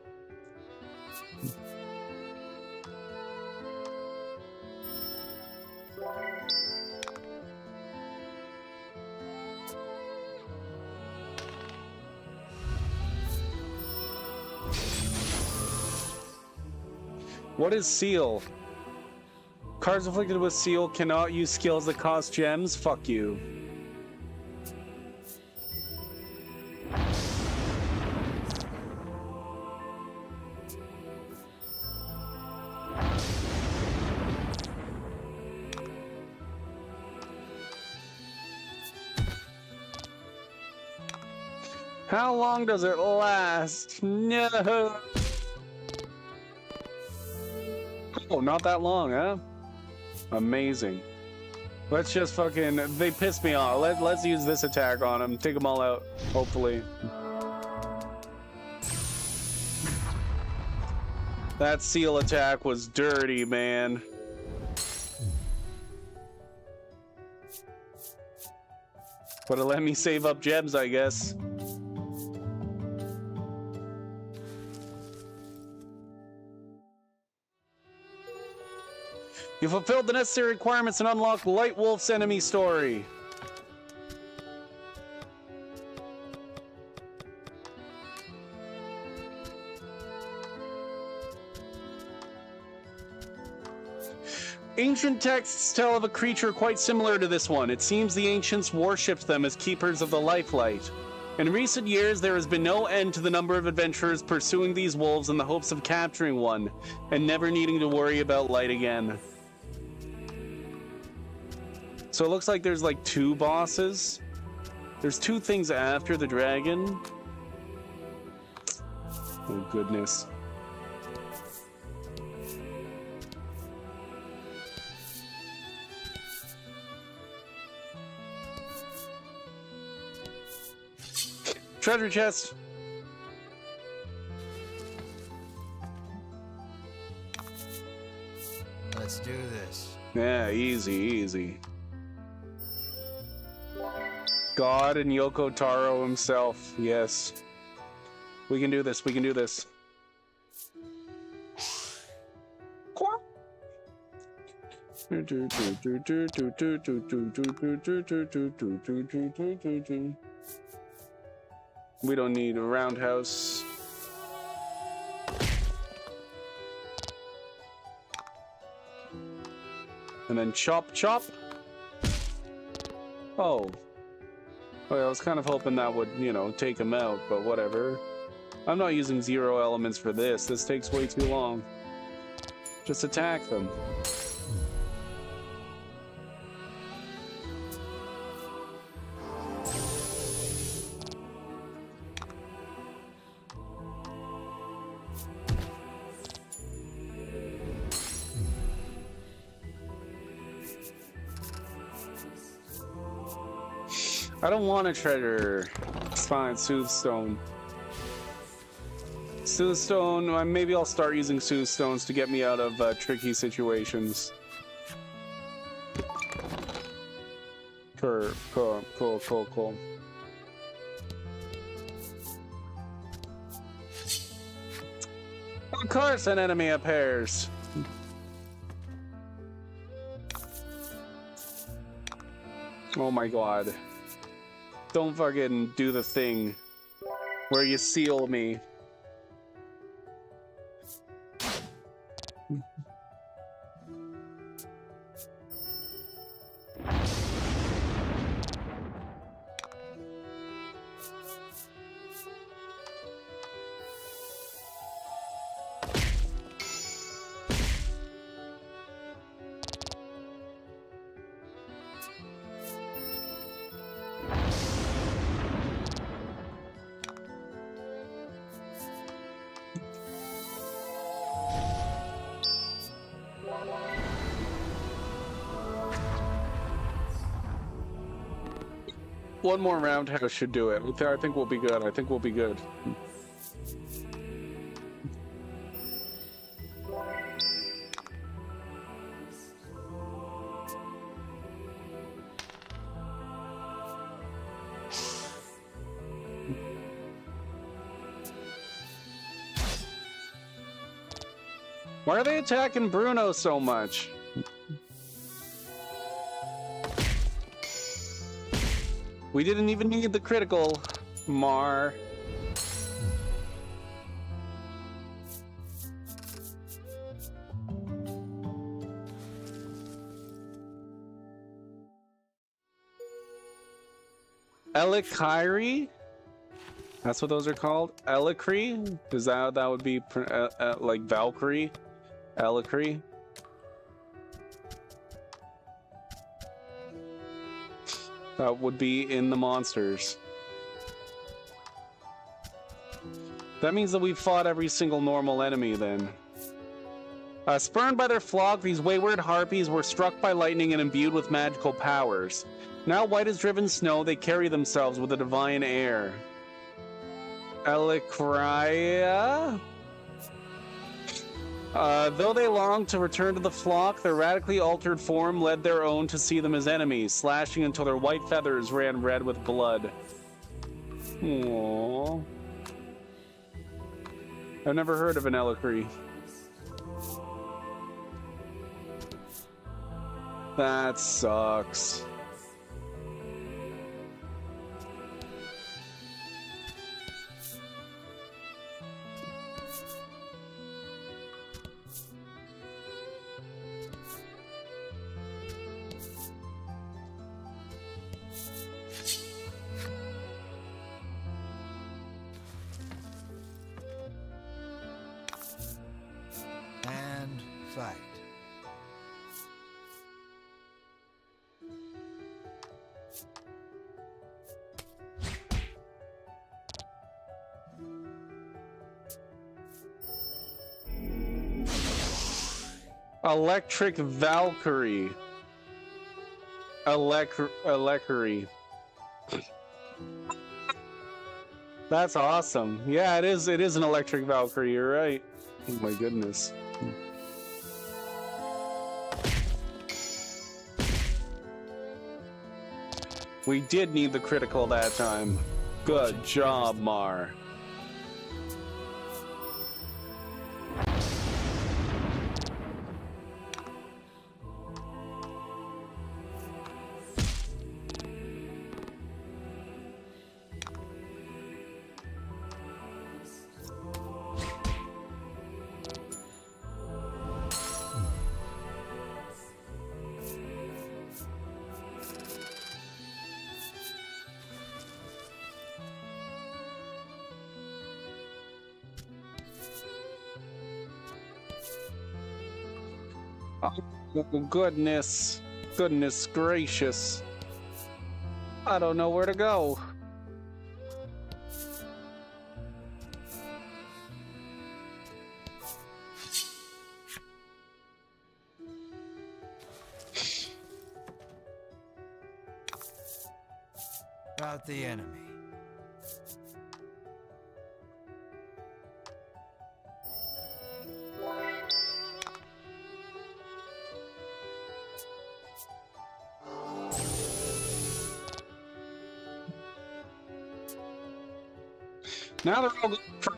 C: What is seal? Cards afflicted with seal cannot use skills that cost gems? Fuck you. How long does it last? No. Oh, not that long, huh? Amazing. Let's just fucking... They pissed me off. Let's use this attack on them. Take them all out, hopefully. That seal attack was dirty, man. But it let me save up gems, I guess. You fulfilled the necessary requirements and unlocked Light Wolf's enemy story. Ancient texts tell of a creature quite similar to this one. It seems the ancients worshipped them as keepers of the lifelight. In recent years, there has been no end to the number of adventurers pursuing these wolves in the hopes of capturing one and never needing to worry about light again. So it looks like there's like 2 bosses. There's 2 things after the dragon. Oh, goodness. Treasure chest.
B: Let's do this.
C: Yeah, easy, easy. God and Yoko Taro himself. Yes. We can do this. We can do this. We don't need a roundhouse. And then chop, chop. Oh. Well, I was kind of hoping that would, you know, take him out, but whatever. I'm not using 0 elements for this. This takes way too long. Just attack them. I don't want a treasure. It's fine, Soothstone. Soothstone, maybe I'll start using Soothstones to get me out of tricky situations. Cool, cool, cool, cool, cool. Of course an enemy appears. Oh my god. Don't fucking do the thing where you seal me. One more roundhouse should do it. I think we'll be good. I think we'll be good. Why are they attacking Bruno so much? We didn't even need the critical, Mar. Elikiri? That's what those are called? Elikri? Is that would be like Valkyrie? Elikri? That would be in the monsters. That means that we've fought every single normal enemy then. Spurned by their flock, these wayward harpies were struck by lightning and imbued with magical powers. Now white as driven snow, they carry themselves with a divine air. Elikria? Though they longed to return to the flock, their radically altered form led their own to see them as enemies, slashing until their white feathers ran red with blood. Aww. I've never heard of an Elikri. That sucks.
B: fight.
C: Electric Valkyrie. Electory. That's awesome. Yeah, it is. It is an electric Valkyrie. You're right.
A: Oh my goodness.
C: We did need the critical that time. Good job, Mar. Oh, goodness. Goodness gracious. I don't know where to go.
B: About the enemy.
C: Now they're all going for...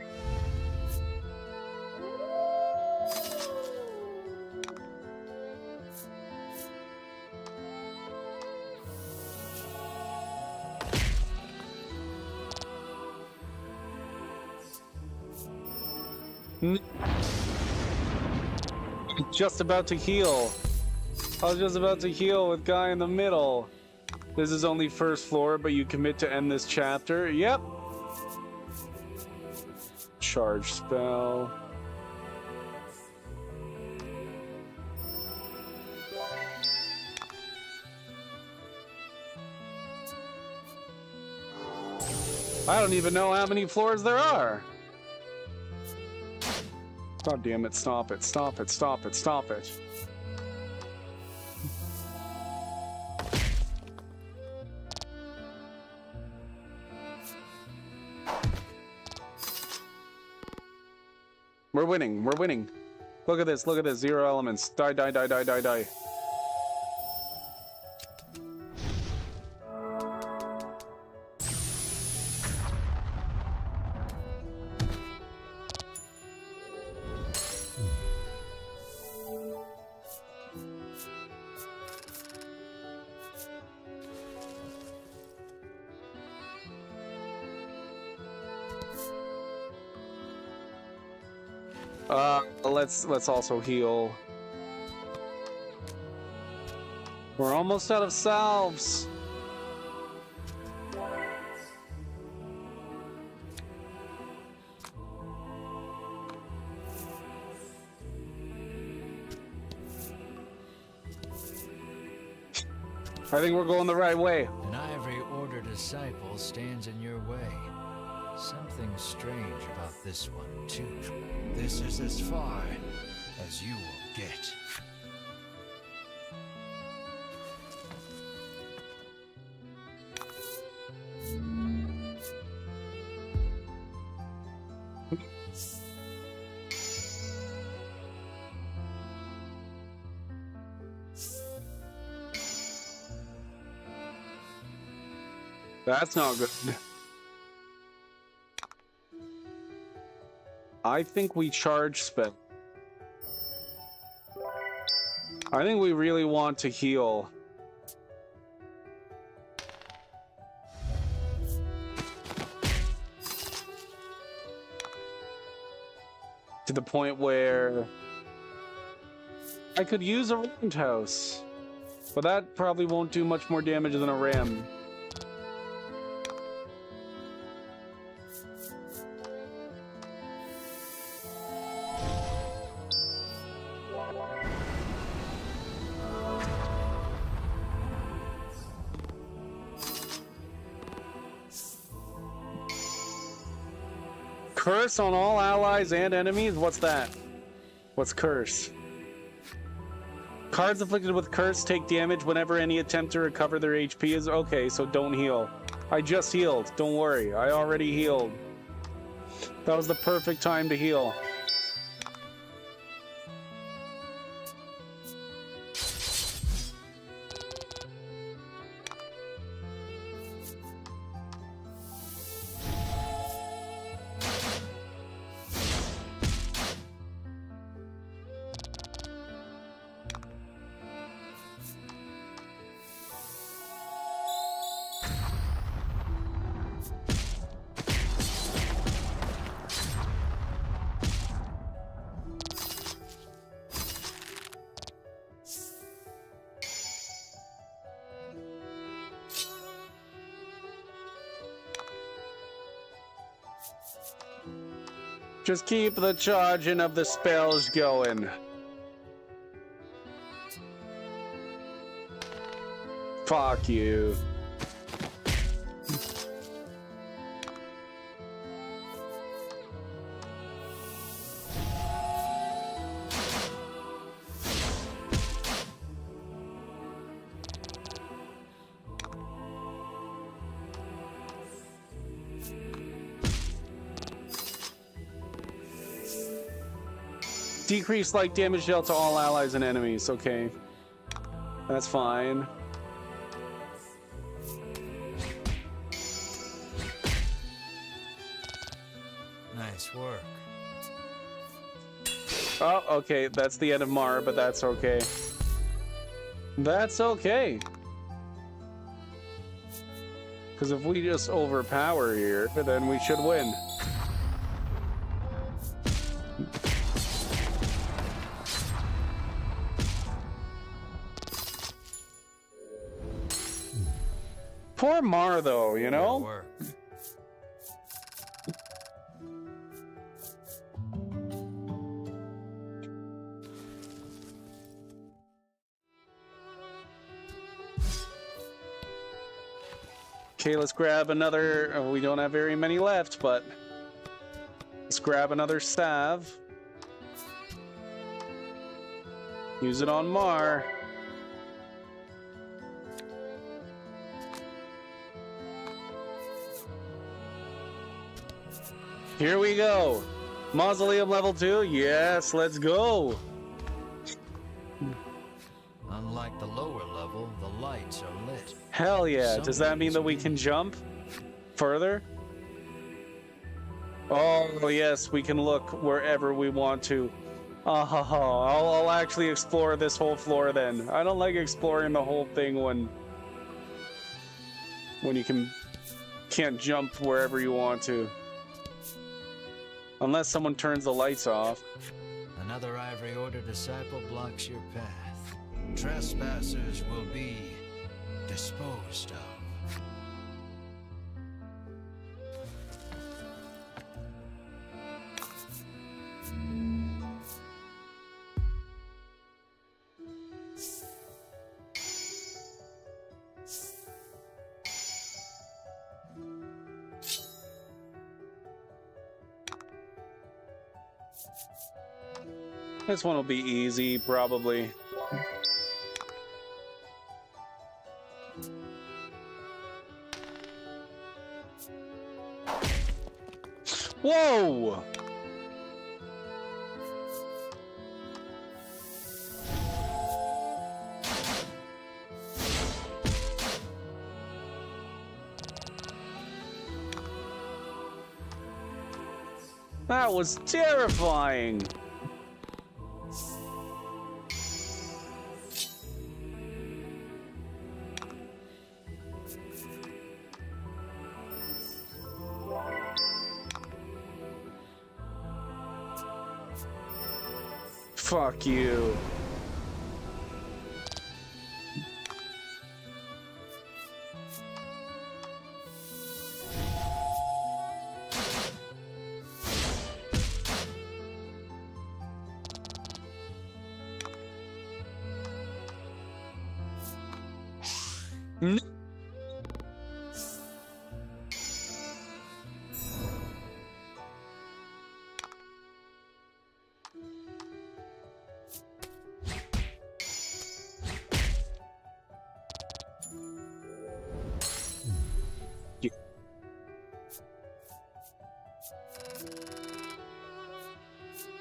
C: Just about to heal. I was just about to heal with guy in the middle. This is only first floor, but you commit to end this chapter. Yep. Charge spell. I don't even know how many floors there are. God damn it, stop it, stop it, stop it, stop it. We're winning, we're winning. Look at this, 0 elements. Die, die, die, die, die, die. Let's also heal. We're almost out of salves. I think we're going the right way.
B: An Ivory Order disciple stands in your way. Something strange about this one, too. This is as far as you will get.
C: That's not good. I think we charge spell. I think we really want to heal. To the point where I could use a roundhouse, but that probably won't do much more damage than a ram. Curse on all allies and enemies? What's that? What's curse? Cards afflicted with curse take damage whenever any attempt to recover their HP is... Okay, so don't heal. I just healed. Don't worry. I already healed. That was the perfect time to heal. Just keep the charging of the spells going. Fuck you. Decrease like damage dealt to all allies and enemies. Okay. That's fine.
B: Nice work.
C: Oh, okay. That's the end of Mara, but that's okay. That's okay. Because if we just overpower here, then we should win. Poor Mar, though, you know?
B: Good work.
C: Okay, let's grab another... we don't have very many left, but... let's grab another salve. Use it on Mar. Here we go. Mausoleum level 2. Yes, let's go.
B: Unlike the lower level, the lights are lit.
C: Hell yeah. Does that mean that we can jump further? Oh, yes, we can look wherever we want to. I'll actually explore this whole floor then. I don't like exploring the whole thing when you can't jump wherever you want to. Unless someone turns the lights off.
B: Another Ivory Order disciple blocks your path. Trespassers will be disposed of.
C: This one will be easy, probably. Whoa! That was terrifying! Fuck you. No.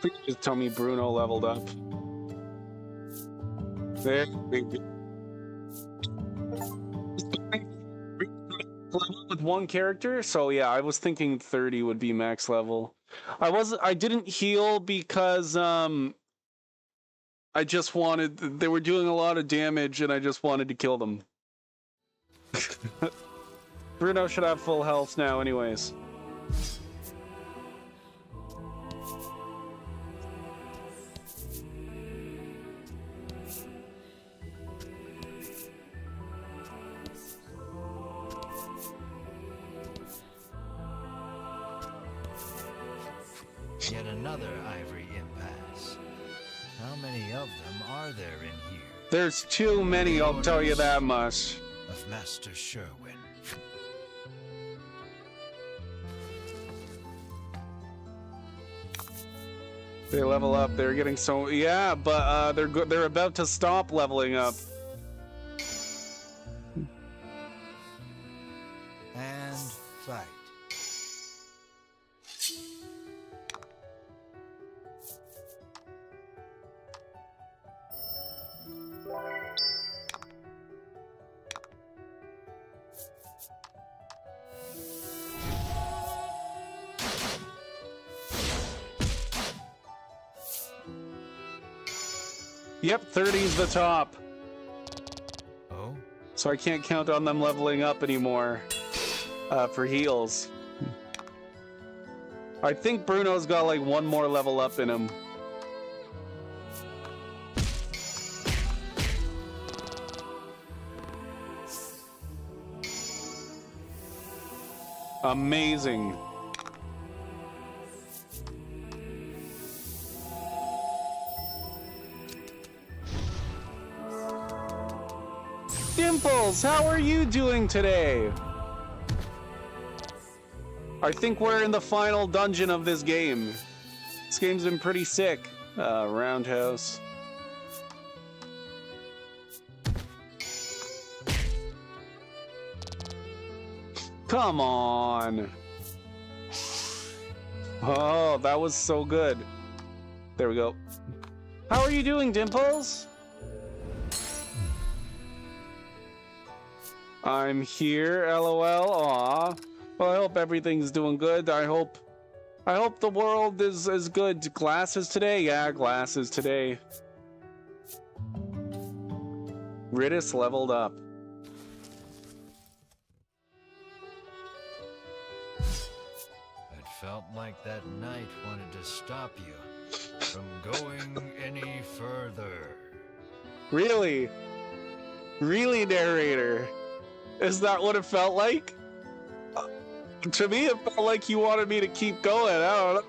A: Please just tell me Bruno leveled up. There we go. Level with one character, so yeah, I was thinking 30 would be max level. I didn't heal because I just wanted, they were doing a lot of damage and I just wanted to kill them. Bruno should have full health now anyways.
B: Yet another ivory impasse. How many of them are there in here?
A: There's too many, I'll tell you that much.
B: Of Master Sherwin.
A: They level up, they're getting so, yeah, but they're about to stop leveling up.
B: And fight.
A: Yep, 30's the top.
B: Oh?
A: So I can't count on them leveling up anymore for heals. I think Bruno's got like one more level up in him. Amazing. Dimples, how are you doing today? I think we're in the final dungeon of this game. This game's been pretty sick. Roundhouse. Come on. Oh, that was so good. There we go. How are you doing, Dimples? I'm here, LOL. Aw. Well, I hope everything's doing good. I hope the world is good. Glasses today? Yeah, glasses today. Ridis leveled up.
B: It felt like that knight wanted to stop you from going any further.
A: Really? Really, narrator? Is that what it felt like? To me, it felt like you wanted me to keep going. I don't know.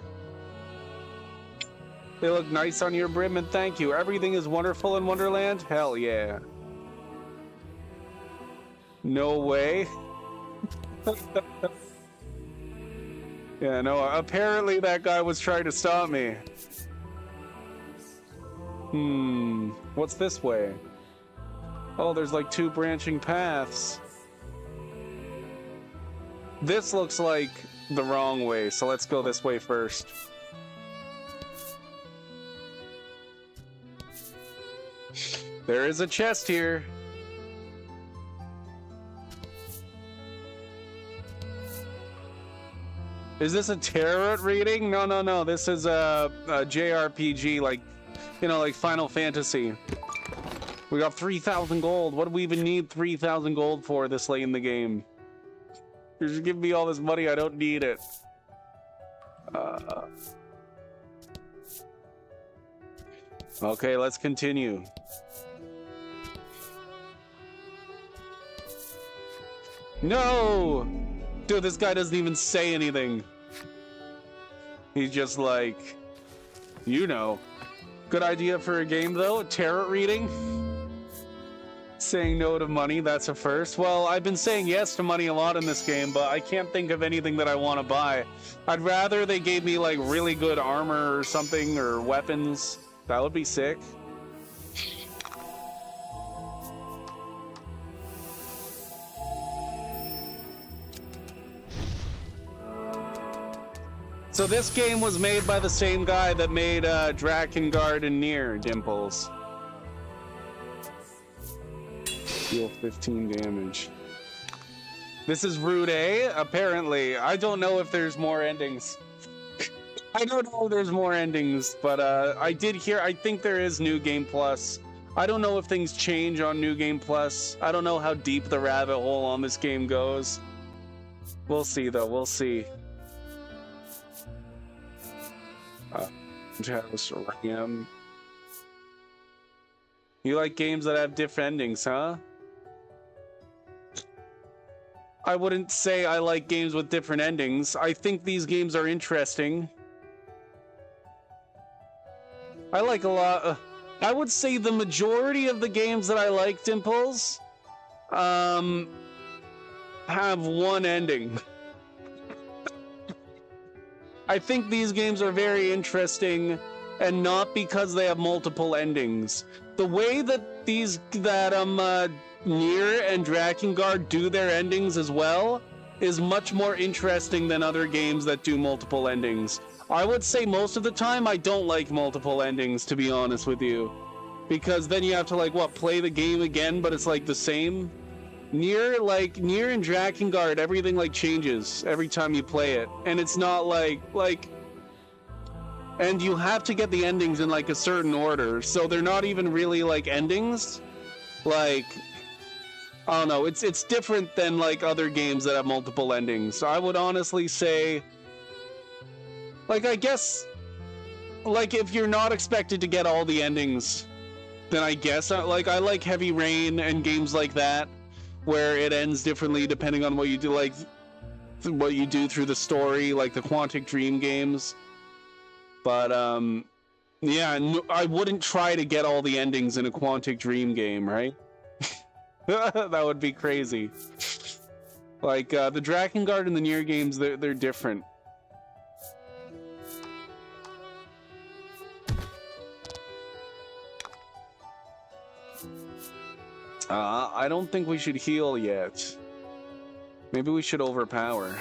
A: They look nice on your brim, and thank you. Everything is wonderful in Wonderland? Hell yeah. No way. Yeah, no, apparently that guy was trying to stop me. What's this way? Oh, there's like two branching paths. This looks like the wrong way, so let's go this way first. There is a chest here. Is this a tarot reading? No, no, no. This is a JRPG, like, you know, like Final Fantasy. We got 3,000 gold. What do we even need 3,000 gold for this late in the game? You're just giving me all this money. I don't need it. Okay, let's continue. No! Dude, this guy doesn't even say anything. He's just like, you know. Good idea for a game, though. Tarot reading. Saying no to money, that's a first. Well, I've been saying yes to money a lot in this game, but I can't think of anything that I want to buy. I'd rather they gave me, like, really good armor or something, or weapons. That would be sick.
C: So this game was made by the same guy that made Drakengard and Nier, Dimples. Deal 15 damage. This is Route A, apparently. I don't know if there's more endings. I don't know if there's more endings, but I did hear, I think there is New Game Plus. I don't know if things change on New Game Plus. I don't know how deep the rabbit hole on this game goes. We'll see, though. We'll see. House Ram. You like games that have different endings, huh? I wouldn't say I like games with different endings. I think these games are interesting. I like a lot. I would say the majority of the games that I like, Dimples, have one ending. I think these games are very interesting, and not because they have multiple endings. The way that Nier and Drakengard do their endings as well is much more interesting than other games that do multiple endings. I would say most of the time I don't like multiple endings, to be honest with you. Because then you have to, like, what, play the game again, but it's, like, the same? Nier and Drakengard, everything, like, changes every time you play it. And it's not, like... And you have to get the endings in, like, a certain order. So they're not even really, like, endings. Like... I don't know, it's different than, like, other games that have multiple endings. So I would honestly say... Like, I guess... Like, if you're not expected to get all the endings, then I guess, I like Heavy Rain and games like that, where it ends differently depending on what you do, like, what you do through the story, like the Quantic Dream games. But, yeah, I wouldn't try to get all the endings in a Quantic Dream game, right? That would be crazy. Like, the Drakengard and the Nier games, they're different. I don't think we should heal yet. Maybe we should overpower.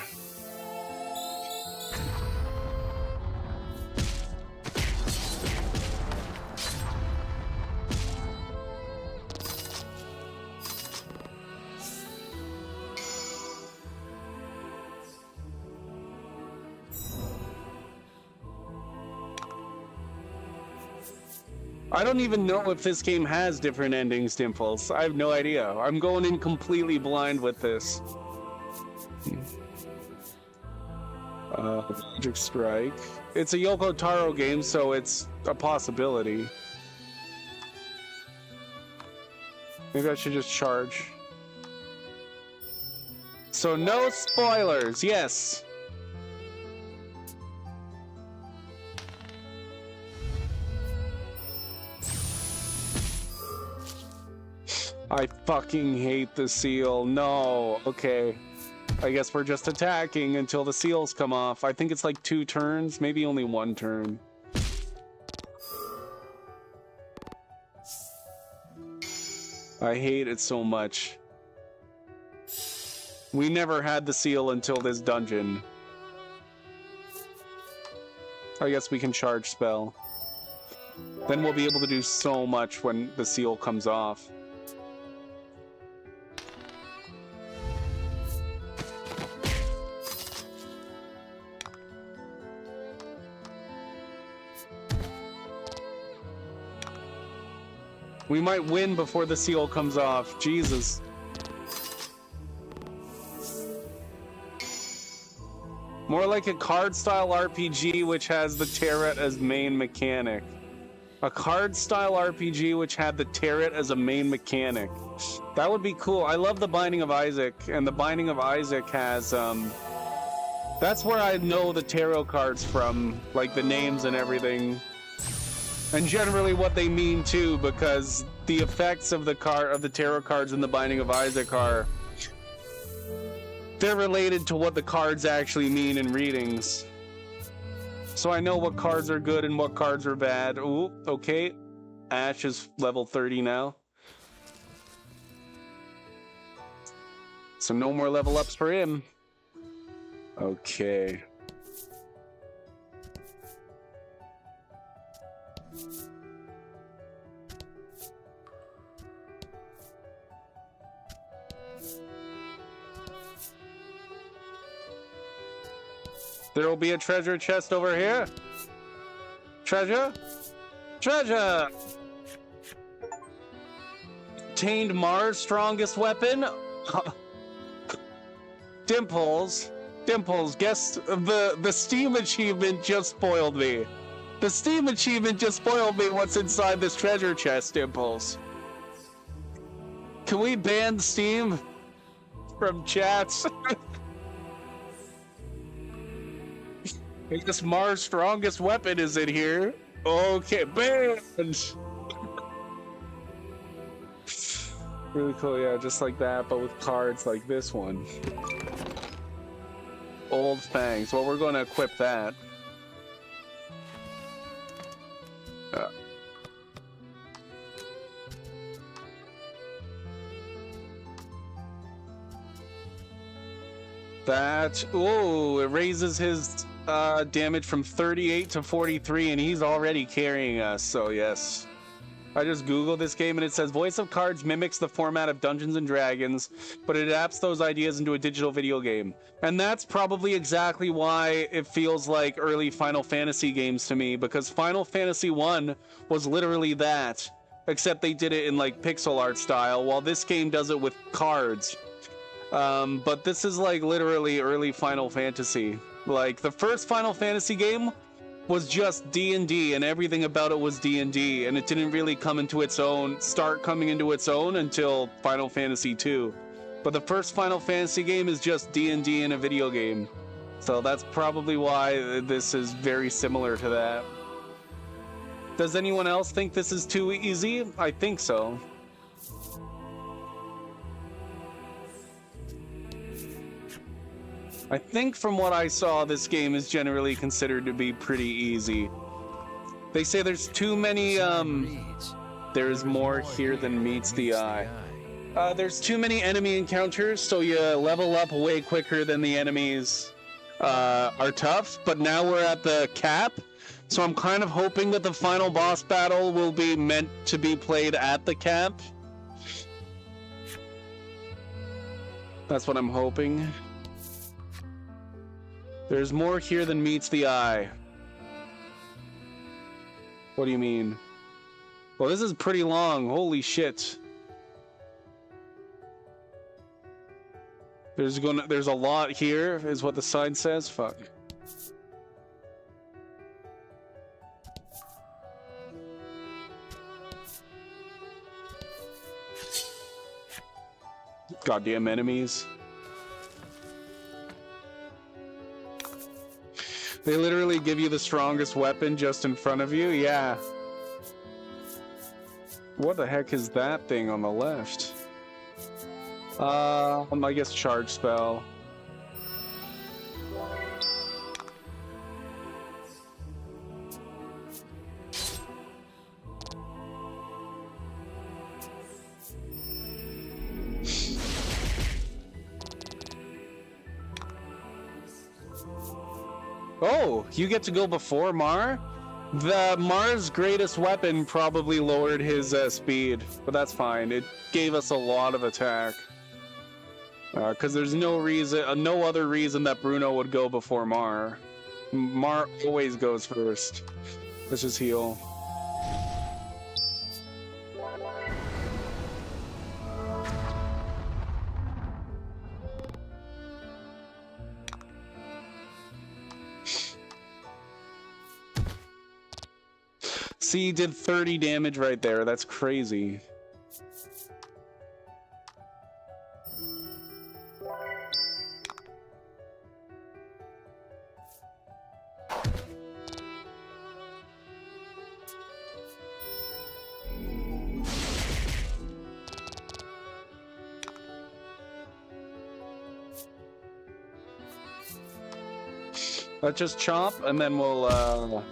C: I don't even know if this game has different endings, Dimples. I have no idea. I'm going in completely blind with this. Magic Strike. It's a Yoko Taro game, so it's a possibility. Maybe I should just charge. So no spoilers, yes. I fucking hate the seal. No. Okay. I guess we're just attacking until the seals come off. I think it's like 2 turns, maybe only 1 turn. I hate it so much. We never had the seal until this dungeon. I guess we can charge spell. Then we'll be able to do so much when the seal comes off. We might win before the seal comes off. Jesus. More like a card-style RPG which has the turret as main mechanic. A card-style RPG which had the turret as a main mechanic. That would be cool. I love the Binding of Isaac, and the Binding of Isaac has, that's where I know the tarot cards from, like the names and everything. And generally what they mean too, because the effects of the tarot cards in the Binding of Isaac are... They're related to what the cards actually mean in readings. So I know what cards are good and what cards are bad. Ooh, okay. Ash is level 30 now. So no more level ups for him. Okay. There will be a treasure chest over here. Treasure? Treasure! Obtained Mars' strongest weapon? Dimples. Dimples, guess the Steam achievement just spoiled me. The Steam achievement just spoiled me what's inside this treasure chest, Dimples. Can we ban Steam from chats? I guess Mars' strongest weapon is in here. Okay, banned! Really cool, yeah, just like that, but with cards like this one. Old Fangs. Well, we're going to equip that. That, ooh, it raises his damage from 38 to 43, and he's already carrying us, so yes. I just googled this game and it says Voice of Cards mimics the format of Dungeons and Dragons, but it adapts those ideas into a digital video game. And that's probably exactly why it feels like early Final Fantasy games to me, because Final Fantasy 1 was literally that, except they did it in like pixel art style, while this game does it with cards. But this is like literally early Final Fantasy. Like the first Final Fantasy game was just D&D, and everything about it was D&D, and it didn't really come into its own, start coming into its own until Final Fantasy 2. But the first Final Fantasy game is just D&D in a video game. So that's probably why this is very similar to that. Does anyone else think this is too easy? I think so. I think from what I saw, this game is generally considered to be pretty easy. They say there's too many, there's more here than meets the eye. There's too many enemy encounters, so you level up way quicker than the enemies are tough, but now we're at the cap, so I'm kind of hoping that the final boss battle will be meant to be played at the cap. That's what I'm hoping. There's more here than meets the eye. What do you mean? Well, this is pretty long. Holy shit. There's a lot here, is what the sign says. Fuck. Goddamn enemies. They literally give you the strongest weapon just in front of you? Yeah. What the heck is that thing on the left? I guess charge spell. Oh, you get to go before Mar? The Mar's greatest weapon probably lowered his speed, but that's fine. It gave us a lot of attack. Because there's no reason, no other reason that Bruno would go before Mar. Mar always goes first. Let's just heal. See, he did 30 damage right there. That's crazy. Let's just chomp, and then we'll,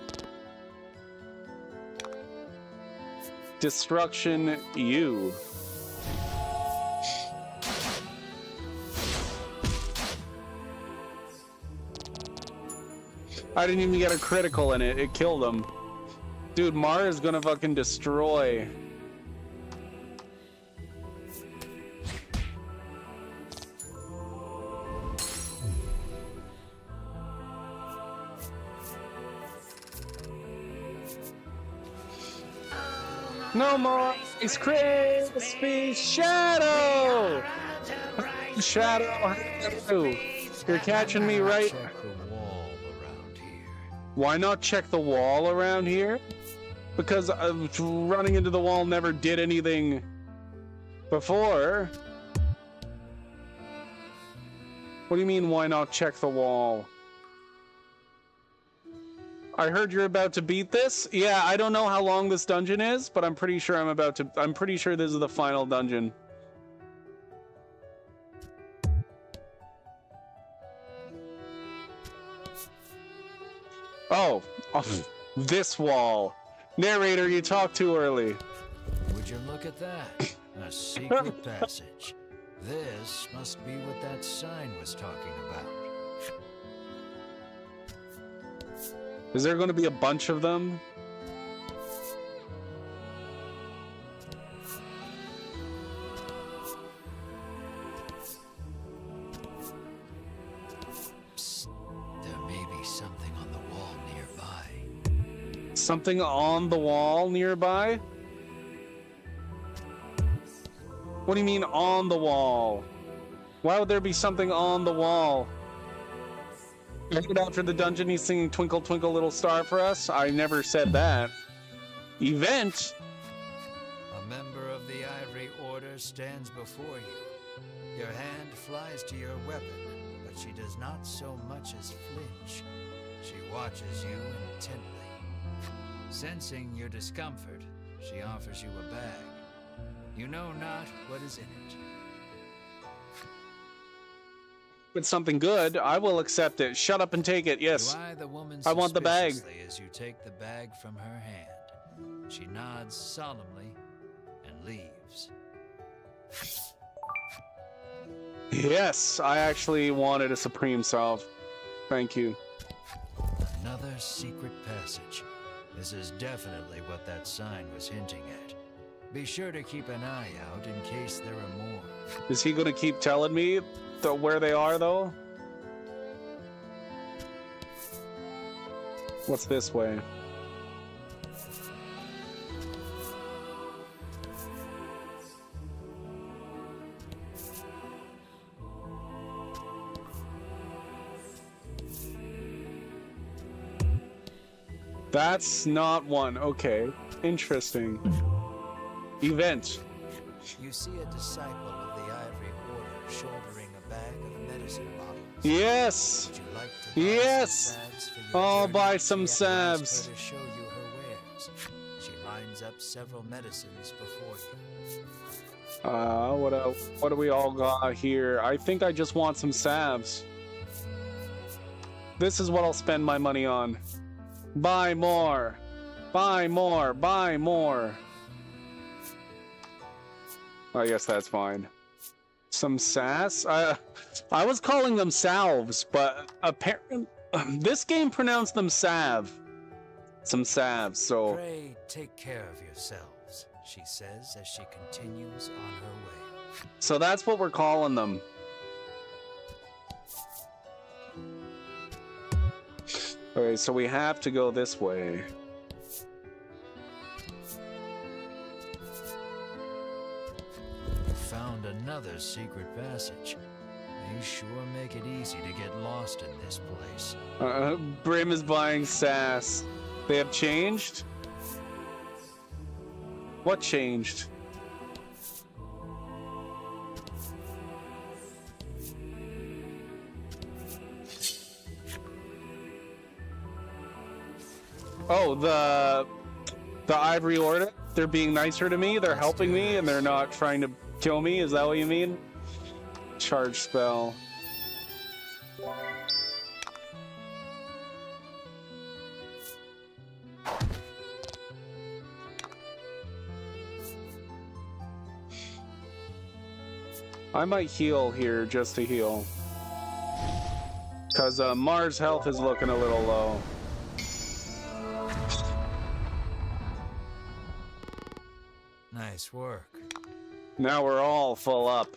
C: Destruction you. I didn't even get a critical in it. It killed him. Dude, Mar is gonna fucking destroy. No more Ice Crispy Shadow! Shadow, you're catching me right.
B: Check the wall around here.
C: Why not check the wall around here? Because running into the wall never did anything before. What do you mean, why not check the wall? I heard you're about to beat this? Yeah, I don't know how long this dungeon is, but I'm pretty sure I'm pretty sure this is the final dungeon. Oh, this wall. Narrator, you talk too early.
B: Would you look at that? A secret passage. This must be what that sign was talking about.
C: Is there going to be a bunch of them?
B: Psst. There may be something on the wall nearby.
C: Something on the wall nearby? What do you mean on the wall? Why would there be something on the wall? Right after the dungeon, he's singing Twinkle Twinkle Little Star for us? I never said that. Event?
B: A member of the Ivory Order stands before you. Your hand flies to your weapon, but she does not so much as flinch. She watches you intently. Sensing your discomfort, she offers you a bag. You know not what is in it.
C: If it's something good, I will accept it. Shut up and take it, yes.
B: You eye the woman
C: I want the bag.
B: suspiciously as you take the bag from her hand. She nods solemnly and leaves.
C: Yes, I actually wanted a Supreme Salve. Thank you.
B: Another secret passage. This is definitely what that sign was hinting at. Be sure to keep an eye out in case there are more.
C: Is he gonna keep telling me where they are, though? What's this way? That's not one. Okay. Interesting. Event.
B: You see a disciple of the Ivory Order shouldering a bag of medicine bottles.
C: Yes!
B: Would you like to buy
C: Yes!
B: some salves for your
C: I'll
B: journey?
C: buy some
B: She asks
C: salves.
B: her to show you her wares. She lines up several medicines before you.
C: What else? What do we all got here? I think I just want some salves. This is what I'll spend my money on. Buy more. Buy more. Buy more. I guess that's fine. Some sass? I was calling them salves, but apparently this game pronounced them salve. Some salves, so...
B: Pray take care of yourselves, she says as she continues on her way.
C: So that's what we're calling them. Okay, so we have to go this way.
B: You found another secret passage. They sure make it easy to get lost in this place.
C: Brim is buying sass. They have changed? What changed? Oh, the Ivory Order? They're being nicer to me, they're helping me, and they're not trying to kill me? Is that what you mean? Charge spell. I might heal here just to heal. Because Mars' health is looking a little low.
B: Nice work.
C: Now we're all full up.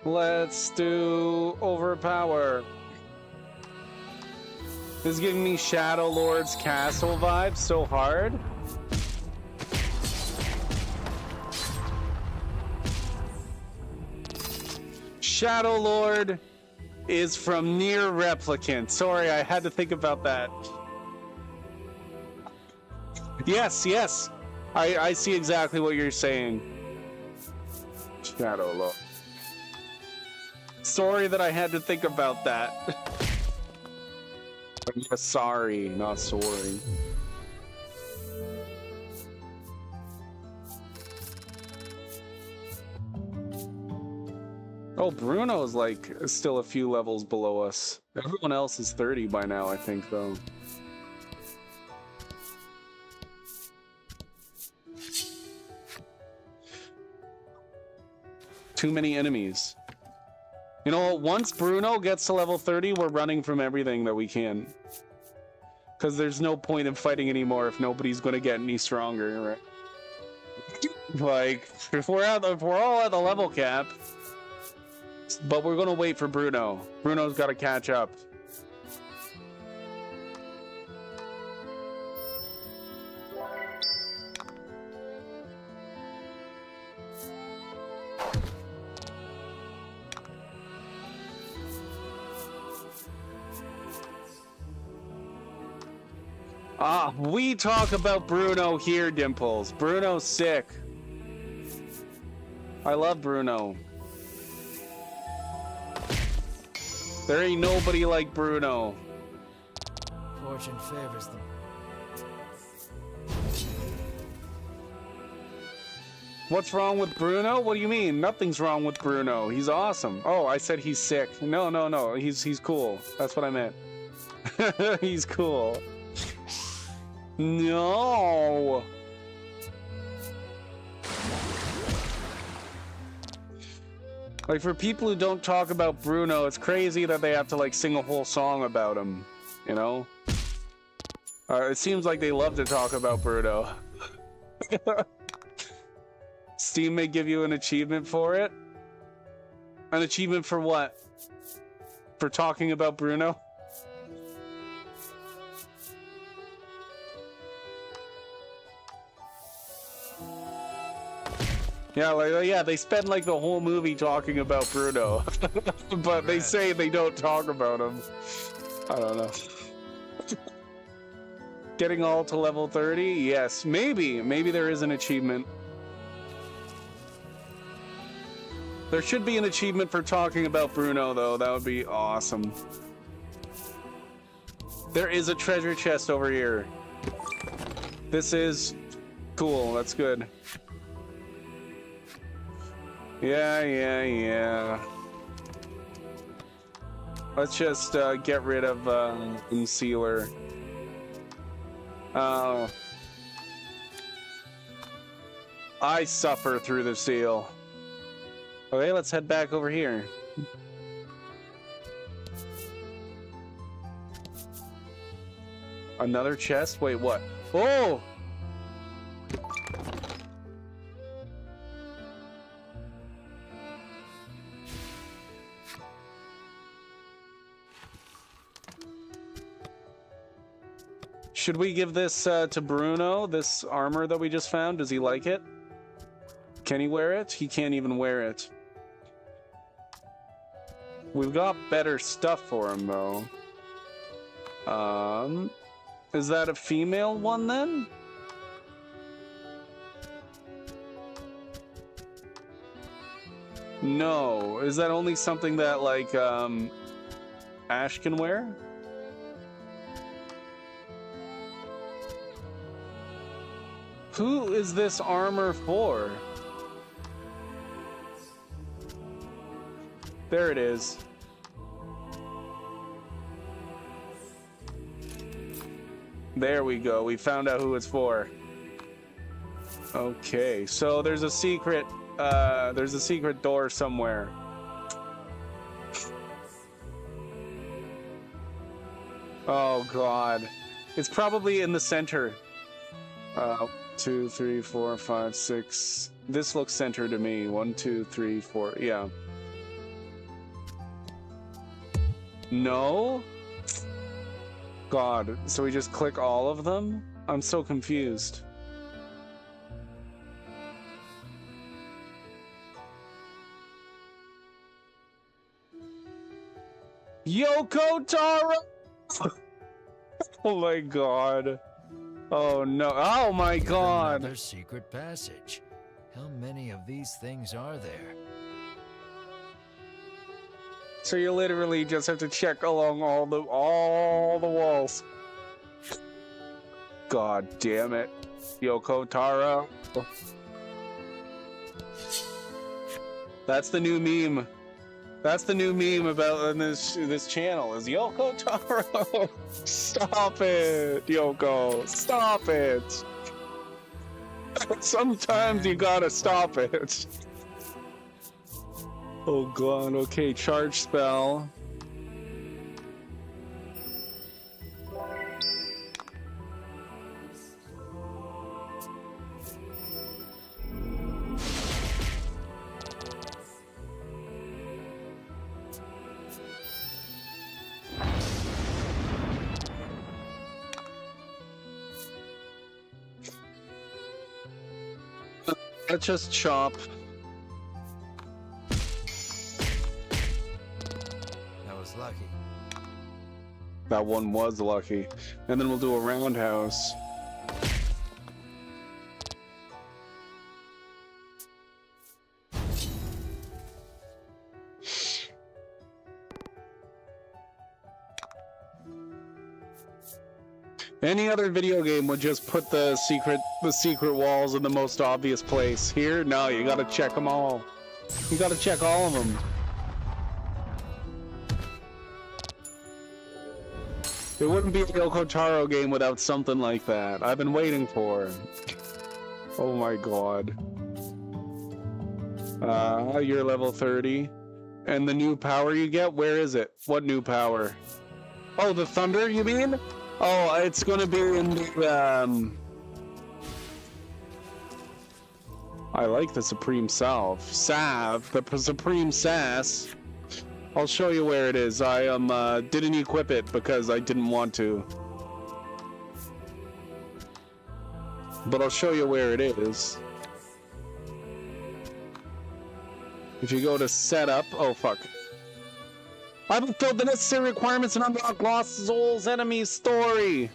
C: Let's do overpower. This is giving me Shadow Lord's castle vibes so hard. Shadow Lord is from Nier Replicant. Sorry, I had to think about that. Yes, yes. I see exactly what you're saying. Shadow Lord. Sorry that I had to think about that. Sorry, not sorry. Oh, Bruno's like still a few levels below us. Everyone else is 30 by now, I think, though. Too many enemies. You know what? Once Bruno gets to level 30, we're running from everything that we can. Because there's no point in fighting anymore if nobody's going to get any stronger, right? Like, if we're all at the level cap, but we're going to wait for Bruno. Bruno's got to catch up. Ah, we talk about Bruno here, Dimples. Bruno's sick. I love Bruno. There ain't nobody like Bruno.
B: Fortune favors them.
C: What's wrong with Bruno? What do you mean? Nothing's wrong with Bruno. He's awesome. Oh, I said he's sick. No, no, no. He's cool. That's what I meant. He's cool. No. Like, for people who don't talk about Bruno, it's crazy that they have to like sing a whole song about him, you know? It seems like they love to talk about Bruno. Steam may give you an achievement for it. An achievement for what? For talking about Bruno? Yeah, like, yeah, they spend like the whole movie talking about Bruno, but they say they don't talk about him. I don't know. Getting all to level 30? Yes, maybe. Maybe there is an achievement. There should be an achievement for talking about Bruno, though. That would be awesome. There is a treasure chest over here. This is cool. That's good. Yeah. Let's just get rid of Concealer. Oh. I suffer through the seal. Okay, let's head back over here. Another chest? Wait, what? Oh! Should we give this to Bruno, this armor that we just found? Does he like it? Can he wear it? He can't even wear it. We've got better stuff for him, though. Is that a female one, then? No. Is that only something that, like, Ash can wear? Who is this armor for? There it is. There we go. We found out who it's for. Okay, so there's a secret door somewhere. Oh god. It's probably in the center. 2, 3, 4, 5, 6. This looks center to me. 1, 2, 3, 4. Yeah. No? God, so we just click all of them? I'm so confused. Yoko Taro! Oh my god. Oh no. Oh my god.
B: Another secret passage. How many of these things are there?
C: So you literally just have to check along all the walls. God damn it. Yoko Taro. That's the new meme. That's the new meme about in this channel is Yoko Taro. Stop it, Yoko. Stop it. Sometimes you gotta stop it. Oh god, okay, charge spell. Let's just chop.
B: That was lucky.
C: That one was lucky. And then we'll do a roundhouse. Any other video game would just put the secret walls in the most obvious place. Here, no, you gotta check them all. You gotta check all of them. It wouldn't be a Yoko Taro game without something like that. I've been waiting for it. Oh my god. You're level 30. And the new power you get, where is it? What new power? Oh, the thunder, you mean? Oh, it's gonna be in the, I like the Supreme Salve. The Supreme Sass. I'll show you where it is. I didn't equip it because I didn't want to. But I'll show you where it is. If you go to setup, oh fuck. I haven't filled the necessary requirements and unlock Lost Souls Enemies story.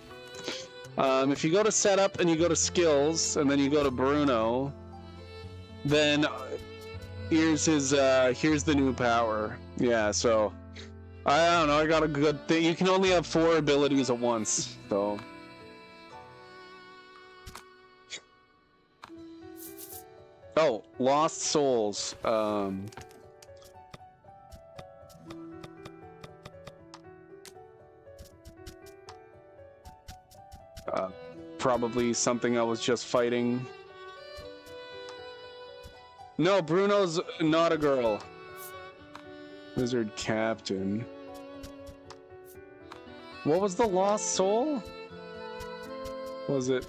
C: If you go to setup and you go to skills and then you go to Bruno, then here's the new power. Yeah, so I don't know. I got a good thing. You can only have 4 abilities at once, so. Oh, Lost Souls. Probably something I was just fighting. No, Bruno's not a girl. Wizard Captain. What was the Lost Soul? Was it?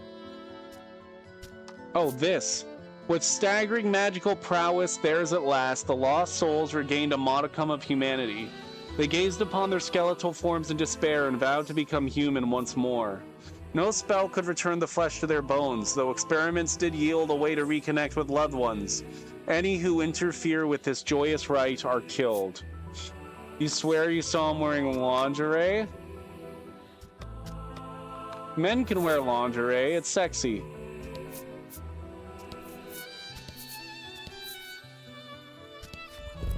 C: Oh, this. With staggering magical prowess, theirs at last, the Lost Souls regained a modicum of humanity. They gazed upon their skeletal forms in despair and vowed to become human once more. No spell could return the flesh to their bones, though experiments did yield a way to reconnect with loved ones. Any who interfere with this joyous rite are killed. You swear you saw him wearing lingerie? Men can wear lingerie, it's sexy.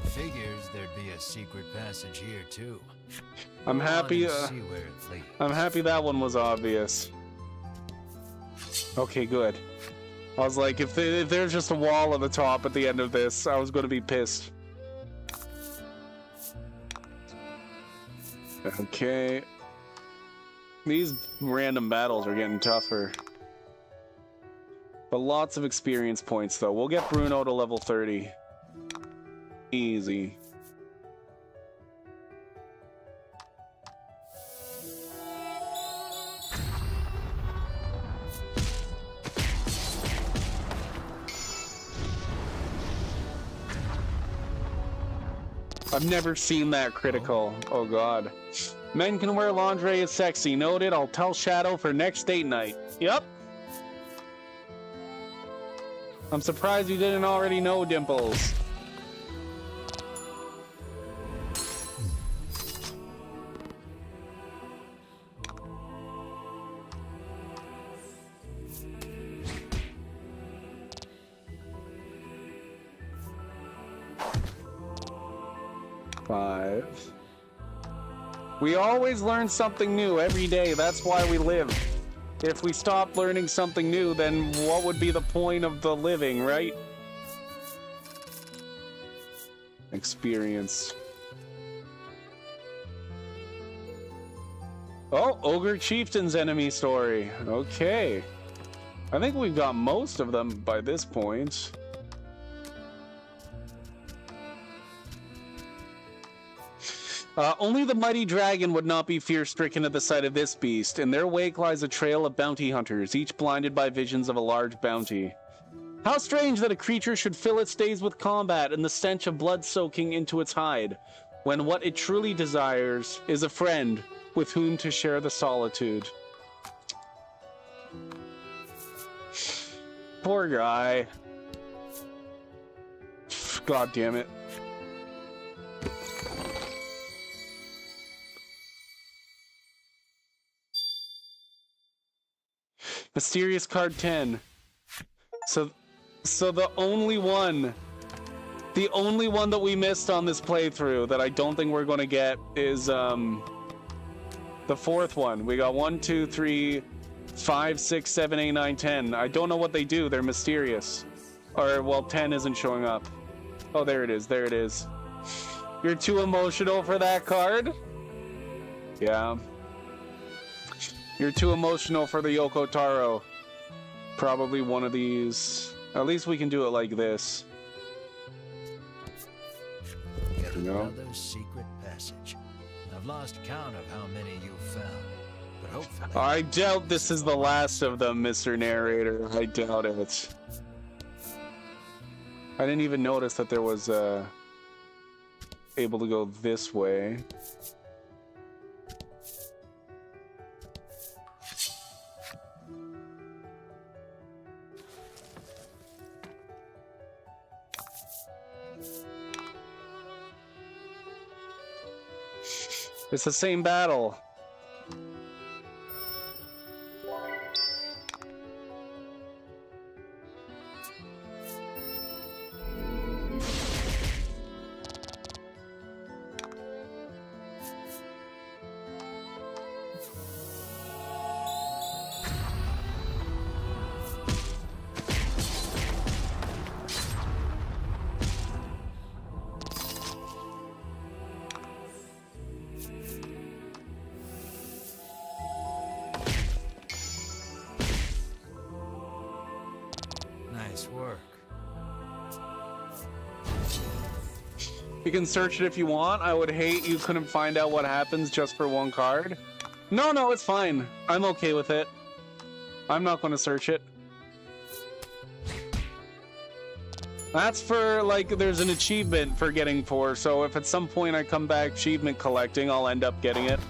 B: Figures there'd be a secret passage here too.
C: I'm happy.
B: See where it leads.
C: I'm happy that one was obvious. Okay, good. I was like, if there's just a wall at the top at the end of this, I was going to be pissed. Okay. These random battles are getting tougher. But lots of experience points, though. We'll get Bruno to level 30. Easy. I've never seen that critical. Oh god. Men can wear lingerie is sexy. Noted. I'll tell Shadow for next date night. Yep. I'm surprised you didn't already know, Dimples. Five. We always learn something new every day. That's why we live. If we stop learning something new, then what would be the point of the living, right? Experience. Oh, Ogre Chieftain's enemy story. Okay. I think we've got most of them by this point. Only the mighty dragon would not be fear-stricken at the sight of this beast. In their wake lies a trail of bounty hunters, each blinded by visions of a large bounty. How strange that a creature should fill its days with combat and the stench of blood soaking into its hide, when what it truly desires is a friend with whom to share the solitude. Poor guy. God damn it. Mysterious card 10. So the only one that we missed on this playthrough that I don't think we're gonna get is the fourth one. We got 1, 2, 3, 5, 6, 7, 8, 9, 10. I don't know what they do. They're mysterious. Or well, 10 isn't showing up. Oh, there it is. There it is. You're too emotional for that card? Yeah. You're too emotional for the Yoko Taro. Probably one of these. At least we can do it like this.
B: Yet
C: You know?
B: another secret passage. I've lost count of how many you've found, but hopefully...
C: I doubt this is the last of them, Mr. Narrator. I doubt it. I didn't even notice that there was able to go this way. It's the same battle.
B: Nice work.
C: You can search it if you want. I would hate you couldn't find out what happens just for one card. No, it's fine. I'm okay with it. I'm not going to search it. That's for, like, there's an achievement for getting 4, so if at some point I come back achievement collecting, I'll end up getting it.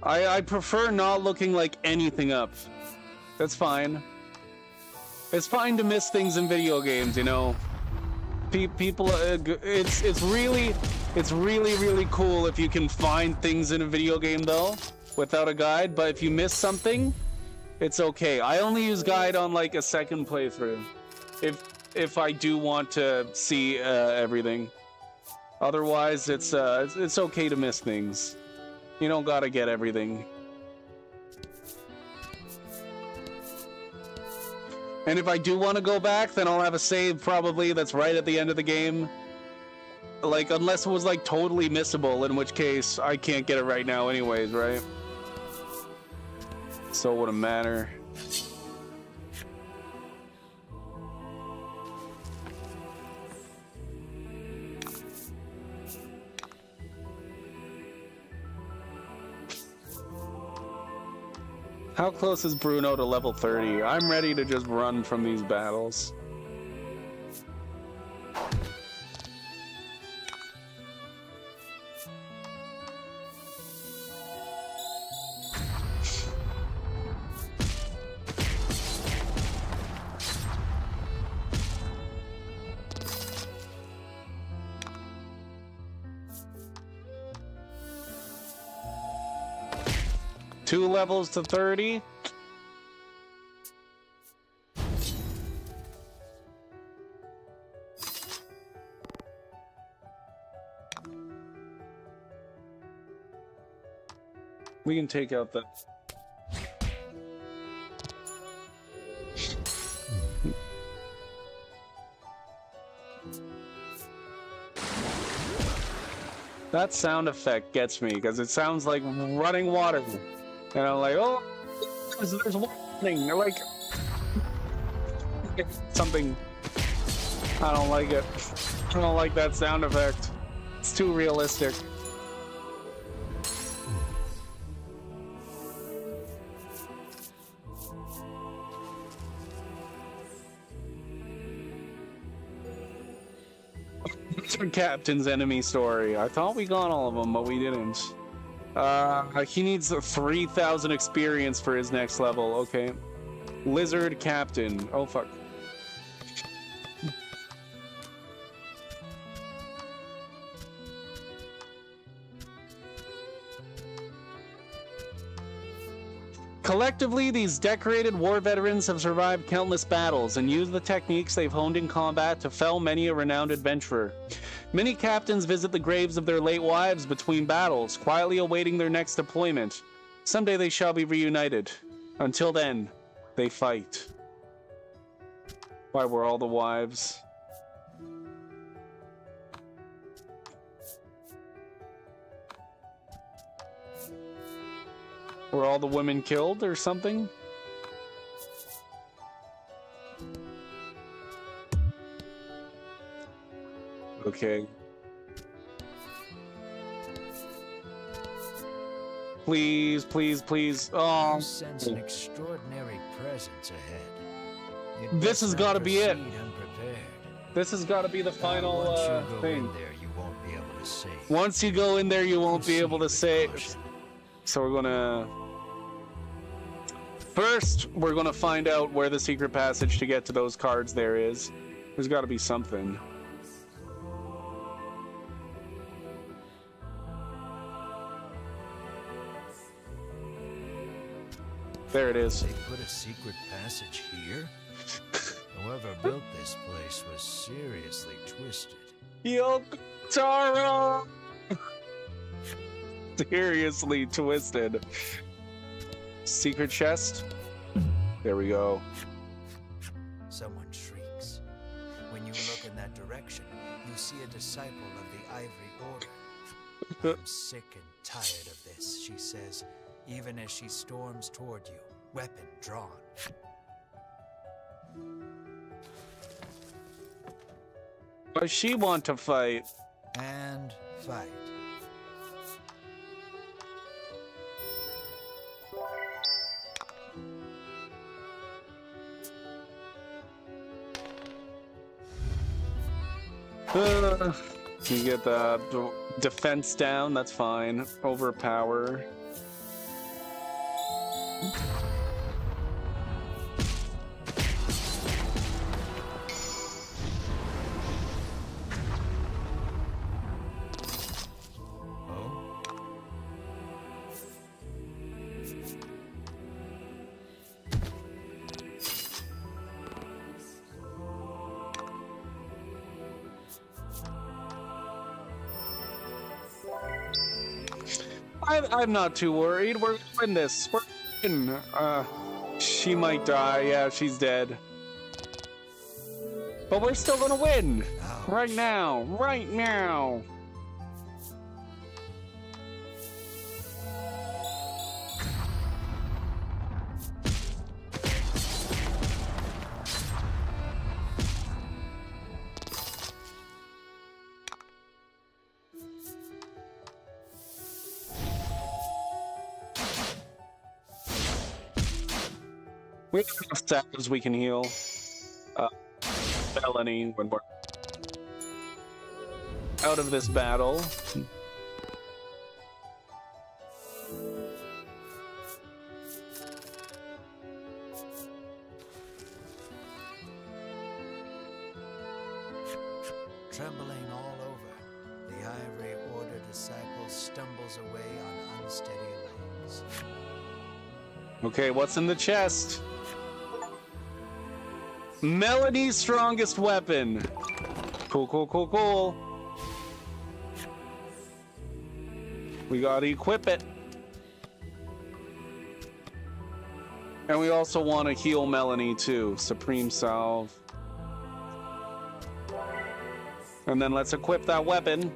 C: I prefer not looking like anything up. That's fine. It's fine to miss things in video games, you know. People, it's really cool if you can find things in a video game though, without a guide. But if you miss something, it's okay. I only use guide on like a second playthrough, if I do want to see everything. Otherwise, it's okay to miss things. You don't gotta get everything. And if I do want to go back, then I'll have a save probably that's right at the end of the game. Like, unless it was, like, totally missable, in which case I can't get it right now anyways, right? So it wouldn't matter. How close is Bruno to level 30? I'm ready to just run from these battles. Two levels to 30. We can take out the... That sound effect gets me, because it sounds like running water. And I'm like, oh, there's warning. They're like, something. I don't like it. I don't like that sound effect. It's too realistic. Captain's enemy story. I thought we got all of them, but we didn't. He needs 3,000 experience for his next level. Okay. Lizard Captain. Oh, fuck. Collectively, these decorated war veterans have survived countless battles and used the techniques they've honed in combat to fell many a renowned adventurer. Many captains visit the graves of their late wives between battles, quietly awaiting their next deployment. Someday they shall be reunited. Until then, they fight. Why were all the wives? Were all the women killed or something? Okay. Please, please, please. Oh.
B: You sense an extraordinary presence ahead.
C: This has got to be it.
B: Unprepared.
C: This has got to be the final
B: Once you go
C: thing.
B: in there, you won't be able to save.
C: Once you go in there, you won't be able to save. So we're gonna... First, we're gonna find out where the secret passage to get to those cards there is. There's got to be something. There it is.
B: They put a secret passage here? Whoever built this place was seriously twisted.
C: Yokotaro! Seriously twisted. Secret chest? There we go.
B: Someone shrieks. When you look in that direction, you see a disciple of the Ivory Order. I'm sick and tired of this, she says, even as she storms toward you, weapon drawn.
C: Does she want to fight?
B: And fight.
C: You get the defense down, that's fine. Overpower. I'm not too worried. We're gonna win this. We're gonna win. She might die. Yeah, she's dead. But we're still gonna win.
A: Right now! Right now!
C: We have enough stats we can heal Melanie when we're out of this battle.
B: Trembling all over, the Ivory Order disciple stumbles away on unsteady legs.
C: Okay, what's in the chest? Melanie's strongest weapon. Cool, cool, cool, cool. We gotta equip it. And we also want to heal Melanie too. Supreme Salve. And then let's equip that weapon.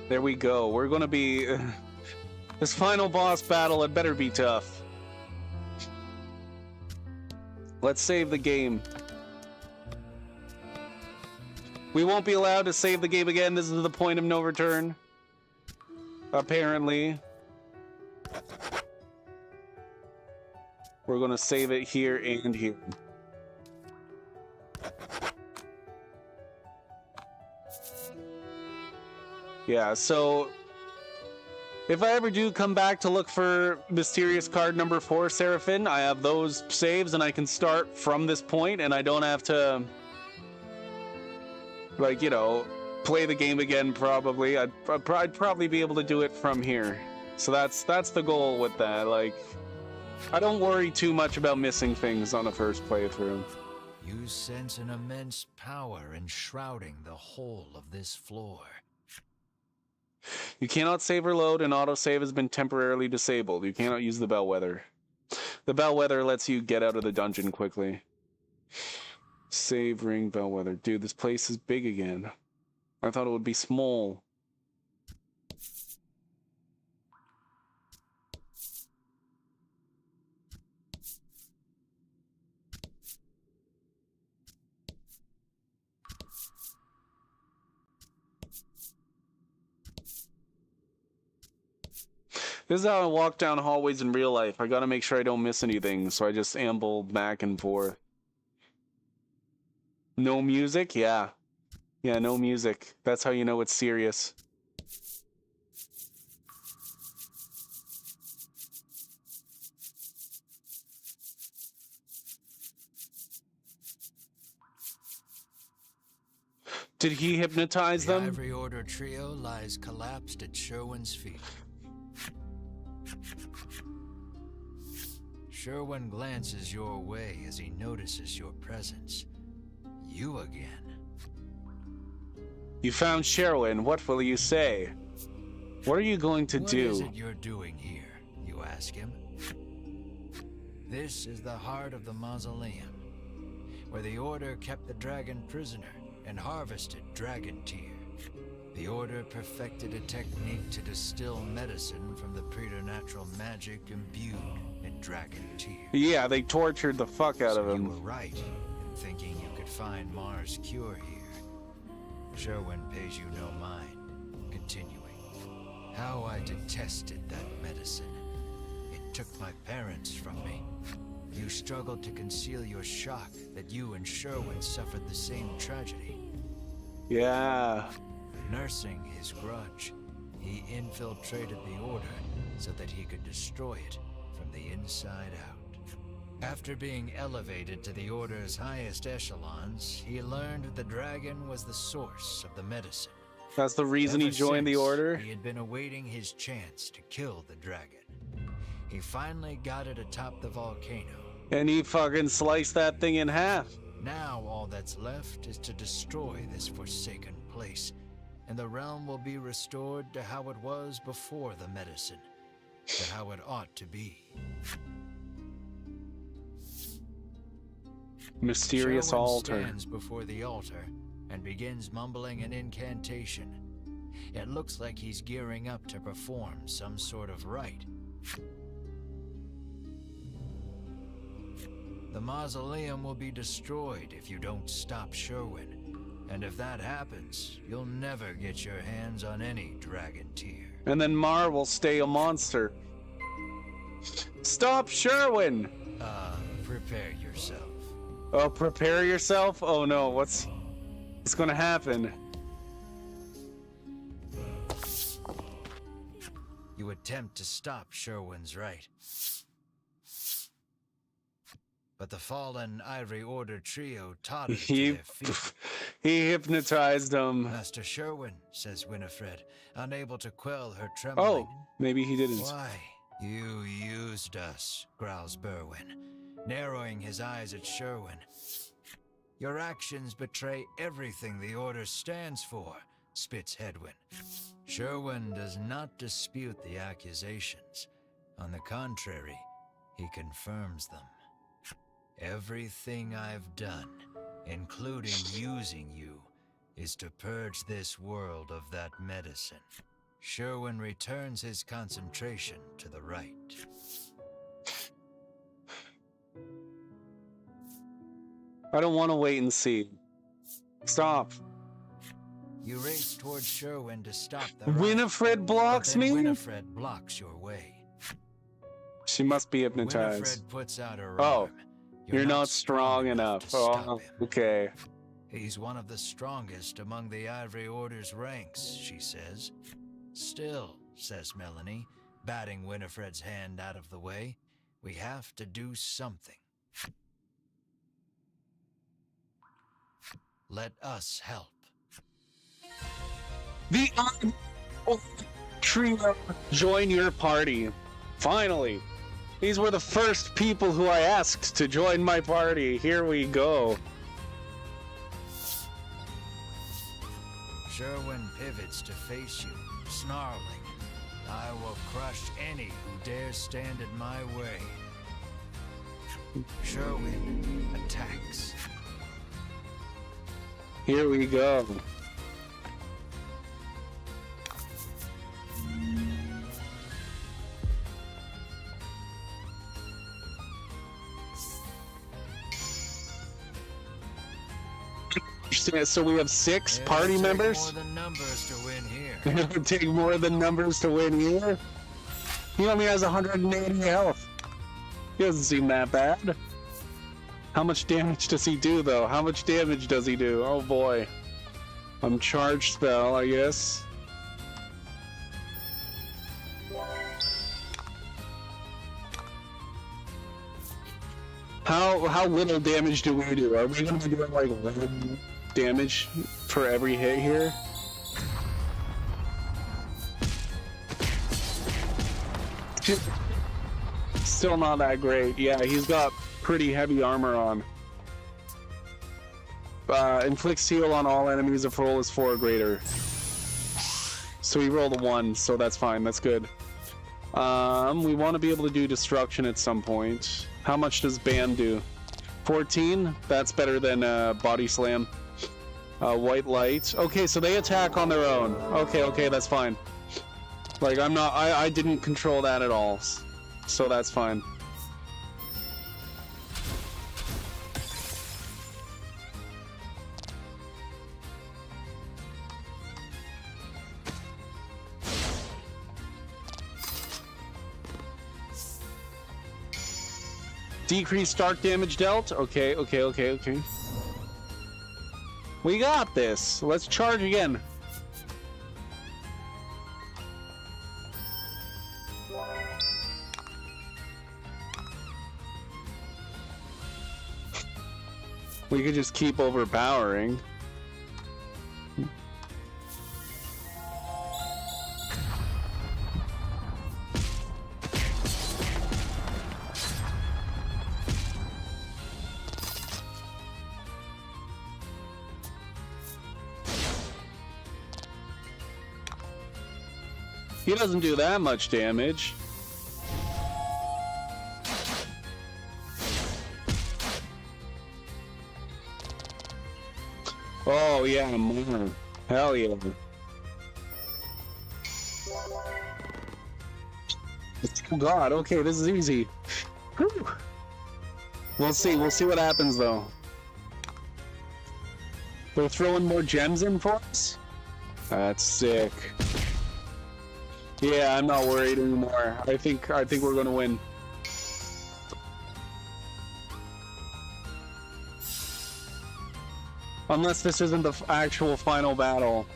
C: There we go. We're gonna be... this final boss battle had better be tough. Let's save the game. We won't be allowed to save the game again. This is the point of no return. Apparently. We're gonna save it here and here. Yeah, so if I ever do come back to look for mysterious card number 4, Seraphin, I have those saves and I can start from this point and I don't have to, like, you know, play the game again probably. I'd probably be able to do it from here. So that's the goal with that. Like, I don't worry too much about missing things on a first playthrough.
B: You sense an immense power enshrouding the whole of this floor.
C: You cannot save or load, and autosave has been temporarily disabled. You cannot use the Bellwether. The Bellwether lets you get out of the dungeon quickly. Save ring Bellwether. Dude, this place is big again. I thought it would be small. This is how I walk down hallways in real life. I gotta make sure I don't miss anything, so I just amble back and forth. No music? Yeah. Yeah, no music. That's how you know it's serious. Did he hypnotize
B: The
C: them?
B: Ivory Order trio lies collapsed at Sherwin's feet. Sherwin glances your way as he notices your presence. You again.
C: You found Sherwin. What will you say? What are you going to
B: What
C: do?
B: is it you're doing here? You ask him. This is the heart of the mausoleum, where the Order kept the dragon prisoner and harvested dragon tear. The Order perfected a technique to distill medicine from the preternatural magic imbued in dragon tear.
C: Yeah, they tortured the fuck out of
B: You
C: him.
B: were right in thinking you could find Mars' cure here. Sherwin pays you no mind. Continuing. How I detested that medicine. It took my parents from me. You struggled to conceal your shock that you and Sherwin suffered the same tragedy.
C: Yeah.
B: Nursing his grudge, he infiltrated the Order so that he could destroy it from the inside out. After being elevated to the Order's highest echelons, he learned the dragon was the source of the medicine.
C: That's the reason he
B: Ever
C: joined the
B: since,
C: Order?
B: He had been awaiting his chance to kill the dragon. He finally got it atop the volcano.
C: And he fucking sliced that thing in half.
B: Now all that's left is to destroy this forsaken place and the realm will be restored to how it was before the medicine, to how it ought to be.
C: Mysterious
B: Sherwin
C: altar.
B: stands before the altar and begins mumbling an incantation. It looks like he's gearing up to perform some sort of rite. The mausoleum will be destroyed if you don't stop Sherwin. And if that happens, you'll never get your hands on any dragon tear.
C: And then Mar will stay a monster. Stop Sherwin!
B: Prepare yourself.
C: Oh, prepare yourself? Oh no, what's gonna happen?
B: You attempt to stop Sherwin's rite. But the fallen Ivory Order trio tottered to
C: He
B: their feet.
C: he hypnotized him.
B: Master Sherwin, says Winifred, unable to quell her trembling.
C: Oh, maybe he didn't.
B: Why? You used us, growls Berwin, narrowing his eyes at Sherwin. Your actions betray everything the Order stands for, spits Hedwin. Sherwin does not dispute the accusations. On the contrary, he confirms them. Everything I've done, including using you, is to purge this world of that medicine. Sherwin returns his concentration to the right.
C: I don't want to wait and see. Stop.
B: You race towards Sherwin to stop the rite,
C: Winifred blocks
B: but then
C: me?
B: Winifred blocks your way.
C: She must be hypnotized.
B: Winifred puts out her
C: Oh,
B: arm.
C: you're not strong enough.
B: to stop
C: Oh,
B: him.
C: okay.
B: He's one of the strongest among the Ivory Order's ranks, she says. Still, says Melanie, batting Winifred's hand out of the way, we have to do something. Let us help.
C: The trio join your party. Finally. These were the first people who I asked to join my party. Here we go.
B: Sherwin pivots to face you, snarling. I will crush any who dare stand in my way. Sherwin attacks.
C: Here we go. So we have 6 party
B: It'll take
C: members?
B: more than numbers to win here.
C: It would take more than numbers to win here. He only has 180 health. He doesn't seem that bad. How much damage does he do, though? How much damage does he do? Oh boy. Charged spell, I guess. How little damage do we do? Are we gonna be doing like 11 damage for every hit here? Still not that great. Yeah, he's got pretty heavy armor on. Inflicts heal on all enemies if roll is 4 or greater. So he rolled a 1, so that's fine. That's good. We want to be able to do destruction at some point. How much does ban do? 14? That's better than body slam. White light. Okay, so they attack on their own. Okay, that's fine. Like, I didn't control that at all. So that's fine. Decreased dark damage dealt. Okay. We got this. Let's charge again. We could just keep overpowering. He doesn't do that much damage. Oh yeah, more. Hell yeah. Oh god, okay, this is easy. Whew. We'll see what happens though. They're throwing more gems in for us? That's sick. Yeah, I'm not worried anymore. I think we're gonna win. Unless this isn't the actual final battle.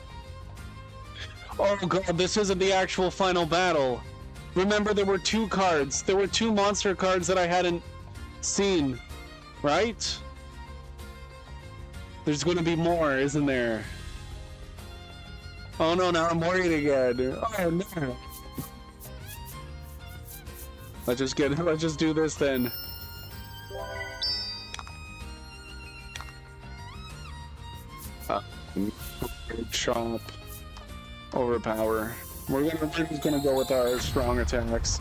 C: Oh god, this isn't the actual final battle. Remember, there were 2 cards. There were 2 monster cards that I hadn't seen, right? There's going to be more, isn't there? Oh no, now I'm worried again. Oh no. Let's just do this then. Chomp. Overpower. We're just gonna go with our strong attacks.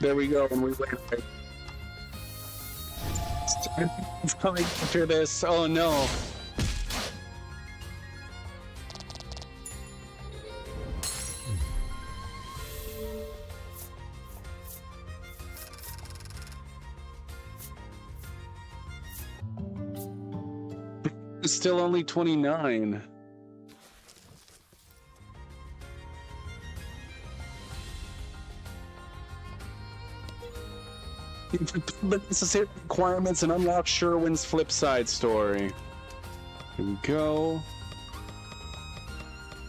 C: There we go, and we win. It's coming after this. Oh no. It's still only 29. The necessary requirements and unlock Sherwin's flip side story. Here we go.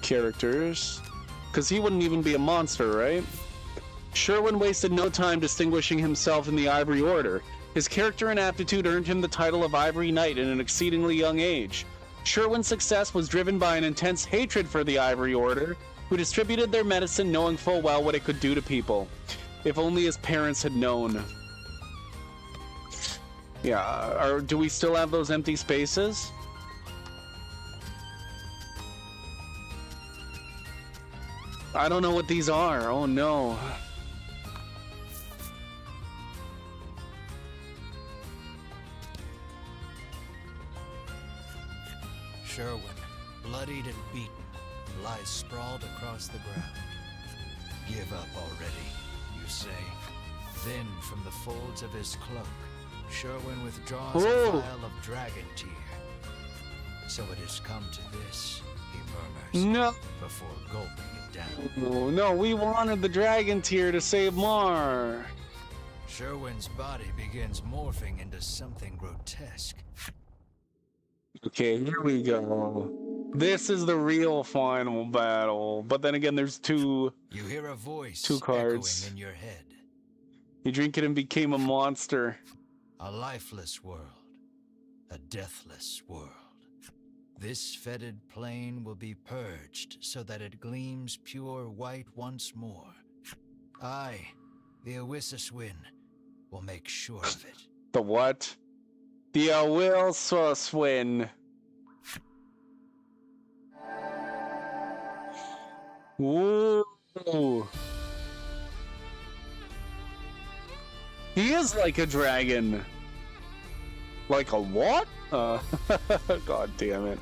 C: Characters. Because he wouldn't even be a monster, right? Sherwin wasted no time distinguishing himself in the Ivory Order. His character and aptitude earned him the title of Ivory Knight at an exceedingly young age. Sherwin's success was driven by an intense hatred for the Ivory Order, who distributed their medicine knowing full well what it could do to people. If only his parents had known. Yeah, do we still have those empty spaces? I don't know what these are. Oh no.
B: Sherwin, bloodied and beaten, lies sprawled across the ground. Give up already, you say. Then, from the folds of his cloak, Sherwin withdraws a vial of dragon tear. So it has come to this, he murmurs,
C: No.
B: before gulping it down.
C: Oh, no, we wanted the dragon tear to save Mar.
B: Sherwin's body begins morphing into something grotesque.
C: Okay, here we go. This is the real final battle. But then again, there's 2.
B: You hear a voice
C: 2 cards.
B: echoing in your head.
C: You drink it and became a monster.
B: A lifeless world. A deathless world. This fetid plain will be purged so that it gleams pure white once more. I, the Awisaswin, will make sure of it.
C: The what? The Awisaswin. Whoa. He is like a dragon. Like a what? God damn it.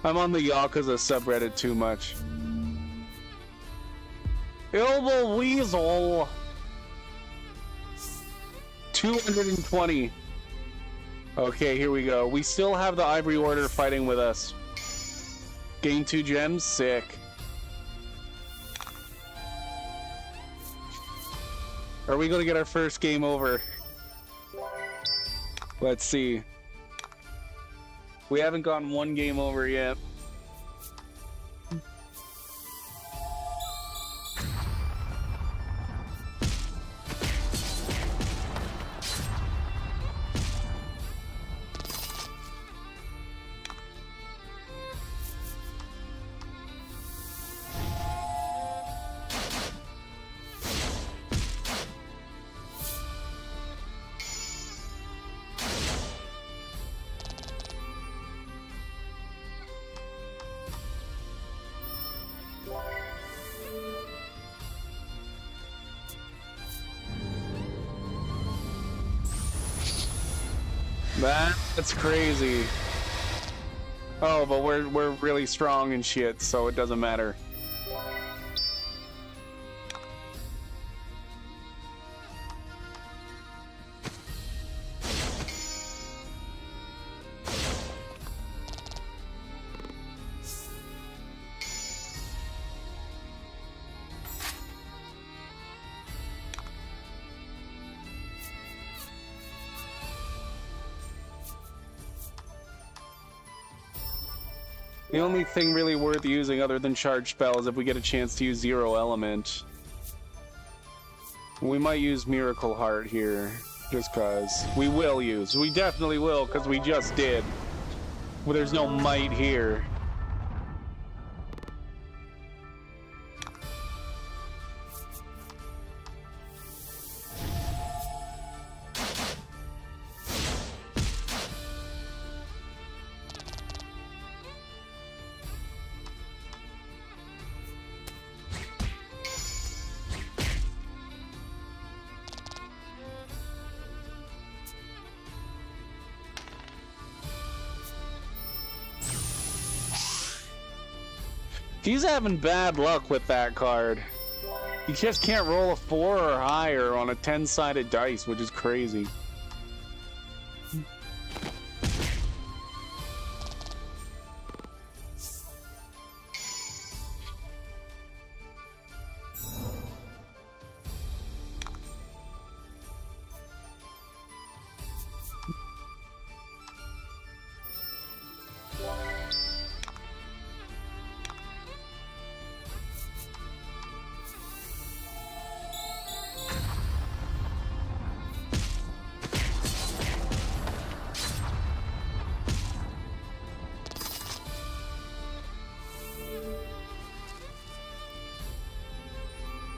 C: I'm on the Yakuza subreddit too much. Elbow Weasel. 220. Okay, here we go. We still have the Ivory Order fighting with us. Gain 2 gems? Sick. Are we going to get our first game over? Let's see. We haven't gotten 1 game over yet. That's crazy. Oh, but we're really strong and shit, so it doesn't matter. The only thing really worth using other than charge spell is if we get a chance to use Zero Element. We might use Miracle Heart here, just cause. We definitely will, cause we just did. Well, there's no might here. He's having bad luck with that card. He just can't roll a 4 or higher on a 10-sided dice, which is crazy.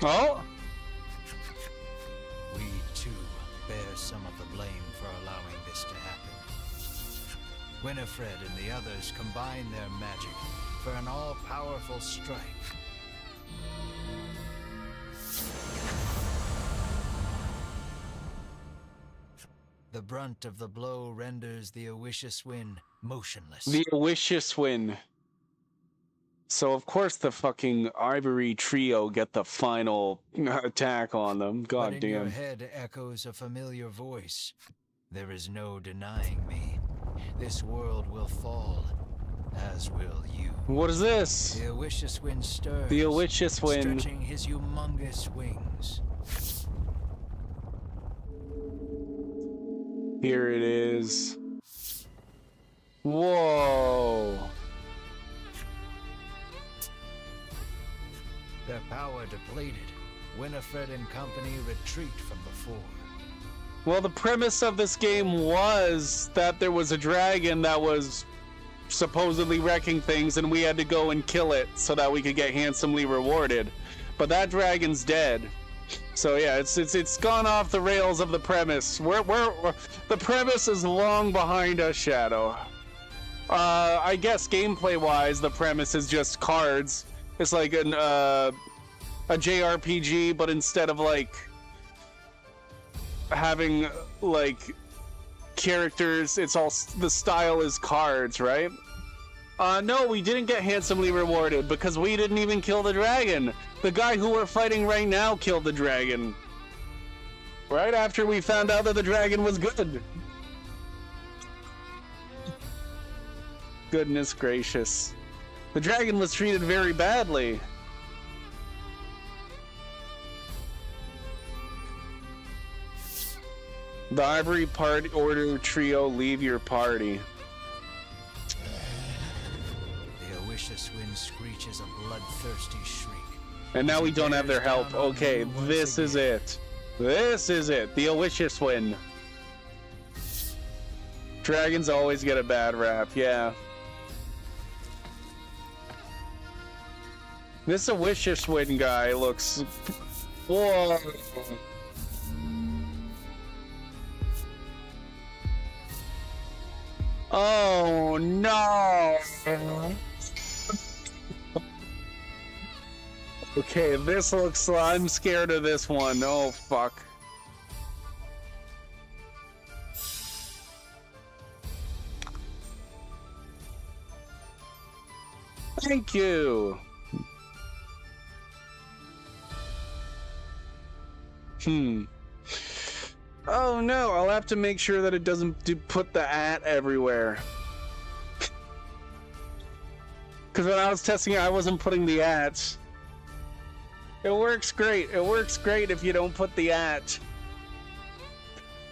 C: Oh!
B: We, too, bear some of the blame for allowing this to happen. Winifred and the others combine their magic for an all-powerful strike. The brunt of the blow renders the Owishiswin motionless.
C: The Owishiswin. So of course the fucking Ivory Trio get the final attack on them. God
B: But in your
C: damn.
B: head echoes a familiar voice. There is no denying me. This world will fall, as will you.
C: What is this?
B: The Owishiswin stirs,
C: The Owishiswin.
B: stretching his humongous wings.
C: Here it is. Whoa.
B: Their power depleted, Winifred and company retreat from the fort.
C: Well, the premise of this game was that there was a dragon that was supposedly wrecking things and we had to go and kill it so that we could get handsomely rewarded. But that dragon's dead. So yeah, it's gone off the rails of the premise. The premise is long behind us, Shadow. I guess gameplay-wise, the premise is just cards. It's like a JRPG, but instead of like having like characters, it's all the style is cards, right? No, we didn't get handsomely rewarded because we didn't even kill the dragon. The guy who we're fighting right now killed the dragon. Right after we found out that the dragon was good. Goodness gracious. The dragon was treated very badly. The Ivory Party Order Trio, leave your party.
B: The Owishiswin screeches a bloodthirsty shriek.
C: And now we don't have their help. Okay, this is it. This is it. The Owishiswin. Dragons always get a bad rap, yeah. This Owishiswin guy looks... Whoa. Oh no! Okay, this looks... I'm scared of this one. Oh fuck. Thank you. Oh no, I'll have to make sure that it doesn't put the @ everywhere. Because when I was testing it, I wasn't putting the @. It works great. It works great if you don't put the @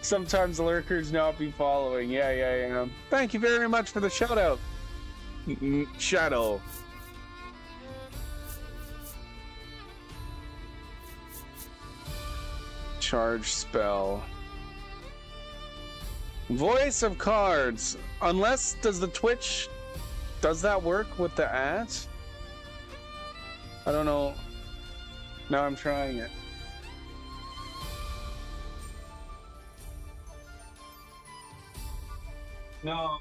C: Sometimes lurkers not be following. Yeah. Thank you very much for the shout out. Shadow. Charge spell. Voice of cards. Unless, does the Twitch, does that work with the @ I don't know. Now I'm trying it. No.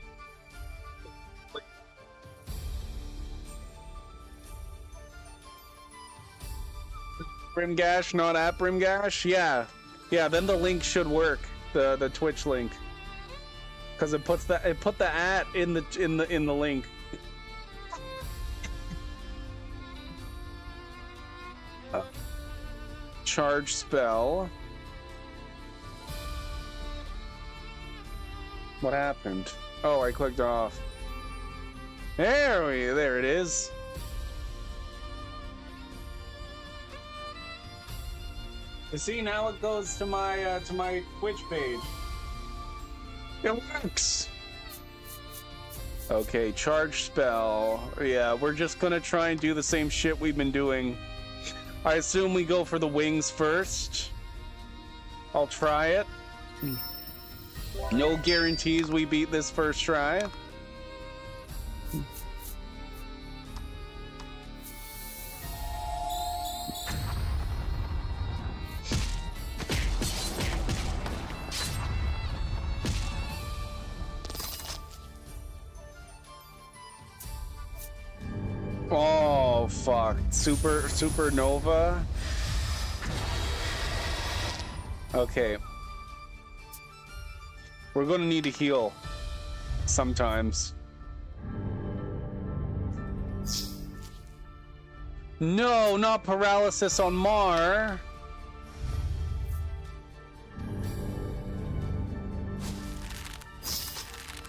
C: Brimgash, not at Brimgash? Yeah. Yeah, then the link should work. The Twitch link. Because it put the @ in the link. Charge spell. What happened? Oh, I clicked off. There it is. You see, now it goes to my Twitch page. It works. Okay, charge spell. Yeah, we're just gonna try and do the same shit we've been doing. I assume we go for the wings first. I'll try it. No guarantees we beat this first try. Oh fuck. Supernova. Okay. We're gonna need to heal sometimes. No, not paralysis on Mar.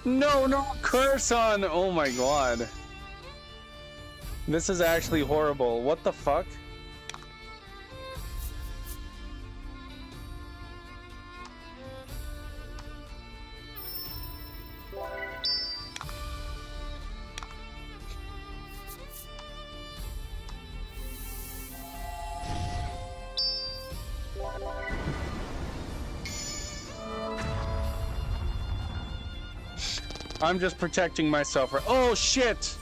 C: No, not curse on. Oh my god. This is actually horrible. What the fuck? I'm just protecting myself. Oh shit!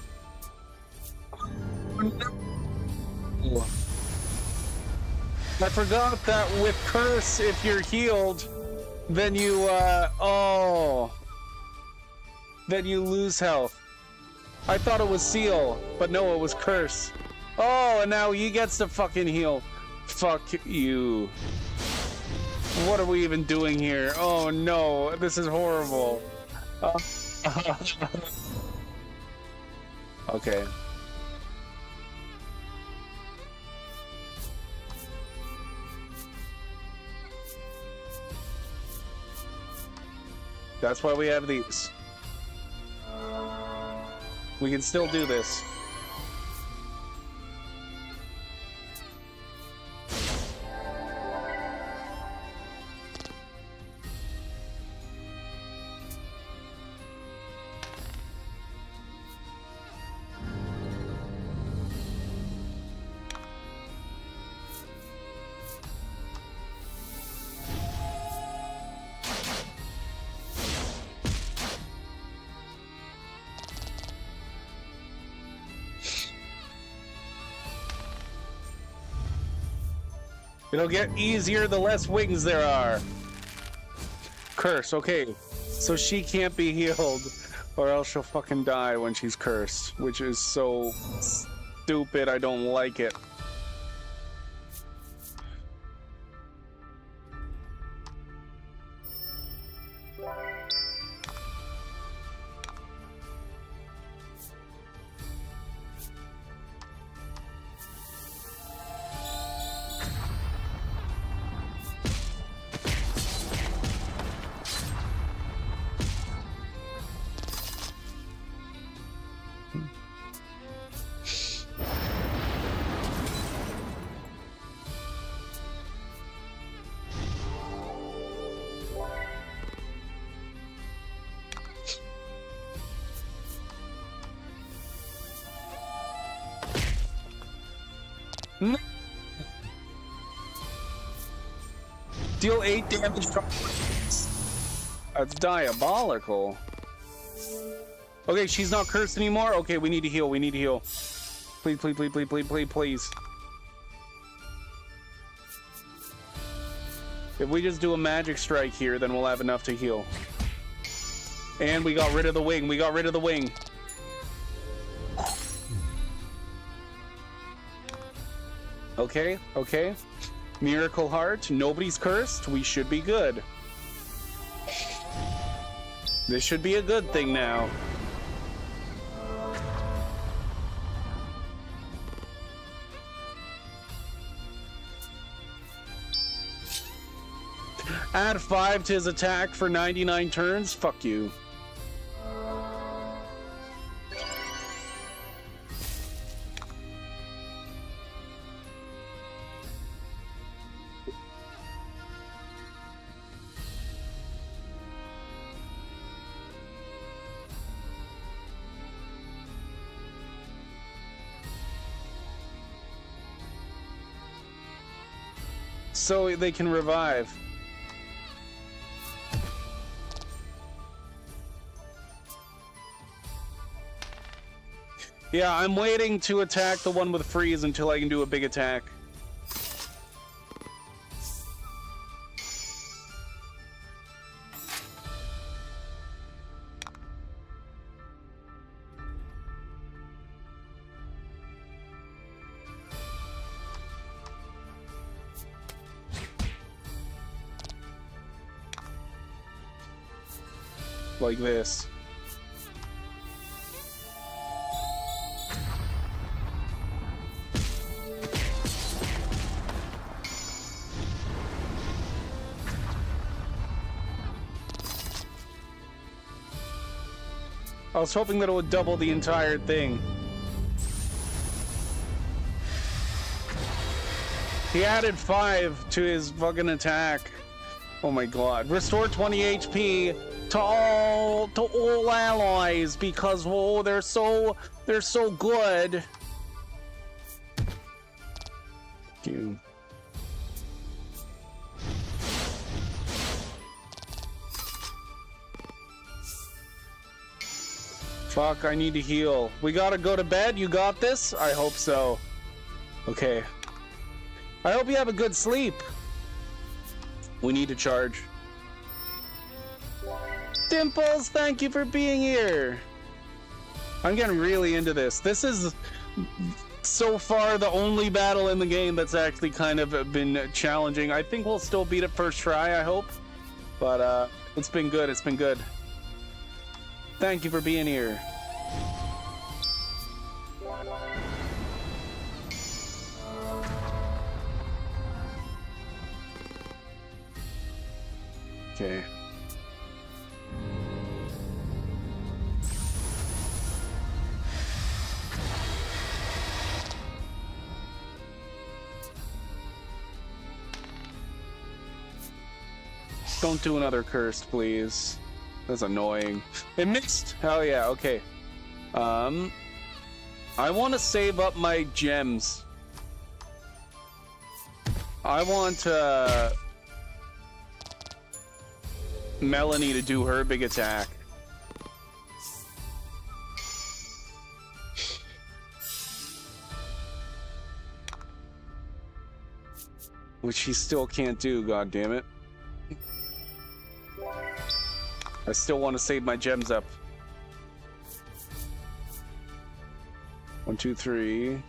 C: I forgot that with curse, if you're healed, then you then you lose health. I thought it was seal, but no, it was curse. Oh, and now he gets to fucking heal. Fuck you. What are we even doing here? Oh no, this is horrible. Okay. That's why we have these. We can still do this. It'll get easier the less wings there are. Curse, okay. So she can't be healed, or else she'll fucking die when she's cursed, which is so stupid, I don't like it. Deal 8 damage from... That's diabolical. Okay, she's not cursed anymore? Okay, we need to heal, we need to heal. Please, please, please, please, please, please, please. If we just do a magic strike here, then we'll have enough to heal. And we got rid of the wing, we got rid of the wing. Okay, okay. Miracle Heart, nobody's cursed, we should be good. This should be a good thing now. Add 5 to his attack for 99 turns? Fuck you. So they can revive. Yeah, I'm waiting to attack the one with freeze until I can do a big attack. Like this. I was hoping that it would double the entire thing. He added 5 to his fucking attack. Oh my god. Restore 20 HP to all allies because oh they're so good. Thank you. Fuck, I need to heal. We gotta go to bed? You got this? I hope so. Okay. I hope you have a good sleep. We need to charge. Dimples, thank you for being here. I'm getting really into this. This is so far the only battle in the game that's actually kind of been challenging. I think we'll still beat it first try, I hope. But it's been good, it's been good. Thank you for being here. Okay. Don't do another cursed, please. That's annoying. It missed! Hell yeah, okay. I want to save up my gems. I want Melanie to do her big attack. Which she still can't do, god damn it. I still want to save my gems up. 1, 2, 3.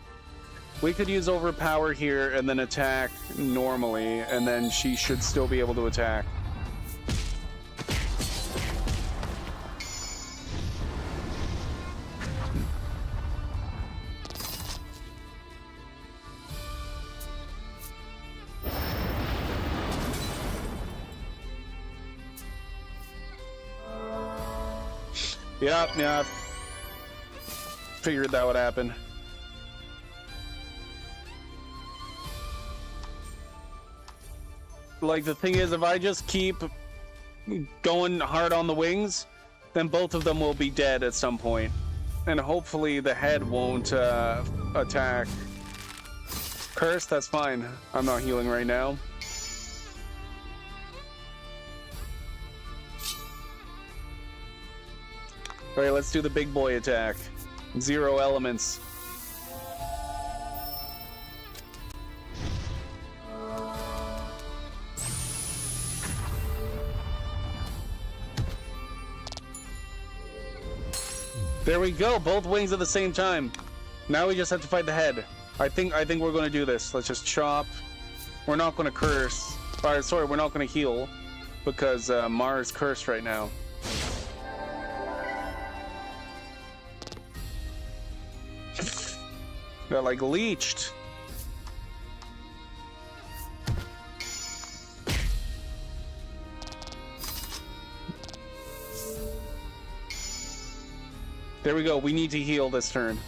C: We could use overpower here and then attack normally, and then she should still be able to attack. Yeah. Figured that would happen. Like, the thing is, if I just keep going hard on the wings, then both of them will be dead at some point. And hopefully the head won't attack. Curse, that's fine. I'm not healing right now. Alright, let's do the big boy attack. 0 elements. There we go, both wings at the same time. Now we just have to fight the head. I think we're gonna do this. Let's just chop. We're not gonna curse. Sorry, we're not gonna heal because Mars cursed right now. They're like leeched. There we go. We need to heal this turn.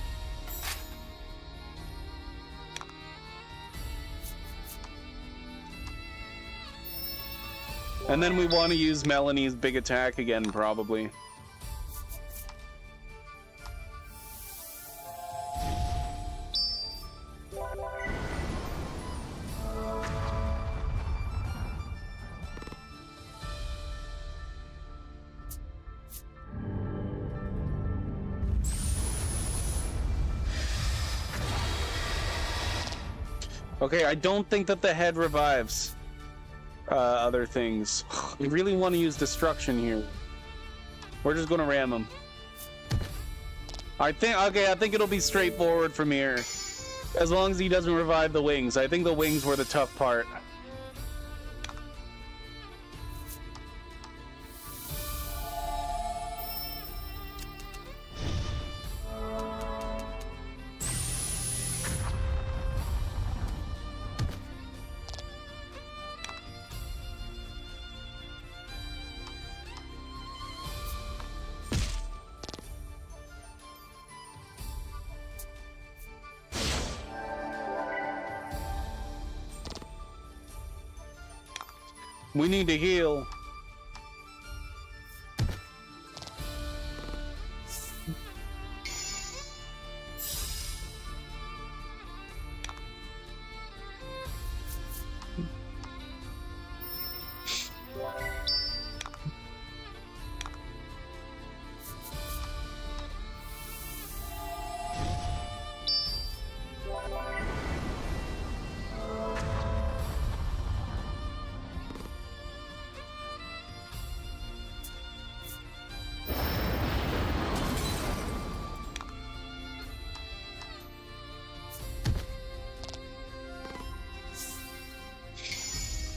C: And then we want to use Melanie's big attack again, probably. Okay, I don't think that the head revives other things. We really want to use destruction here. We're just gonna ram him. I think it'll be straightforward from here. As long as he doesn't revive the wings. I think the wings were the tough part. We need to heal.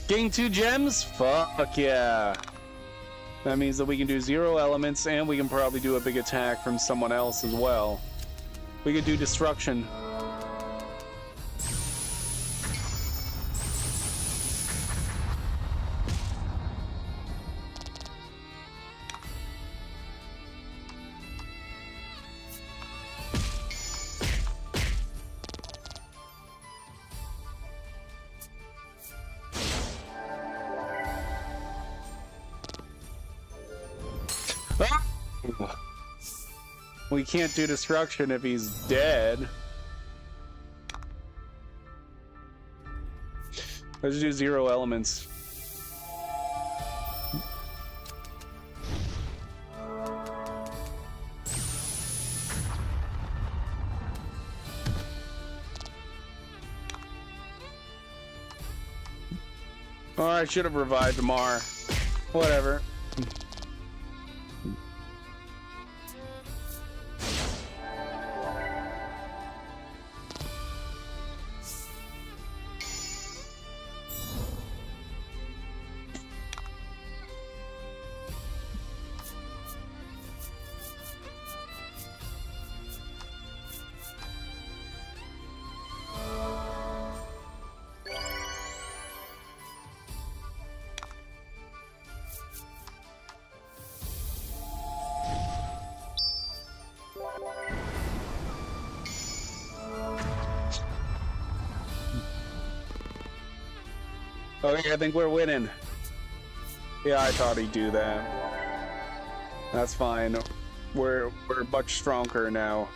C: Getting 2 gems? Fuck yeah. That means that we can do 0 elements and we can probably do a big attack from someone else as well. We could do destruction. We can't do destruction if he's dead. Let's do 0 elements. Oh, I should have revived Mar. Whatever. Okay, I think we're winning. Yeah, I thought he'd do that. That's fine. We're much stronger now.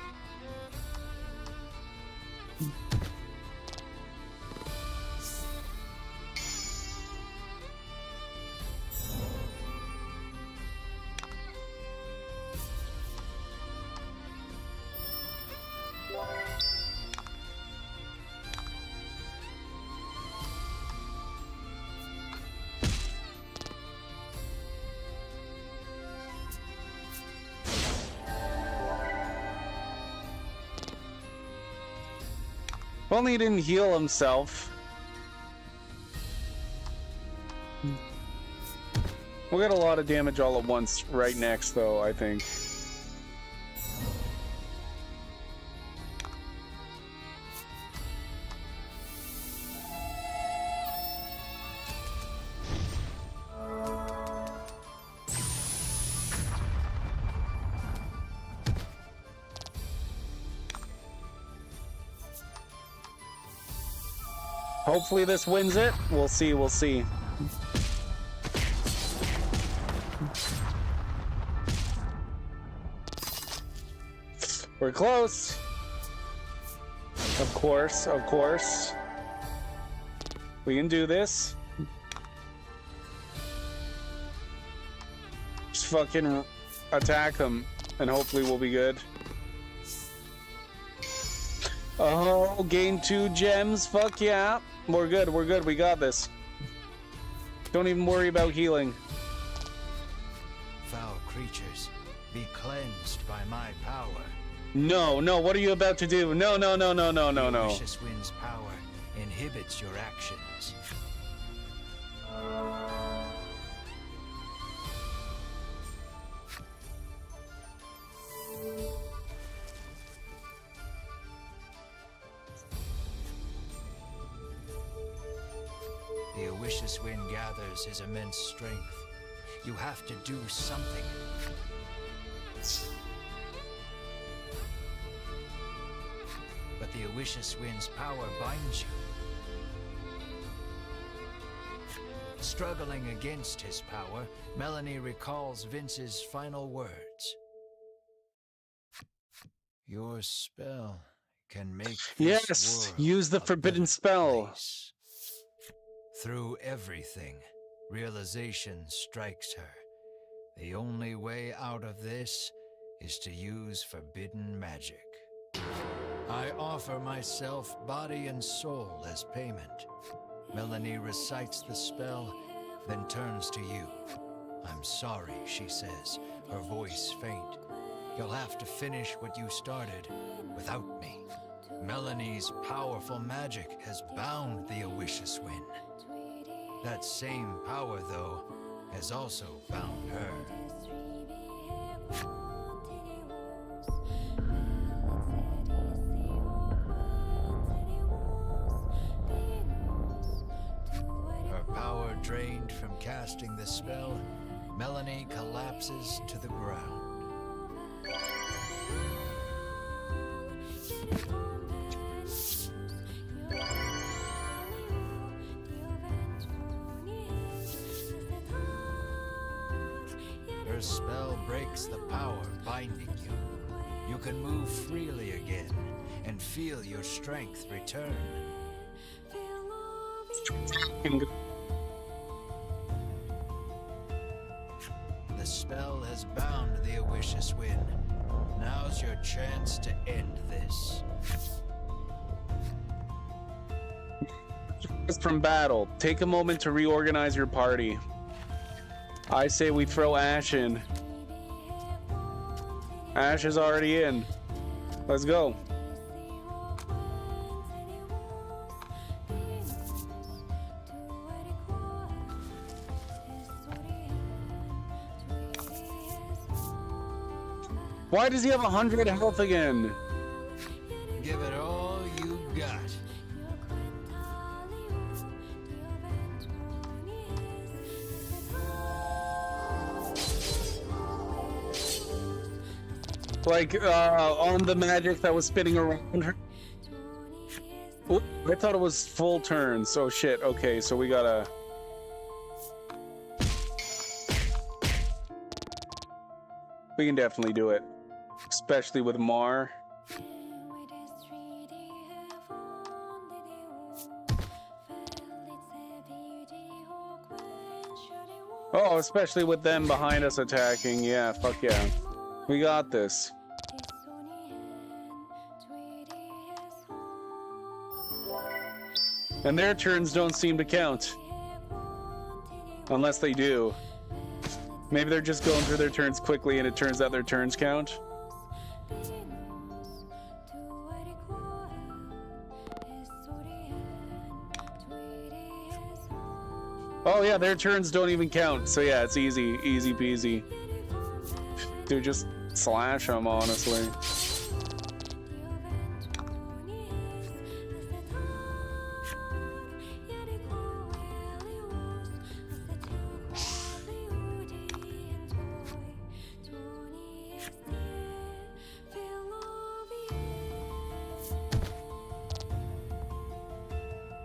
C: If only he didn't heal himself. We'll get a lot of damage all at once right next, though, I think. Hopefully this wins it. We'll see, we'll see. We're close. Of course, of course. We can do this. Just fucking attack him, and hopefully we'll be good. Oh, gain 2 gems. Fuck yeah. We're good, we got this. Don't even worry about healing.
B: Foul creatures, be cleansed by my power.
C: No, no, what are you about to do? No, no, no, no, no, no, no.
B: The Vicious Wind's power inhibits your actions. The Vicious Wind gathers his immense strength. You have to do something. But the Vicious Wind's power binds you. Struggling against his power, Melanie recalls Vince's final words. Your spell can make this
C: Yes,
B: world
C: use the
B: a
C: forbidden
B: better
C: spell.
B: place. Through everything, realization strikes her. The only way out of this is to use forbidden magic. I offer myself, body and soul, as payment. Melanie recites the spell, then turns to you. I'm sorry, she says, her voice faint. You'll have to finish what you started without me. Melanie's powerful magic has bound the Vicious Wind. That same power, though, has also bound her. Her power drained from casting the spell, Melanie collapses to the ground. Her spell breaks the power binding you. You can move freely again and feel your strength return. The spell has bound the Vicious Wind. Now's your chance to end this.
C: From battle, take a moment to reorganize your party. I say we throw Ash in. Ash is already in. Let's go. Why does he have 100 health again?
B: Give it all you got.
C: Like, on the magic that was spinning around her. Oop, I thought it was full turn, so shit. Okay, so we gotta... We can definitely do it. Especially with Mar. Oh, especially with them behind us attacking. Yeah, fuck yeah. We got this. And their turns don't seem to count. Unless they do. Maybe they're just going through their turns quickly and it turns out their turns count. Oh yeah, their turns don't even count. So yeah, it's easy peasy. Dude, just slash them, honestly.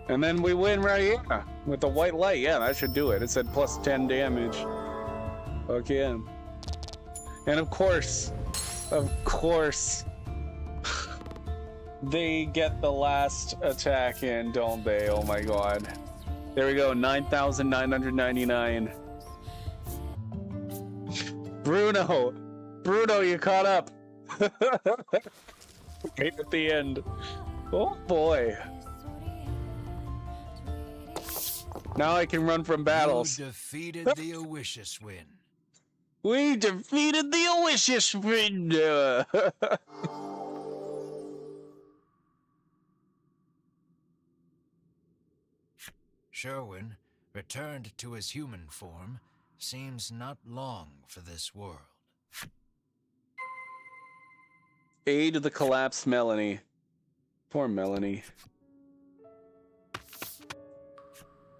C: And then we win right here with the white light. Yeah, that should do it. It said plus 10 damage. Okay. And of course, they get the last attack in, don't they? Oh my god. There we go, 9,999. Bruno, you caught up. Right at the end. Oh boy. Now I can run from battles.
B: You defeated the Owishiswin.
C: We defeated the Owishiswin.
B: Sherwin, returned to his human form, seems not long for this world.
C: Aid the collapsed Melanie. Poor Melanie.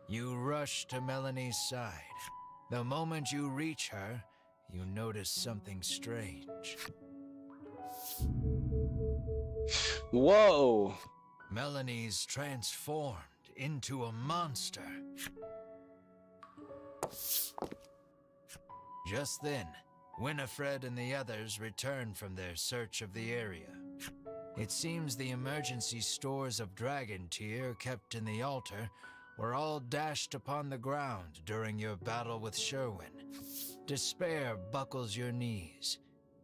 B: You rush to Melanie's side. The moment you reach her, you notice something strange.
C: Whoa!
B: Melanie's transformed into a monster. Just then, Winifred and the others return from their search of the area. It seems the emergency stores of dragon tear kept in the altar were all dashed upon the ground during your battle with Sherwin. Despair buckles your knees.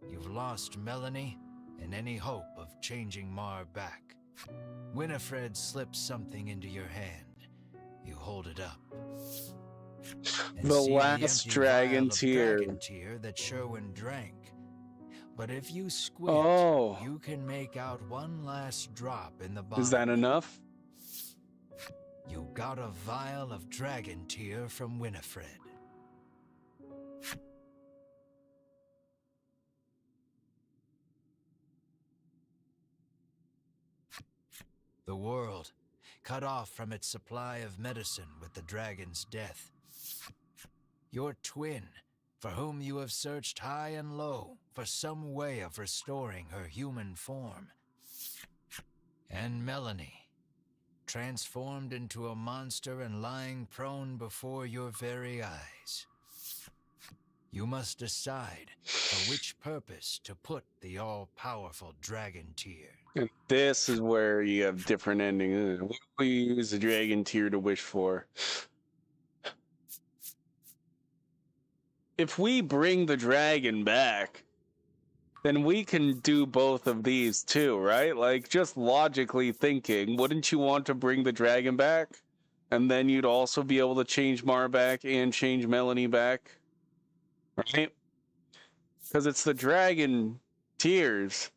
B: You've lost Melanie and any hope of changing Mar back. Winifred slips something into your hand. You hold it up. And
C: The
B: see
C: last
B: empty
C: dragon
B: vial of
C: tear.
B: dragon tear that Sherwin drank. But if you squint,
C: Oh.
B: you can make out one last drop in the bottle.
C: Is that enough?
B: You got a vial of dragon tear from Winifred. The world, cut off from its supply of medicine with the dragon's death. Your twin, for whom you have searched high and low for some way of restoring her human form. And Melanie, transformed into a monster and lying prone before your very eyes. You must decide for which purpose to put the all-powerful dragon tear.
C: And this is where you have different endings. What do we use the dragon tear to wish for? If we bring the dragon back, then we can do both of these too, right? Like, just logically thinking, wouldn't you want to bring the dragon back? And then you'd also be able to change Mar back and change Melanie back, right? Because it's the dragon tears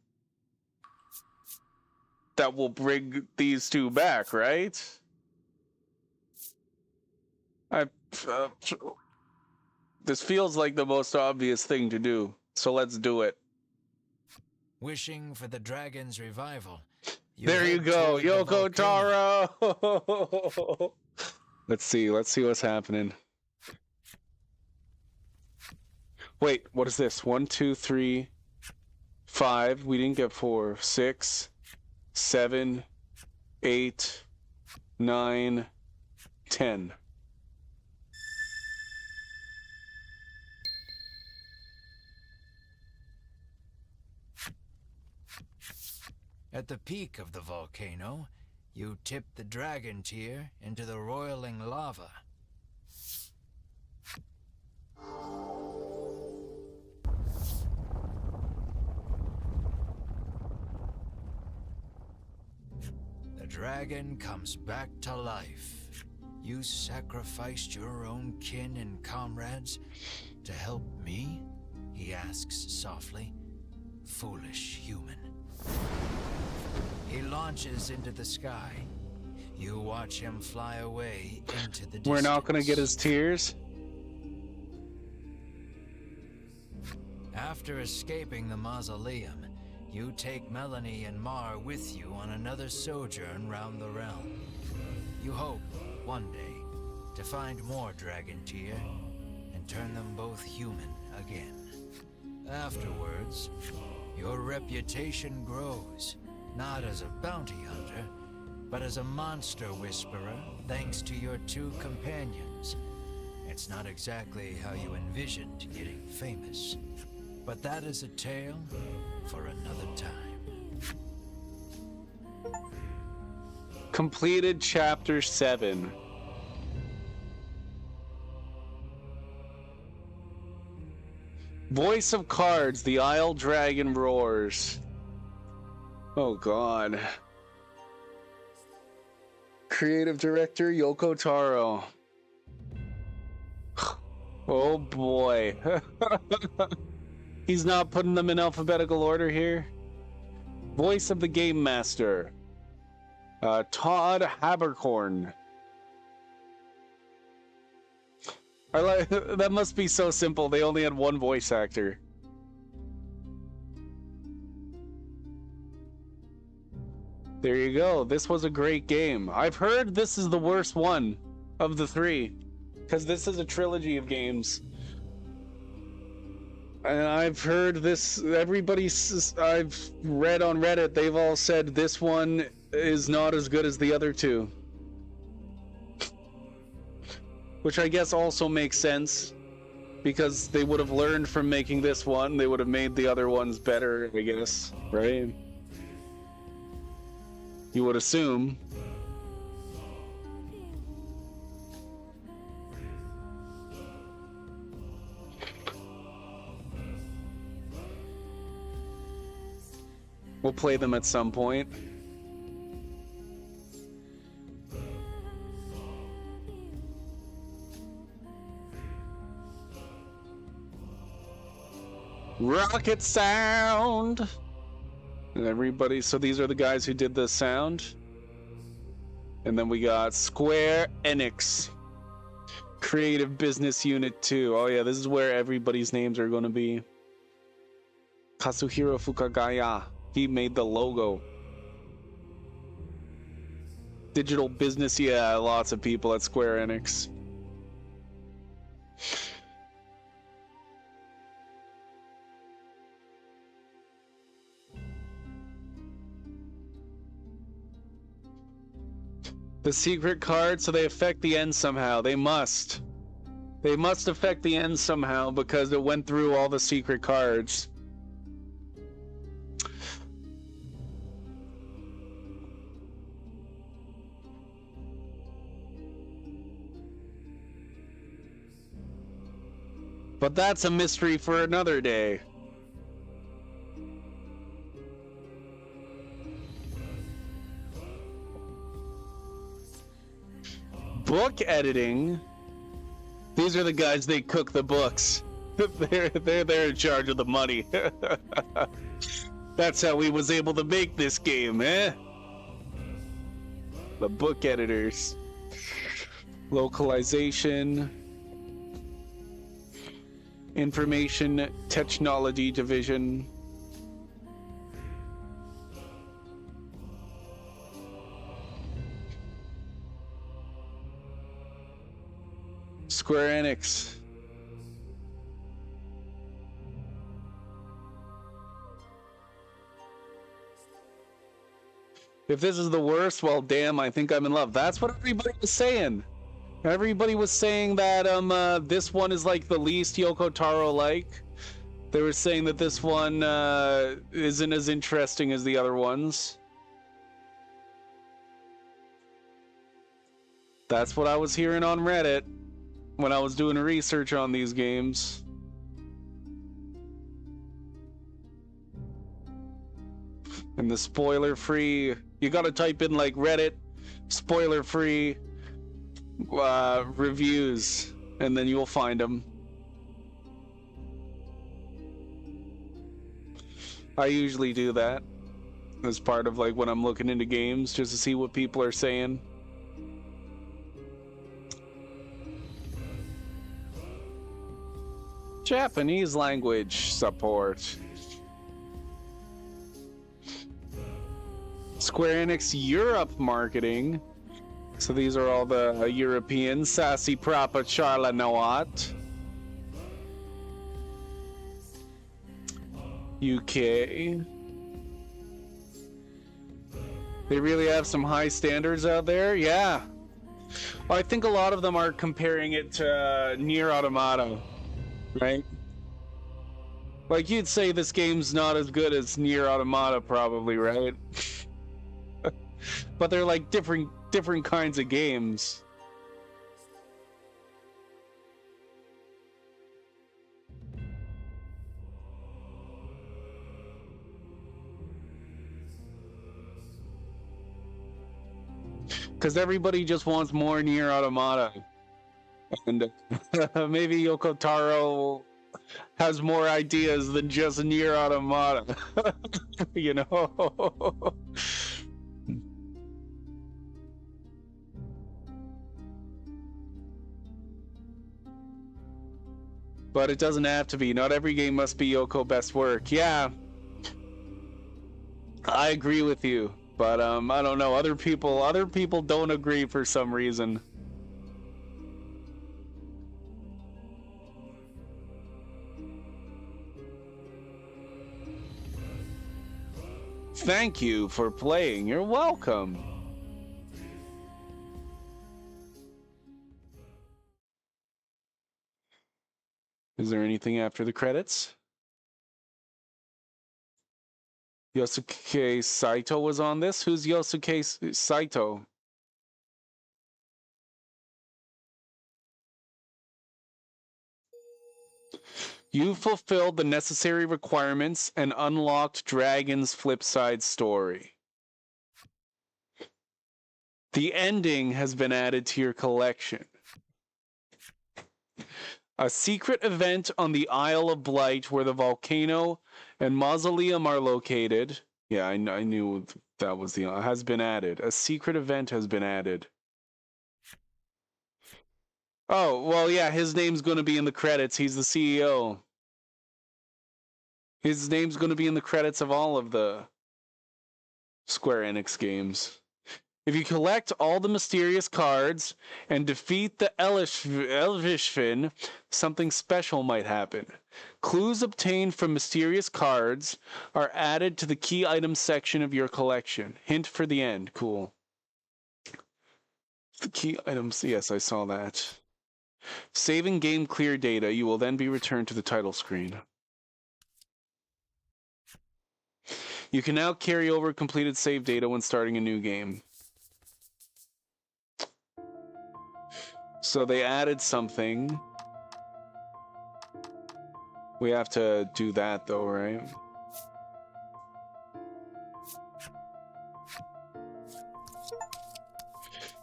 C: that will bring these two back, right? This feels like the most obvious thing to do, so let's do it.
B: Wishing for the dragon's revival.
C: There you
B: head
C: go,
B: toward the
C: Yoko
B: volcano.
C: Taro! Let's see what's happening. Wait, what is this? 1, 2, 3, 5. We didn't get 4. 6, 7, 8, 9, 10.
B: At the peak of the volcano, you tip the dragon tear into the roiling lava. The dragon comes back to life. You sacrificed your own kin and comrades to help me? He asks softly. Foolish human. He launches into the sky. You watch him fly away into the distance.
C: We're not gonna get his tears.
B: After escaping the mausoleum, you take Melanie and Mar with you on another sojourn round the realm. You hope, one day, to find more Dragon Tear and turn them both human again. Afterwards, your reputation grows, not as a bounty hunter, but as a monster whisperer, thanks to your two companions. It's not exactly how you envisioned getting famous, but that is a tale for another time.
C: Completed Chapter 7. Voice of Cards, the Isle Dragon roars. Oh god. Creative Director Yoko Taro. Oh boy. He's not putting them in alphabetical order here. Voice of the Game Master. Todd Habercorn. I like that. Must be so simple. They only had one voice actor. There you go. This was a great game. I've heard this is the worst one of the three, because this is a trilogy of games. And I've heard this, I've read on Reddit, they've all said this one is not as good as the other two. Which I guess also makes sense, because they would have learned from making this one, they would have made the other ones better, I guess, right? You would assume. We'll play them at some point. Rocket sound! And everybody, so these are the guys who did the sound. And then we got Square Enix. Creative Business Unit 2. Oh yeah, this is where everybody's names are going to be. Kazuhiro Fukagaya. He made the logo. Digital business, yeah, lots of people at Square Enix. The secret cards, so they affect the end somehow. They must. They must affect the end somehow because it went through all the secret cards. But that's a mystery for another day. Book editing. These are the guys, they cook the books. They're in charge of the money. That's how we was able to make this game, eh? The book editors. Localization. Information Technology Division. Square Enix. If this is the worst, well, damn, I think I'm in love. That's what everybody was saying. Everybody was saying that this one is like the least Yoko Taro like. They were saying that this one isn't as interesting as the other ones. That's what I was hearing on Reddit when I was doing research on these games. And the spoiler-free, you gotta type in like Reddit spoiler-free reviews, and then you'll find them. I usually do that as part of like when I'm looking into games, just to see what people are saying. Japanese language support. Square Enix Europe marketing. So these are all the European Sassy Proper Charla Nawat. UK. They really have some high standards out there? Yeah. Well, I think a lot of them are comparing it to Nier Automata, right? Like, you'd say this game's not as good as Nier Automata, probably, right? But they're like different kinds of games. Because everybody just wants more Nier Automata. And maybe Yoko Taro has more ideas than just Nier Automata. You know? But it doesn't have to be. Not every game must be Yoko best work. Yeah. I agree with you. But I don't know. Other people don't agree for some reason. Thank you for playing. You're welcome. Is there anything after the credits? Yosuke Saito was on this? Who's Yosuke Saito? You fulfilled the necessary requirements and unlocked Dragon's Flipside story. The ending has been added to your collection. A secret event on the Isle of Blight where the volcano and mausoleum are located. Yeah, I knew that was the has been added. A secret event has been added. Oh, well, yeah, his name's going to be in the credits. He's the CEO. His name's going to be in the credits of all of the Square Enix games. If you collect all the mysterious cards and defeat the Elvishfin, something special might happen. Clues obtained from mysterious cards are added to the key items section of your collection. Hint for the end. Cool. The key items. Yes, I saw that. Saving game clear data. You will then be returned to the title screen. You can now carry over completed save data when starting a new game. So they added something. We have to do that though, right?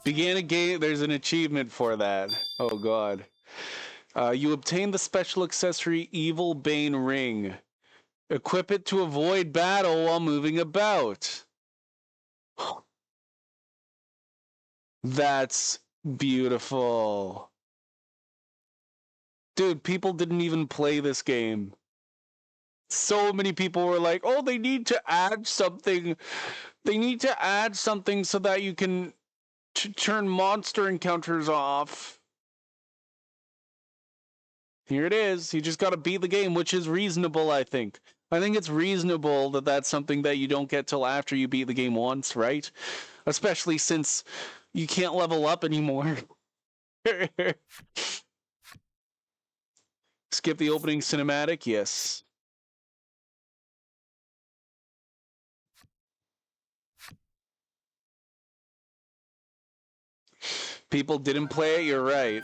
C: Began a game, there's an achievement for that. Oh god. You obtained the special accessory Evil Bane Ring. Equip it to avoid battle while moving about. That's beautiful. Dude, people didn't even play this game. So many people were like, oh, they need to add something. They need to add something so that you can turn monster encounters off. Here it is. You just got to beat the game, which is reasonable, I think. I think it's reasonable that that's something that you don't get till after you beat the game once, right? Especially since you can't level up anymore. Skip the opening cinematic? Yes. People didn't play it, you're right.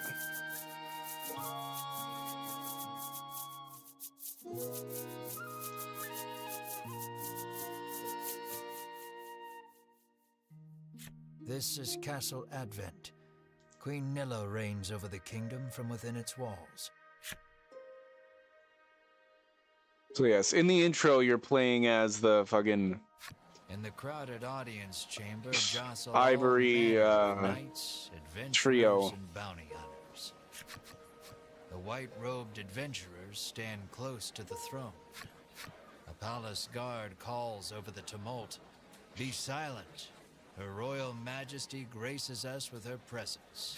B: This is Castle Advent. Queen Nilla reigns over the kingdom from within its walls.
C: So yes, in the intro, you're playing as the fucking...
B: In the crowded audience chamber jostle
C: Ivory
B: knights, adventurers,
C: trio.
B: and bounty hunters. The white-robed adventurers stand close to the throne. A palace guard calls over the tumult. Be silent. Her Royal Majesty graces us with her presence.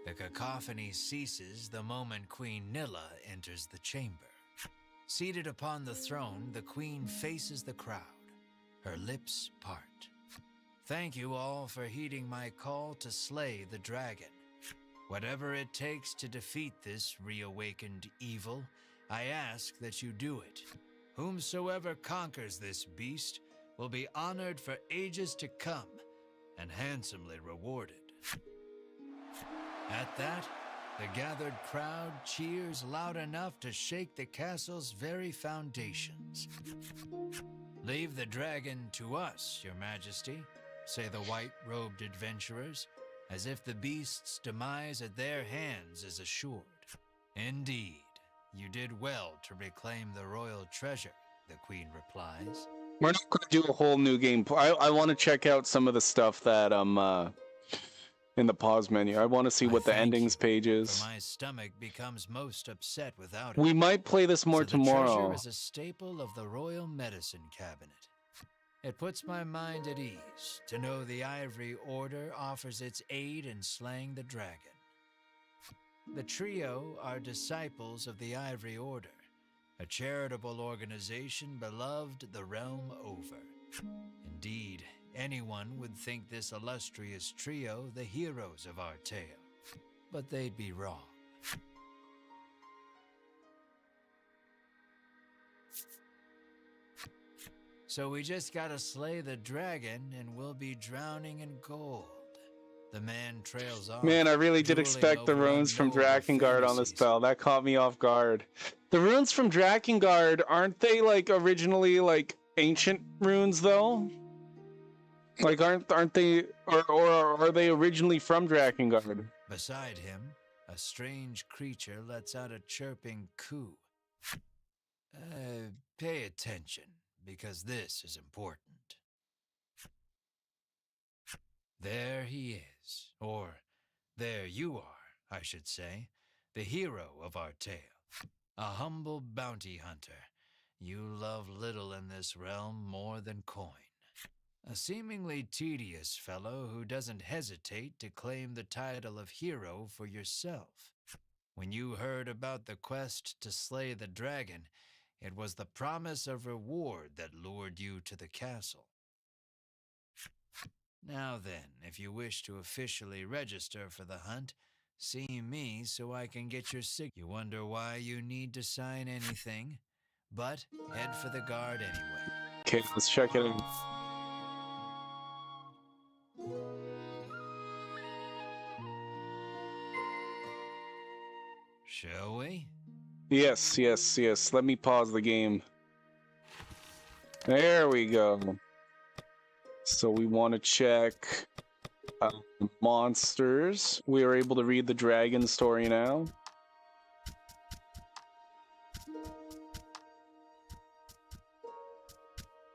B: The cacophony ceases the moment Queen Nilla enters the chamber. Seated upon the throne, the Queen faces the crowd. Her lips part. Thank you all for heeding my call to slay the dragon. Whatever it takes to defeat this reawakened evil, I ask that you do it. Whomsoever conquers this beast will be honored for ages to come and handsomely rewarded. At that, the gathered crowd cheers loud enough to shake the castle's very foundations. Leave the dragon to us, Your Majesty, say the white-robed adventurers, as if the beast's demise at their hands is assured. Indeed, you did well to reclaim the royal treasure, the Queen replies.
C: We're not going to do a whole new game. I want to check out some of the stuff that in the pause menu. I want to see what the endings page is.
B: My stomach becomes most upset without it.
C: We might play this more tomorrow.
B: The treasure is a staple of the royal medicine cabinet. It puts my mind at ease to know the Ivory Order offers its aid in slaying the dragon. The trio are disciples of the Ivory Order, a charitable organization beloved the realm over. Indeed, anyone would think this illustrious trio the heroes of our tale, but they'd be wrong. So we just gotta slay the dragon and we'll be drowning in gold. The man trails off.
C: Man, I really did expect the runes from Drakengard on the spell. That caught me off guard. The runes from Drakengard, aren't they like originally like ancient runes though? Like aren't they or are they originally from Drakengard?
B: Beside him, a strange creature lets out a chirping coo. Pay attention, because this is important. There he is, or there you are, I should say, the hero of our tale. A humble bounty hunter. You love little in this realm more than coin. A seemingly tedious fellow who doesn't hesitate to claim the title of hero for yourself. When you heard about the quest to slay the dragon, it was the promise of reward that lured you to the castle. Now then, if you wish to officially register for the hunt, see me so I can get your signature. You wonder why you need to sign anything, but head for the guard anyway.
C: Okay, let's check it out.
B: Shall we?
C: Yes. Let me pause the game. There we go. So we want to check monsters. We are able to read the dragon story now.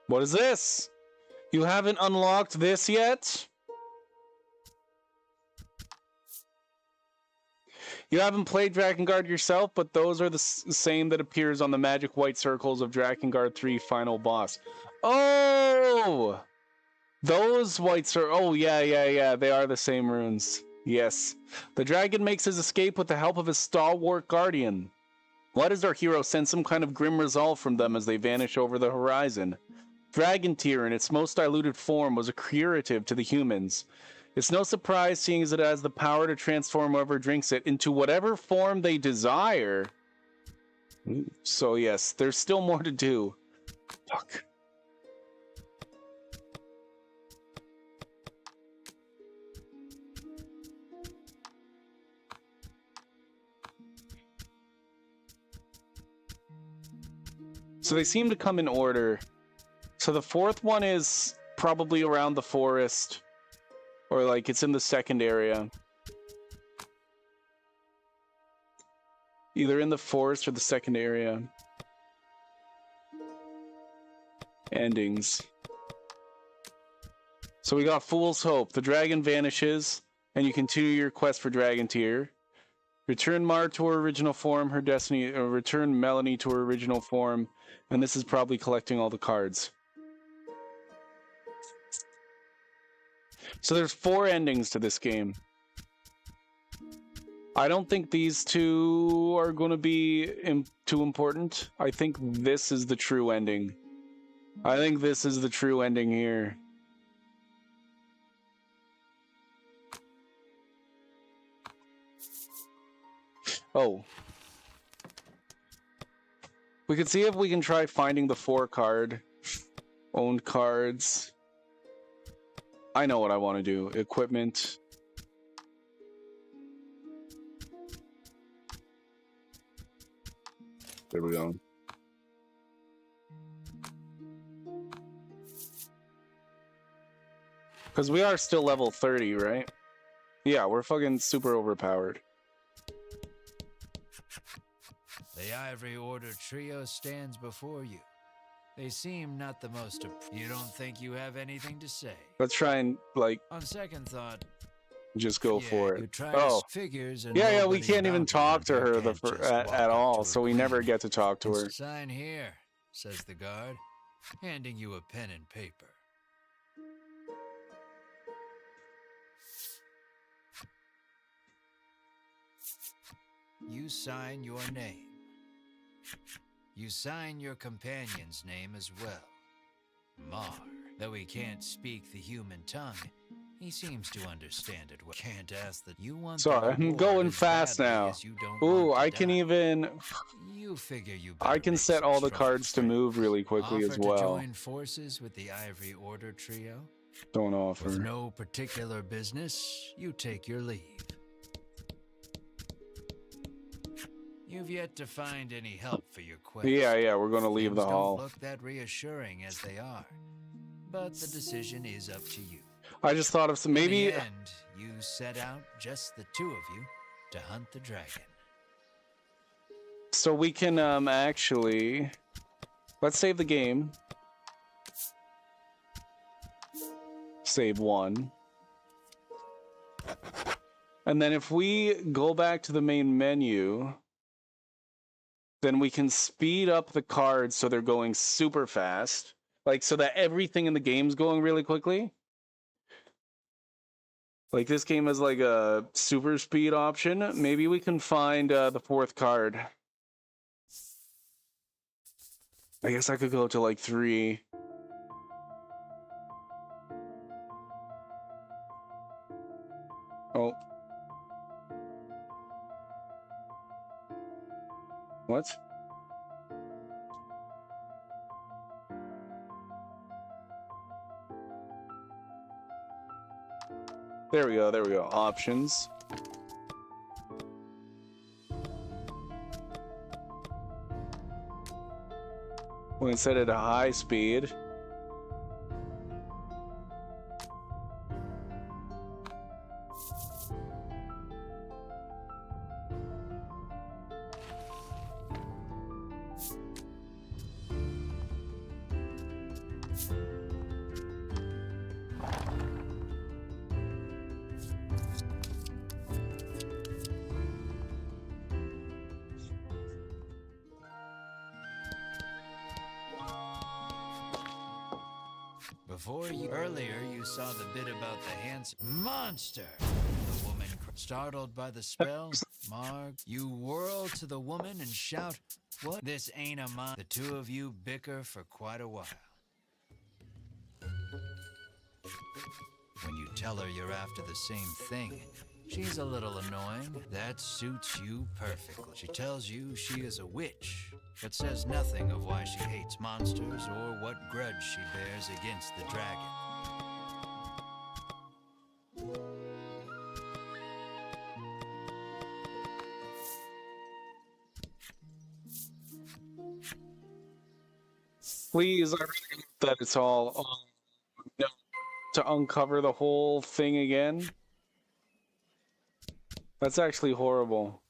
C: What is this? You haven't unlocked this yet? You haven't played Drakengard yourself, but those are the same that appears on the magic white circles of Drakengard 3 final boss. Oh! Those whites are... Oh, yeah. They are the same runes. Yes. The dragon makes his escape with the help of his stalwart guardian. Why does our hero sense some kind of grim resolve from them as they vanish over the horizon? Dragon Tear, in its most diluted form, was a curative to the humans. It's no surprise, seeing as it has the power to transform whoever drinks it into whatever form they desire. So yes, there's still more to do. Fuck. So they seem to come in order. So the fourth one is probably around the forest. Or like it's in the second area. Either in the forest or the second area. Endings. So we got Fool's Hope. The dragon vanishes, and you continue your quest for Dragon Tier. Return Mar to her original form, her destiny, or return Melanie to her original form, and this is probably collecting all the cards. So there's 4 endings to this game. I don't think these 2 are going to be too important. I think this is the true ending. I think this is the true ending here. Oh. We could see if we can try finding the 4 card owned cards. I know what I want to do. Equipment. There we go. Because we are still level 30, right? Yeah, we're fucking super overpowered.
B: The Ivory Order trio stands before you. They seem not the most... You don't think you have anything to say?
C: Let's try and, like...
B: On second thought...
C: Just go for it.
B: Oh. Figures and
C: yeah, we can't even talk to her at all, so we never get to talk to her.
B: Sign here, says the guard, handing you a pen and paper. You sign your name. You sign your companion's name as well. Mar. Though he can't speak the human tongue, he seems to understand it well. Can't ask that you want.
C: Sorry, I'm going fast now. Ooh, I can even...
B: You figure you
C: I can set all the cards to move really quickly as well.
B: To join forces with the Ivory Order trio?
C: Don't offer.
B: With no particular business, you take your leave. You've yet to find any help for your quest.
C: Yeah, we're going to leave the hall.
B: Don't look that reassuring as they are, but the decision is up to you.
C: I just thought of some, maybe...
B: In the end, you set out, just the 2 of you, to hunt the dragon.
C: So we can actually... Let's save the game. Save 1. And then if we go back to the main menu... Then we can speed up the cards so they're going super fast. Like, so that everything in the game's going really quickly. Like, this game has, like, a super speed option. Maybe we can find the 4th card. I guess I could go to, like, 3. Oh. What? There we go. Options. We can set it to high speed.
B: Earlier, you saw the bit about the handsome monster. The woman, startled by the spell, Marg, you whirl to the woman and shout, "What? This ain't a mon." The 2 of you bicker for quite a while. When you tell her you're after the same thing, she's a little annoying. That suits you perfectly. She tells you she is a witch, but says nothing of why she hates monsters or what grudge she bears against the dragon.
C: Please, I really hope that it's all no, to uncover the whole thing again. That's actually horrible.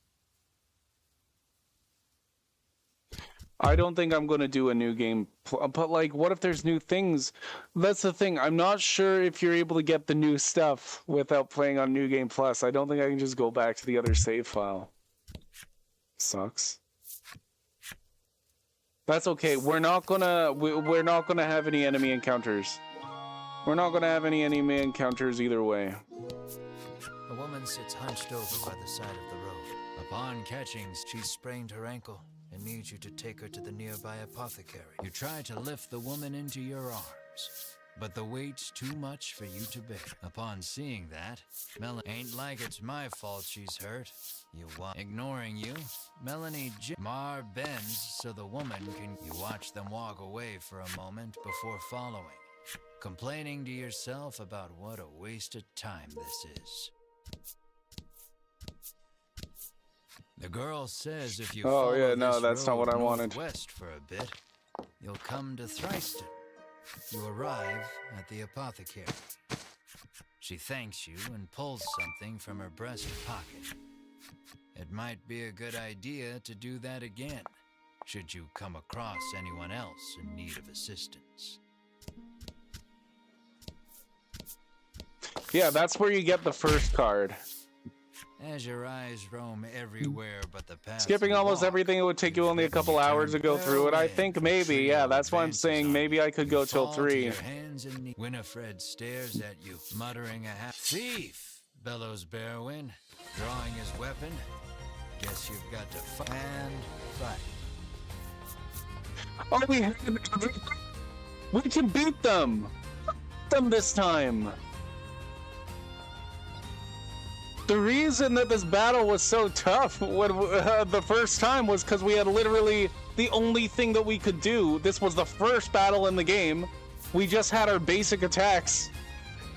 C: I don't think I'm going to do a new game. But, like, what if there's new things? That's the thing. I'm not sure if you're able to get the new stuff without playing on New Game Plus. I don't think I can just go back to the other save file. Sucks. That's okay. We're not gonna have any enemy encounters. We're not gonna have any enemy encounters either way.
B: A woman sits hunched over by the side of the road. Upon catching, she sprained her ankle and needs you to take her to the nearby apothecary. You try to lift the woman into your arms, but the weight's too much for you to bear. Upon seeing that, Melanie, ain't like it's my fault she's hurt. Ignoring you, Melanie Mar bends so the woman can. You watch them walk away for a moment before following, complaining to yourself about what a waste of time this is. The girl says if you follow this road northwest for a bit, you'll come to Thriston. You arrive at the apothecary. She thanks you and pulls something from her breast pocket. It might be a good idea to do that again, should you come across anyone else in need of assistance.
C: Yeah, that's where you get the first card.
B: As your eyes roam everywhere but the path.
C: Skipping almost everything, it would take you only a couple hours to go through it. I think maybe, yeah, that's why I'm saying maybe I could go till 3.
B: Winifred stares at you, muttering a half. Thief! Bellows Berwin, drawing his weapon. Guess you've got to fight and fight.
C: Oh, we can beat them! Them this time! The reason that this battle was so tough when, the first time was because we had literally the only thing that we could do. This was the first battle in the game. We just had our basic attacks,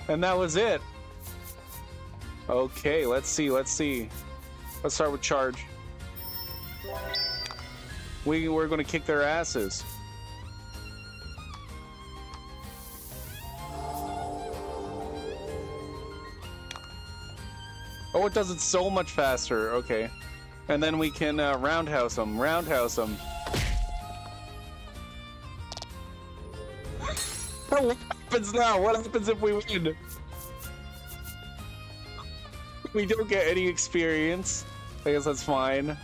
C: and that was it. Okay, let's see. Let's start with charge. We're going to kick their asses. Oh, it does it so much faster. Okay. And then we can roundhouse them. Roundhouse them. What happens now? What happens if we win? We don't get any experience. I guess that's fine.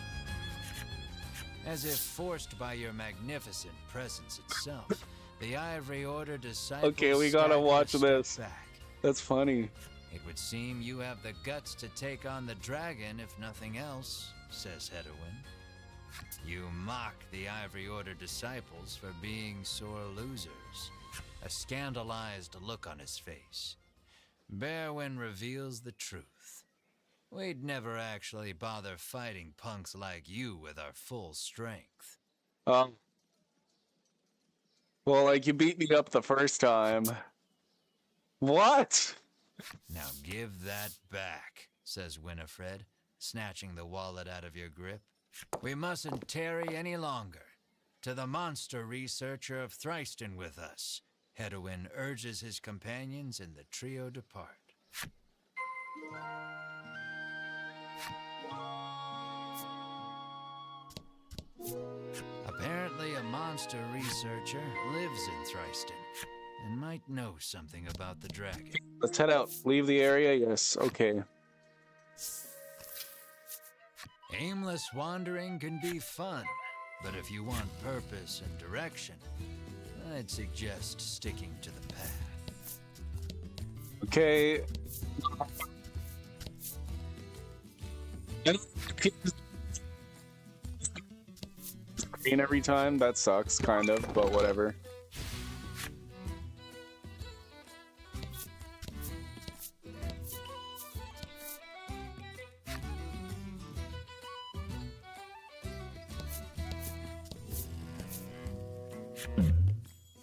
B: As if forced by your magnificent presence itself, the Ivory Order disciples.
C: Okay, we gotta watch this.
B: Back.
C: That's funny.
B: It would seem you have the guts to take on the dragon, if nothing else, says Hedwin. You mock the Ivory Order disciples for being sore losers. A scandalized look on his face. Berwin reveals the truth. We'd never actually bother fighting punks like you with our full strength.
C: Well, like, you beat me up the first time. What?
B: Now give that back, says Winifred, snatching the wallet out of your grip. We mustn't tarry any longer. To the monster researcher of Thriston with us. Hedwin urges his companions and the trio depart. Apparently a monster researcher lives in Thriston and might know something about the dragon.
C: Let's head out. Leave the area? Yes. Okay.
B: Aimless wandering can be fun, but if you want purpose and direction, I'd suggest sticking to the path.
C: Okay. Screen every time? That sucks, kind of, but whatever.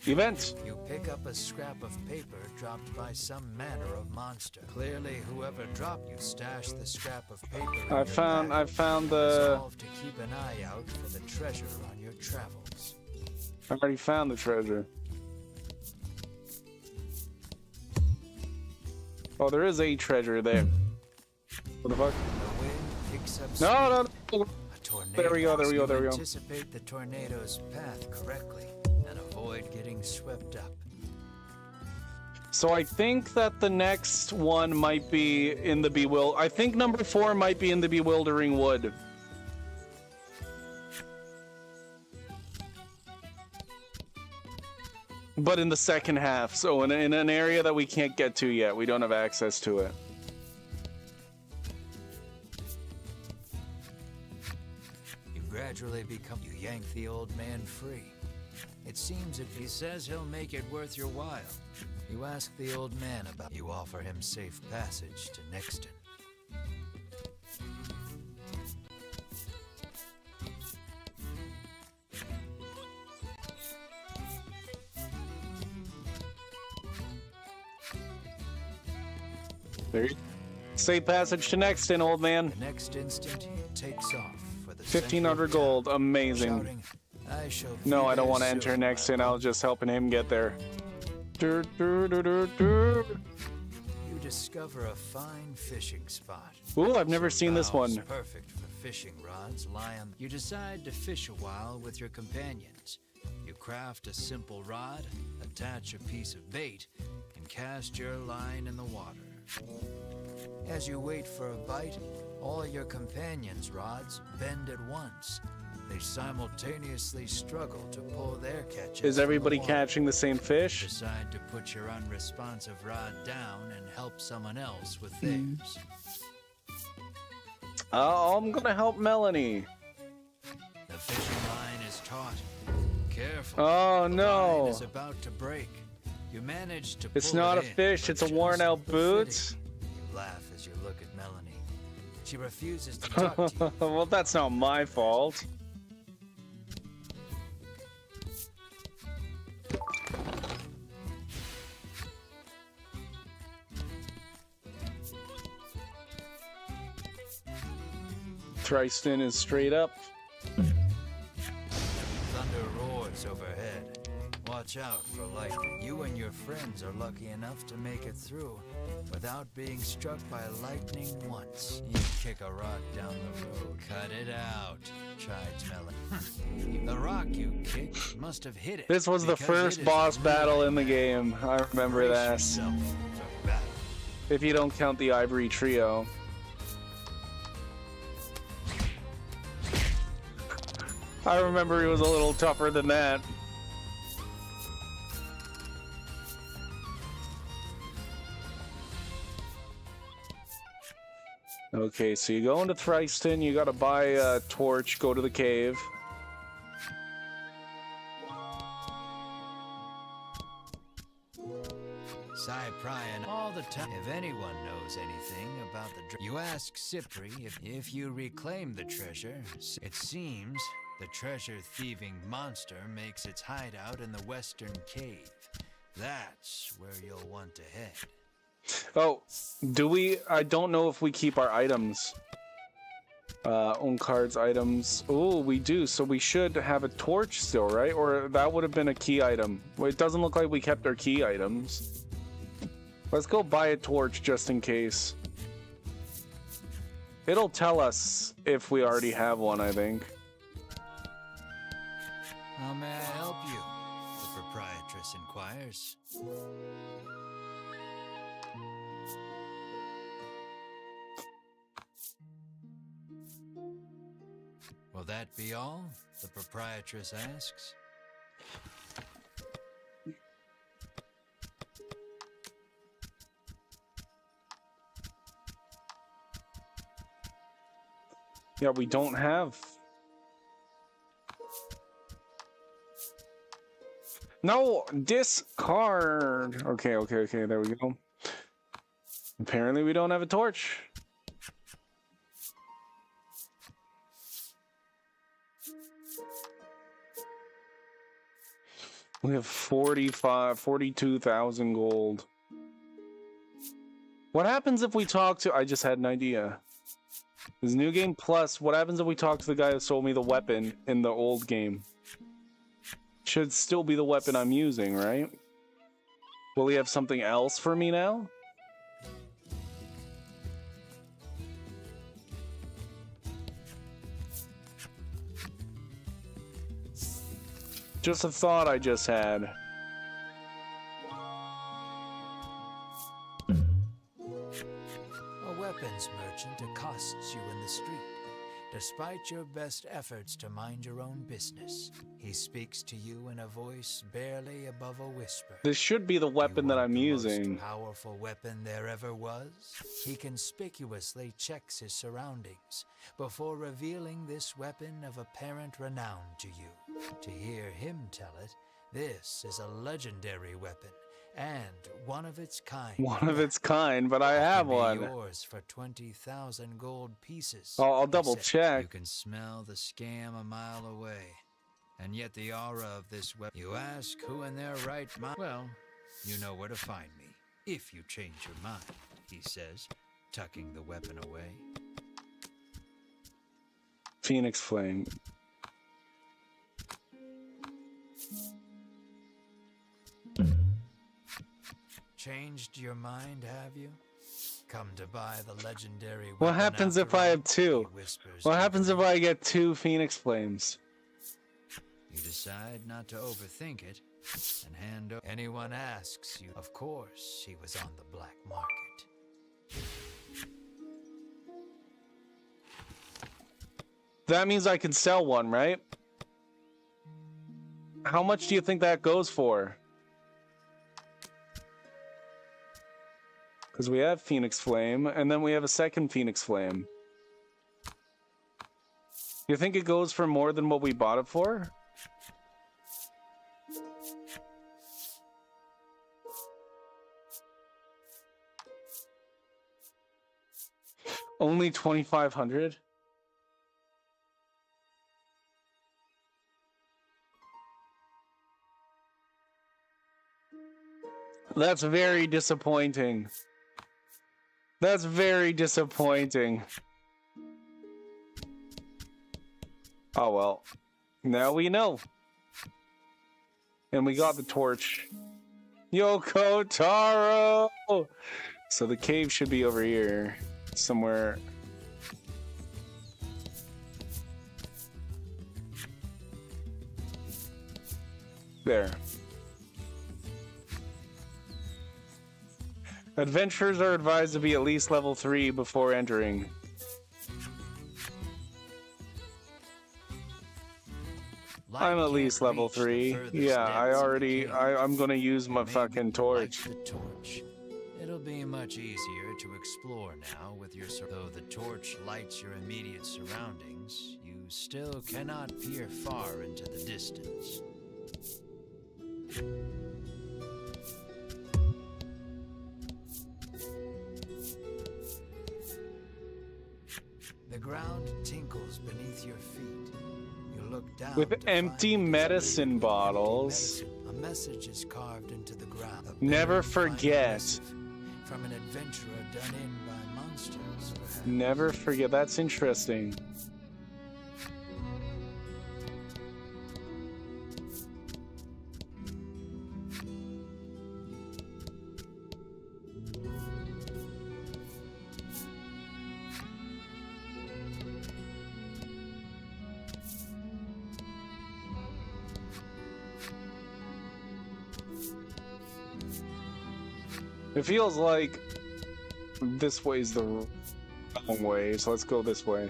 C: Event.
B: You pick up a scrap of paper dropped by some manner of monster. Clearly, whoever dropped you stashed the scrap of paper.
C: I found the.
B: Resolve to keep an eye out for the treasure on your travels.
C: I already found the treasure. Oh, there is a treasure there. What the fuck?
B: The wind picks up
C: No.
B: speed. A tornado.
C: There we go, there we go, there we go.
B: Anticipate the tornado's path correctly and avoid getting swept up.
C: So I think that the next one might be in the I think number 4 might be in the Bewildering Wood. But in the second half, so in an area that we can't get to yet. We don't have access to it.
B: You gradually become... You yank the old man free. It seems that he says he'll make it worth your while. You ask the old man about... You offer him safe passage to Nexton.
C: There you Safe passage to Nexton, old man.
B: The next instant, he takes off for the
C: 1,500 gold. Amazing.
B: shouting, I shall
C: No,
B: be
C: I don't
B: there
C: want to
B: soon,
C: enter
B: my
C: Nexton. I
B: lord."
C: was just helping him get there.
B: You discover a fine fishing spot.
C: Ooh, I've never seen this
B: Boughs
C: one.
B: Perfect for fishing rods lie on. You decide to fish a while with your companions. You craft a simple rod, attach a piece of bait, and cast your line in the water. As you wait for a bite, all your companions' rods bend at once. They simultaneously struggle to pull their catches.
C: Is everybody
B: from the water.
C: catching the same fish?
B: Decide to put your unresponsive rod down and help someone else with theirs.
C: I'm gonna help Melanie.
B: The fishing line is taut. Careful.
C: Oh,
B: the
C: no.
B: line is about to break. You manage to
C: It's
B: pull
C: not
B: it
C: a
B: in,
C: fish,
B: but
C: it's a
B: just
C: worn-out
B: befitting.
C: boots.
B: You laugh as you look at Melanie. She refuses to talk to you.
C: Well, that's not my fault. Tristan is straight up.
B: Thunder roars overhead. Watch out for lightning. You and your friends are lucky enough to make it through without being struck by lightning once. You kick a rock down the road. Cut it out, chides Melanie. The rock you kicked must have hit it.
C: This was the
B: because
C: first
B: it is
C: boss
B: really
C: battle in the
B: mad.
C: game. I remember
B: Brace
C: that.
B: yourself for battle.
C: If you don't count the Ivory Trio. I remember it was a little tougher than that. Okay, so you go into Thryston, you gotta buy a torch, go to the cave.
B: Cyprian all the time. If anyone knows anything about the you ask Cypri if you reclaim the treasure. It seems the treasure-thieving monster makes its hideout in the western cave. That's where you'll want to head.
C: Oh, do we? I don't know if we keep our items. Own cards, items. Oh, we do. So we should have a torch still, right? Or that would have been a key item. Well, it doesn't look like we kept our key items. Let's go buy a torch just in case. It'll tell us if we already have one, I think.
B: How may I help you? The proprietress inquires. Will that be all? The proprietress asks.
C: Yeah, we don't have. No, discard. Okay, there we go. Apparently we don't have a torch. We have 42,000 gold. What happens if we talk to... I just had an idea. This new game plus, what happens if we talk to the guy that sold me the weapon in the old game? Should still be the weapon I'm using, right? Will he have something else for me now? Just a thought I just had.
B: A weapons merchant accosts you in the street. Despite your best efforts to mind your own business, he speaks to you in a voice barely above a whisper.
C: This should be the weapon that I'm
B: The
C: using.
B: most powerful weapon there ever was. He conspicuously checks his surroundings before revealing this weapon of apparent renown to you. To hear him tell it, this is a legendary weapon and one of its kind.
C: One of its kind, but I have
B: Can be
C: one.
B: yours for 20,000 gold pieces.
C: I'll
B: he
C: double
B: said.
C: check.
B: You can smell the scam a mile away. And yet the aura of this weapon. You ask who in their right mind? Well, you know where to find me. If you change your mind, he says, tucking the weapon away.
C: Phoenix Flame.
B: Changed your mind, have you? Come to buy the legendary weapon.
C: What happens if
B: after
C: I
B: all?
C: have two?
B: He whispers
C: What happens if
B: eagerly.
C: I get 2 Phoenix Flames?
B: You decide not to overthink it and hand over. Anyone asks you, of course, he was on the black market.
C: That means I can sell one, right? How much do you think that goes for? Because we have Phoenix Flame, and then we have a second Phoenix Flame. You think it goes for more than what we bought it for? Only 2,500? That's very disappointing. That's very disappointing. Oh well. Now we know. And we got the torch. Yoko Taro! So the cave should be over here. Somewhere. There. Adventurers are advised to be at least level 3 before entering.
B: Light
C: I'm at
B: can't
C: least level
B: reach the
C: 3.
B: furthest
C: Yeah, I
B: depths of the
C: already...
B: cave.
C: I'm gonna use my
B: Maybe
C: fucking
B: light
C: torch.
B: the torch. It'll be much easier to explore now with your... Though the torch lights your immediate surroundings, you still cannot peer far into the distance. The ground tinkles beneath your feet. You look down
C: With
B: to find
C: empty
B: it is
C: medicine
B: littered with
C: bottles.
B: empty medicine. A message is carved into the ground. A
C: Never
B: bitter, final
C: forget.
B: missive from an adventurer done in by monsters, perhaps.
C: Never forget. That's interesting. It feels like this way is the wrong way, so let's go this way.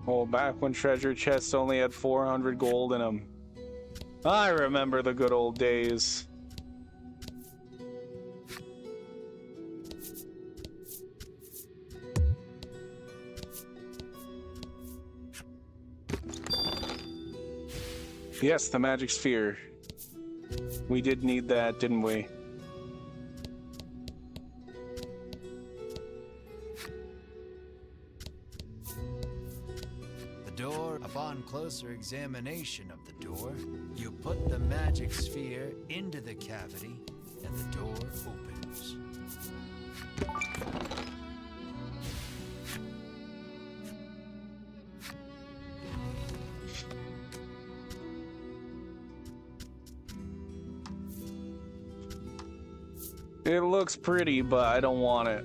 C: Oh, back when treasure chests only had 400 gold in them. I remember the good old days. Yes, the magic sphere. We did need that, didn't we?
B: Upon closer examination of the door, you put the magic sphere into the cavity and the door opens.
C: It looks pretty, but I don't want it.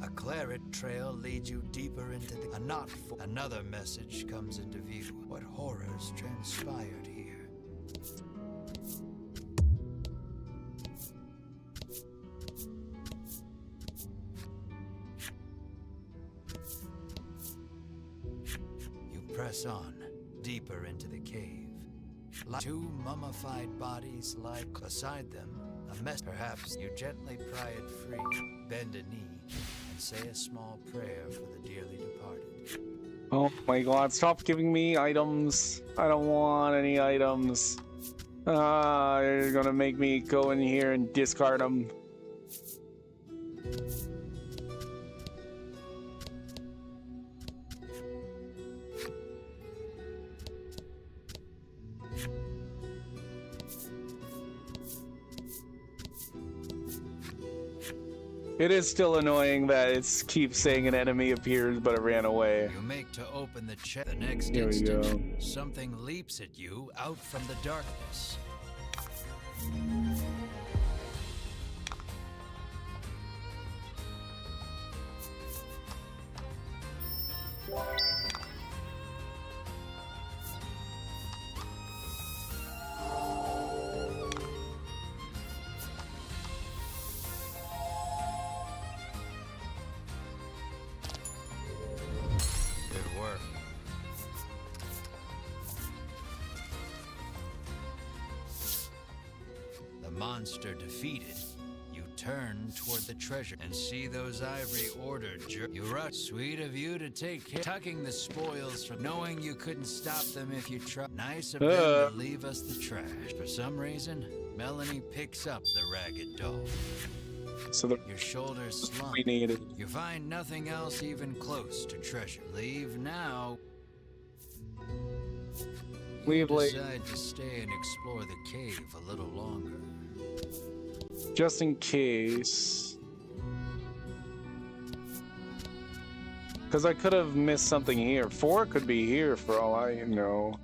B: A claret trail leads you deeper into the Another message comes into view. What horrors transpired here? You press on, deeper into the cave. Two mummified bodies lie beside them. A mess. Perhaps you gently pry it free, bend a knee, and say a small prayer for the dearly departed.
C: Oh my god, stop giving me items. I don't want any items. You're gonna make me go in here and discard them. It is still annoying that it keeps saying an enemy appears, but it ran away.
B: You make to open the chest. The next
C: Here we
B: instant,
C: go.
B: something leaps at you out from the darkness. Good work. The monster defeated, you turn toward the treasure and see those ivory ordered. You rush. Sweet of you to take care, tucking the spoils from knowing you couldn't stop them if you tried. Nice of them to leave us the trash. For some reason, Melanie picks up the ragged doll.
C: So the
B: Your shoulders slump.
C: we needed.
B: You find nothing else even close to treasure. Leave now.
C: Leave late.
B: Decide to stay and explore the cave a little longer.
C: Just in case. Because I could have missed something here. 4 could be here for all I know.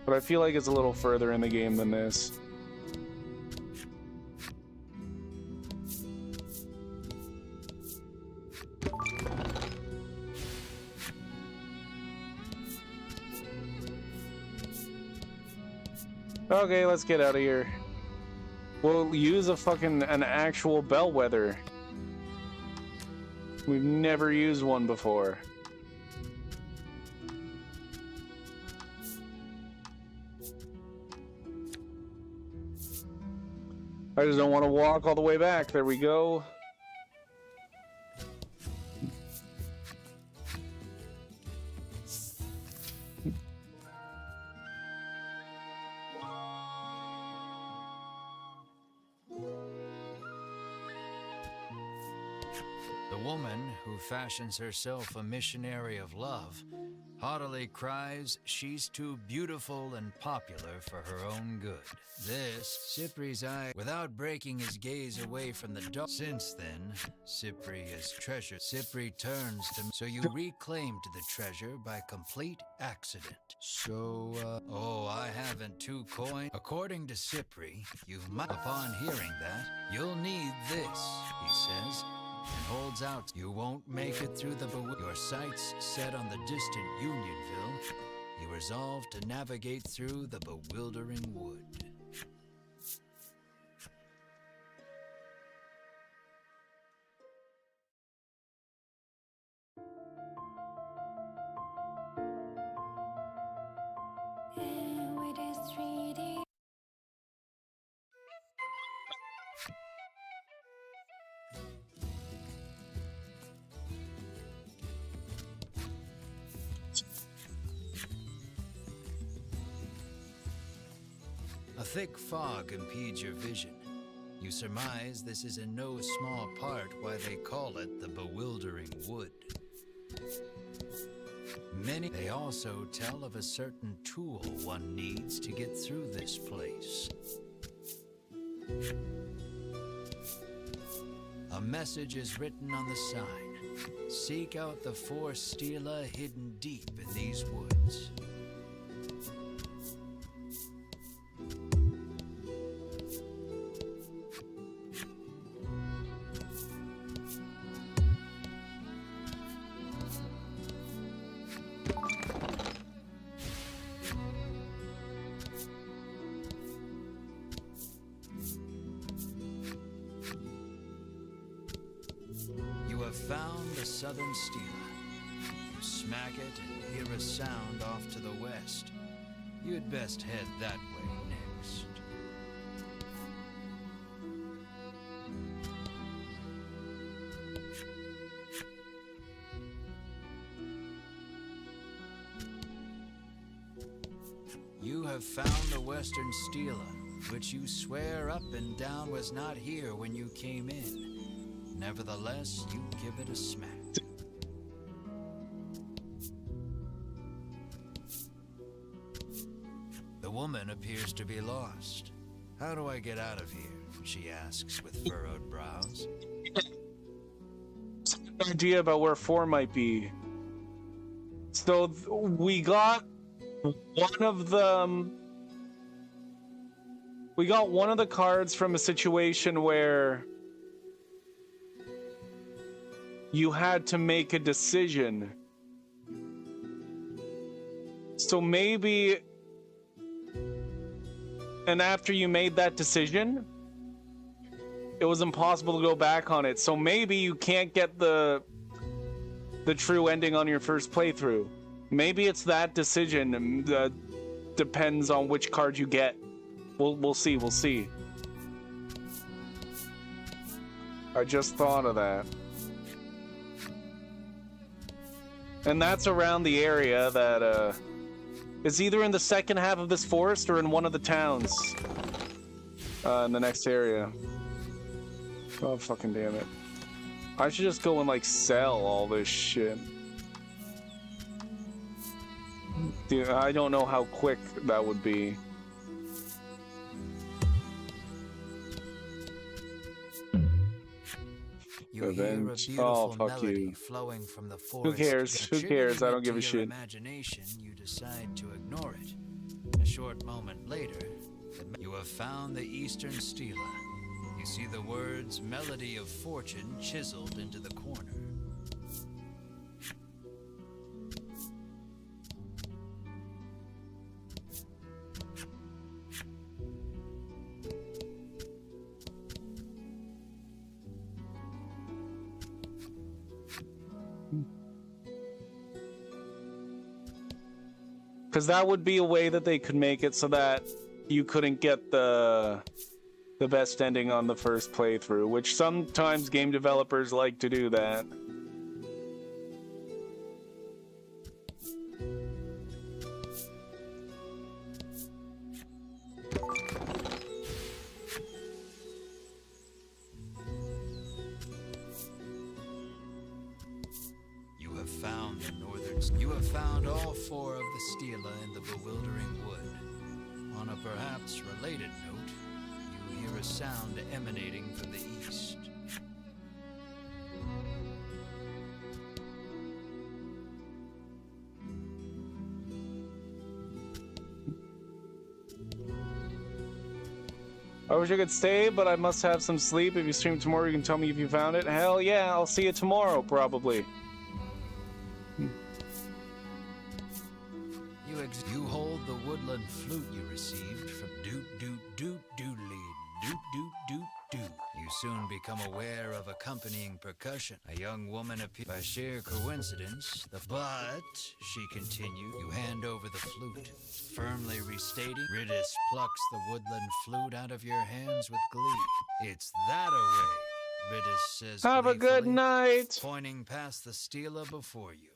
C: But I feel like it's a little further in the game than this. Okay, let's get out of here. We'll use an actual bellwether. We've never used one before. I just don't want to walk all the way back. There we go.
B: The woman who fashions herself a missionary of love haughtily cries she's too beautiful and popular for her own good. This, Cypri's eye, without breaking his gaze away from the dog. Since then, Cypri has treasured. Cypri turns to so you reclaimed the treasure by complete accident. So, oh, I haven't 2 coins. According to Cypri, you might, upon hearing that, you'll need this, he says, and holds out. You won't make it through the your sights set on the distant Unionville. You resolve to navigate through the bewildering wood. A thick fog impedes your vision. You surmise this is in no small part why they call it the Bewildering Wood. They also tell of a certain tool one needs to get through this place. A message is written on the sign. Seek out the 4 stela hidden deep in these woods. Found the southern stela. You smack it and hear a sound off to the west. You'd best head that way next. You have found the western stela, which you swear up and down was not here when you came in. Nevertheless, you give it a smack. The woman appears to be lost. How do I get out of here? She asks with furrowed brows.
C: An idea about where 4 might be. So we got one of the... We got one of the cards from a situation where you had to make a decision. So maybe... And after you made that decision, it was impossible to go back on it. So maybe you can't get the true ending on your first playthrough. Maybe it's that decision that depends on which card you get. We'll see. I just thought of that. And that's around the area that is either in the second half of this forest or in one of the towns in the next area. Oh, fucking damn it. I should just go and, like, sell all this shit. Dude, I don't know how quick that would be.
B: You hear a beautiful melody flowing from the forest.
C: Who cares? Who cares? I don't give a shit.
B: Imagination, you decide to ignore it. A short moment later, you have found the eastern stela. You see the words "Melody of Fortune" chiseled into the corner.
C: Because that would be a way that they could make it so that you couldn't get the best ending on the first playthrough, which sometimes game developers like to do that.
B: You have found all 4 of the stela in the Bewildering Wood. On a perhaps related note, you hear a sound emanating from the east.
C: I wish I could stay, but I must have some sleep. If you stream tomorrow, you can tell me if you found it. Hell yeah, I'll see you tomorrow, probably.
B: You hold the woodland flute you received from doot doot doot doodly doot doot doot doot. You soon become aware of accompanying percussion. A young woman appears by sheer coincidence. But, she continued, you hand over the flute, firmly restating. Ridis plucks the woodland flute out of your hands with glee. It's that away, Ridis says.
C: Have a good night.
B: Pointing past the stela before you.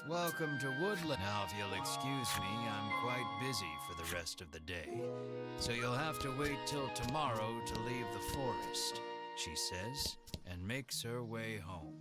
B: welcome to Woodland. Now, if you'll excuse me, I'm quite busy for the rest of the day. So you'll have to wait till tomorrow to leave the forest, she says, and makes her way home.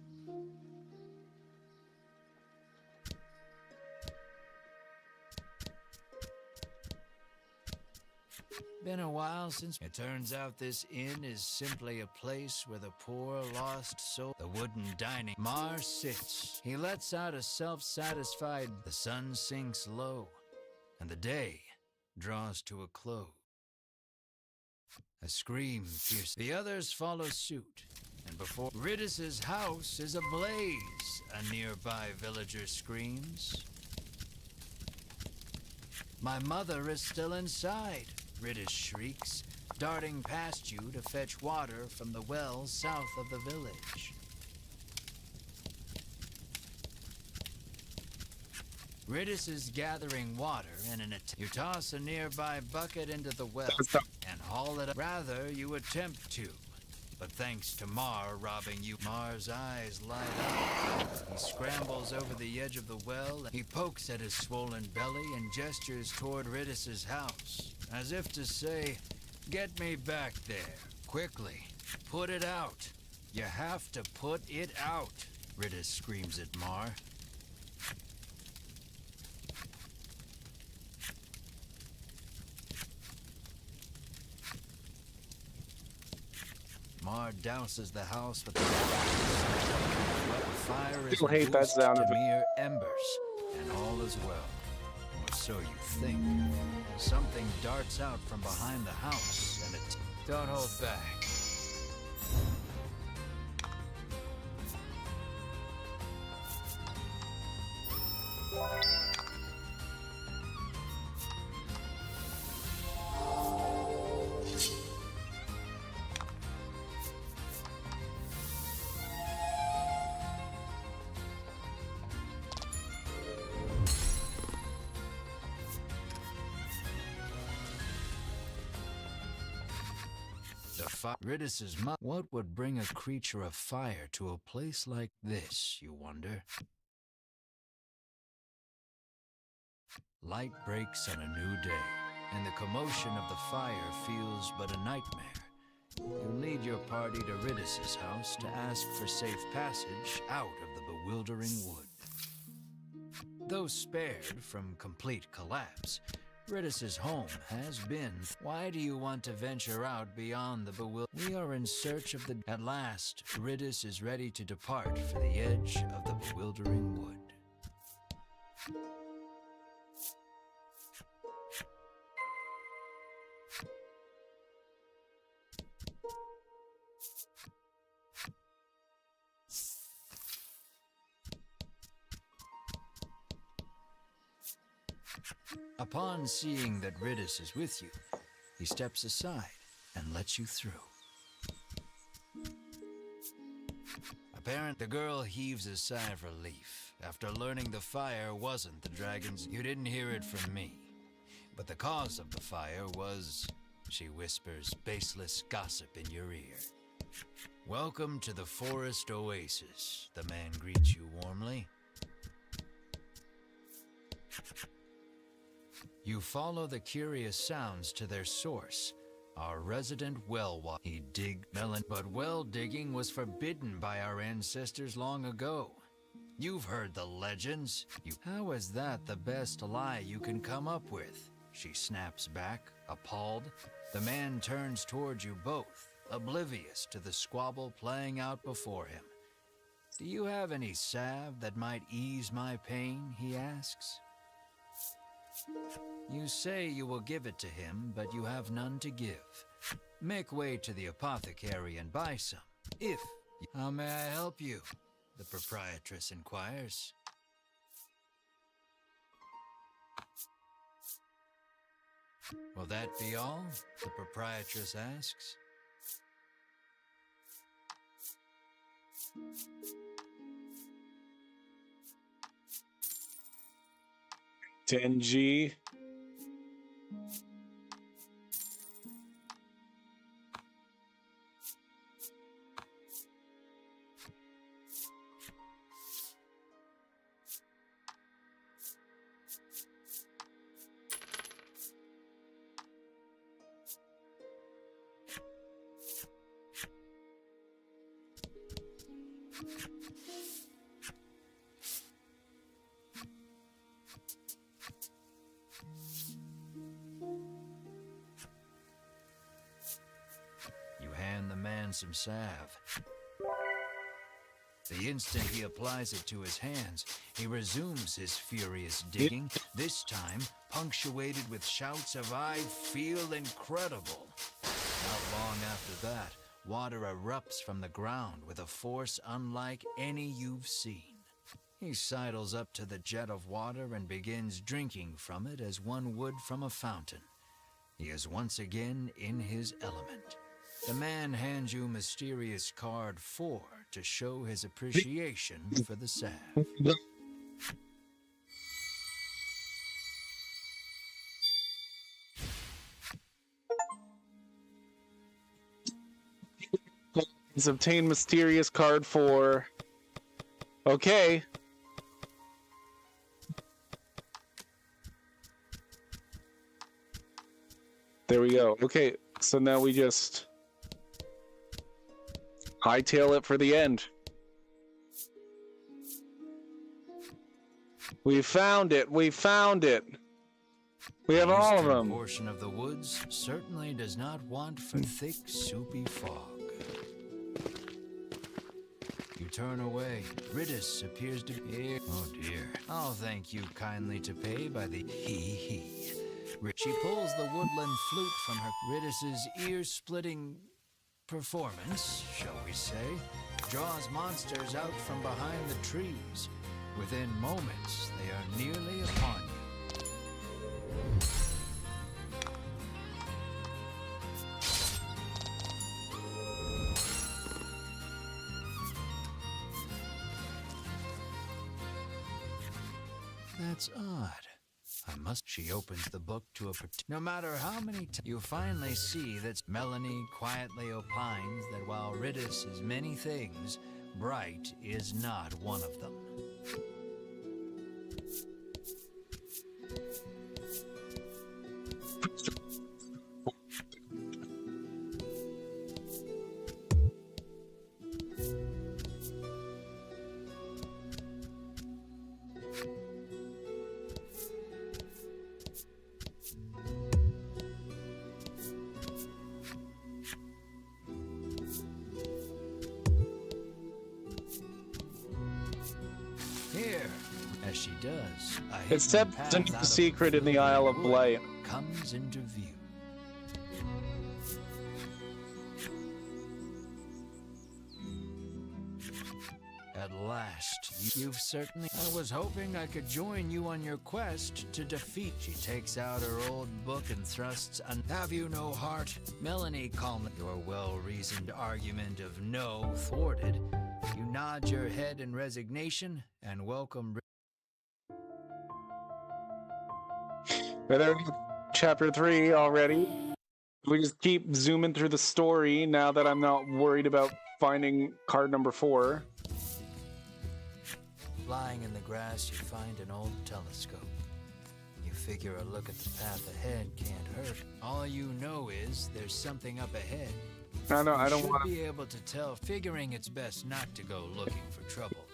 B: Been a while since. It turns out this inn is simply a place where the poor lost soul. The wooden dining. Mar sits. He lets out a self-satisfied. The sun sinks low, and the day draws to a close. A scream pierces. The others follow suit, and before Ridis's house is ablaze, a nearby villager screams. My mother is still inside, Ridis shrieks, darting past you to fetch water from the well south of the village. Ridis is gathering water in an attempt. You toss a nearby bucket into the well and haul it up. Rather, you attempt to. But thanks to Mar robbing you, Mar's eyes light up. He scrambles over the edge of the well. He pokes at his swollen belly and gestures toward Ridis's house, as if to say, "Get me back there, quickly. Put it out. You have to put it out," Ridis screams at Mar. Mar douses the house with the fire is
C: People hate that sound
B: reduced
C: of
B: to
C: it.
B: mere embers, and all is well. Or so you think. Something darts out from behind the house, and it... Don't hold back. Ridis's mother. What would bring a creature of fire to a place like this, you wonder? Light breaks on a new day, and the commotion of the fire feels but a nightmare. You lead your party to Ridis's house to ask for safe passage out of the bewildering wood. Though spared from complete collapse, Ridis's home has been. Why do you want to venture out beyond the We are in search of the... At last, Ridis is ready to depart for the edge of the bewildering wood. Upon seeing that Ridis is with you, he steps aside and lets you through. Apparently, the girl heaves a sigh of relief after learning the fire wasn't the dragon's. You didn't hear it from me, but the cause of the fire was, she whispers baseless gossip in your ear. Welcome to the forest oasis, the man greets you warmly. You follow the curious sounds to their source, our resident well He digged melon, but well digging was forbidden by our ancestors long ago. You've heard the legends. How is that the best lie you can come up with? She snaps back, appalled. The man turns towards you both, oblivious to the squabble playing out before him. Do you have any salve that might ease my pain? He asks. You say you will give it to him, but you have none to give. Make way to the apothecary and buy some, if... How may I help you? The proprietress inquires. Will that be all? The proprietress asks.
C: Tenji.
B: on some salve. The instant he applies it to his hands, he resumes his furious digging, this time punctuated with shouts of "I feel incredible." Not long after that, water erupts from the ground with a force unlike any you've seen. He sidles up to the jet of water and begins drinking from it as one would from a fountain. He is once again in his element. The man hands you mysterious card 4 to show his appreciation for the salve.
C: He's obtained mysterious card 4. Okay. There we go. Okay, so now we just hightail it for the end. We found it. We found it. We have all of them.
B: The portion of the woods certainly does not want for thick, soupy fog. You turn away. Riddis appears to be here. Oh dear. I'll thank you kindly to pay by the he. She pulls the woodland flute from her. Riddis's ear-splitting performance, shall we say, draws monsters out from behind the trees. Within moments, they are nearly upon you. That's odd. She opens the book to a no matter how many times you finally see that Melanie quietly opines that while Riddis is many things, Bright is not one of them. As she does,
C: Except a new secret in the Isle of Blight
B: comes into view. At last, you've certainly... I was hoping I could join you on your quest to defeat... She takes out her old book and thrusts an... Have you no heart? Melanie calmly... Your well-reasoned argument of no thwarted. You nod your head in resignation and welcome...
C: Chapter 3 already. We just keep zooming through the story now that I'm not worried about finding card number 4.
B: Lying in the grass, you find an old telescope. You figure a look at the path ahead can't hurt. All you know is there's something up ahead.
C: I don't
B: want
C: want
B: to be able to tell, figuring it's best not to go looking for trouble.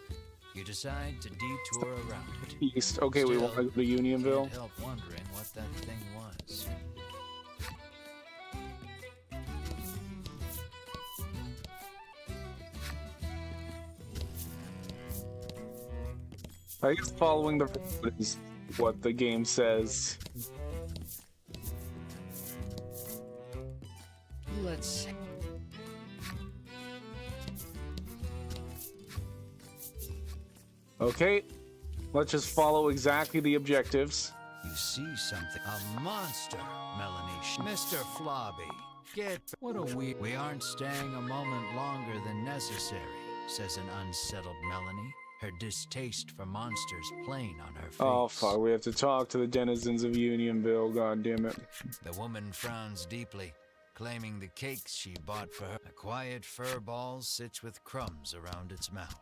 B: You decide to detour around it.
C: East. Okay,
B: Still,
C: we want to go to Unionville.
B: Can't help wondering what that thing was.
C: I guess following the road is what the game says.
B: Let's see.
C: Okay, let's just follow exactly the objectives.
B: You see something. A monster, Melanie. Mr. Flobby. Get... What a weird... We aren't staying a moment longer than necessary, says an unsettled Melanie. Her distaste for monsters plain on her face.
C: Oh, fuck, we have to talk to the denizens of Unionville, god damn it.
B: The woman frowns deeply, claiming the cakes she bought for her. A quiet fur ball sits with crumbs around its mouth.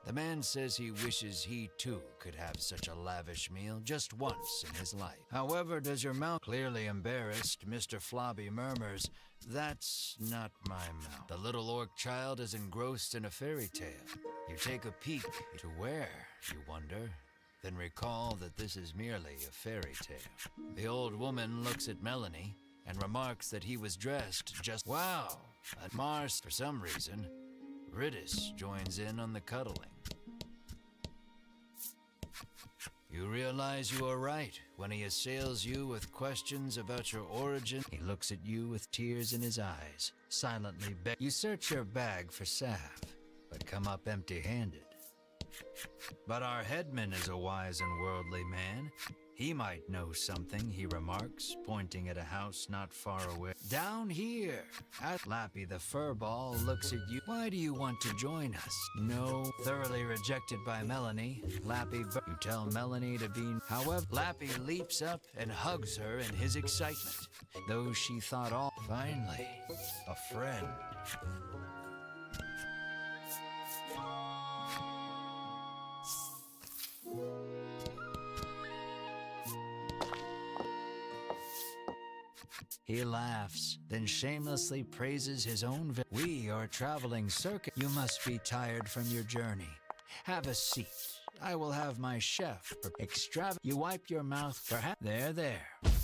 B: The man says he wishes he too could have such a lavish meal just once in his life. However, does your mouth... Clearly embarrassed, Mr. Flobby murmurs, "That's not my mouth." The little orc child is engrossed in a fairy tale. You take a peek. To where, you wonder? then recall that this is merely a fairy tale. The old woman looks at Melanie and remarks that he was dressed just wow. At Mars, for some reason, Ridis joins in on the cuddling. You realize you are right when he assails you with questions about your origin. He looks at you with tears in his eyes, silently You search your bag for salve, but come up empty-handed. But our headman is a wise and worldly man. He might know something, he remarks, pointing at a house not far away. Down here! Lappy the furball looks at you. Why do you want to join us? No. Thoroughly rejected by Melanie, Lappy... You tell Melanie to be... However, Lappy leaps up and hugs her in his excitement. Though she thought all... Finally, a friend. He laughs, then shamelessly praises his own We are traveling circuit. You must be tired from your journey. Have a seat. I will have my chef You wipe your mouth, perhaps. There.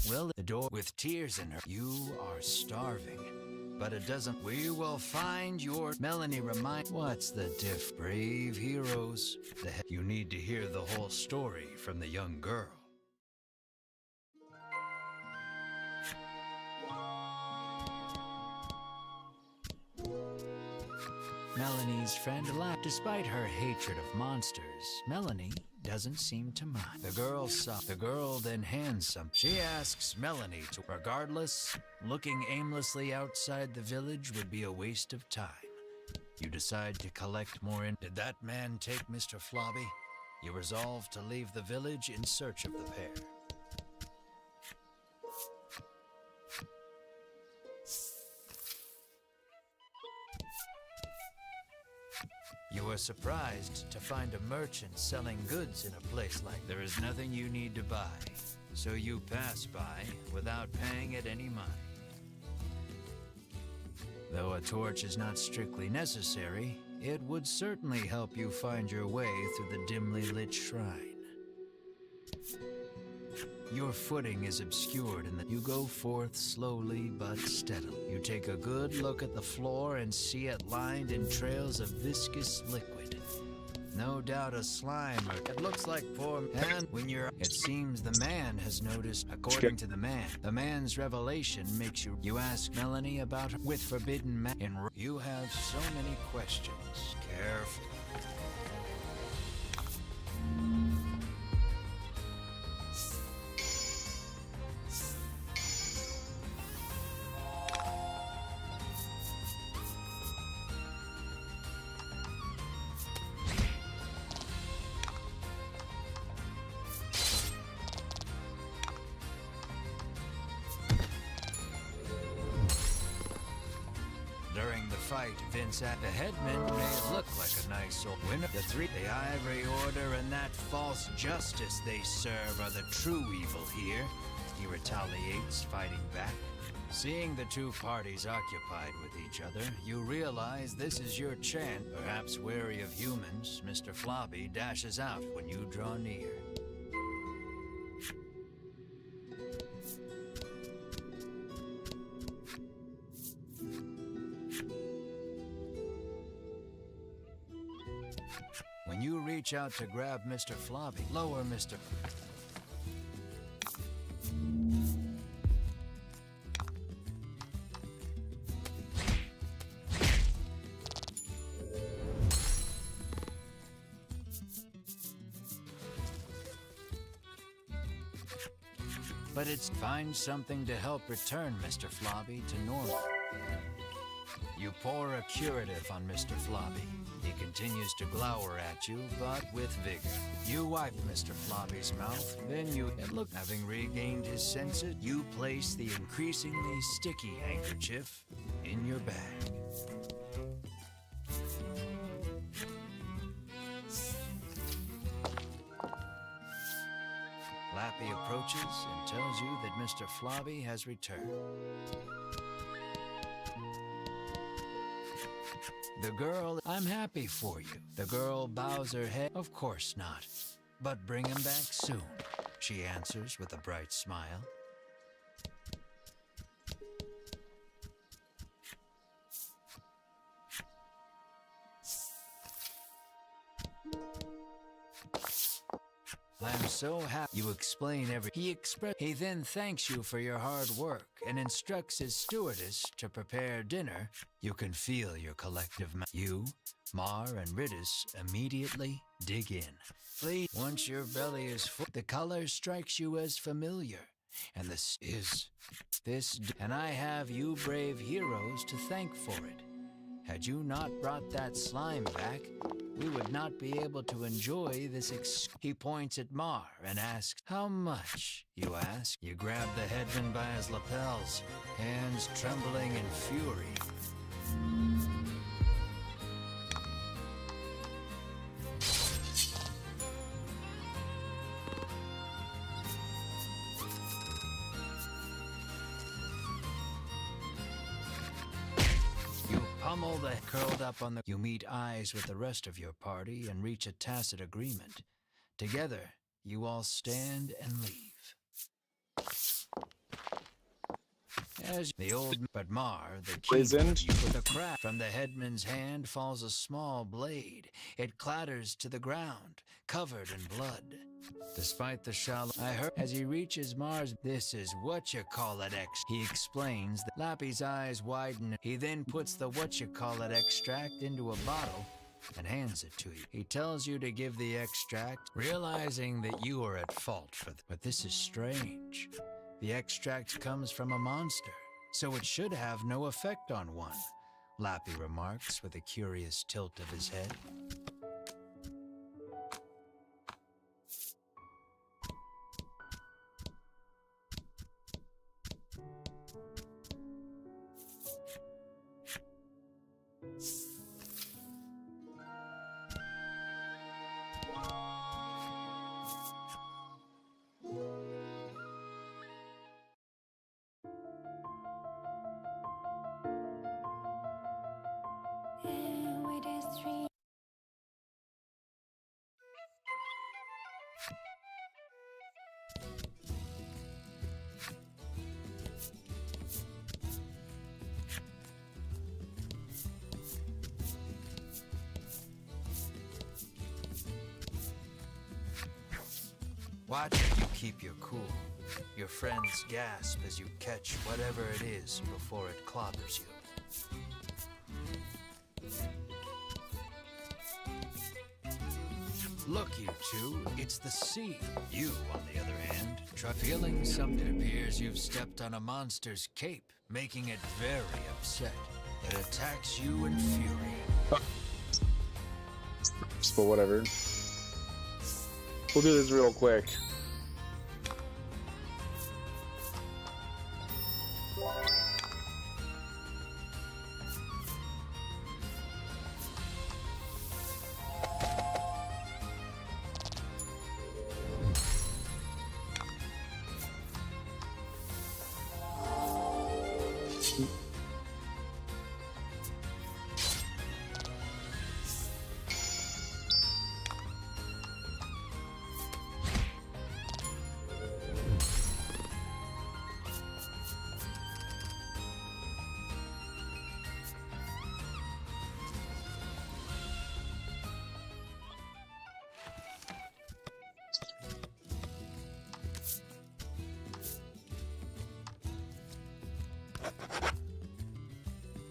B: Will the door with tears in her. You are starving. But it doesn't. We will find your... Melanie remind... What's the diff? Brave heroes. You need to hear the whole story from the young girl. Melanie's friend laughed. Despite her hatred of monsters, Melanie doesn't seem to mind. The girl then hands some. She asks Melanie to... Regardless, looking aimlessly outside the village would be a waste of time. You decide to collect more in... Did that man take Mr. Flobby? You resolve to leave the village in search of the pair. You are surprised to find a merchant selling goods in a place like there is nothing you need to buy, so you pass by without paying it any money. Though a torch is not strictly necessary, it would certainly help you find your way through the dimly lit shrine. Your footing is obscured in that you go forth slowly but steadily. You take a good look at the floor and see it lined in trails of viscous liquid. No doubt a slime or... It looks like poor... And when you're... It seems the man has noticed, according to the man's revelation makes you... You ask Melanie about her with forbidden You have so many questions. Careful. During the fight, Vince at the headman may look like a nice old winner. The Ivory Order and that false justice they serve are the true evil here. He retaliates, fighting back. Seeing the two parties occupied with each other, you realize this is your chance. Perhaps wary of humans, Mr. Flobby dashes out when you draw near. When you reach out to grab Mr. Flobby, lower Mr. But it's find something to help return Mr. Flobby to normal. You pour a curative on Mr. Flobby. He continues to glower at you, but with vigor. You wipe Mr. Flobby's mouth, then having regained his senses, you place the increasingly sticky handkerchief in your bag. Lappy approaches and tells you that Mr. Flobby has returned. The girl, I'm happy for you. The girl bows her head. Of course not. But bring him back soon, she answers with a bright smile. I'm so happy you explain He then thanks you for your hard work and instructs his stewardess to prepare dinner. You can feel your collective You, Mar, and Ridis immediately dig in. Please, once your belly is full, the color strikes you as familiar. And and I have you brave heroes to thank for it. Had you not brought that slime back, we would not be able to enjoy this. He points at Mar and asks, "How much?" You ask. You grab the headman by his lapels, hands trembling in fury. Pummel the curled up on the. You meet eyes with the rest of your party and reach a tacit agreement. Together, you all stand and leave. As the old but Mar, the king, with a crack from the headman's hand falls a small blade. It clatters to the ground, covered in blood. Despite the shallow, I heard as he reaches Mar's. This is what you call it, He explains. Lappy's eyes widen. He then puts the what you call it extract into a bottle and hands it to you. He tells you to give the extract, realizing that you are at fault for but this is strange. The extract comes from a monster, so it should have no effect on one, Lappy remarks with a curious tilt of his head. Watch if you keep your cool. Your friends gasp as you catch whatever it is before it clobbers you. Look, you two, it's the sea. You, on the other hand, try feeling something. It appears you've stepped on a monster's cape, making it very upset. It attacks you in fury.
C: But whatever. We'll do this real quick.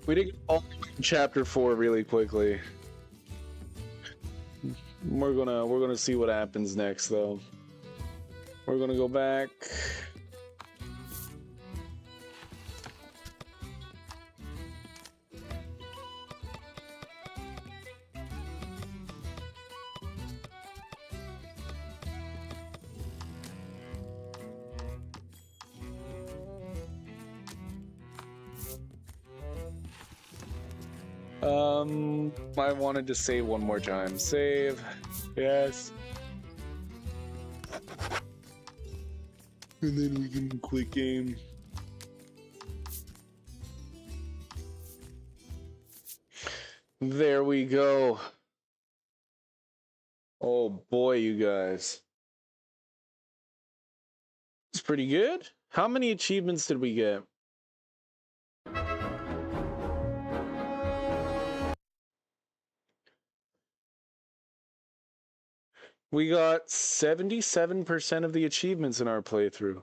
C: We did all chapter 4 really quickly. We're gonna see what happens next, though. We're gonna go back. I wanted to save one more time. Save. Yes. And then we can quit game. There we go. Oh boy, you guys. It's pretty good. How many achievements did we get? We got 77% of the achievements in our playthrough.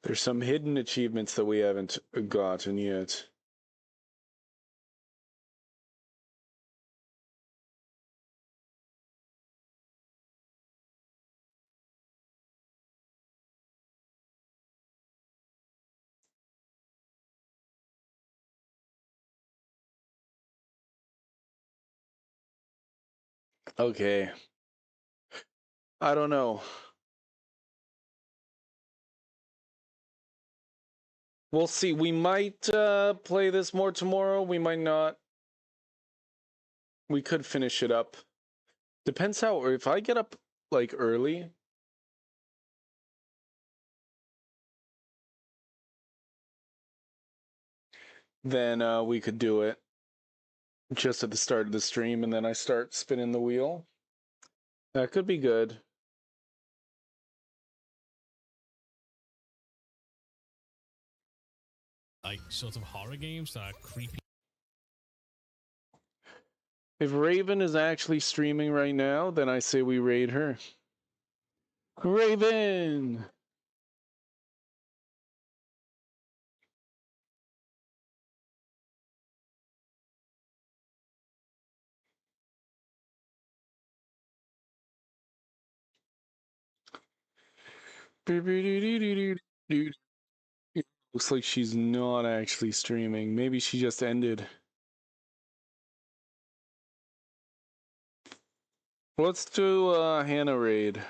C: There's some hidden achievements that we haven't gotten yet. Okay. I don't know. We'll see. We might play this more tomorrow. We might not. We could finish it up. Depends how. If I get up like early, then we could do it just at the start of the stream, and then I start spinning the wheel. That could be good.
D: Like sort of horror games that are creepy.
C: If Raven is actually streaming right now, then I say we raid her. Raven! Looks like she's not actually streaming. Maybe she just ended. Let's do Hannah raid.